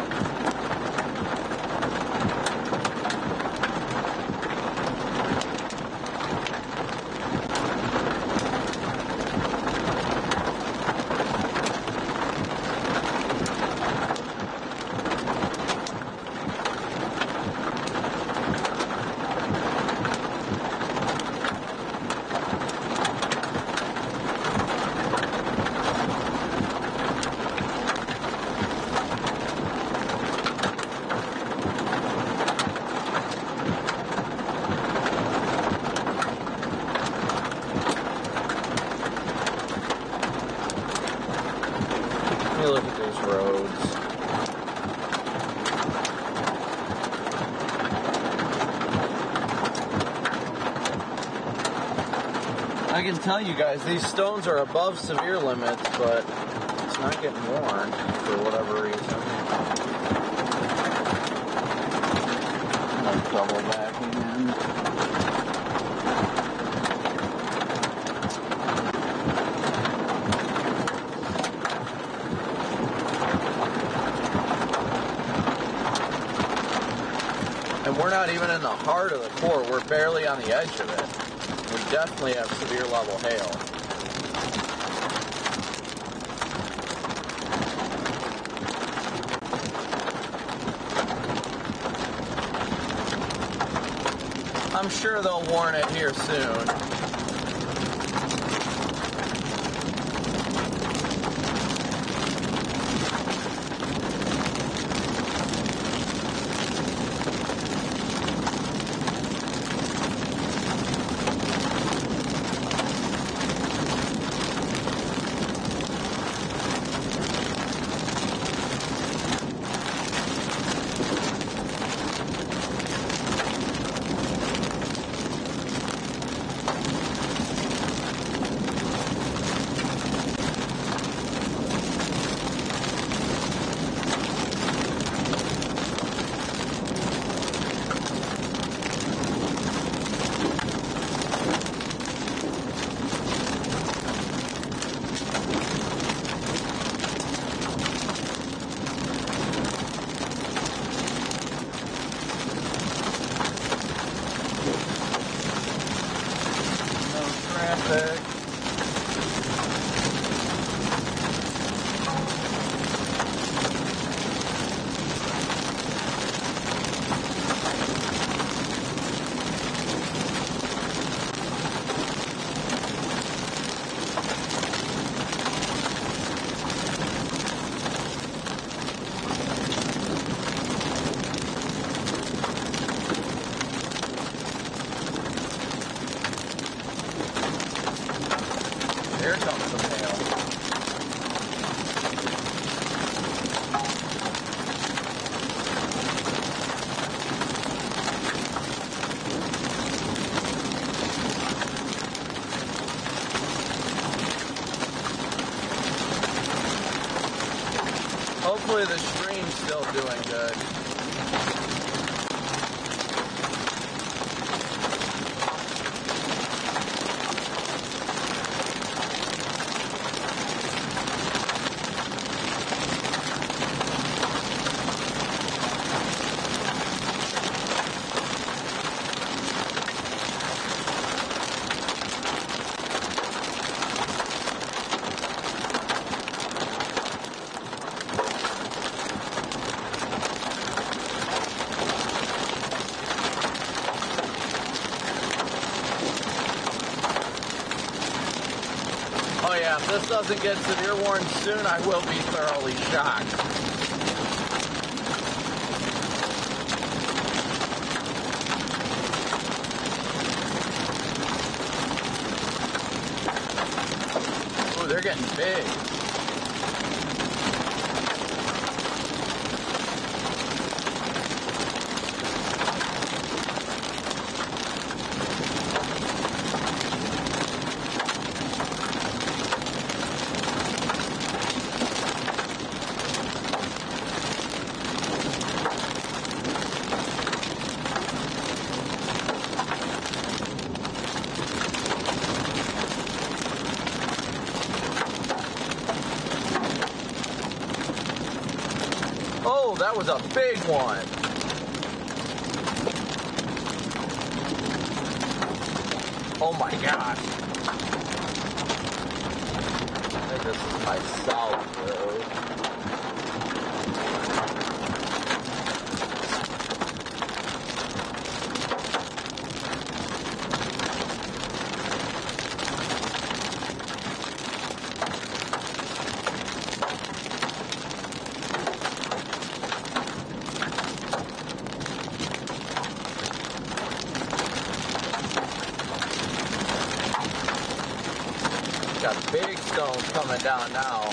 look at these roads. I can tell you guys, these stones are above severe limits, but it's not getting worn for whatever reason. I'm gonna double back again. And we're not even in the heart of the core. We're barely on the edge of it. We definitely have severe level hail. I'm sure they'll warn it here soon. Copic. Here comes some hail. Hopefully the stream's still doing good. Oh yeah, if this doesn't get severe warning soon, I will be thoroughly shocked. Ooh, they're getting big. Oh, that was a big one. Oh my gosh. I think this is my south road. Got big stones coming down now.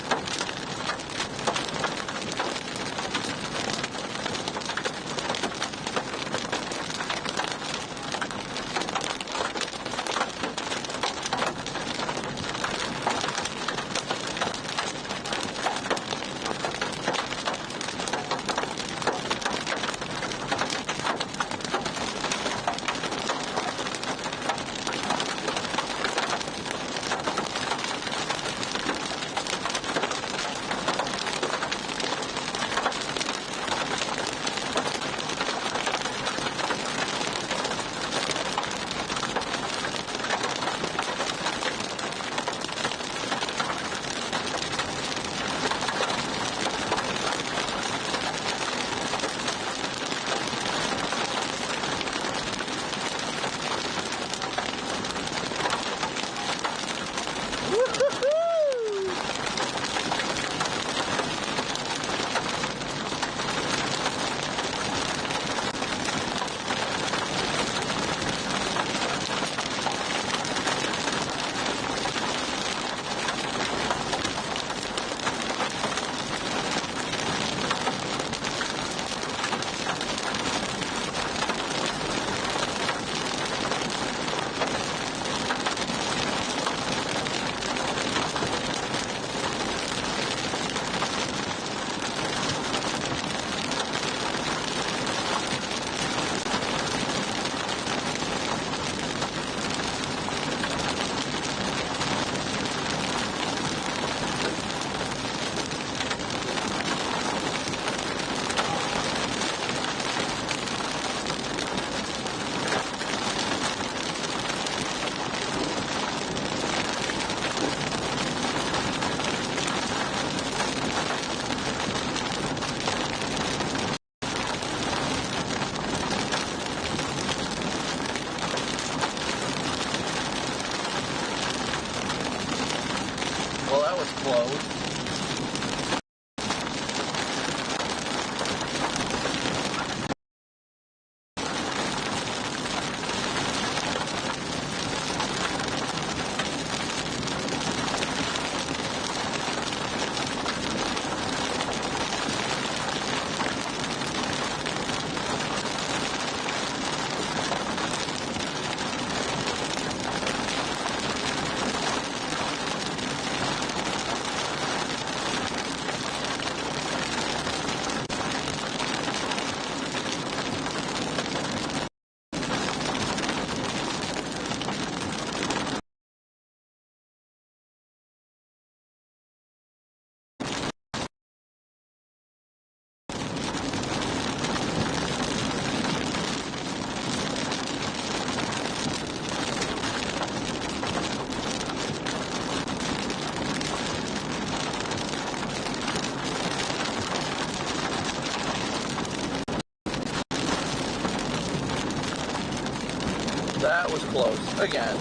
That was close. Again.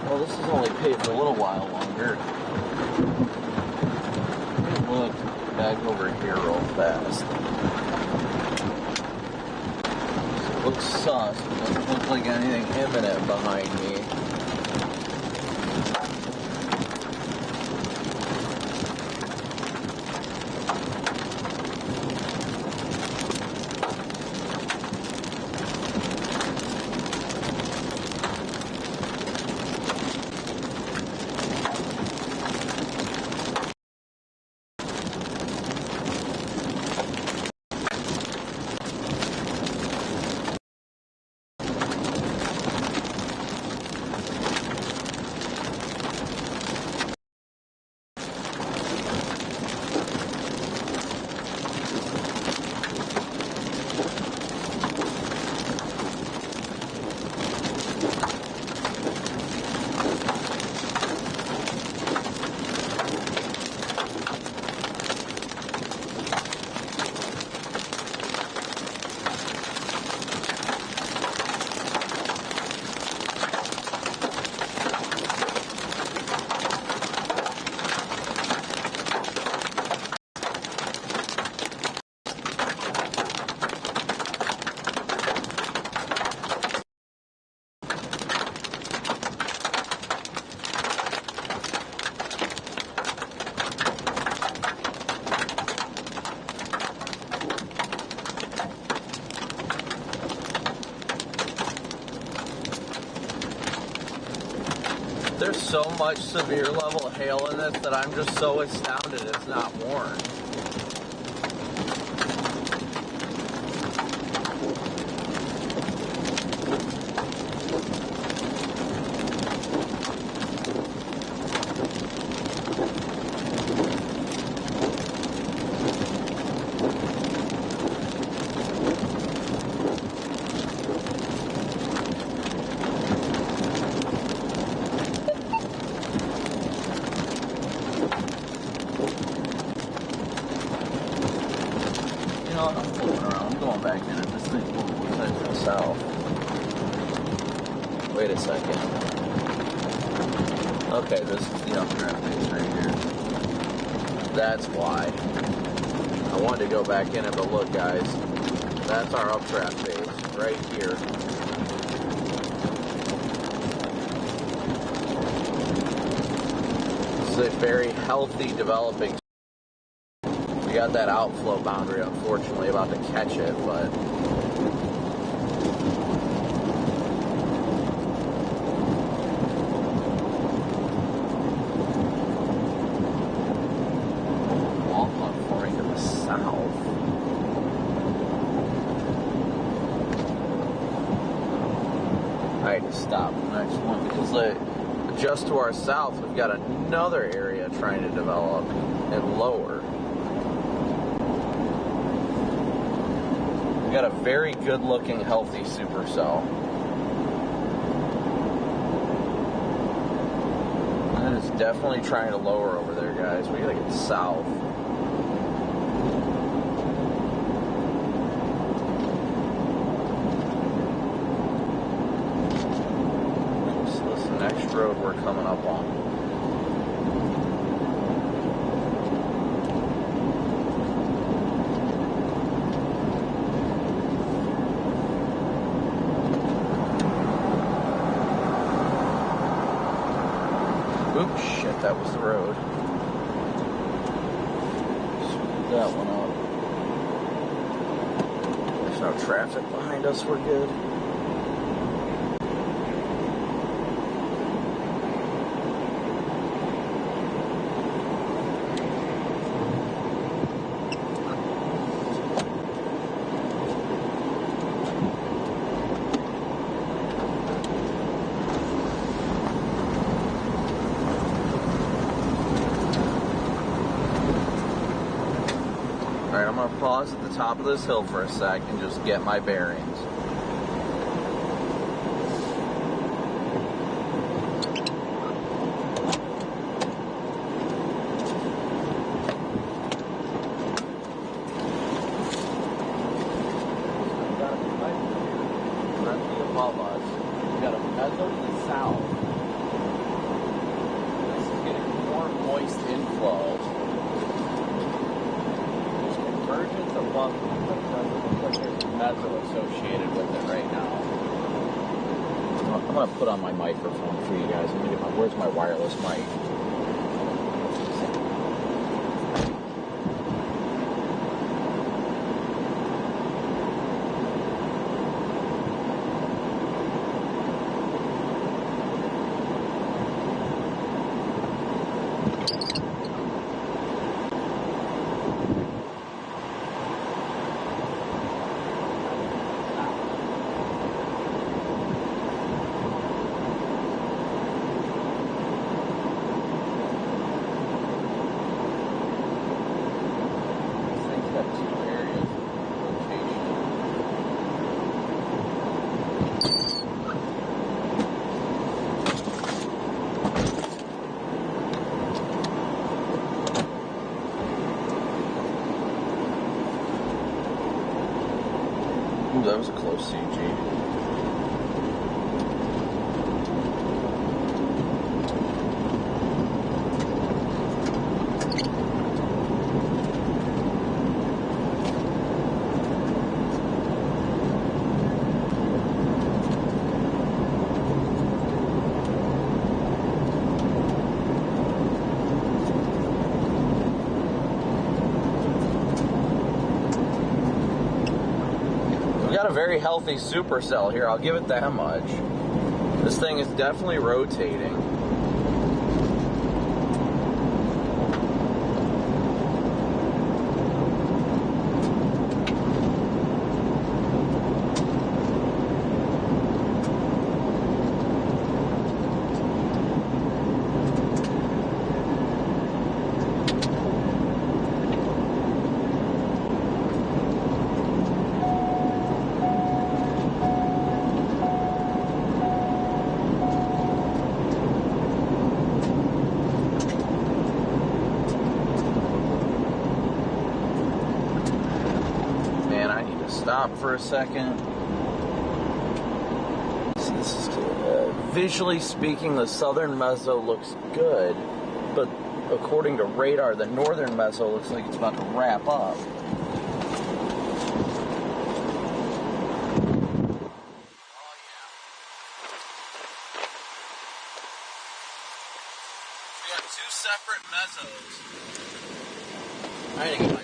Well, this is only paid for a little while longer. Let me look back over here real fast. It looks sus, but doesn't look like anything imminent behind me. There's so much severe level hail in this that I'm just so astounded it's not worn. Wait a second. Okay, this is the updraft base right here. That's why. I wanted to go back in it, but look, guys. That's our updraft base right here. This is a very healthy developing. We got that outflow boundary, unfortunately, about to catch it, but stop the next one because just to our south we've got another area trying to develop and lower. We've got a very good looking healthy supercell. That is definitely trying to lower over there, guys. We gotta get south. Road we're coming up on. Oops, shit, that was the road. Speed that one up. There's no traffic behind us, we're good. pause at the top of this hill for a sec and just get my bearings. Above us, we've got a mezzo to the south. This is getting more moist inflow. There's convergence above me, but it doesn't look like there's a mezzo associated with it right now. I'm going to put on my microphone for you guys. I'm gonna get where's my wireless mic? Ooh, that was a close CG. Got a very healthy supercell here, I'll give it that much. This thing is definitely rotating. Stop for a second. See, this is visually speaking, the southern mezzo looks good, but according to radar, the northern mezzo looks like it's about to wrap up. Oh yeah. We got two separate mezzos. I need to get my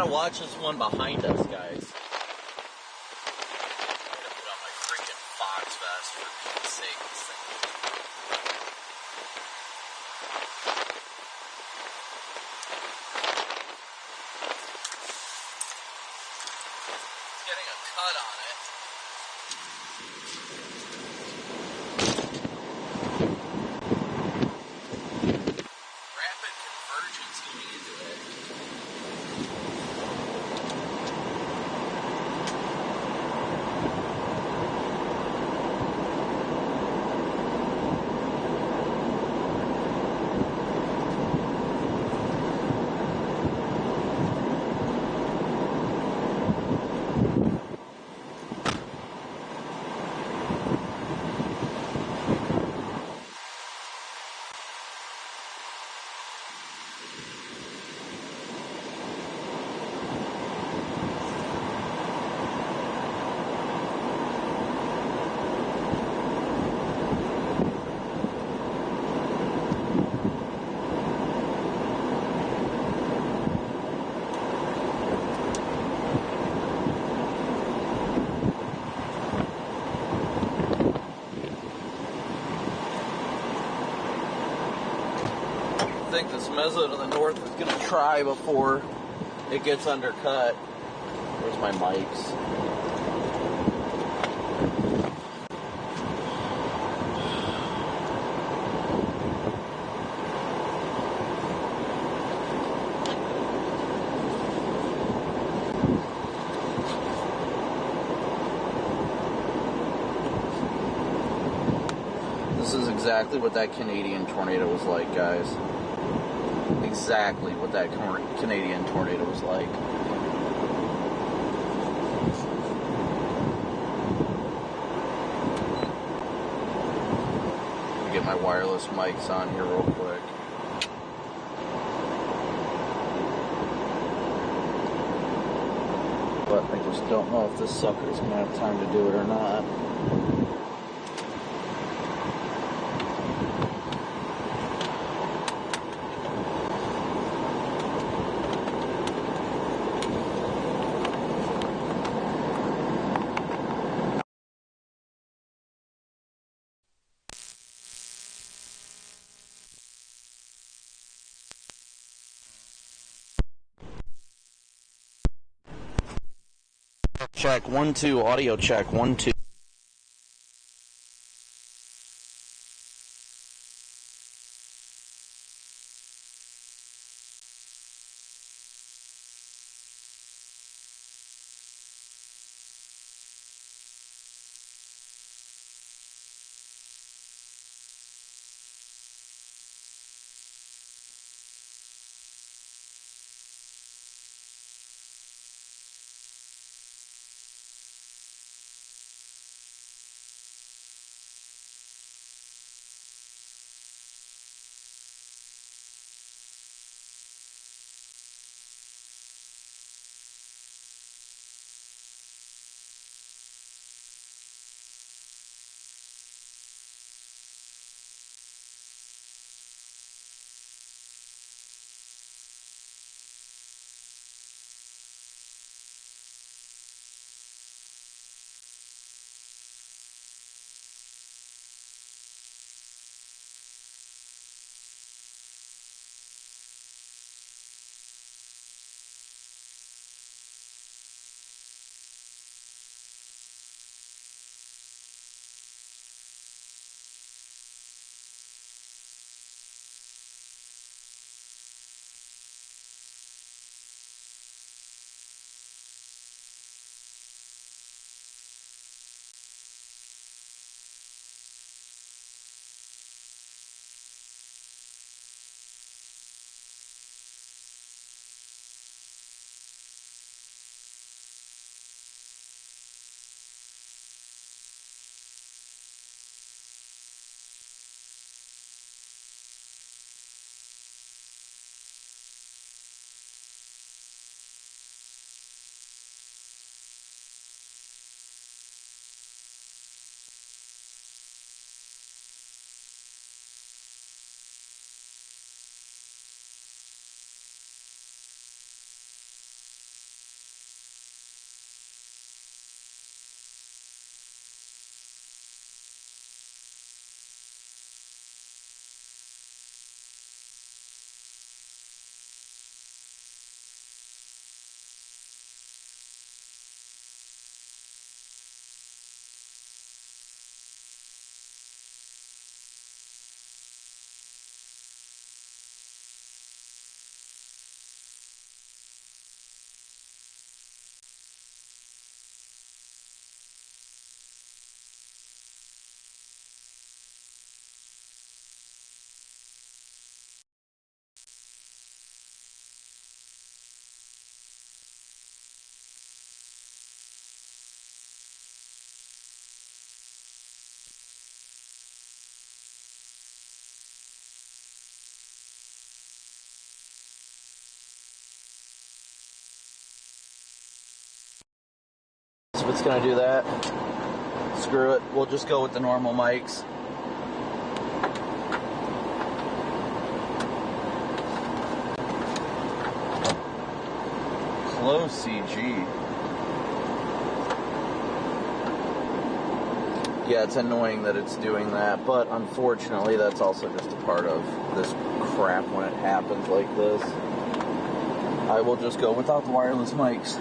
watch this one behind us, guys. I'm gonna put on my freaking Fox vest for Pete's sake. This thing. It's getting a cut on it. Rapid convergence going into it. think this mezzo to the north is going to try before it gets undercut. Where's my mics? This is exactly what that Canadian tornado was like, guys. Exactly what that Canadian tornado was like. Let me get my wireless mics on here real quick. But I just don't know if this sucker is going to have time to do it or not. Check 1 2, audio check 1 2. If it's going to do that, screw it. We'll just go with the normal mics. Close CG. Yeah, it's annoying that it's doing that, but unfortunately that's also just a part of this crap when it happens like this. I will just go without the wireless mics.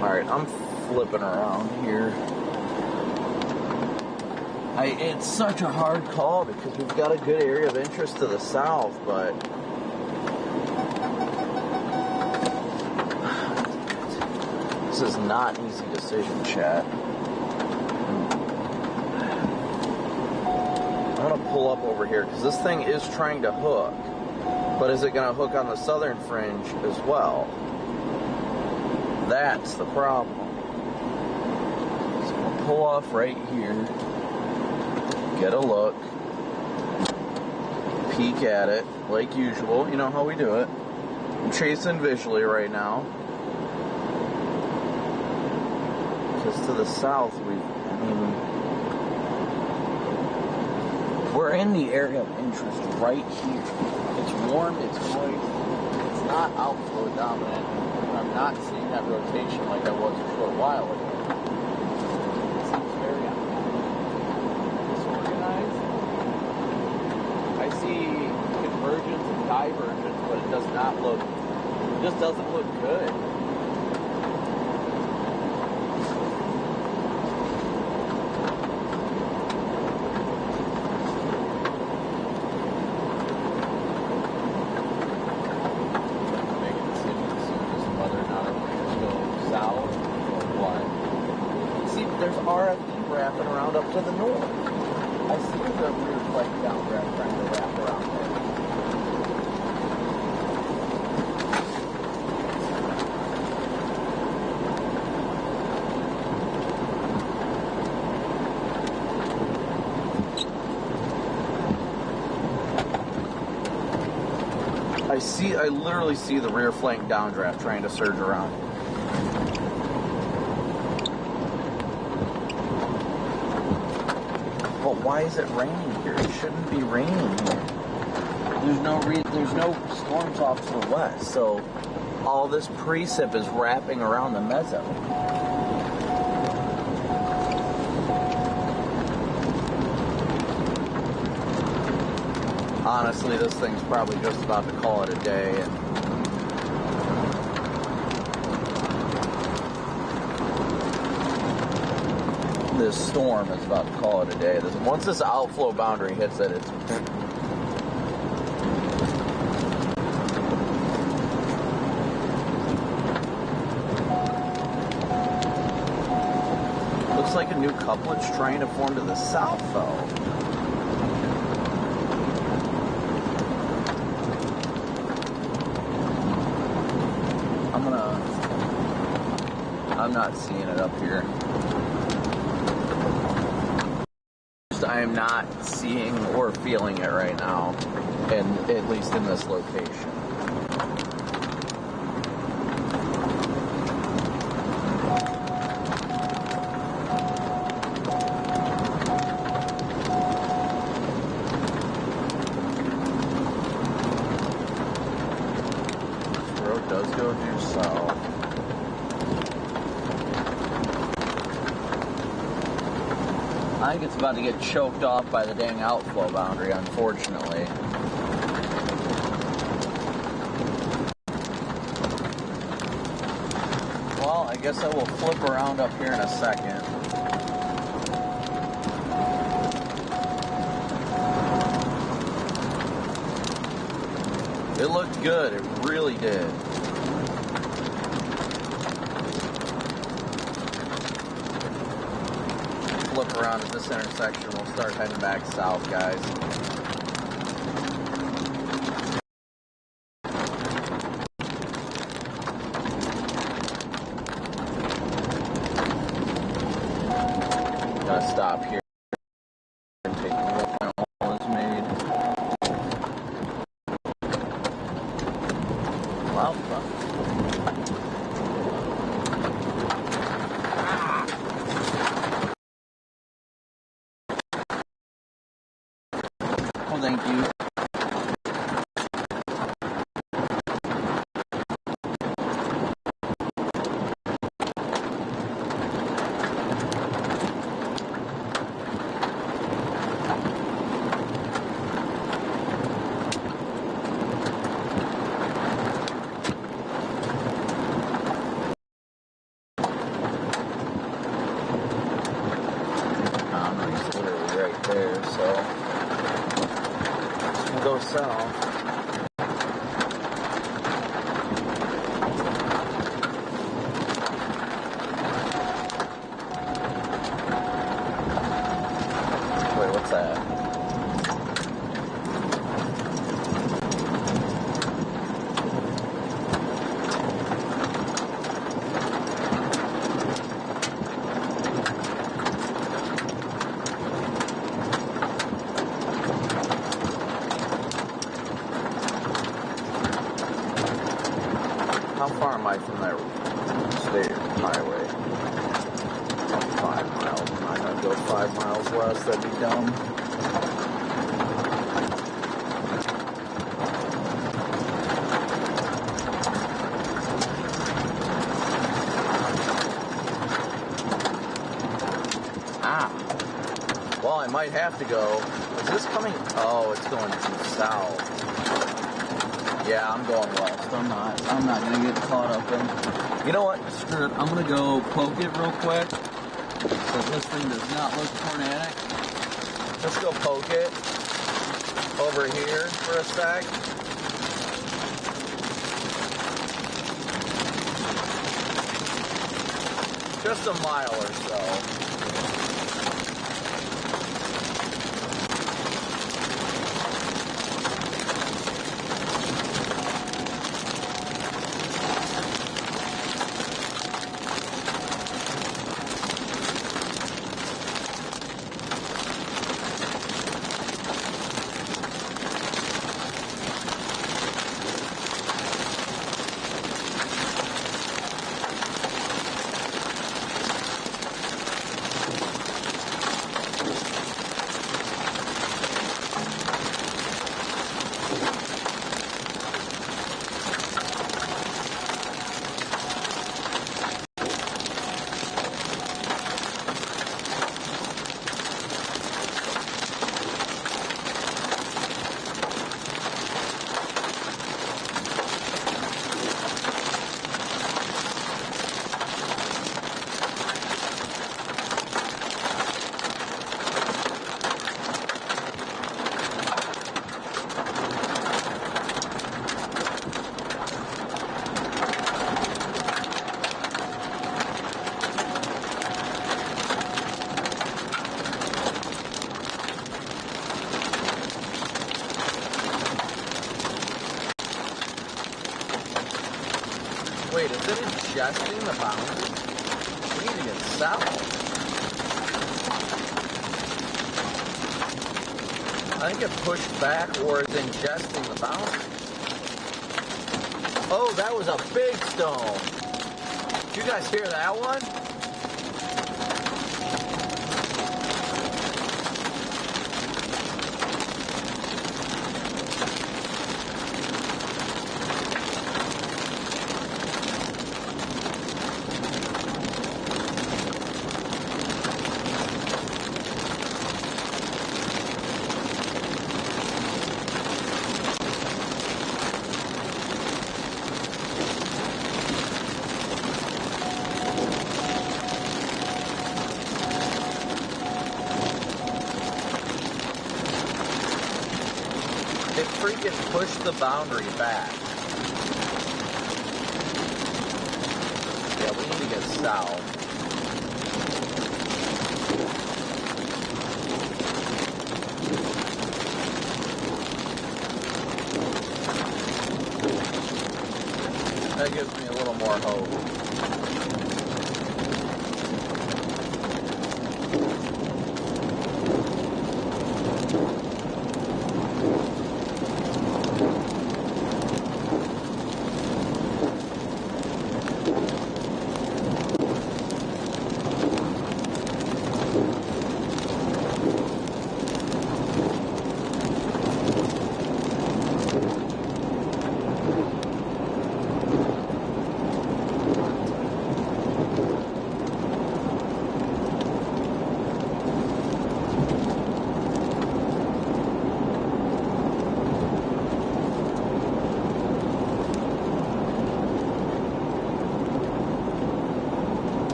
Alright, I'm flipping around here. It's such a hard call because we've got a good area of interest to the south, but this is not an easy decision, chat. I'm going to pull up over here because this thing is trying to hook, but is it going to hook on the southern fringe as well? That's the problem. So we'll pull off right here, get a look, peek at it like usual. You know how we do it. I'm chasing visually right now. Because to the south, we're in the area of interest right here. It's warm, it's moist, it's not outflow dominant. I'm not seeing that rotation like I was a short while ago. It seems very disorganized. I see convergence and divergence, but it just doesn't look good. To the north. I see the rear flank downdraft trying to wrap around there. I literally see the rear flank downdraft trying to surge around. Why is it raining here? It shouldn't be raining here. There's no storms off to the west, so all this precip is wrapping around the mezzo. Honestly, this thing's probably just about to call it a day. This storm is about to call it a day. Once this outflow boundary hits it, it's... Looks like a new couplet's trying to form to the south, though. I'm not seeing it up here. I am not seeing or feeling it right now, and at least in this location. This road does go due south. I think it's about to get choked off by the dang outflow boundary, unfortunately. Well, I guess I will flip around up here in a second. It looked good, it really did. Flip around at this intersection, we'll start heading back south, guys. Gotta stop here and take a look at what was made. Well, thank you. there, so we'll go south. Wait, what's that? How far am I from that state highway? 5 miles. I'm not gonna go 5 miles west, that'd be dumb. Ah. Well, I might have to go. Is this coming? Oh, it's going due south. Yeah, I'm going west. I'm not gonna get caught up in. You know what? Screw it. I'm gonna go poke it real quick. So this thing does not look tornadic. Let's go poke it over here for a sec. Just a mile or so. Wait, is it adjusting the boundary? We need to get south. I think it pushed back or is ingesting the boundary. Oh, that was a big stone. Did you guys hear that one? It freaking pushed the boundary back. Yeah, we need to get south. That gives me a little more hope.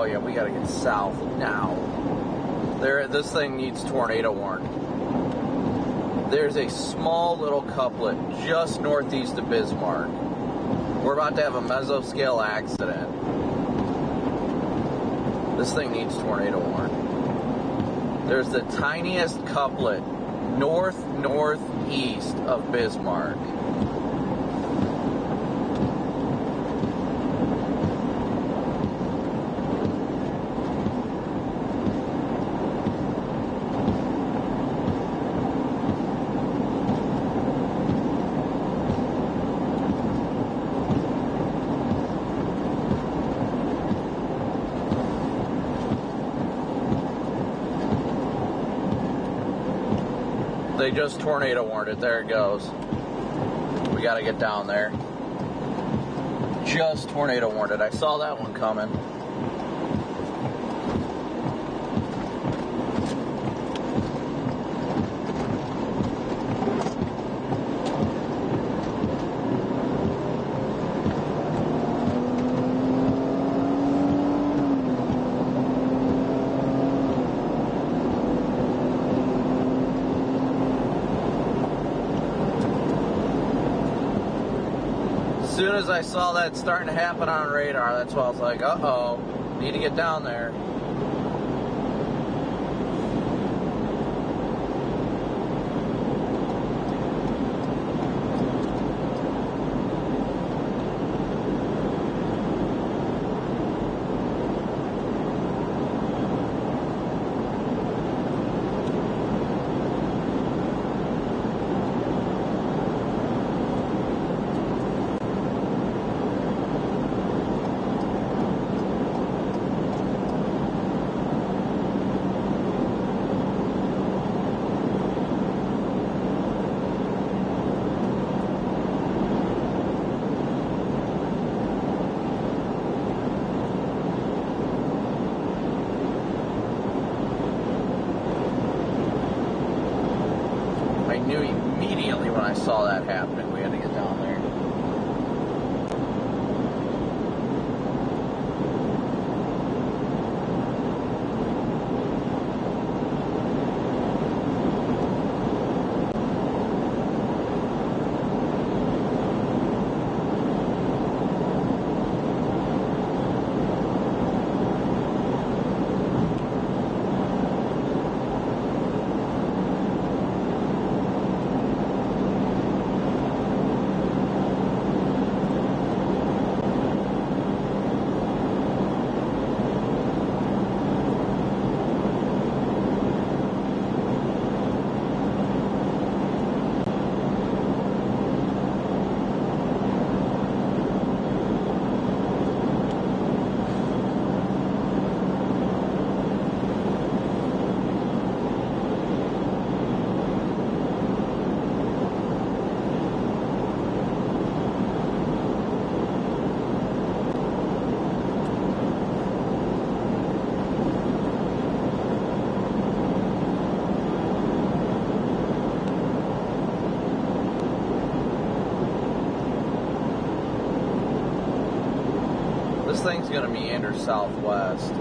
Oh yeah, we gotta get south now. This thing needs tornado warning. There's a small little couplet just northeast of Bismarck. We're about to have a mesoscale accident. This thing needs tornado warning. There's the tiniest couplet northeast of Bismarck. They just tornado warned it. There it goes. We got to get down there. Just tornado warned it. I saw that one coming. As soon as I saw that starting to happen on radar, that's why I was like, uh-oh, need to get down there. I knew immediately when I saw that happening, we had to get down there. This thing's going to meander southwest.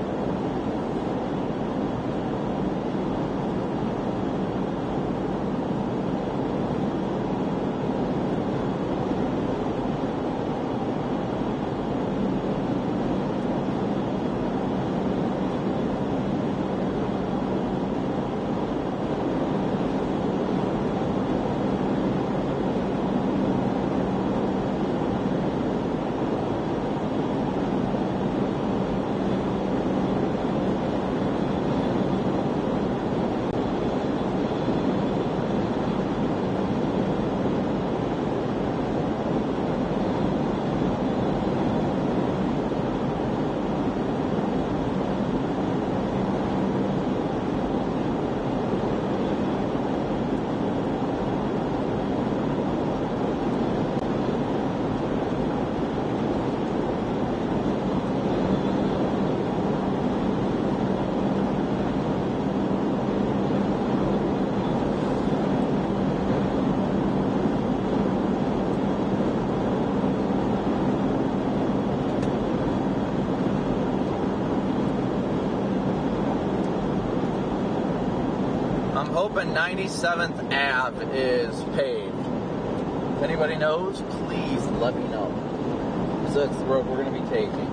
hoping 97th Ave is paved. If anybody knows, please let me know. So that's the road we're going to be taking.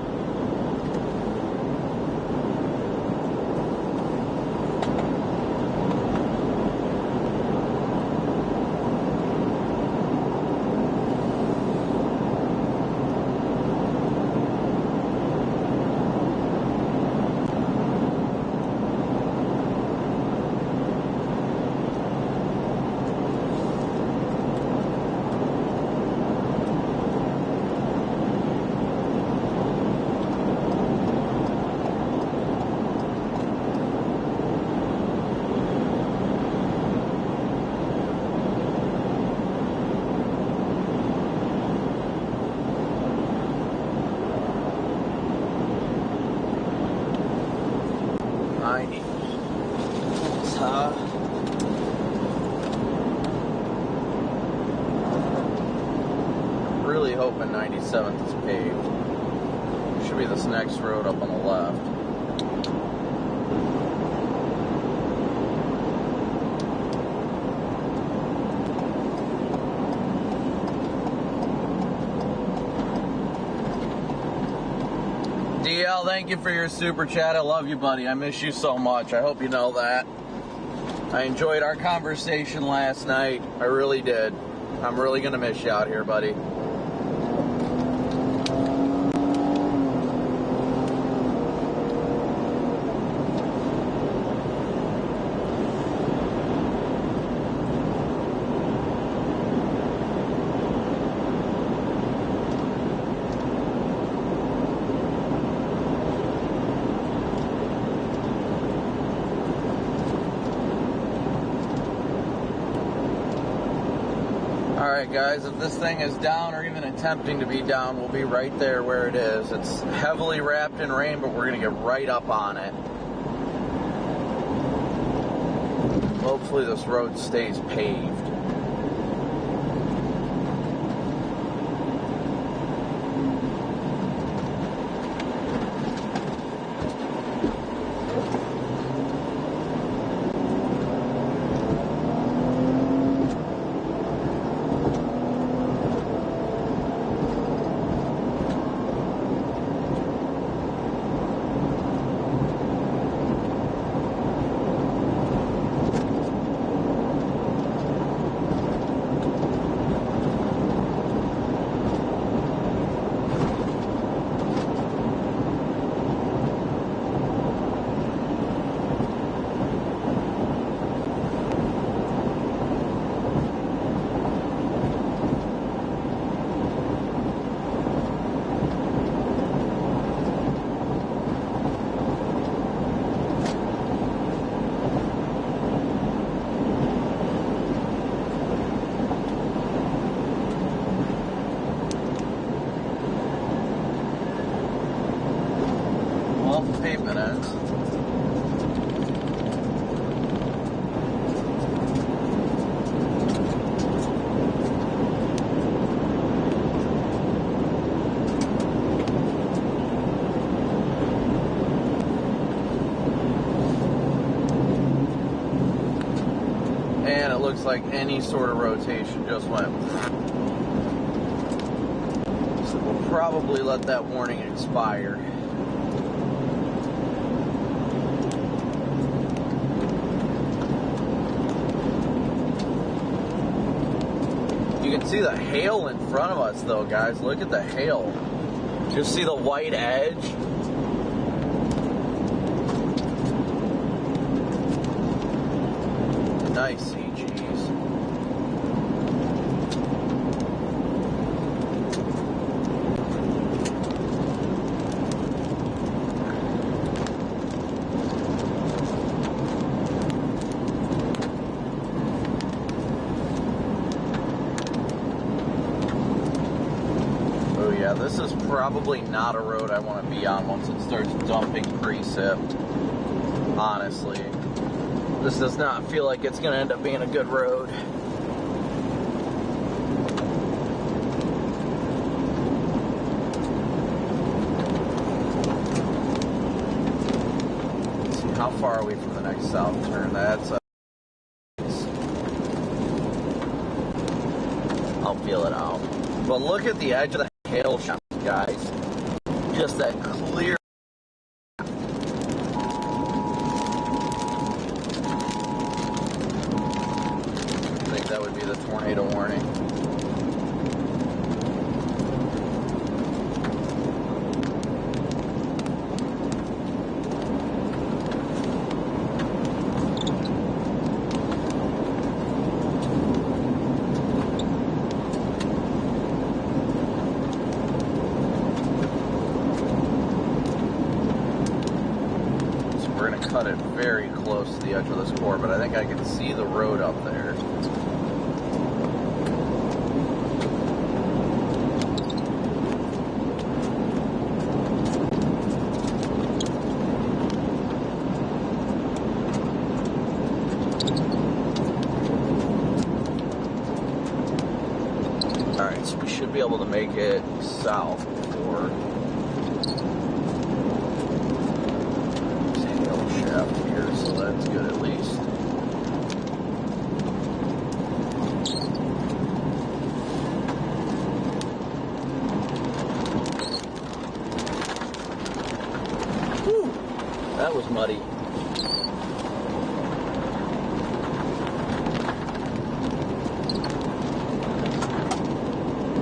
Really hoping 97th is paved. Should be this next road up on the left. DL, thank you for your super chat. I love you, buddy. I miss you so much. I hope you know that. I enjoyed our conversation last night. I really did. I'm really going to miss you out here, buddy. Alright guys, if this thing is down or even attempting to be down, we'll be right there where it is. It's heavily wrapped in rain, but we're going to get right up on it. Hopefully this road stays paved. Pavement ends. And it looks like any sort of rotation just went. So we'll probably let that warning expire. You can see the hail in front of us though, guys. Look at the hail. Just see the white edge. Nice CGs. Yeah, this is probably not a road I want to be on once it starts dumping precip. Honestly, this does not feel like it's going to end up being a good road. Let's see, how far are we from the next south turn? That's I'll feel it out. But look at the edge of the hail shaft, guys. Just that clear. I think that would be the tornado warning. Cut it very close to the edge of this core, but I think I can see the road up there. Alright, so we should be able to make it south before shaft here, so that's good at least. Whew, that was muddy.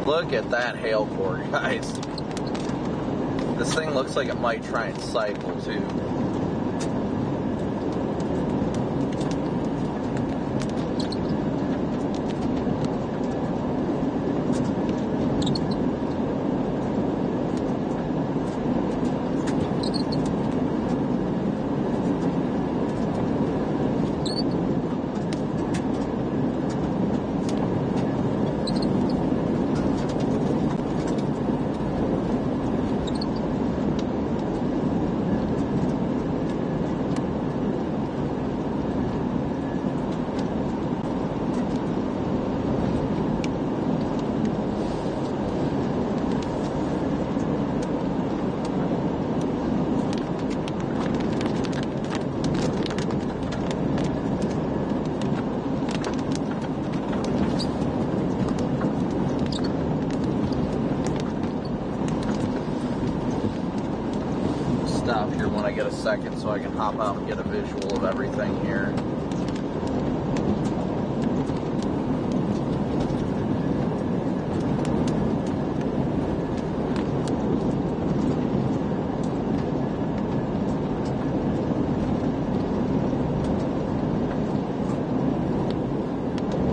Look at that hail core, guys. This thing looks like it might try and cycle too. Stop here when I get a second so I can hop out and get a visual of everything here.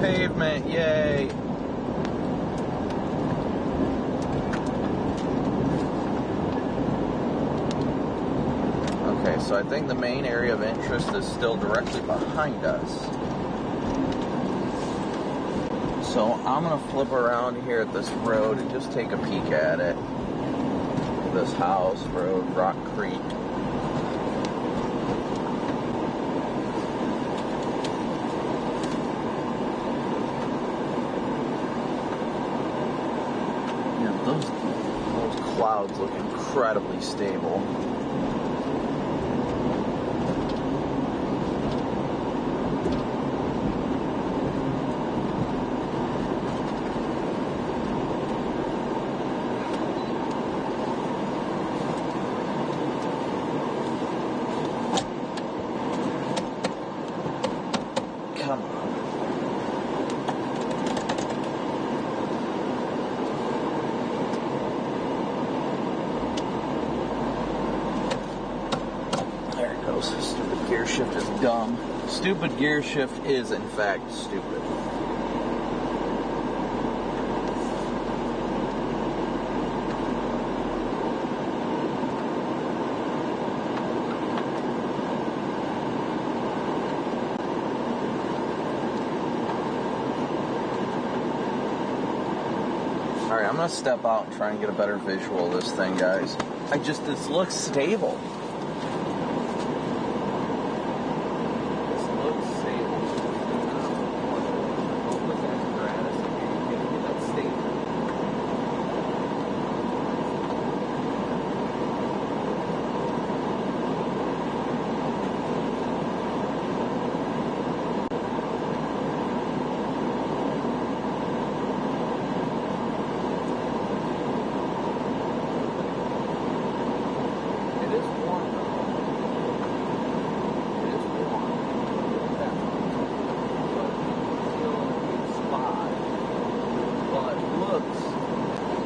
Pavement, yay! Okay, so I think the main area of interest is still directly behind us. So I'm going to flip around here at this road and just take a peek at it. This house, road, Rock Creek. Yeah, those clouds look incredibly stable. Come on. There it goes. Stupid gear shift is dumb. Stupid gear shift is, in fact, stupid. Alright, I'm going to step out and try and get a better visual of this thing, guys. This looks stable. This looks stable. I'll put that in gratis and get that stable.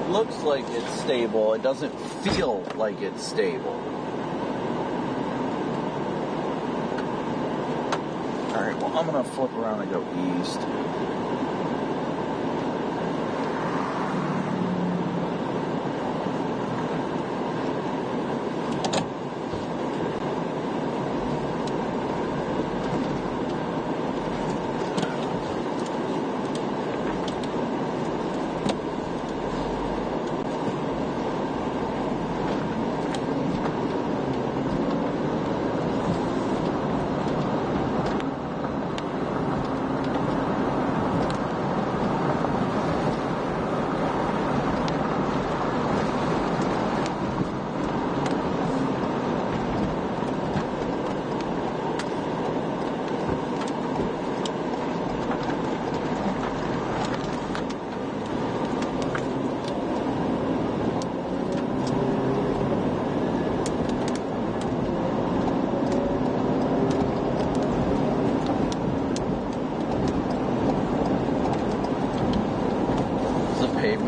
looks like it's stable. It doesn't feel like it's stable. Alright, well, I'm going to flip around and go east.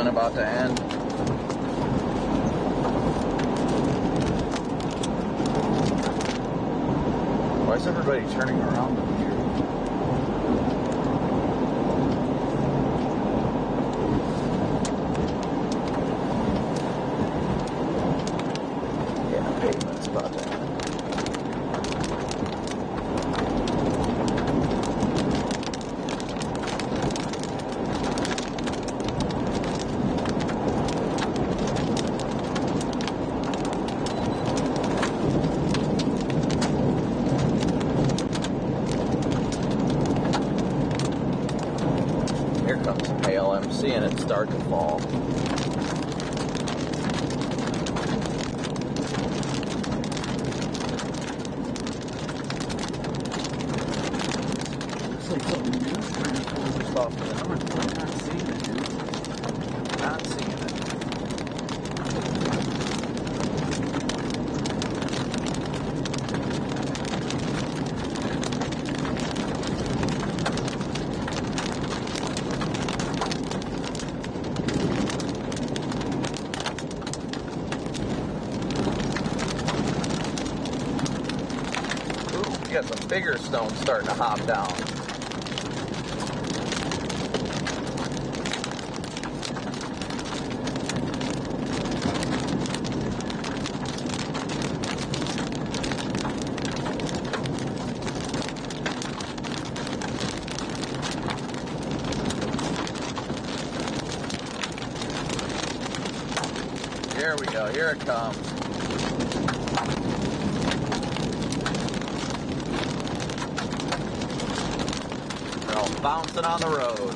About to end. Why is everybody turning around in here? Yeah, pavement's about to end. And it start to fall. Looks like something new is trying to pull this off to the north. I'm not seeing it, dude. Not seeing it. You got some bigger stones starting to hop down. Here we go, here it comes. Bouncing on the road.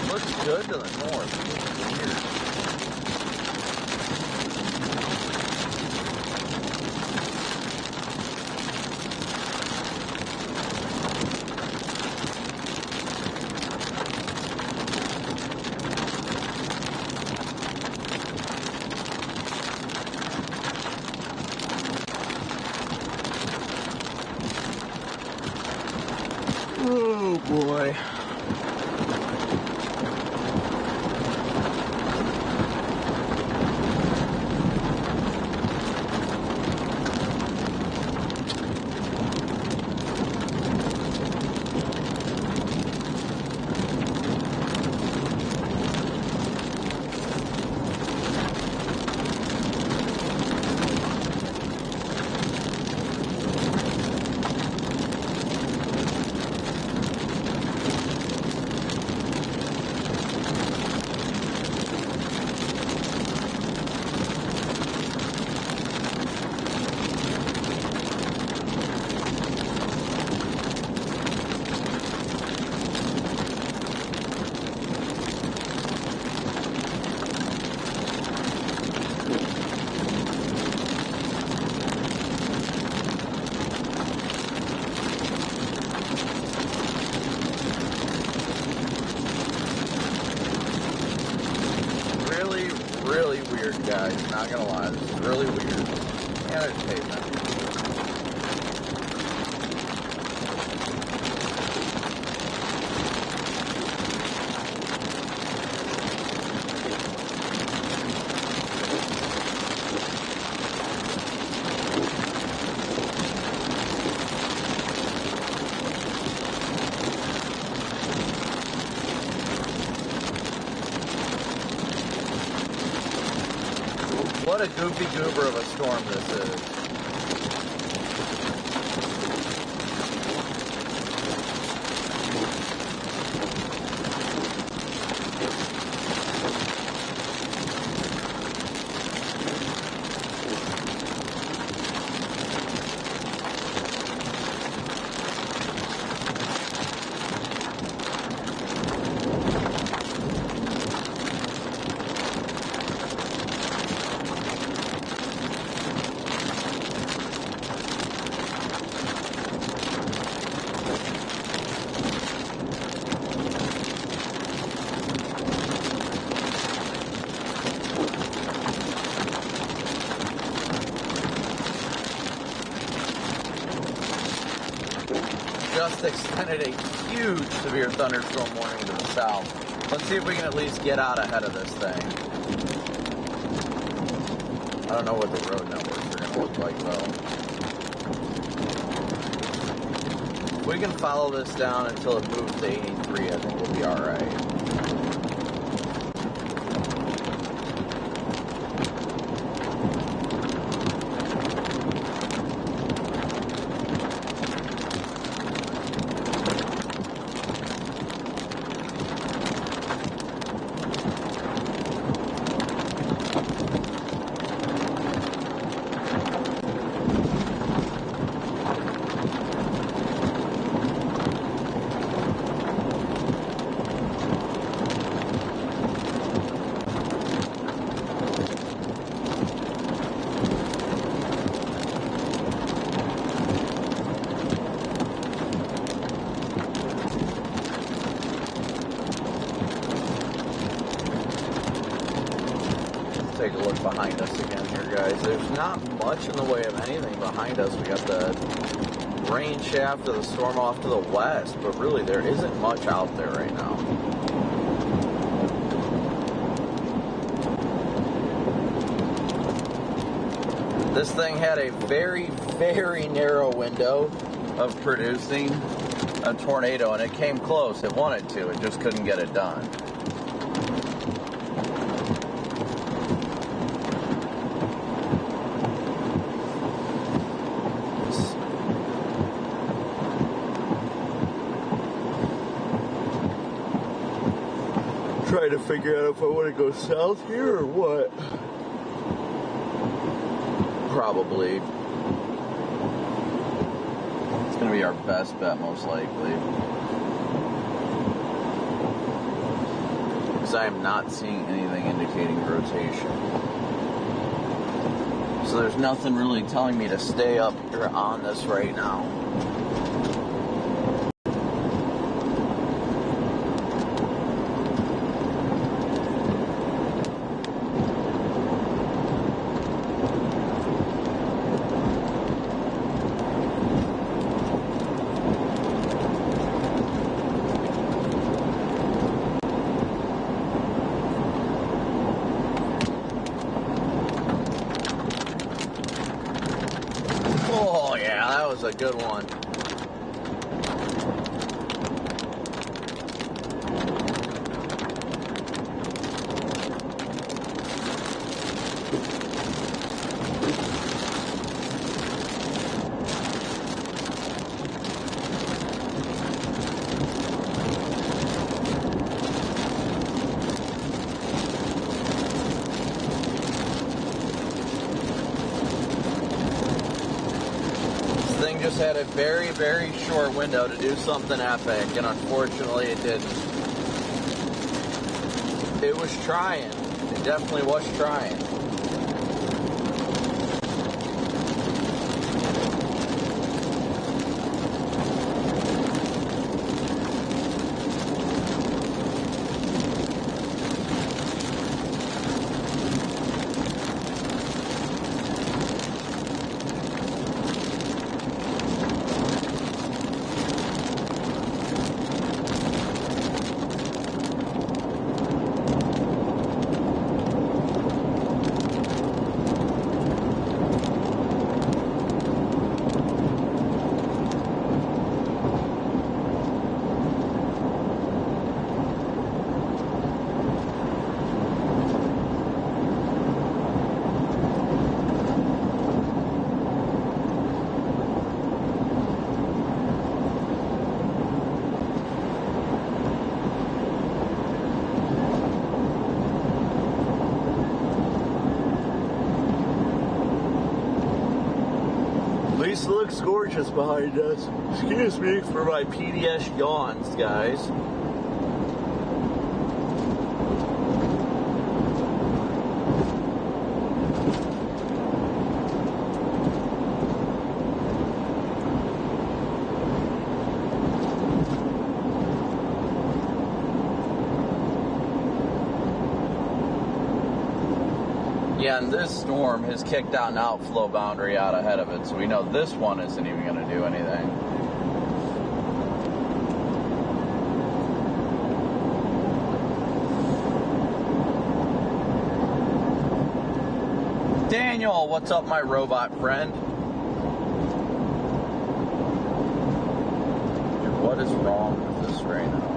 Looks good to the north. Weird. Oh boy. Really weird, guys. Not gonna lie, this is really weird. And there's pavement. What a goofy goober of a storm this is. Just extended a huge severe thunderstorm warning to the south. Let's see if we can at least get out ahead of this thing. I don't know what the road networks are going to look like though. If we can follow this down until it moves to 83, I think we'll be alright. Take a look behind us again here, guys. There's not much in the way of anything behind us. We got the rain shaft of the storm off to the west, but really there isn't much out there right now. This thing had a very, very narrow window of producing a tornado, and it came close. It wanted to. It just couldn't get it done. Trying to figure out if I want to go south here or what. Probably. It's going to be our best bet, most likely. because I am not seeing anything indicating rotation. So there's nothing really telling me to stay up here on this right now. Oh yeah, that was a good one. Just had a very, very short window to do something epic, and unfortunately it didn't. It was trying. It definitely was trying. It looks gorgeous behind us. Excuse me for my PDS yawns, guys. Yeah, and this storm has kicked out an outflow boundary out ahead of it, so we know this one isn't even going to do anything. Daniel, what's up, my robot friend? Dude, what is wrong with this right now?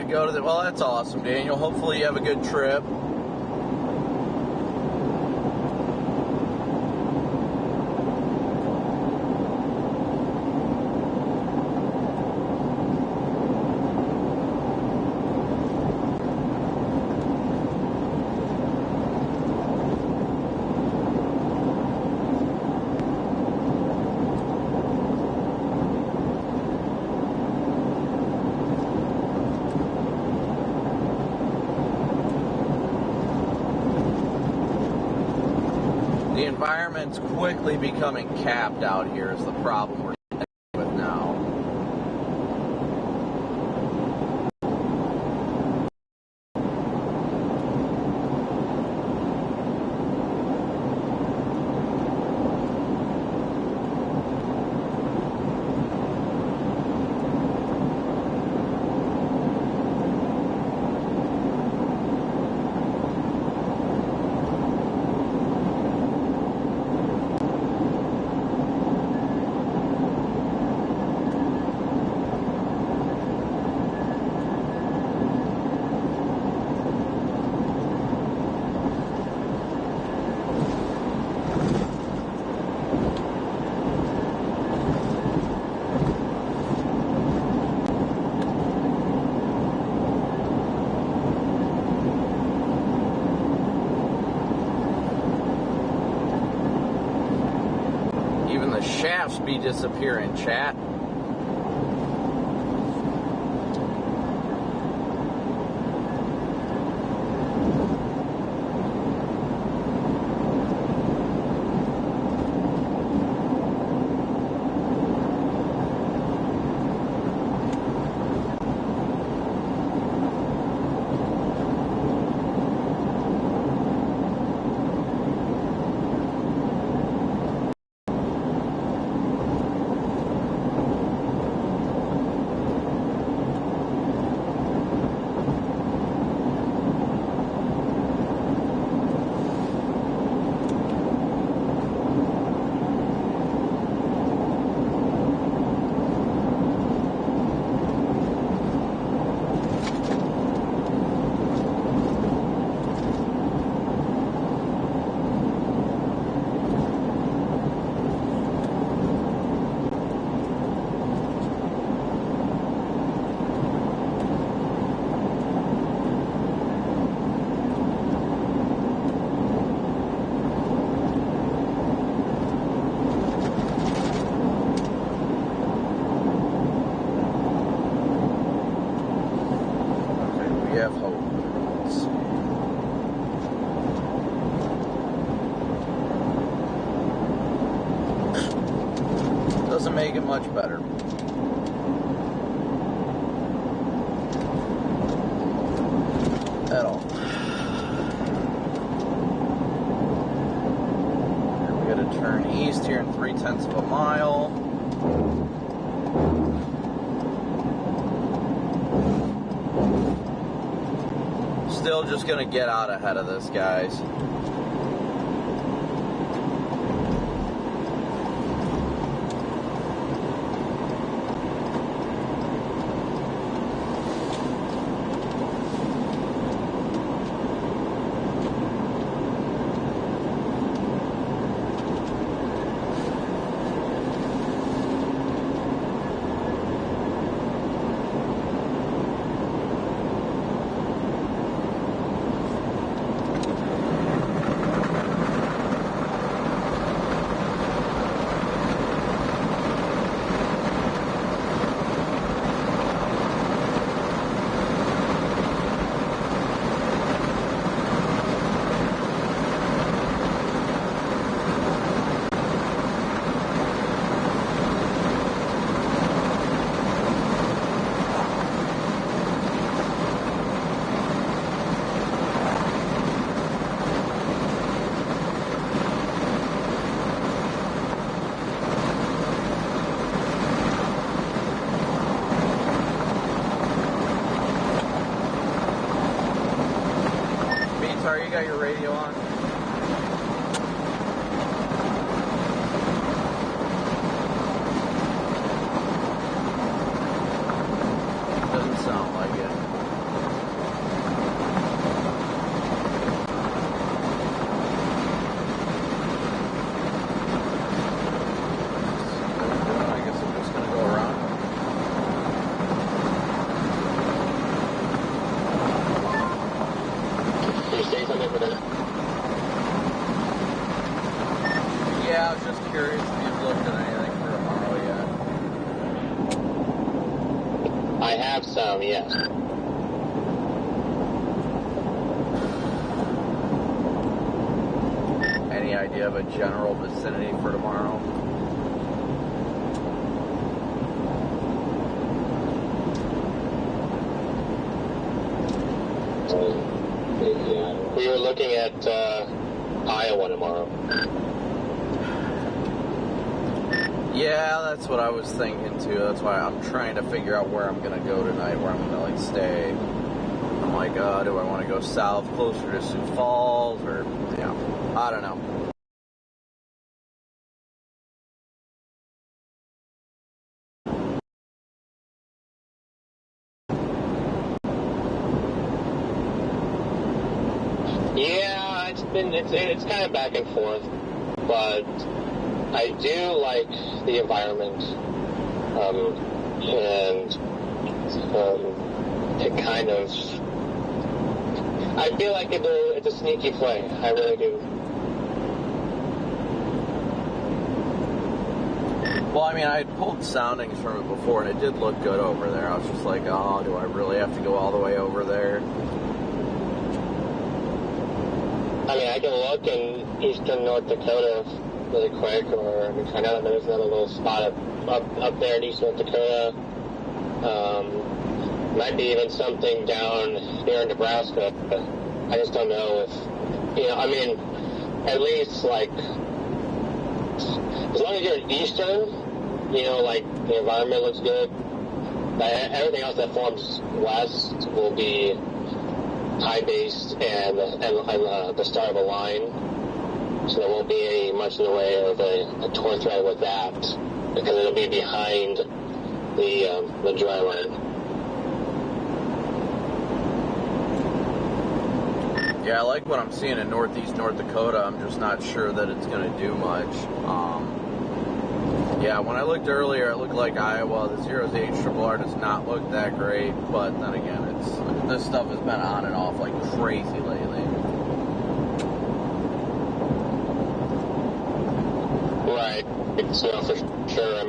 Go to the, well, that's awesome, Daniel. Hopefully you have a good trip. environment's quickly becoming capped out here is the problem we're dealing with now. Shafts be disappearing, chat. Have hope. Let's see. Doesn't make it much better. At all. And we gotta turn east here in 3/10 of a mile. Still just gonna get out ahead of this, guys. Sorry, you got your radio on? Doesn't sound like it. I guess I'm just going to go around. Yeah, I was just curious if you've looked at anything for tomorrow yet. I have some, yes. any idea of a general vicinity for tomorrow? We were looking at Iowa tomorrow. Yeah, that's what I was thinking too. That's why I'm trying to figure out where I'm gonna go tonight, where I'm gonna like stay. I'm like, do I want to go south, closer to Sioux Falls, or I don't know. Yeah, it's kind of back and forth, but I do like the environment, and it kind of, I feel like it's a sneaky play. I really do. Well, I mean, I had pulled soundings from it before, and it did look good over there. I was just like, oh, do I really have to go all the way over there? I mean, I can look in eastern North Dakota really quick, or I mean, find out that there's another little spot up there in east North Dakota. Might be even something down here in Nebraska. But I just don't know if, I mean, at least, like, as long as you're eastern, like, the environment looks good. Everything else that forms west will be high-based and the start of a line. So there won't be much in the way of a torn thread with that, because it'll be behind the dry line. Yeah, I like what I'm seeing in northeast North Dakota. I'm just not sure that it's going to do much. Yeah, when I looked earlier, it looked like Iowa. The 0HRRR does not look that great, but then again, this stuff has been on and off like crazy lately. Right. So for sure. I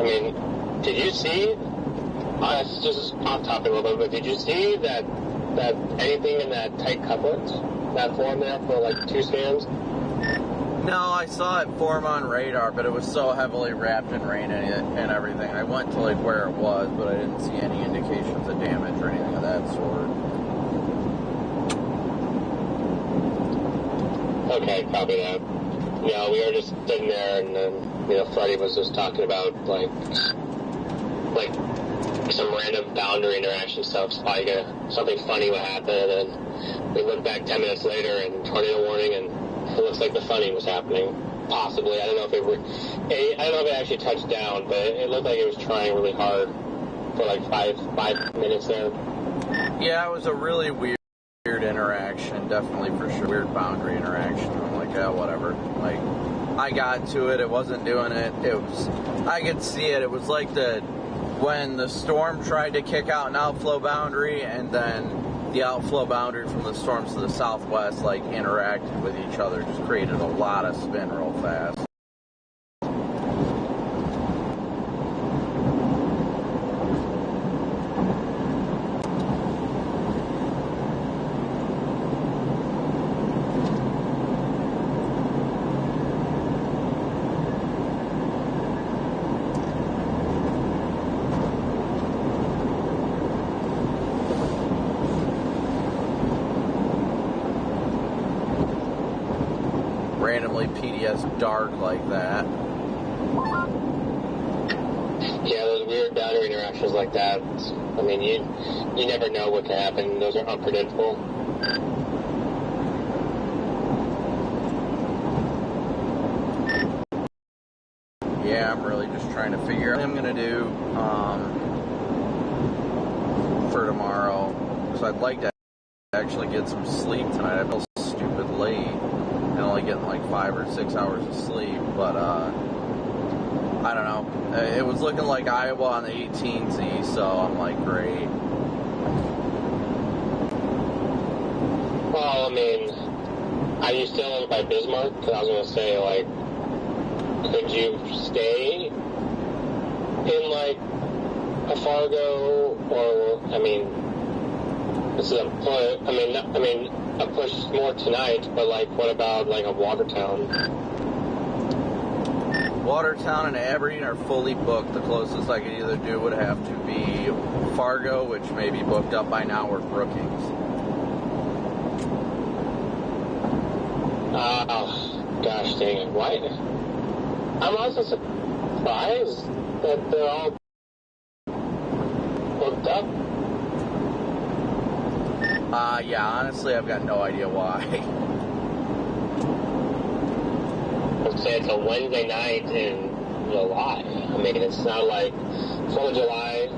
mean, did you see? This is off topic a little bit, but did you see that anything in that tight couplet that formed there for like 2 stands? No, I saw it form on radar, but it was so heavily wrapped in rain and everything. I went to like where it was, but I didn't see any indications of damage or anything of that sort. Okay, copy that. Yeah, we were just sitting there, and then Freddie was just talking about like some random boundary interaction stuff. Like something funny would happen, and we look back 10 minutes later, and tornado warning, and it looks like the funny was happening. Possibly, I don't know if it actually touched down, but it looked like it was trying really hard for like five minutes there. Yeah, it was a really weird interaction, definitely for sure. Weird boundary interaction. I'm like, yeah, whatever. Like, I got to it. It wasn't doing it. I could see it. It was like when the storm tried to kick out an outflow boundary, and then the outflow boundary from the storms to the southwest like interacted with each other, just created a lot of spin real fast. Randomly PDS dark like that. Yeah, those weird boundary interactions like that. I mean, you never know what can happen. Those are unpredictable. Yeah, I'm really just trying to figure out what I'm going to do for tomorrow. So I'd like to actually get some sleep tonight. I feel stupid late and only getting like 5 or 6 hours of sleep, but I don't know. It was looking like Iowa on the 18Z, so I'm like, great. Well, I mean, are you still by Bismarck? Because I was going to say, like, could you stay in, like, a Fargo, or, I mean, This is a push. I mean, a push more tonight. But like, what about like a Watertown? Watertown and Aberdeen are fully booked. The closest I could either do would have to be Fargo, which may be booked up by now, or Brookings. Gosh dang it. Why? I'm also surprised that they're all booked up. Yeah, honestly, I've got no idea why. Let's say it's a Wednesday night in July. I mean, it's not like 4th of July,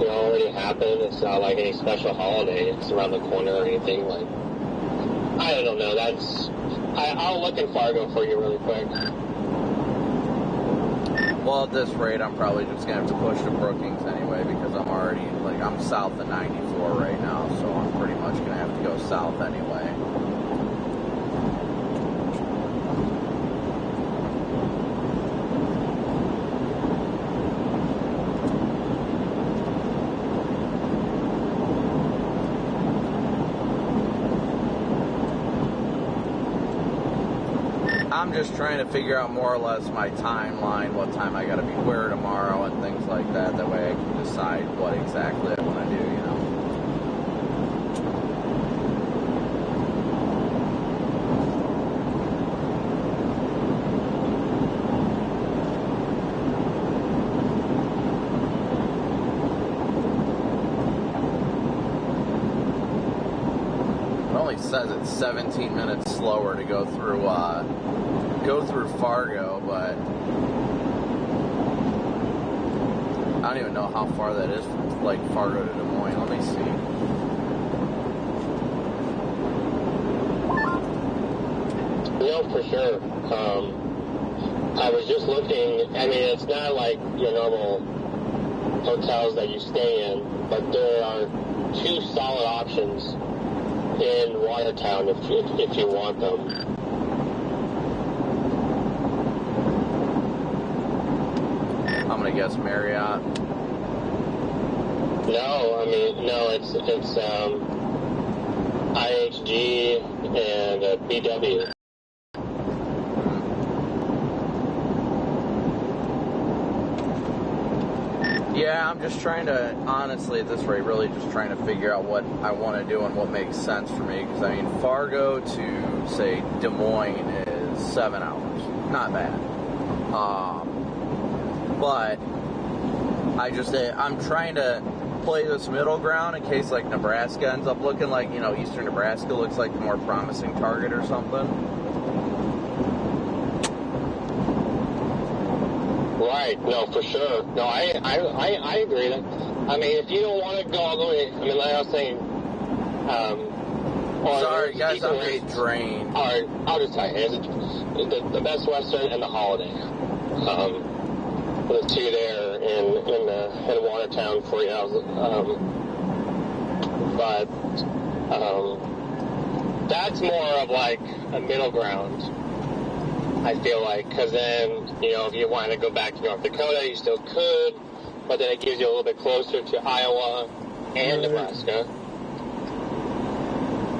already happened. It's not like any special holiday. It's around the corner or anything. Like, I don't know. I'll look in Fargo for you really quick. Well, at this rate, I'm probably just going to have to push to Brookings anyway, because I'm already, I'm south of 94 right now, so I'm pretty much going to have to go south anyway. I'm just trying to figure out more or less my timeline, what time I got to be where tomorrow and things like that. That way I can decide what exactly I want to do, It only says it's 17 minutes slower to go through Fargo, but I don't even know how far that is from Fargo to Des Moines. Let me see. For sure. I was just looking. I mean, it's not like your normal hotels that you stay in, but there are 2 solid options in Watertown if you want them. I'm gonna guess Marriott. No, it's IHG and BW. Yeah, I'm just trying to, honestly, at this rate, really just trying to figure out what I want to do and what makes sense for me. Because, I mean, Fargo to, say, Des Moines is 7 hours. Not bad. But I'm trying to play this middle ground in case, Nebraska ends up looking like, eastern Nebraska looks like the more promising target or something. Right, no, for sure. No, I agree. I mean, if you don't want to go all the way, like I was saying, sorry, guys, I'm getting drained. All right, I'll just tell you, it's the Best Western and the Holiday. The 2 there in Watertown for you. But that's more of like a middle ground, I feel like, because then, if you want to go back to North Dakota, you still could, but then it gives you a little bit closer to Iowa and Nebraska.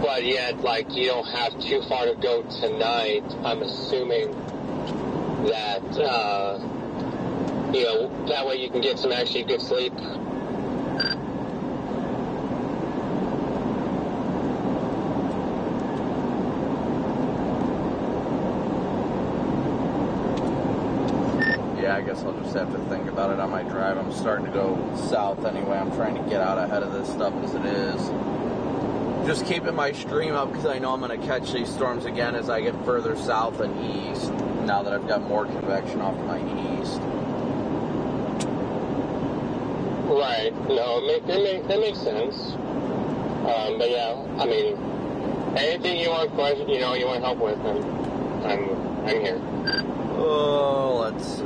But yet, you don't have too far to go tonight. I'm assuming that, that way you can get some actually good sleep. Yeah, I guess I'll just have to think about it on my drive. I'm starting to go south anyway. I'm trying to get out ahead of this stuff as it is. Just keeping my stream up because I know I'm going to catch these storms again as I get further south and east, now that I've got more convection off to my east. Right. No, that makes sense. But yeah, I mean, anything you want question, you want help with, I'm here. Oh, let's see.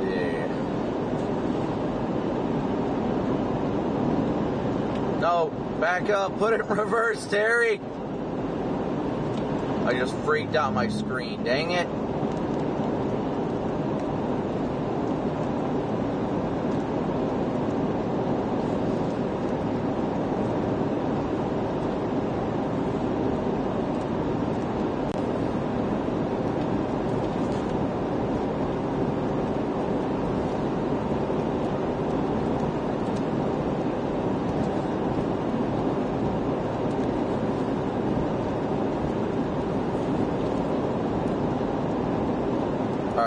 No, back up. Put it in reverse, Terry. I just freaked out my screen. Dang it.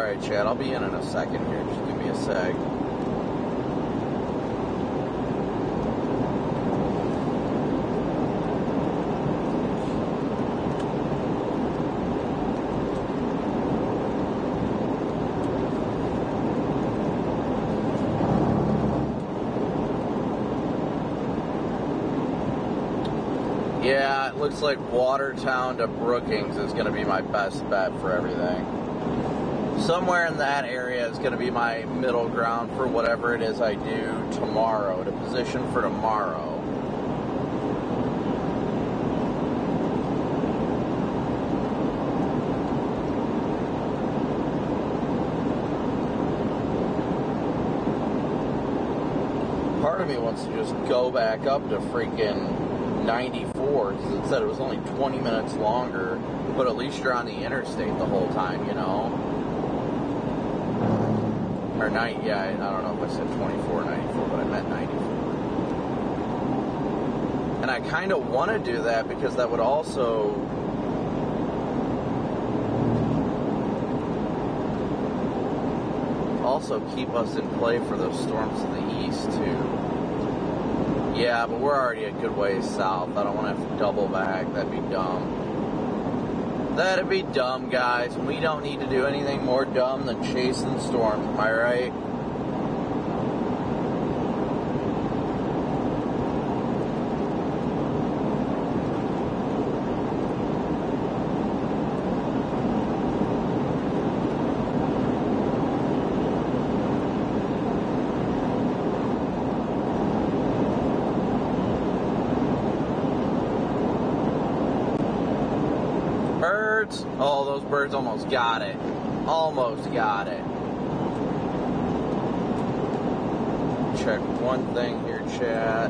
Alright, Chad, I'll be in a second here. Just give me a sec. Yeah, it looks like Watertown to Brookings is going to be my best bet for everything. Somewhere in that area is going to be my middle ground for whatever it is I do tomorrow, to position for tomorrow. Part of me wants to just go back up to freaking 94, because it said it was only 20 minutes longer, but at least you're on the interstate the whole time, you know? Or yeah, I don't know if I said 24 or 94, but I meant 94. And I kind of want to do that because that would also keep us in play for those storms to the east, too. Yeah, but we're already a good ways south. I don't want to have to double back. That'd be dumb. That'd be dumb, guys. We don't need to do anything more dumb than chasing storms, am I right? Oh, those birds almost got it. Almost got it. Check one thing here, chat.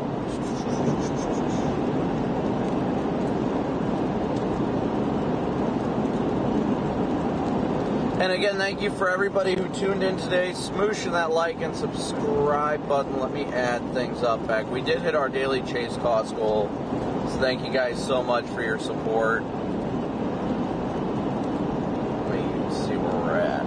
And again, thank you for everybody who tuned in today. Smooshing that like and subscribe button. Let me add things up back. We did hit our daily chase cost goal. So thank you guys so much for your support. See where we're at.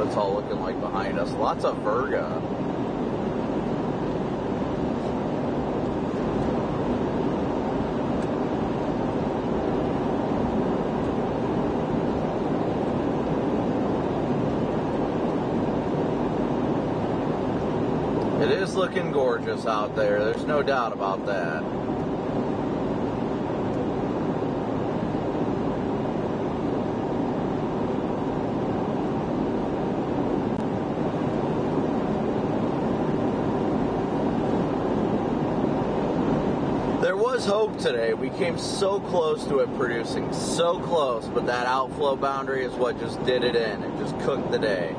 It's all looking like behind us. Lots of Virga. It is looking gorgeous out there. There's no doubt about that. Hope today. We came so close to it producing, so close, but that outflow boundary is what just did it in. It just cooked the day.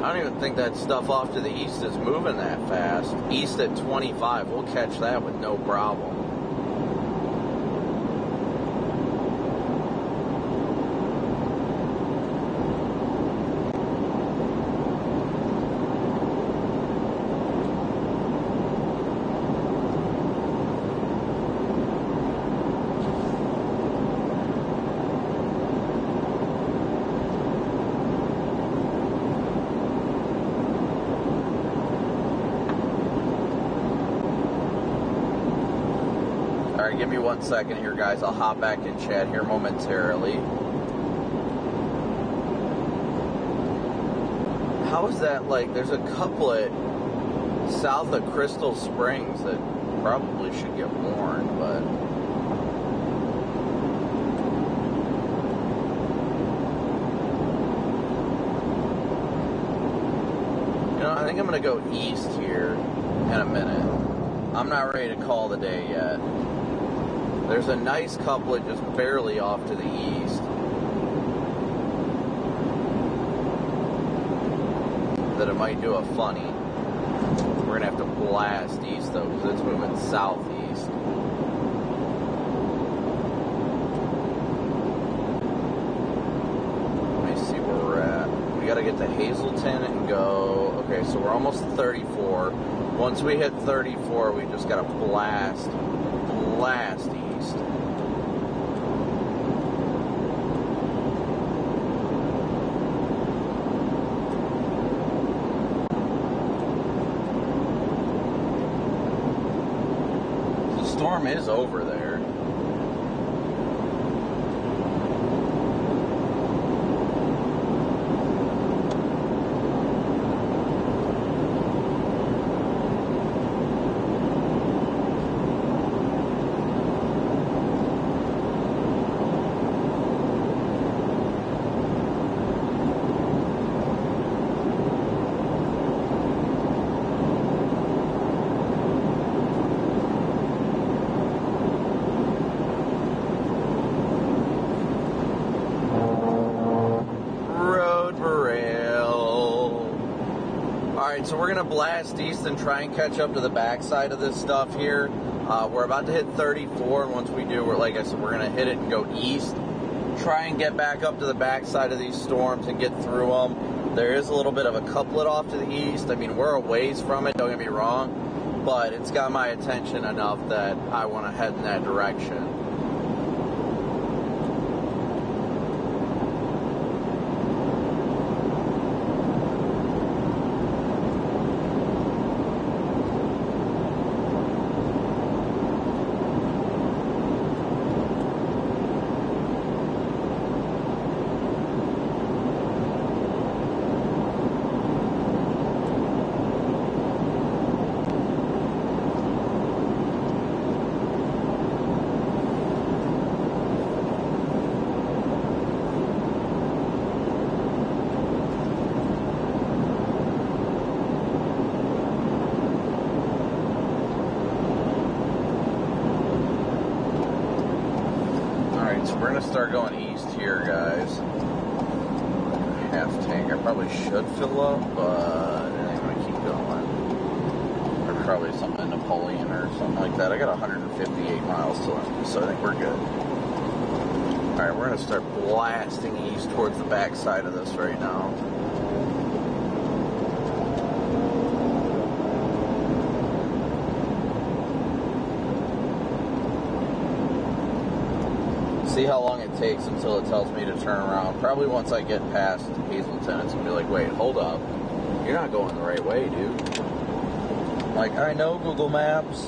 I don't even think that stuff off to the east is moving that fast. East at 25, we'll catch that with no problem. Alright, give me 1 second here, guys. I'll hop back in chat here momentarily. How is that like? There's a couplet south of Crystal Springs that probably should get warned, but... You know, I think I'm going to go east here in a minute. I'm not ready to call the day yet. There's a nice couplet just barely off to the east that it might do a funny. We're going to have to blast east though, because it's moving southeast. Let me see where we're at. We got to get to Hazleton and go. Okay, so we're almost 34. Once we hit 34, we just got to blast east. The storm is over there. So we're going to blast east and try and catch up to the backside of this stuff here. We're about to hit 34, and once we do, like I said, we're going to hit it and go east. Try and get back up to the backside of these storms and get through them. There is a little bit of a couplet off to the east. I mean, we're a ways from it, don't get me wrong, but it's got my attention enough that I want to head in that direction. Start going east here, guys. Half tank. I probably should fill up, but I'm going to keep going. Or probably something Napoleon or something like that. I got 158 miles to it, so I think we're good. Alright, we're going to start blasting east towards the backside of this right now. See how long it takes until it tells me to turn around. Probably once I get past Hazleton, it's going to be like, wait, hold up. You're not going the right way, dude. Like, I know Google Maps.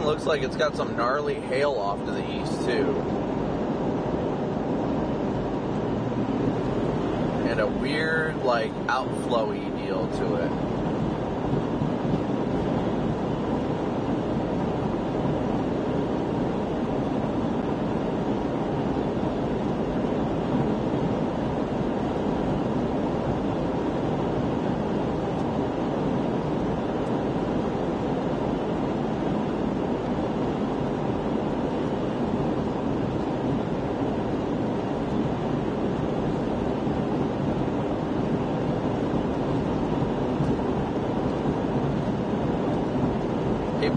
Looks like it's got some gnarly hail off to the east too, and a weird like outflowy deal to it.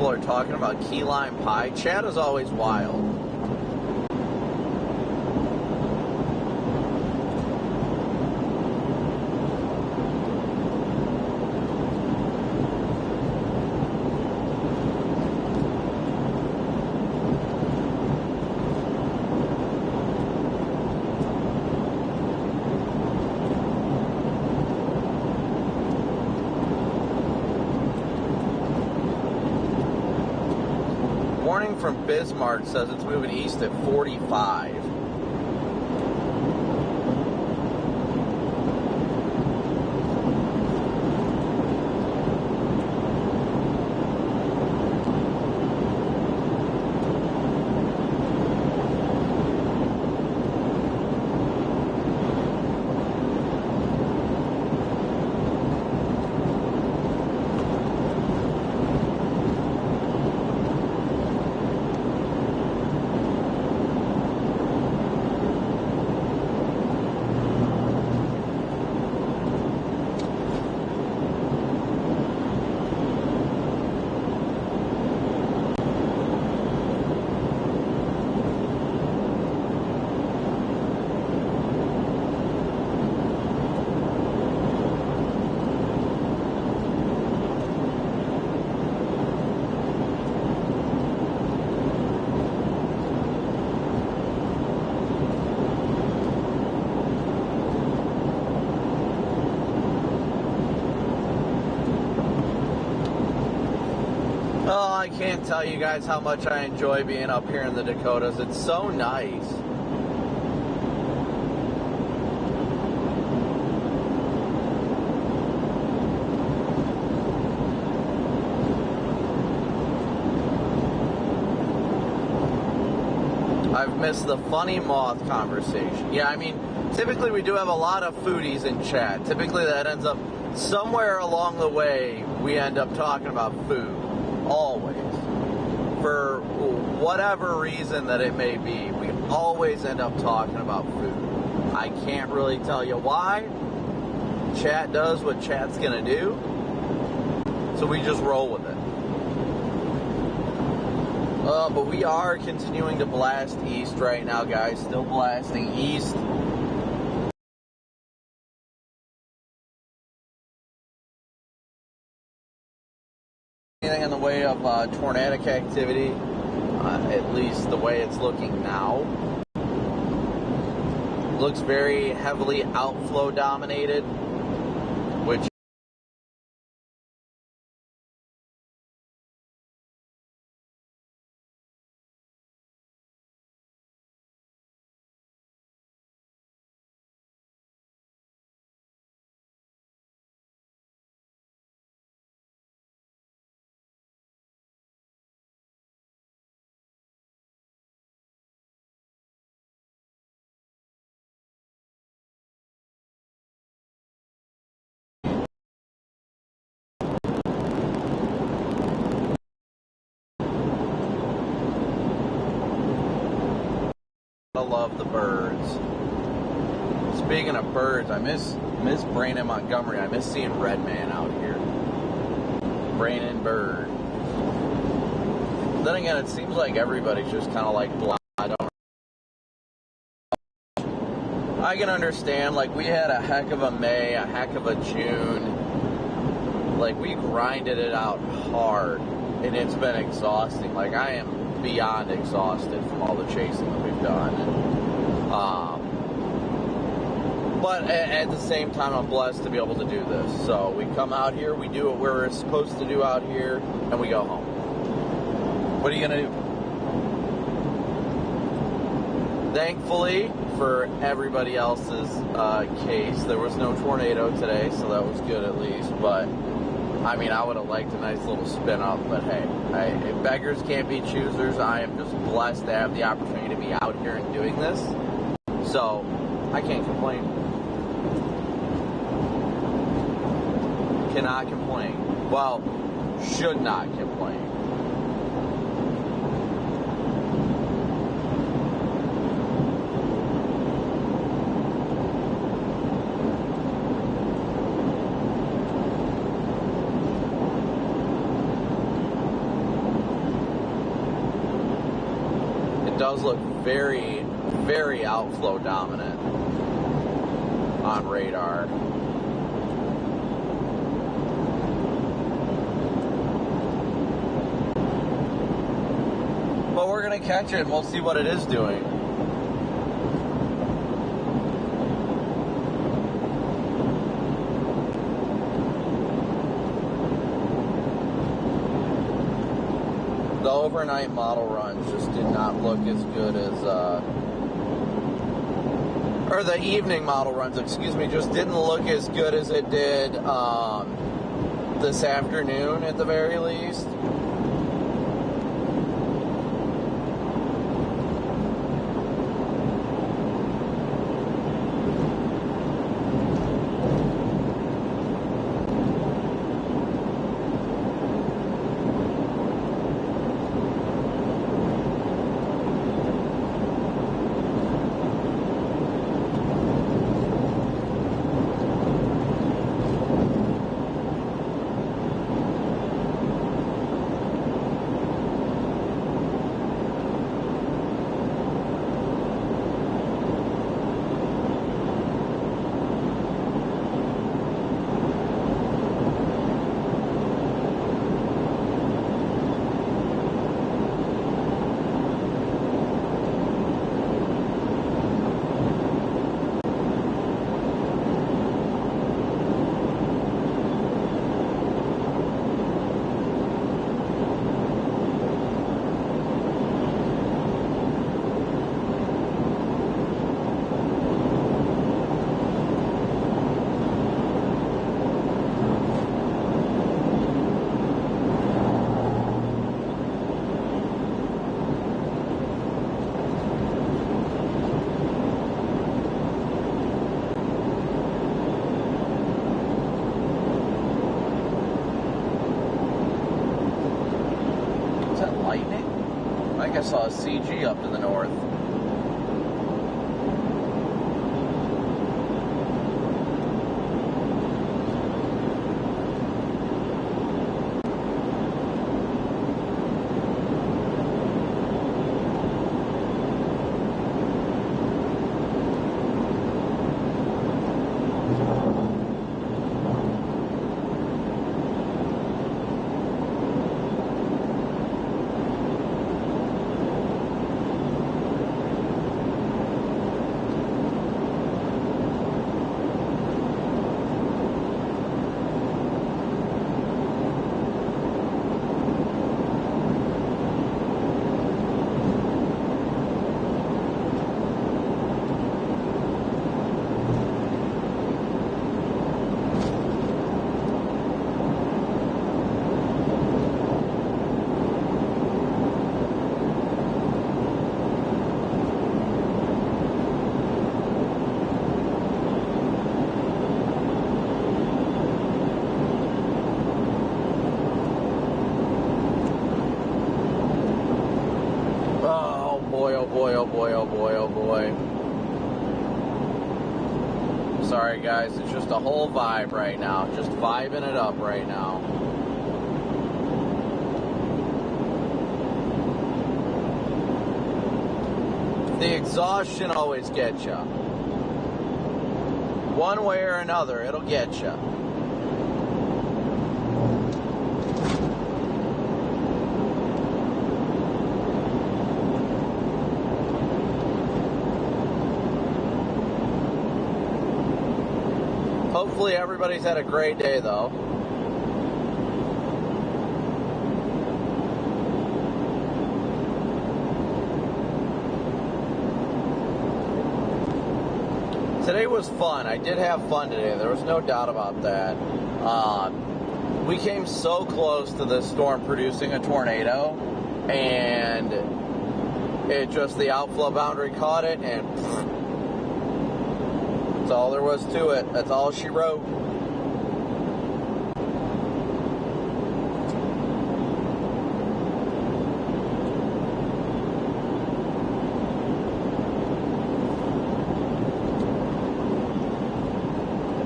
people are talking about key lime pie. Chat is always wild. From Bismarck says it's moving east at 45. I can't tell you guys how much I enjoy being up here in the Dakotas. It's so nice. I've missed the funny moth conversation. Yeah, I mean, typically we do have a lot of foodies in chat. Typically that ends up somewhere along the way we end up talking about food. Always. For whatever reason that it may be, we always end up talking about food. I can't really tell you why. Chat does what chat's gonna do, so we just roll with it. But we are continuing to blast east right now, guys. Still blasting east. Anything in the way of tornadic activity, at least the way it's looking now. Looks very heavily outflow dominated, which I love the birds. Speaking of birds, I miss Brandon Montgomery. I miss seeing Redman out here. Brandon Bird. Then again, it seems like everybody's just kind of like blind. I can understand, like, we had a heck of a May, a heck of a June. Like, we grinded it out hard, and it's been exhausting. Like, I am beyond exhausted from all the chasing that we've done. But at the same time, I'm blessed to be able to do this. So we come out here, we do what we're supposed to do out here, and we go home. What are you going to do? Thankfully, for everybody else's case, there was no tornado today, so that was good at least. But I mean, I would have liked a nice little spin up, but hey, beggars can't be choosers. I am just blessed to have the opportunity to be out here and doing this, so I can't complain. Cannot complain. Well, should not complain. very, very outflow dominant on radar. But we're going to catch it and we'll see what it is doing. The overnight model runs just did not look as good as, or the evening model runs, excuse me, just didn't look as good as it did this afternoon at the very least. I saw a CG up to the north. Sorry guys, it's just a whole vibe right now. Just vibing it up right now. The exhaustion always gets you. One way or another, it'll get you. Hopefully everybody's had a great day though. Today was fun. I did have fun today. There was no doubt about that. We came so close to this storm producing a tornado, and it just, the outflow boundary caught it, and that's all there was to it. That's all she wrote.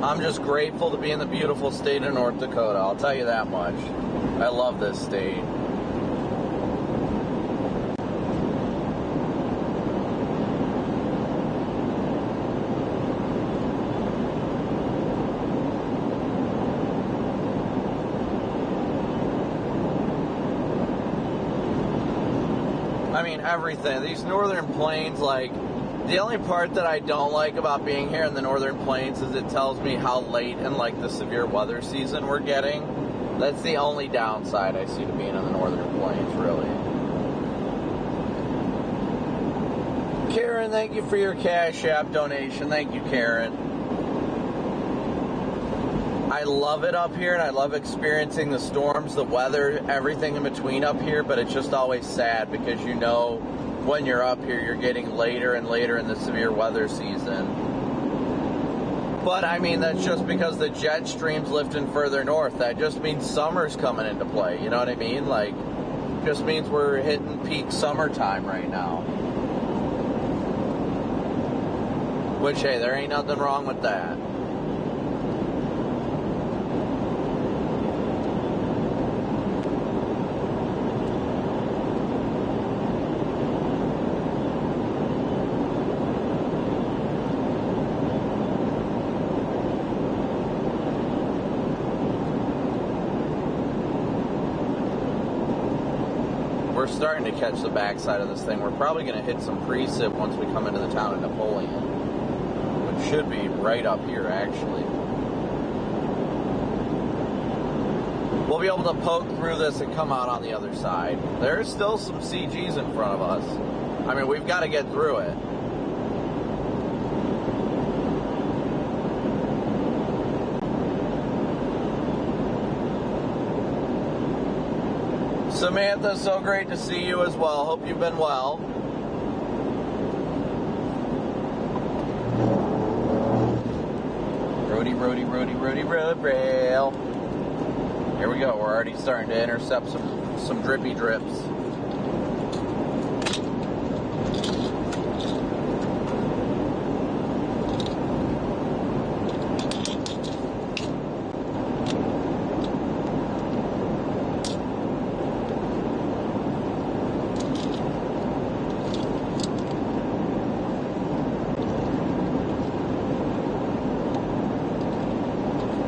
I'm just grateful to be in the beautiful state of North Dakota. I'll tell you that much. I love this state. I mean, everything. These northern plains, like, the only part that I don't like about being here in the northern plains is it tells me how late in, like, the severe weather season we're getting. That's the only downside I see to being in the northern plains, really. Karen, thank you for your Cash App donation. Thank you, Karen. I love it up here, and I love experiencing the storms, the weather, everything in between up here, but it's just always sad because you know when you're up here, you're getting later and later in the severe weather season. But, I mean, that's just because the jet stream's lifting further north. That just means summer's coming into play, you know what I mean? Like, just means we're hitting peak summertime right now. Which, hey, there ain't nothing wrong with that. We're starting to catch the backside of this thing. We're probably going to hit some precip once we come into the town of Napoleon, which should be right up here, actually. We'll be able to poke through this and come out on the other side. There's still some CGs in front of us. I mean, we've got to get through it. Samantha, so great to see you as well. Hope you've been well. Roadie, road rail. Here we go. We're already starting to intercept some drippy drips.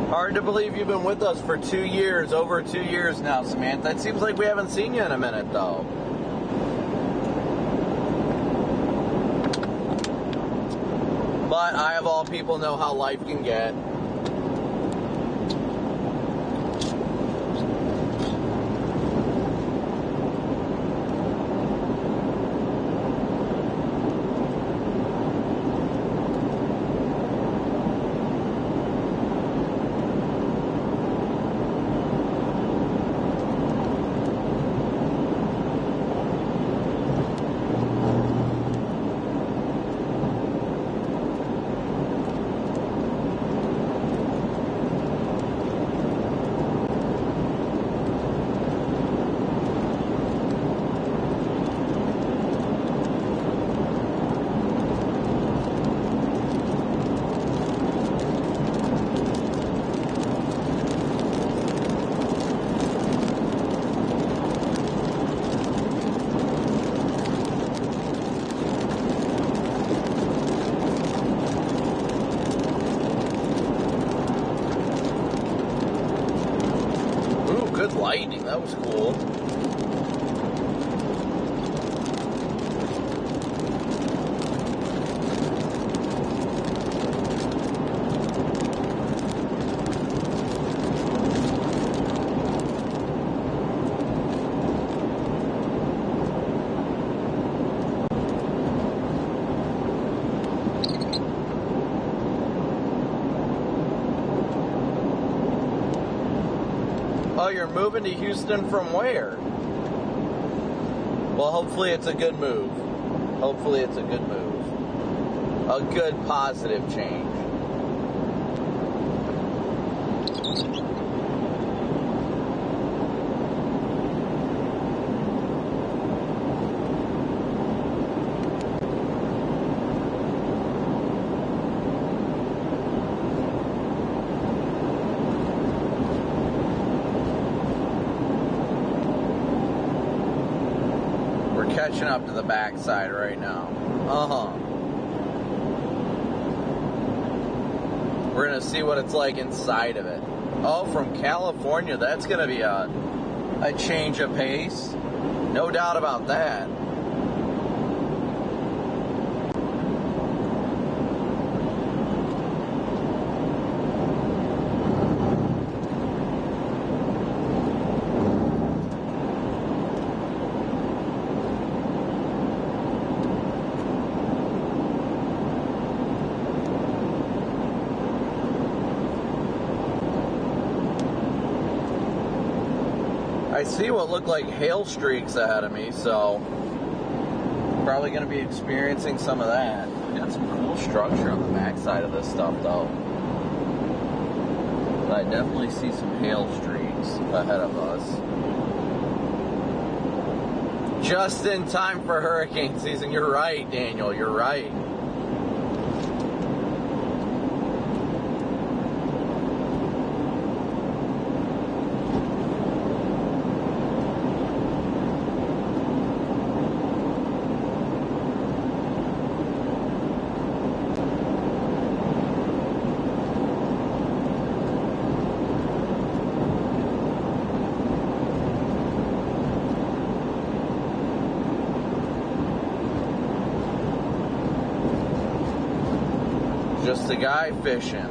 Hard to believe you've been with us for 2 years, over 2 years now, Samantha. It seems like we haven't seen you in a minute, though. But I, of all people, know how life can get. Lightning, that was cool. Oh, you're moving to Houston from where? Well, hopefully it's a good move. Hopefully it's a good move. A good positive change. Catching up to the backside right now. We're gonna see what it's like inside of it. Oh, from California, that's gonna be a change of pace. No doubt about that. I see what look like hail streaks ahead of me, so probably going to be experiencing some of that. Got some cool structure on the backside of this stuff, though. But I definitely see some hail streaks ahead of us. Just in time for hurricane season. You're right, Daniel. You're right. Just a guy fishing.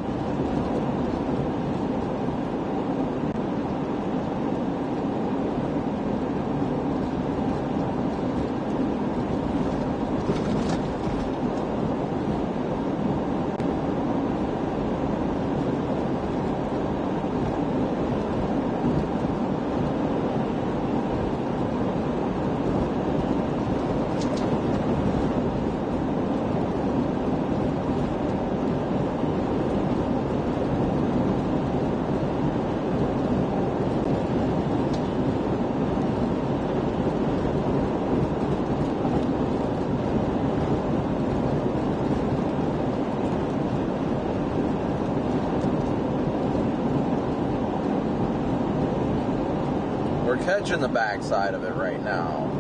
We're catching the backside of it right now.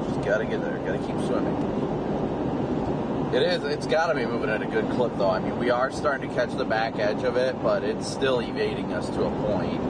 Just gotta get there, gotta keep swimming. It's gotta be moving at a good clip though. I mean, we are starting to catch the back edge of it, but it's still evading us to a point.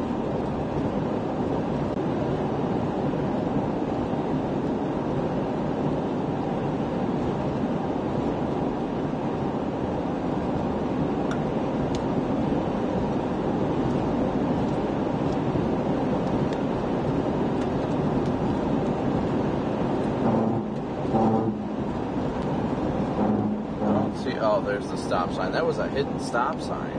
Oh, there's the stop sign. That was a hidden stop sign.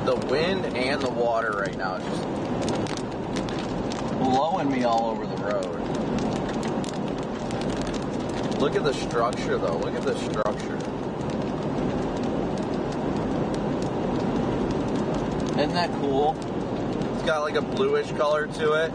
The wind and the water right now is just blowing me all over the road. Look at the structure though. Look at the structure. Isn't that cool? It's got like a bluish color to it.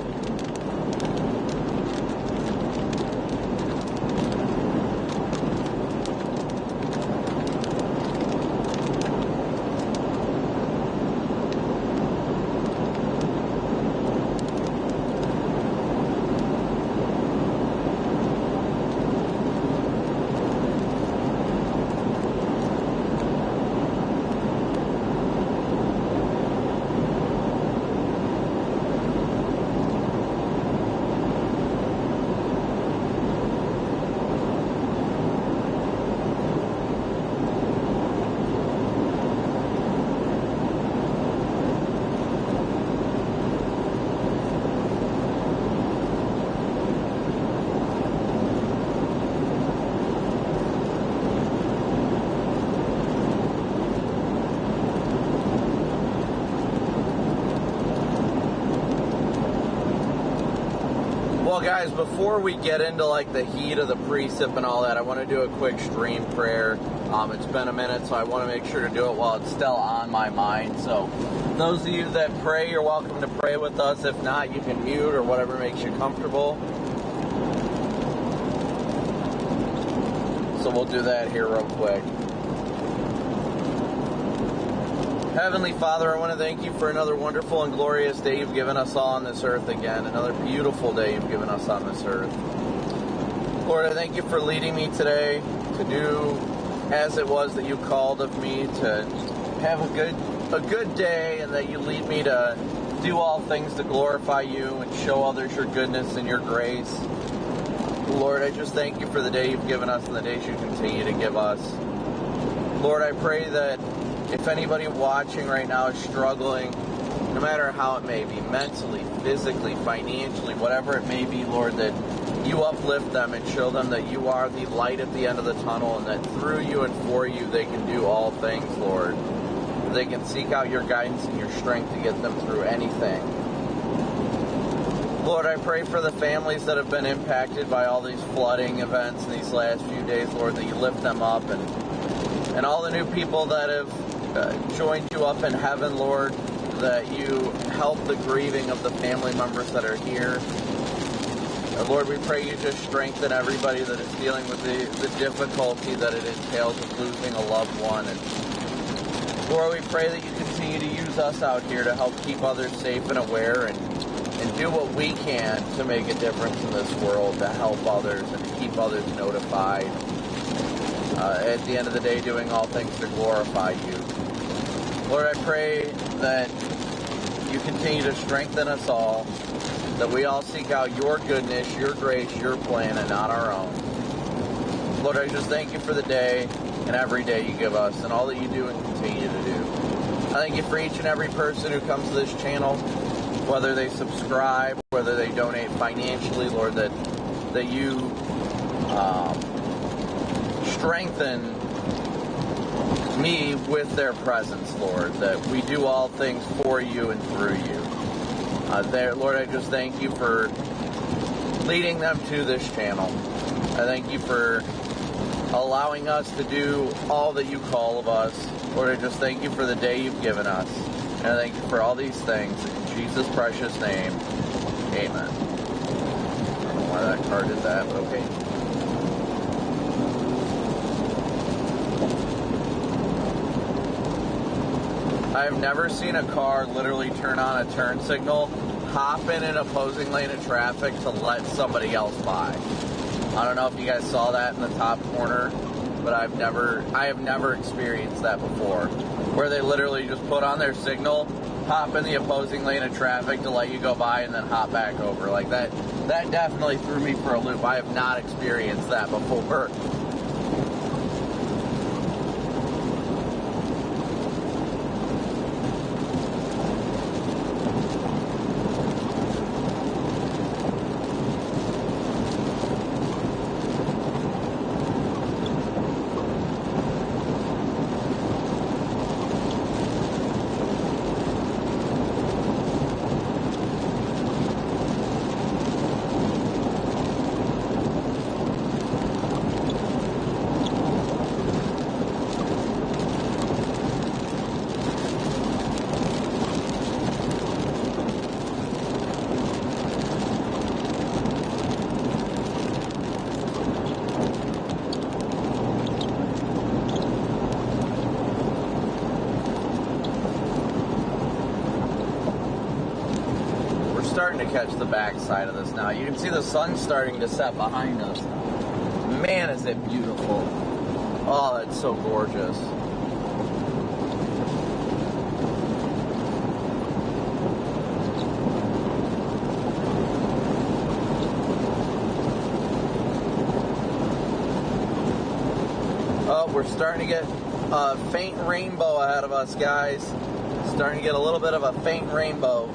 Well, guys, before we get into like the heat of the precip and all that, I want to do a quick stream prayer. It's been a minute, so I want to make sure to do it while it's still on my mind. So those of you that pray, you're welcome to pray with us. If not, you can mute or whatever makes you comfortable. So we'll do that here real quick. Heavenly Father, I want to thank you for another wonderful and glorious day you've given us all on this earth again. Another beautiful day you've given us on this earth. Lord, I thank you for leading me today to do as it was that you called of me, to have a good day, and that you lead me to do all things to glorify you and show others your goodness and your grace. Lord, I just thank you for the day you've given us and the days you continue to give us. Lord, I pray that if anybody watching right now is struggling, no matter how it may be, mentally, physically, financially, whatever it may be, Lord, that you uplift them and show them that you are the light at the end of the tunnel, and that through you and for you they can do all things, Lord. They can seek out your guidance and your strength to get them through anything. Lord, I pray for the families that have been impacted by all these flooding events in these last few days, Lord, that you lift them up, and all the new people that have joined you up in heaven, Lord, that you help the grieving of the family members that are here. Lord, we pray you just strengthen everybody that is dealing with the difficulty that it entails of losing a loved one. And Lord, we pray that you continue to use us out here to help keep others safe and aware, and do what we can to make a difference in this world, to help others and to keep others notified. At the end of the day, doing all things to glorify you. Lord, I pray that you continue to strengthen us all, that we all seek out your goodness, your grace, your plan, and not our own. Lord, I just thank you for the day and every day you give us and all that you do and continue to do. I thank you for each and every person who comes to this channel, whether they subscribe, whether they donate financially, Lord, that you strengthen me with their presence, Lord, that we do all things for you and through you. Lord, I just thank you for leading them to this channel. I thank you for allowing us to do all that you call of us. Lord, I just thank you for the day you've given us. And I thank you for all these things. In Jesus' precious name, amen. I don't know why that card did that, but okay. I've never seen a car literally turn on a turn signal, hop in an opposing lane of traffic to let somebody else by. I don't know if you guys saw that in the top corner, but I have never experienced that before, where they literally just put on their signal, hop in the opposing lane of traffic to let you go by, and then hop back over. Like that definitely threw me for a loop. I have not experienced that before. Starting to catch the back side of this now. You can see the sun starting to set behind us. Man, is it beautiful. Oh, it's so gorgeous. Oh, we're starting to get a faint rainbow ahead of us, guys. Starting to get a little bit of a faint rainbow.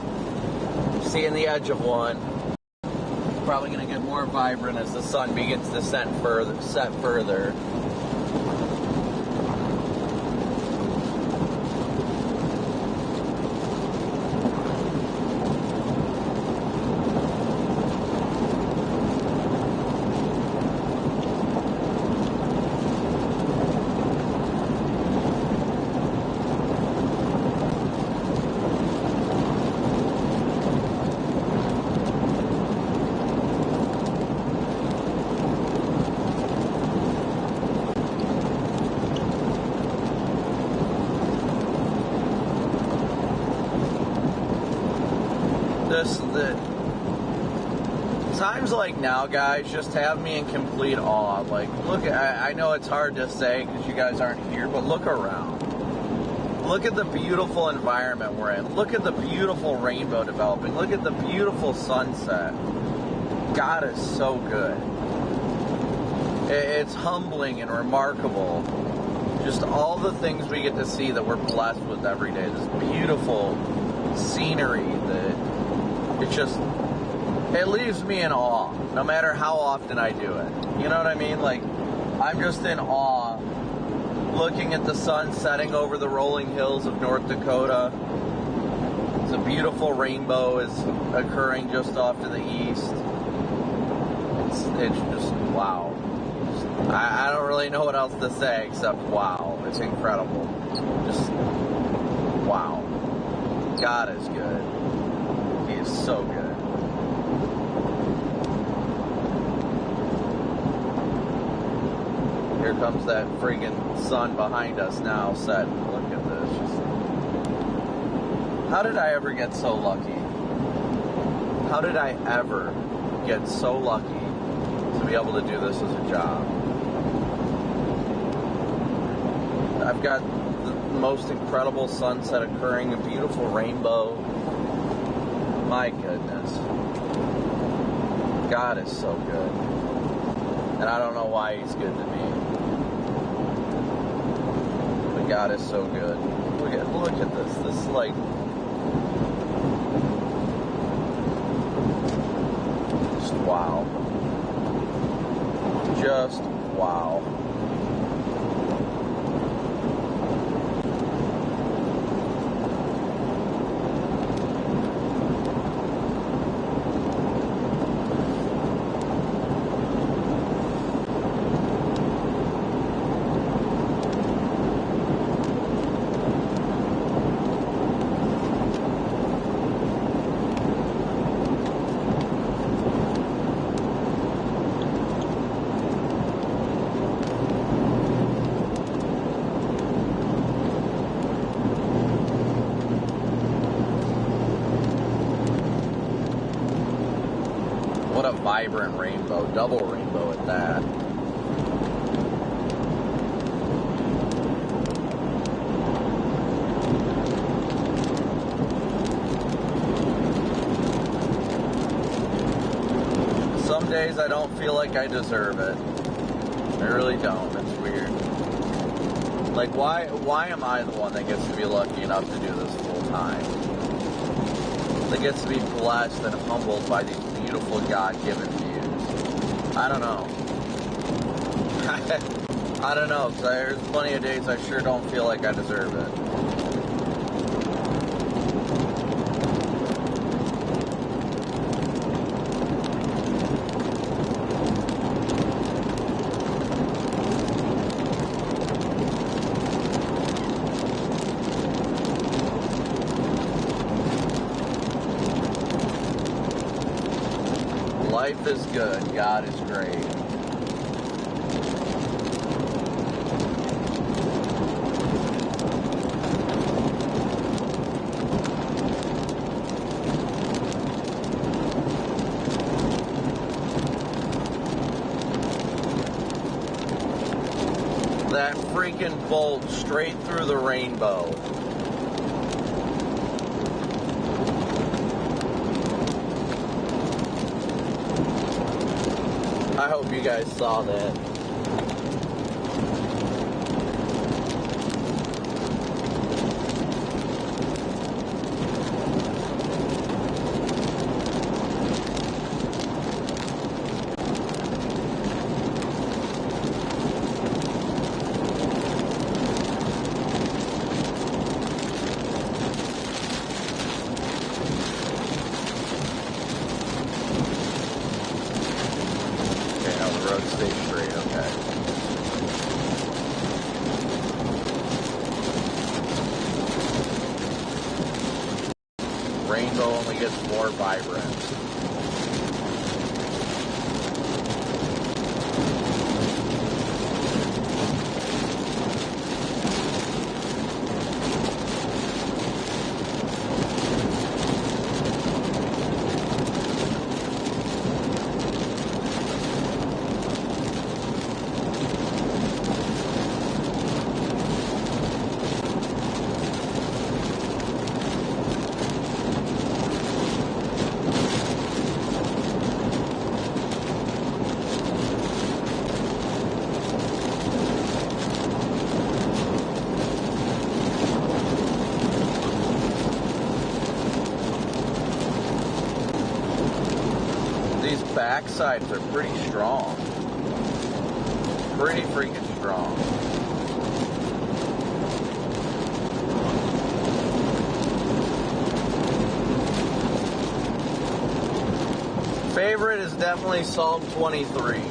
Seeing the edge of one. Probably going to get more vibrant as the sun begins to set further. Times like now, guys, just have me in complete awe. Like, look, I know it's hard to say because you guys aren't here, but look around. Look at the beautiful environment we're in. Look at the beautiful rainbow developing. Look at the beautiful sunset. God is so good. It's humbling and remarkable. Just all the things we get to see that we're blessed with every day. This beautiful scenery that it leaves me in awe, no matter how often I do it. You know what I mean? Like, I'm just in awe looking at the sun setting over the rolling hills of North Dakota. The beautiful rainbow is occurring just off to the east. It's just wow. I don't really know what else to say except wow. It's incredible. Just wow. God is good. He is so good. Here comes that friggin' sun behind us now set. Look at this. How did I ever get so lucky? How did I ever get so lucky to be able to do this as a job? I've got the most incredible sunset occurring, a beautiful rainbow. My goodness. God is so good. And I don't know why he's good to me. But God is so good. Look at this. This is like just wow. Just wow. What a vibrant rainbow, double rainbow at that. Some days I don't feel like I deserve it. I really don't. It's weird. Like, why am I the one that gets to be lucky enough to do this full time? That gets to be blessed and humbled by these beautiful God-given views. I don't know. I don't know, because there's plenty of days I sure don't feel like I deserve it. Life is good. God is great. That freaking bolt straight through the rainbow. I hope you guys saw that. Road stay straight, okay. Rainbow only gets more vibrant. backsides are pretty strong. Pretty freaking strong. Favorite is definitely Psalm 23.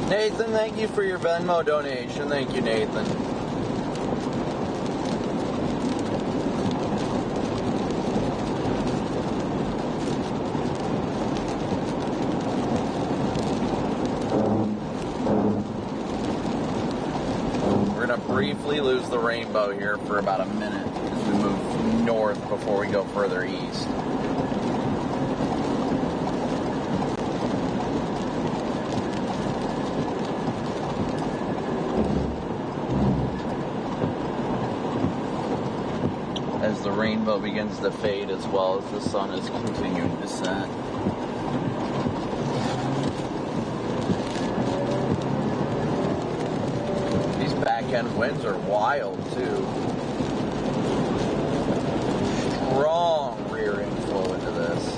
Nathan, thank you for your Venmo donation. Thank you, Nathan. We're going to briefly lose the rainbow here for about a minute as we move north before we go further east. As the rainbow begins to fade as well as the sun is continuing to set. These back end winds are wild too. Strong rear end flow into this.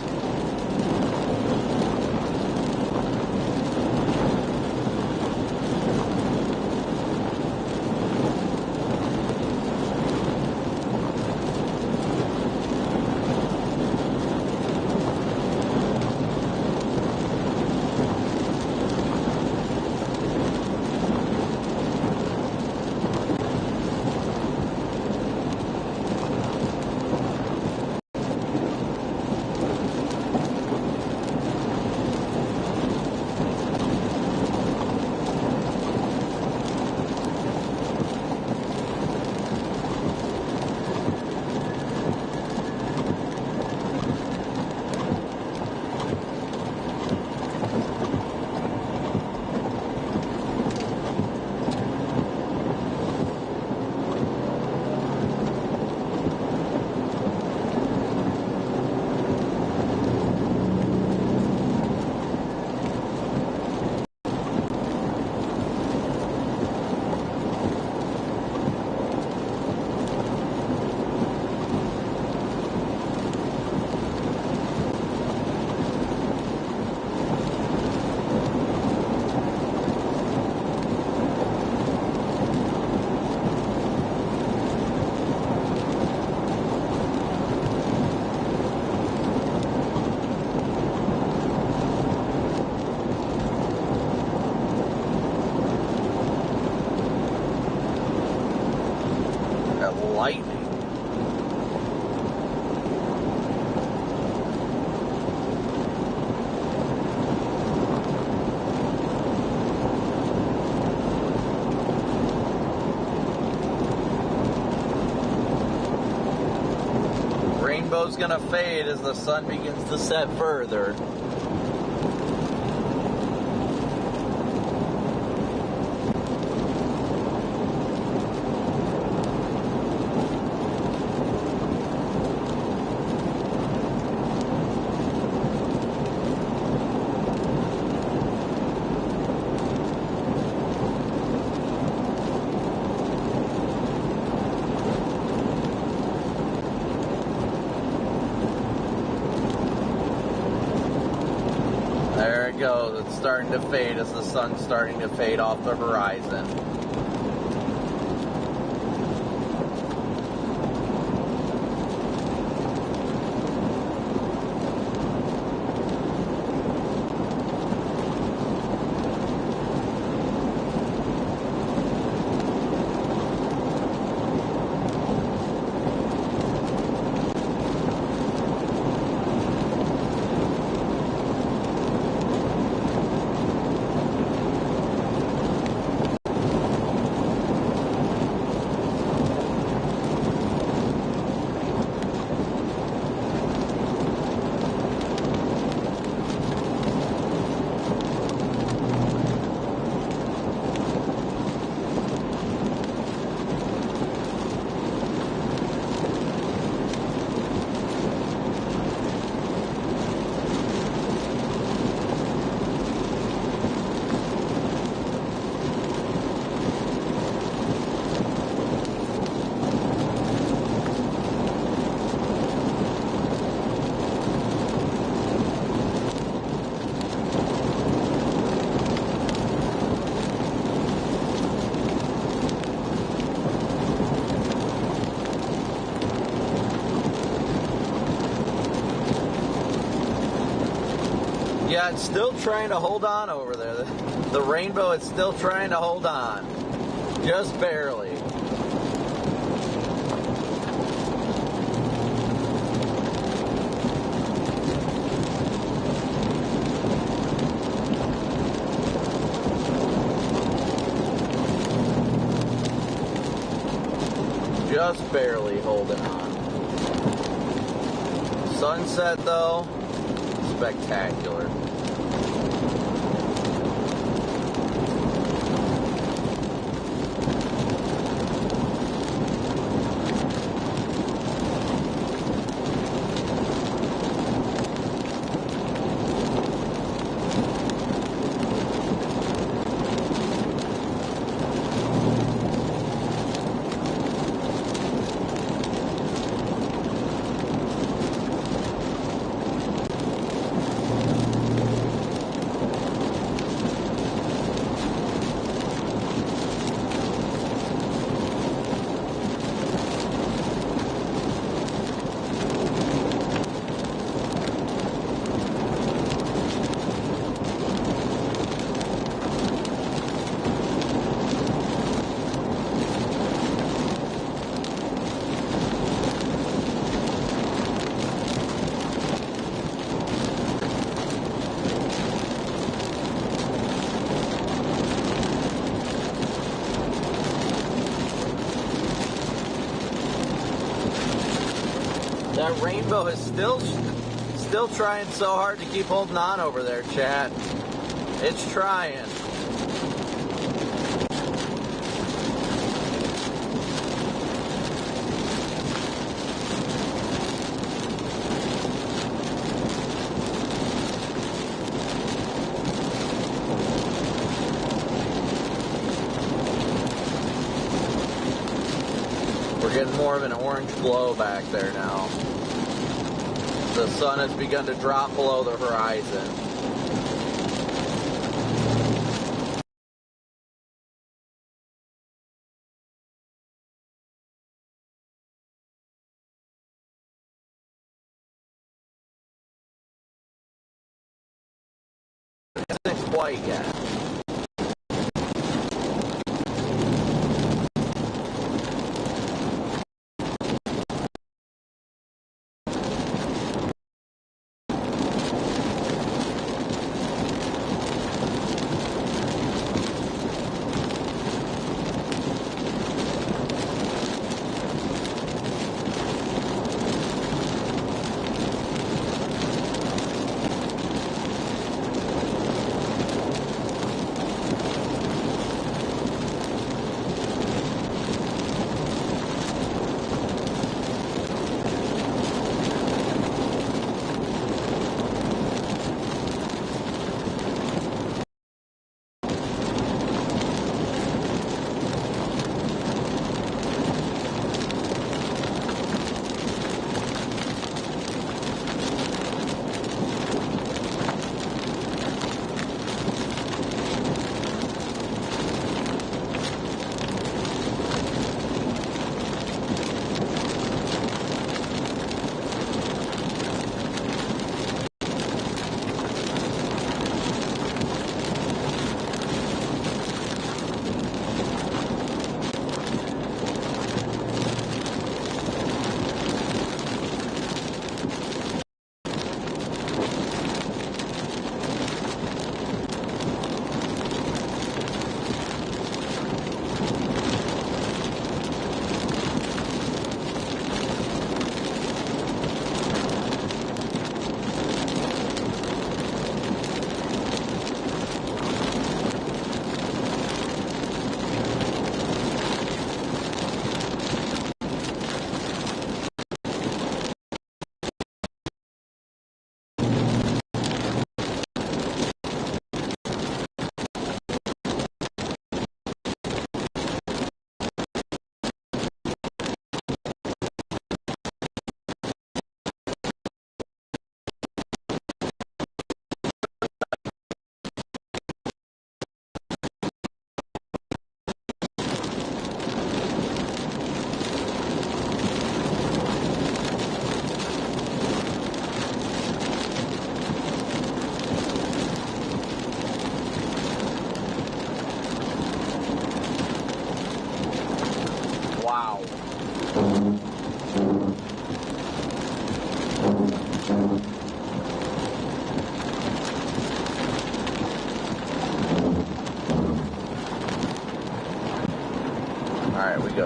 Lightning. Rainbow's gonna fade as the sun begins to set further. There it goes. It's starting to fade as the sun's starting to fade off the horizon. Yeah, it's still trying to hold on over there. The rainbow is still trying to hold on. Just barely. Just barely holding on. Sunset, though, spectacular. That rainbow is still trying so hard to keep holding on over there, chat. It's trying. We're getting more of an orange glow back there now. The sun has begun to drop below the horizon. It isn't quite yet.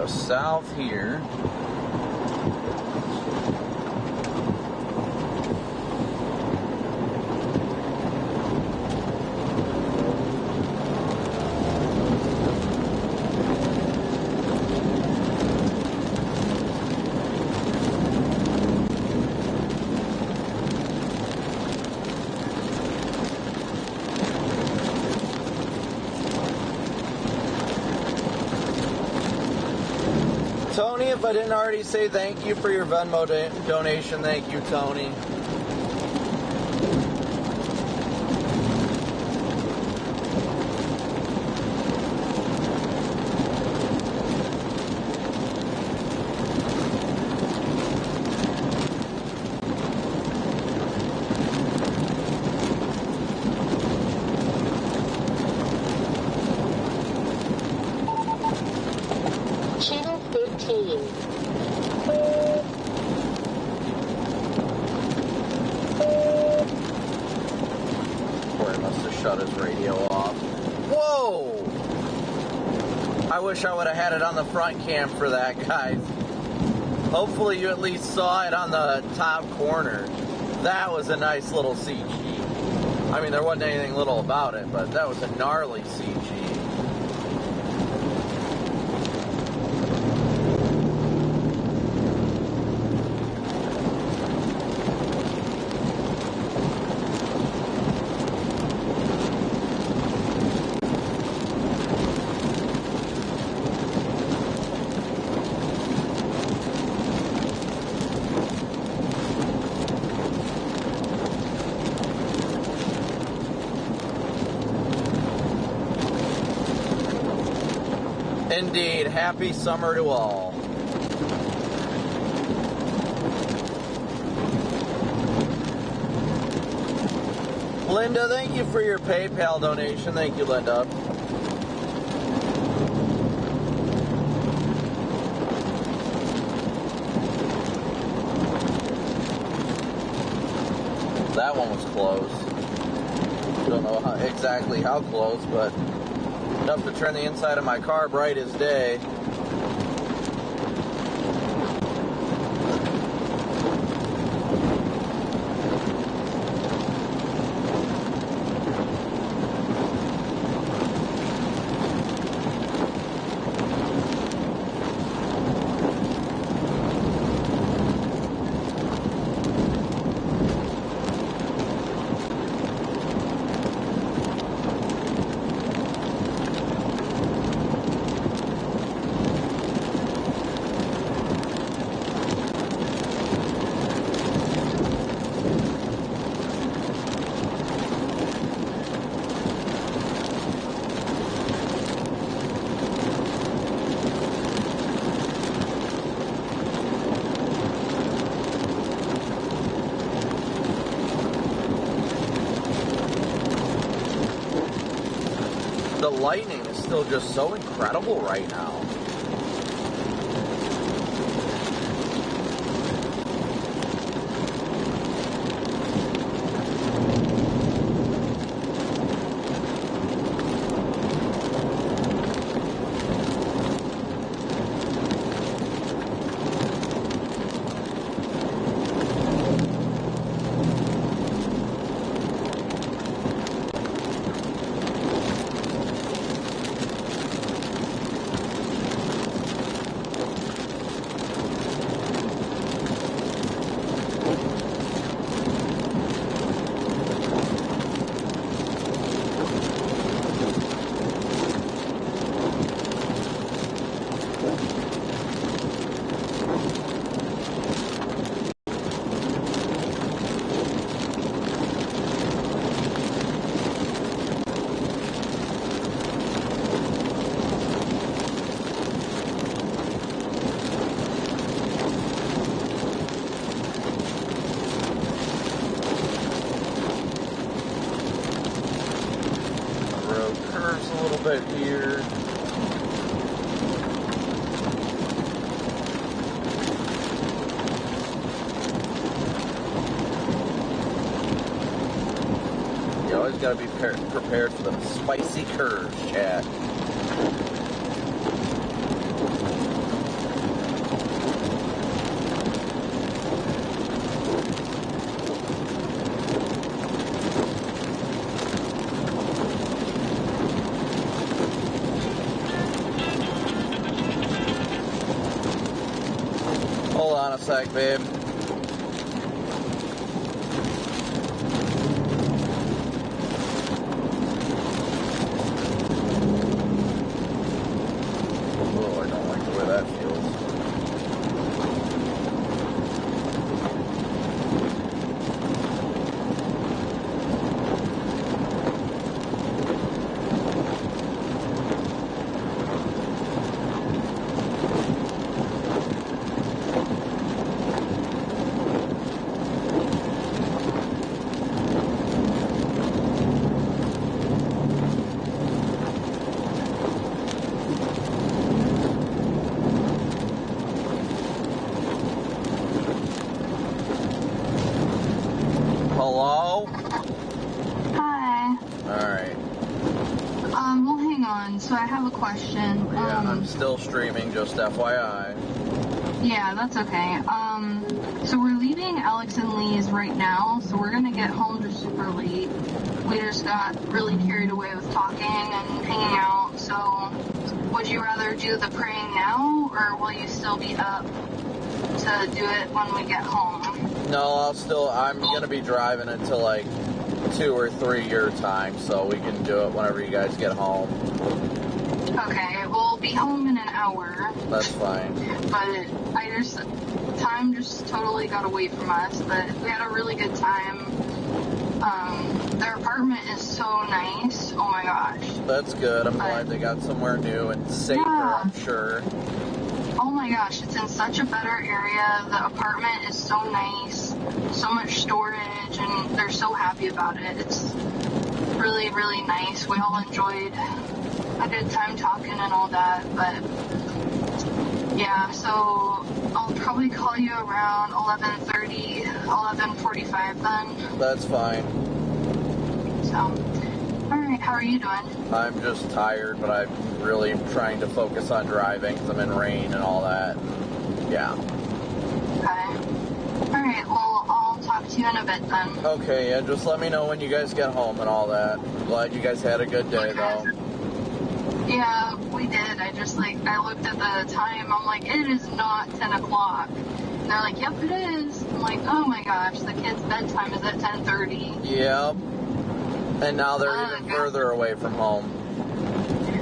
go south here. Tony, if I didn't already say thank you for your Venmo donation, thank you, Tony. Channel 13. Corey must have shut his radio off. Whoa! I wish I would have had it on the front cam for that, guys. Hopefully you at least saw it on the top corner. That was a nice little CG. I mean, there wasn't anything little about it, but that was a gnarly CG. Indeed, happy summer to all. Linda, thank you for your PayPal donation. Thank you, Linda. That one was close. Don't know exactly how close, but enough to turn the inside of my car bright as day. The lightning is still just so incredible right now. Bit here. You always got to be prepared for the spicy curves, chat. sec, babe. Oh, I don't like the way that feels. Hello? Hi. Alright. Well, hang on. So I have a question. Yeah, I'm still streaming, just FYI. Yeah, that's okay. So we're leaving Alex and Lee's right now, so we're gonna get home just super late. We just got really carried away with talking and hanging out, so would you rather do the praying now, or will you still be up to do it when we get home? No, I'm gonna be driving until like 2 or 3 your time, so we can do it whenever you guys get home. Okay, we'll be home in an hour. That's fine. But time just totally got away from us, but we had a really good time. Their apartment is so nice. Oh my gosh. That's good. I'm glad they got somewhere new and safer, Yeah. I'm sure. Oh my gosh, it's in such a better area. The apartment is so nice, so much storage, and they're so happy about it. It's really, really nice. We all enjoyed a good time talking and all that, but yeah, so I'll probably call you around 11:30, 11:45 then. That's fine. So, alright, how are you doing? I'm just tired, but I'm really trying to focus on driving because I'm in rain and all that. Yeah. Okay. Alright, well, I'll talk to you in a bit then. Okay, yeah, just let me know when you guys get home and all that. I'm glad you guys had a good day, though. Yeah, we did. I looked at the time. I'm like, it is not 10 o'clock. And they're like, yep, it is. I'm like, oh my gosh, the kid's bedtime is at 10:30. Yep. And now they're even God. further away from home.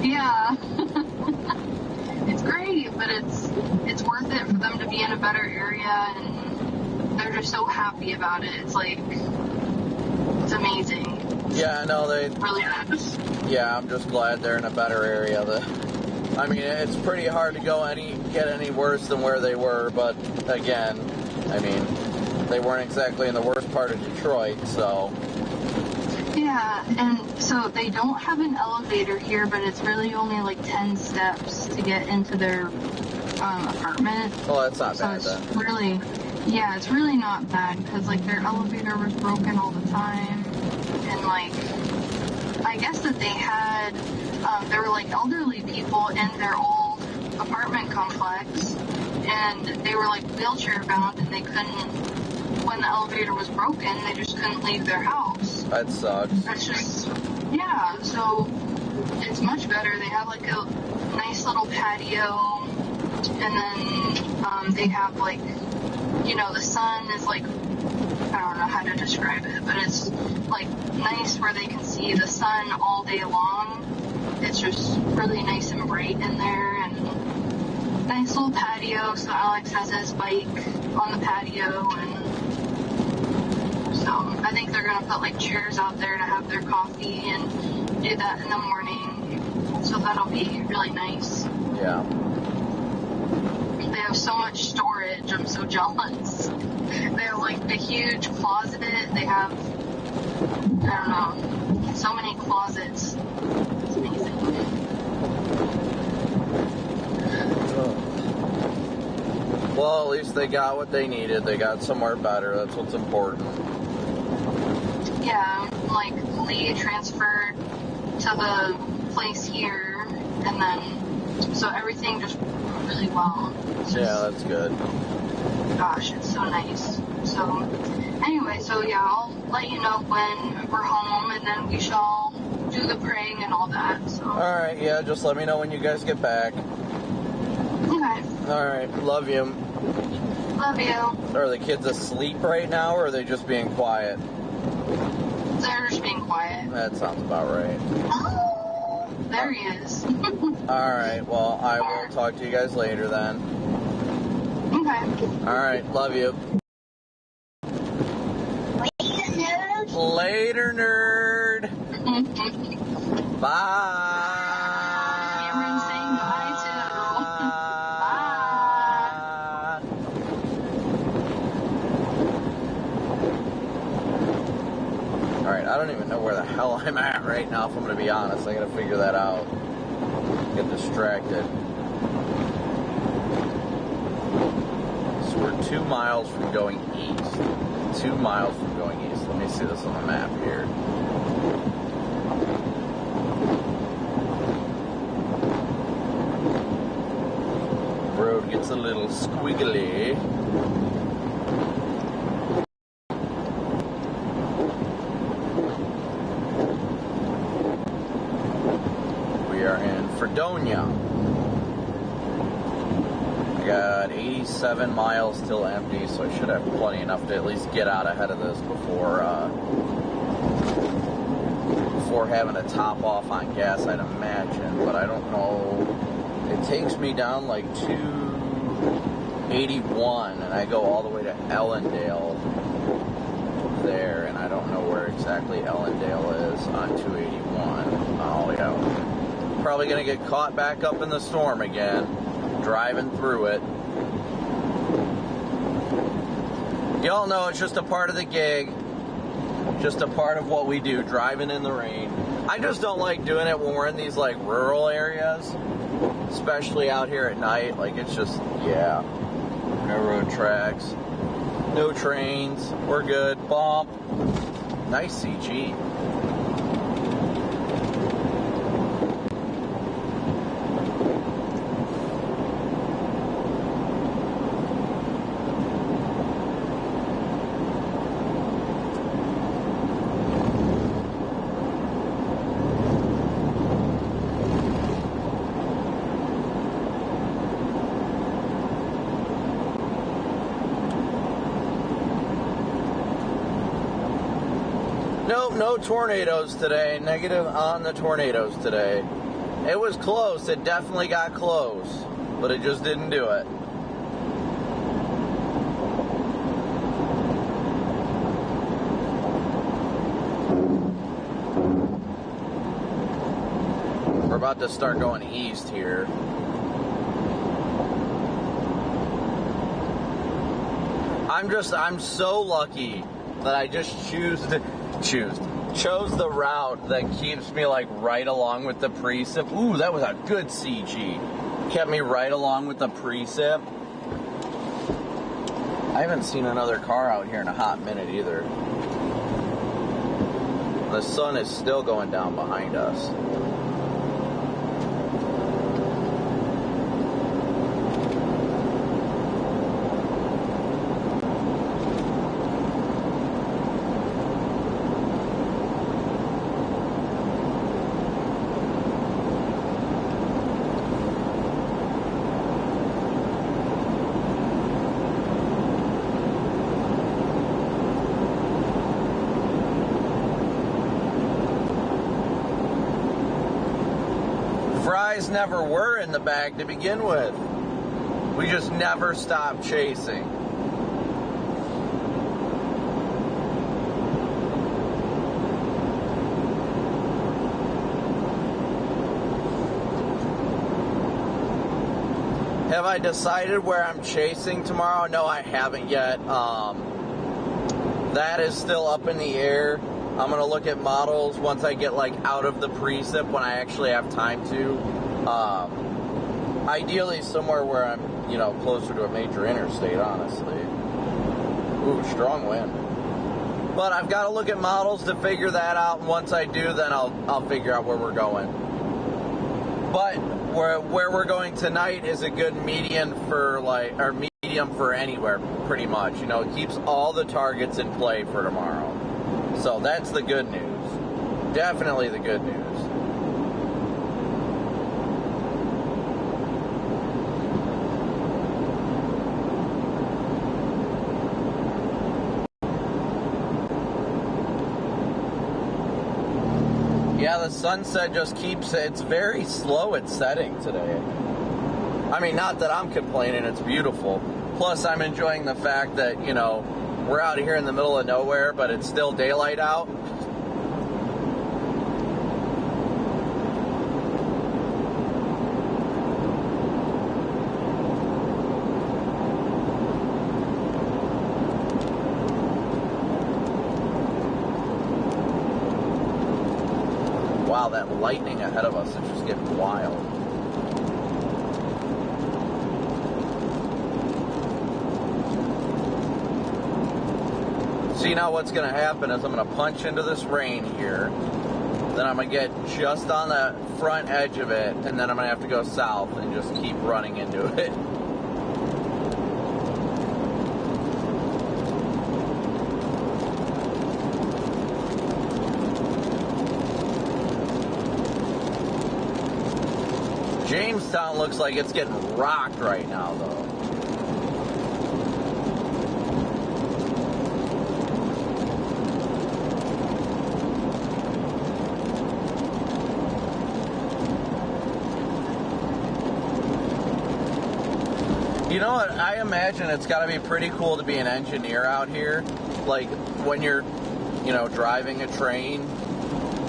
Yeah. It's great, but it's worth it for them to be in a better area, and they're just so happy about it. It's like, it's amazing. Yeah, I know they... Really nice. Yeah, I'm just glad they're in a better area. I mean, it's pretty hard to get any worse than where they were, but again, I mean, they weren't exactly in the worst part of Detroit, so... Yeah, and so they don't have an elevator here, but it's really only like 10 steps to get into their apartment. Well, that's not So bad it's then. really, yeah, it's really not bad, because like their elevator was broken all the time, and like, I guess that they had, there were like elderly people in their old apartment complex, and they were like wheelchair bound, and they couldn't, when the elevator was broken, they just couldn't leave their house. That sucks. That's just, yeah, so it's much better. They have like a nice little patio, and then they have like, you know, the sun is like, I don't know how to describe it, but it's like nice where they can see the sun all day long. It's just really nice and bright in there, and nice little patio. So Alex has his bike on the patio, and so I think they're gonna put like chairs out there to have their coffee and do that in the morning. So that'll be really nice. Yeah. They have so much storage. I'm so jealous. They have like a huge closet. They have, I don't know, so many closets. It's amazing. Well, at least they got what they needed. They got somewhere better. That's what's important. Yeah, like Lee transferred to the place here, and then so everything just went really well. It's Yeah, just, that's good. gosh, it's so nice. So anyway, so yeah, I'll let you know when we're home, and then we shall do the praying and all that. So Alright, yeah, just let me know when you guys get back. okay, Alright, love you. Love you. Are the kids asleep right now, or are they just being quiet? They're just being quiet. That sounds about right. Oh, there he is. Alright, well, I will talk to you guys later then. Okay. Alright, love you. Later, nerd. Bye. Cameron's saying bye too. Bye. Alright, I don't even know where the hell I'm at right now, if I'm going to be honest. I got to figure that out. Get distracted. So we're 2 miles from going east. 2 miles from going east. Let me see this on the map here. Road gets a little squiggly. We are in Fredonia. I got 87 miles still empty, so I should have plenty enough to at least get out ahead of this before having to top off on gas, I'd imagine. But I don't know. It takes me down like 281, and I go all the way to Ellendale there, and I don't know where exactly Ellendale is on 281. Oh, yeah. Probably going to get caught back up in the storm again, driving through it. Y'all know it's just a part of the gig, just a part of what we do, driving in the rain. I just don't like doing it when we're in these, like, rural areas, especially out here at night. Like, it's just, yeah, no road tracks, no trains, we're good. Bump. Nice CG. Nope, no tornadoes today. Negative on the tornadoes today. It was close. It definitely got close, but it just didn't do it. We're about to start going east here. I'm so lucky that I just chose the route that keeps me like right along with the precip. Ooh, that was a good CG. Kept me right along with the precip. I haven't seen another car out here in a hot minute either. The sun is still going down behind us. Fries never were in the bag to begin with. We just never stopped chasing. Have I decided where I'm chasing tomorrow? No, I haven't yet. That is still up in the air. I'm going to look at models once I get like out of the precip when I actually have time to. Ideally somewhere where I'm, you know, closer to a major interstate, honestly. Ooh, strong wind. But I've got to look at models to figure that out, and once I do, then I'll figure out where we're going. But where we're going tonight is a good medium for anywhere, pretty much. You know, it keeps all the targets in play for tomorrow. So that's the good news. Definitely the good news. Yeah, the sunset just keeps, it's very slow at setting today. I mean, not that I'm complaining, it's beautiful. Plus, I'm enjoying the fact that, you know, we're out here in the middle of nowhere, but it's still daylight out. Wow, that lightning ahead of us is just getting wild. See, now what's going to happen is I'm going to punch into this rain here. Then I'm going to get just on the front edge of it, and then I'm going to have to go south and just keep running into it. Jamestown looks like it's getting rocked right now, though. You know what? I imagine it's got to be pretty cool to be an engineer out here. Like when you're, you know, driving a train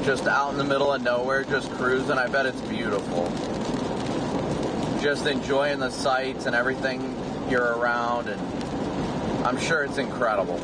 just out in the middle of nowhere, just cruising. I bet it's beautiful. Just enjoying the sights and everything you're around, and I'm sure it's incredible.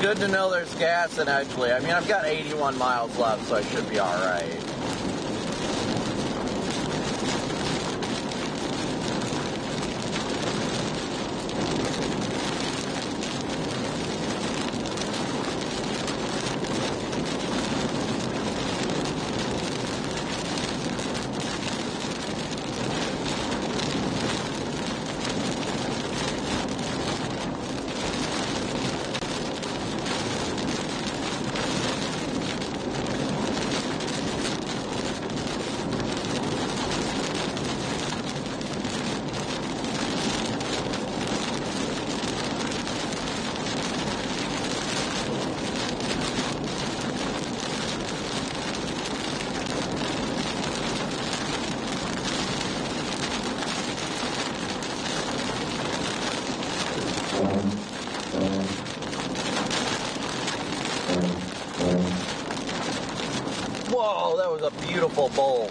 Good to know there's gas in Edgeley. I mean, I've got 81 miles left, so I should be all right. Whoa, that was a beautiful bowl.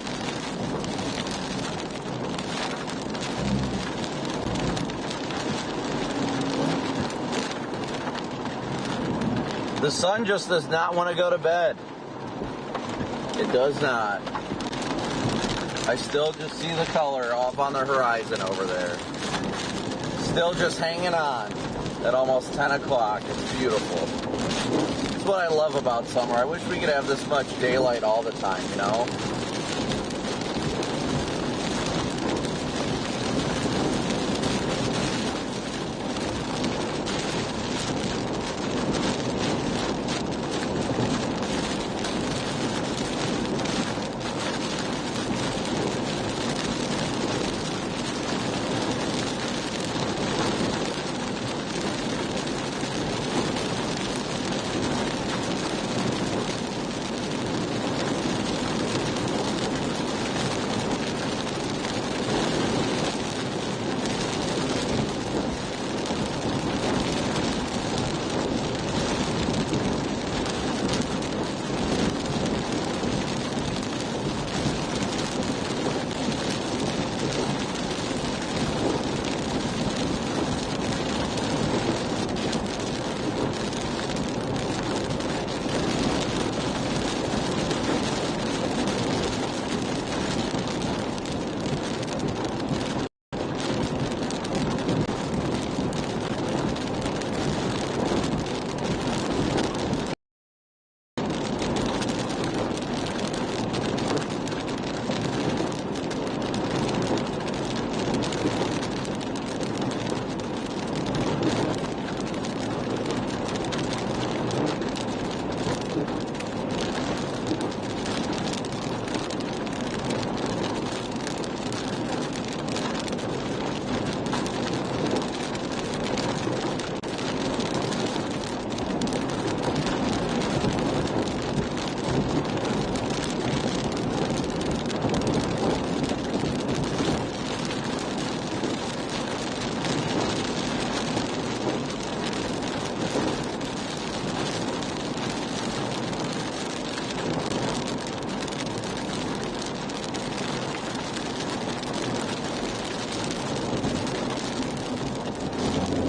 The sun just does not want to go to bed. It does not. I still just see the color off on the horizon over there. Still just hanging on at almost 10 o'clock. It's beautiful. That's what I love about summer. I wish we could have this much daylight all the time, you know?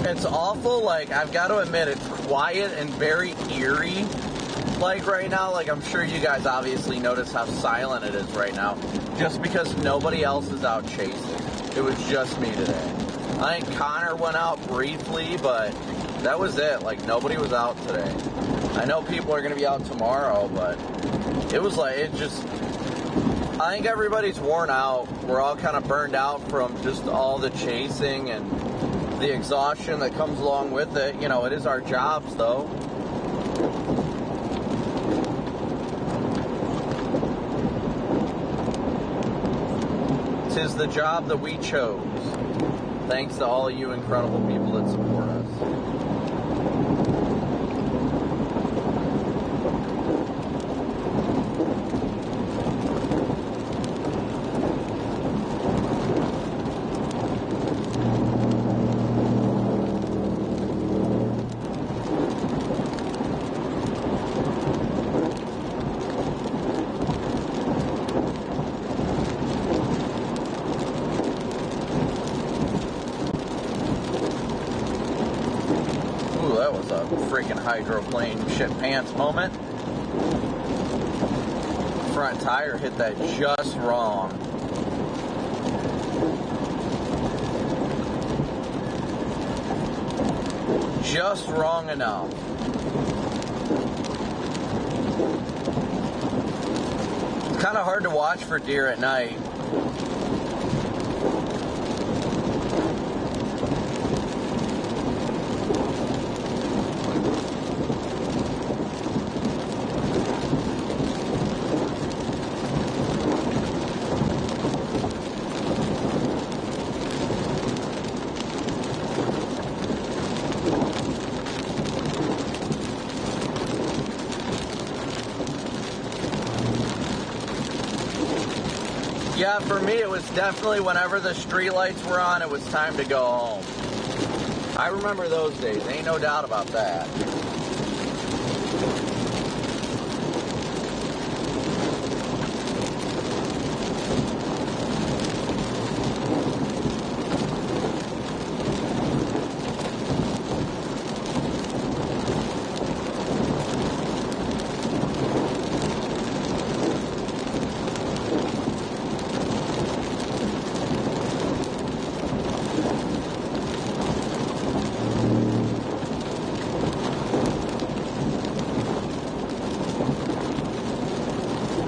It's awful. Like, I've got to admit, it's quiet and very eerie. Like right now, like I'm sure you guys obviously notice how silent it is right now. Just because nobody else is out chasing. It was just me today. I think Connor went out briefly, but that was it. Like, nobody was out today. I know people are going to be out tomorrow, but it was like, it just... I think everybody's worn out. We're all kind of burned out from just all the chasing and the exhaustion that comes along with it. You know, it is our jobs, though. Tis the job that we chose. Thanks to all of you incredible people that support us. Freaking hydroplane shit pants moment. Front tire hit that just wrong. Just wrong enough. It's kind of hard to watch for deer at night. Yeah, for me, it was definitely whenever the street lights were on, it was time to go home. I remember those days. Ain't no doubt about that.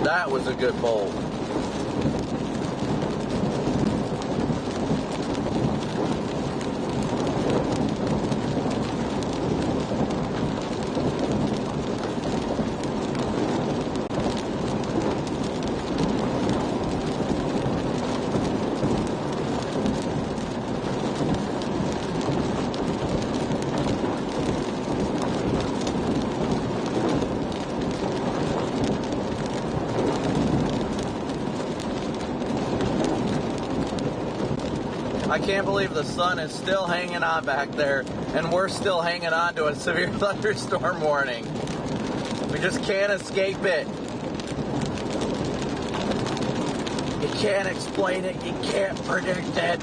That was a good bolt. I can't believe the sun is still hanging on back there, and we're still hanging on to a severe thunderstorm warning. We just can't escape it. You can't explain it. You can't predict it.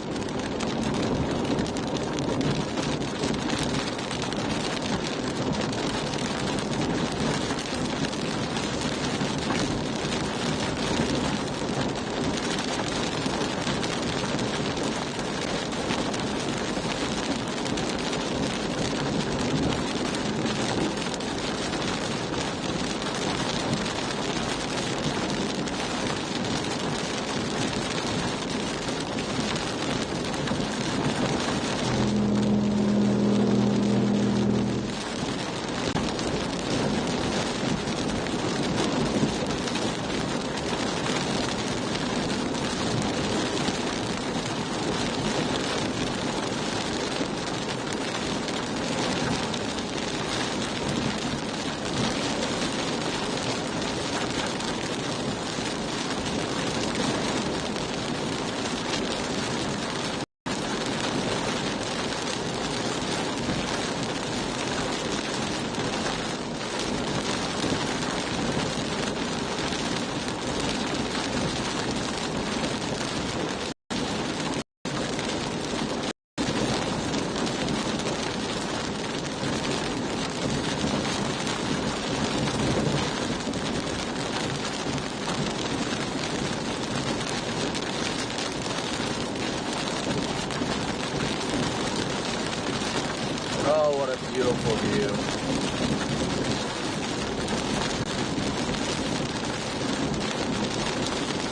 Oh, what a beautiful view.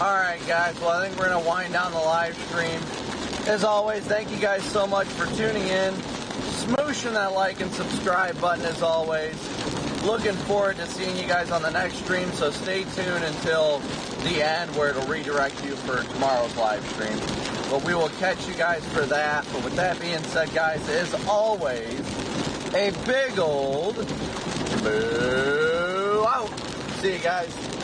Alright guys, well I think we're going to wind down the live stream. As always, thank you guys so much for tuning in. Smooshing that like and subscribe button as always. Looking forward to seeing you guys on the next stream, so stay tuned until the end where it'll redirect you for tomorrow's live stream. But we will catch you guys for that. But with that being said, guys, as always, a big old boo out. See you guys.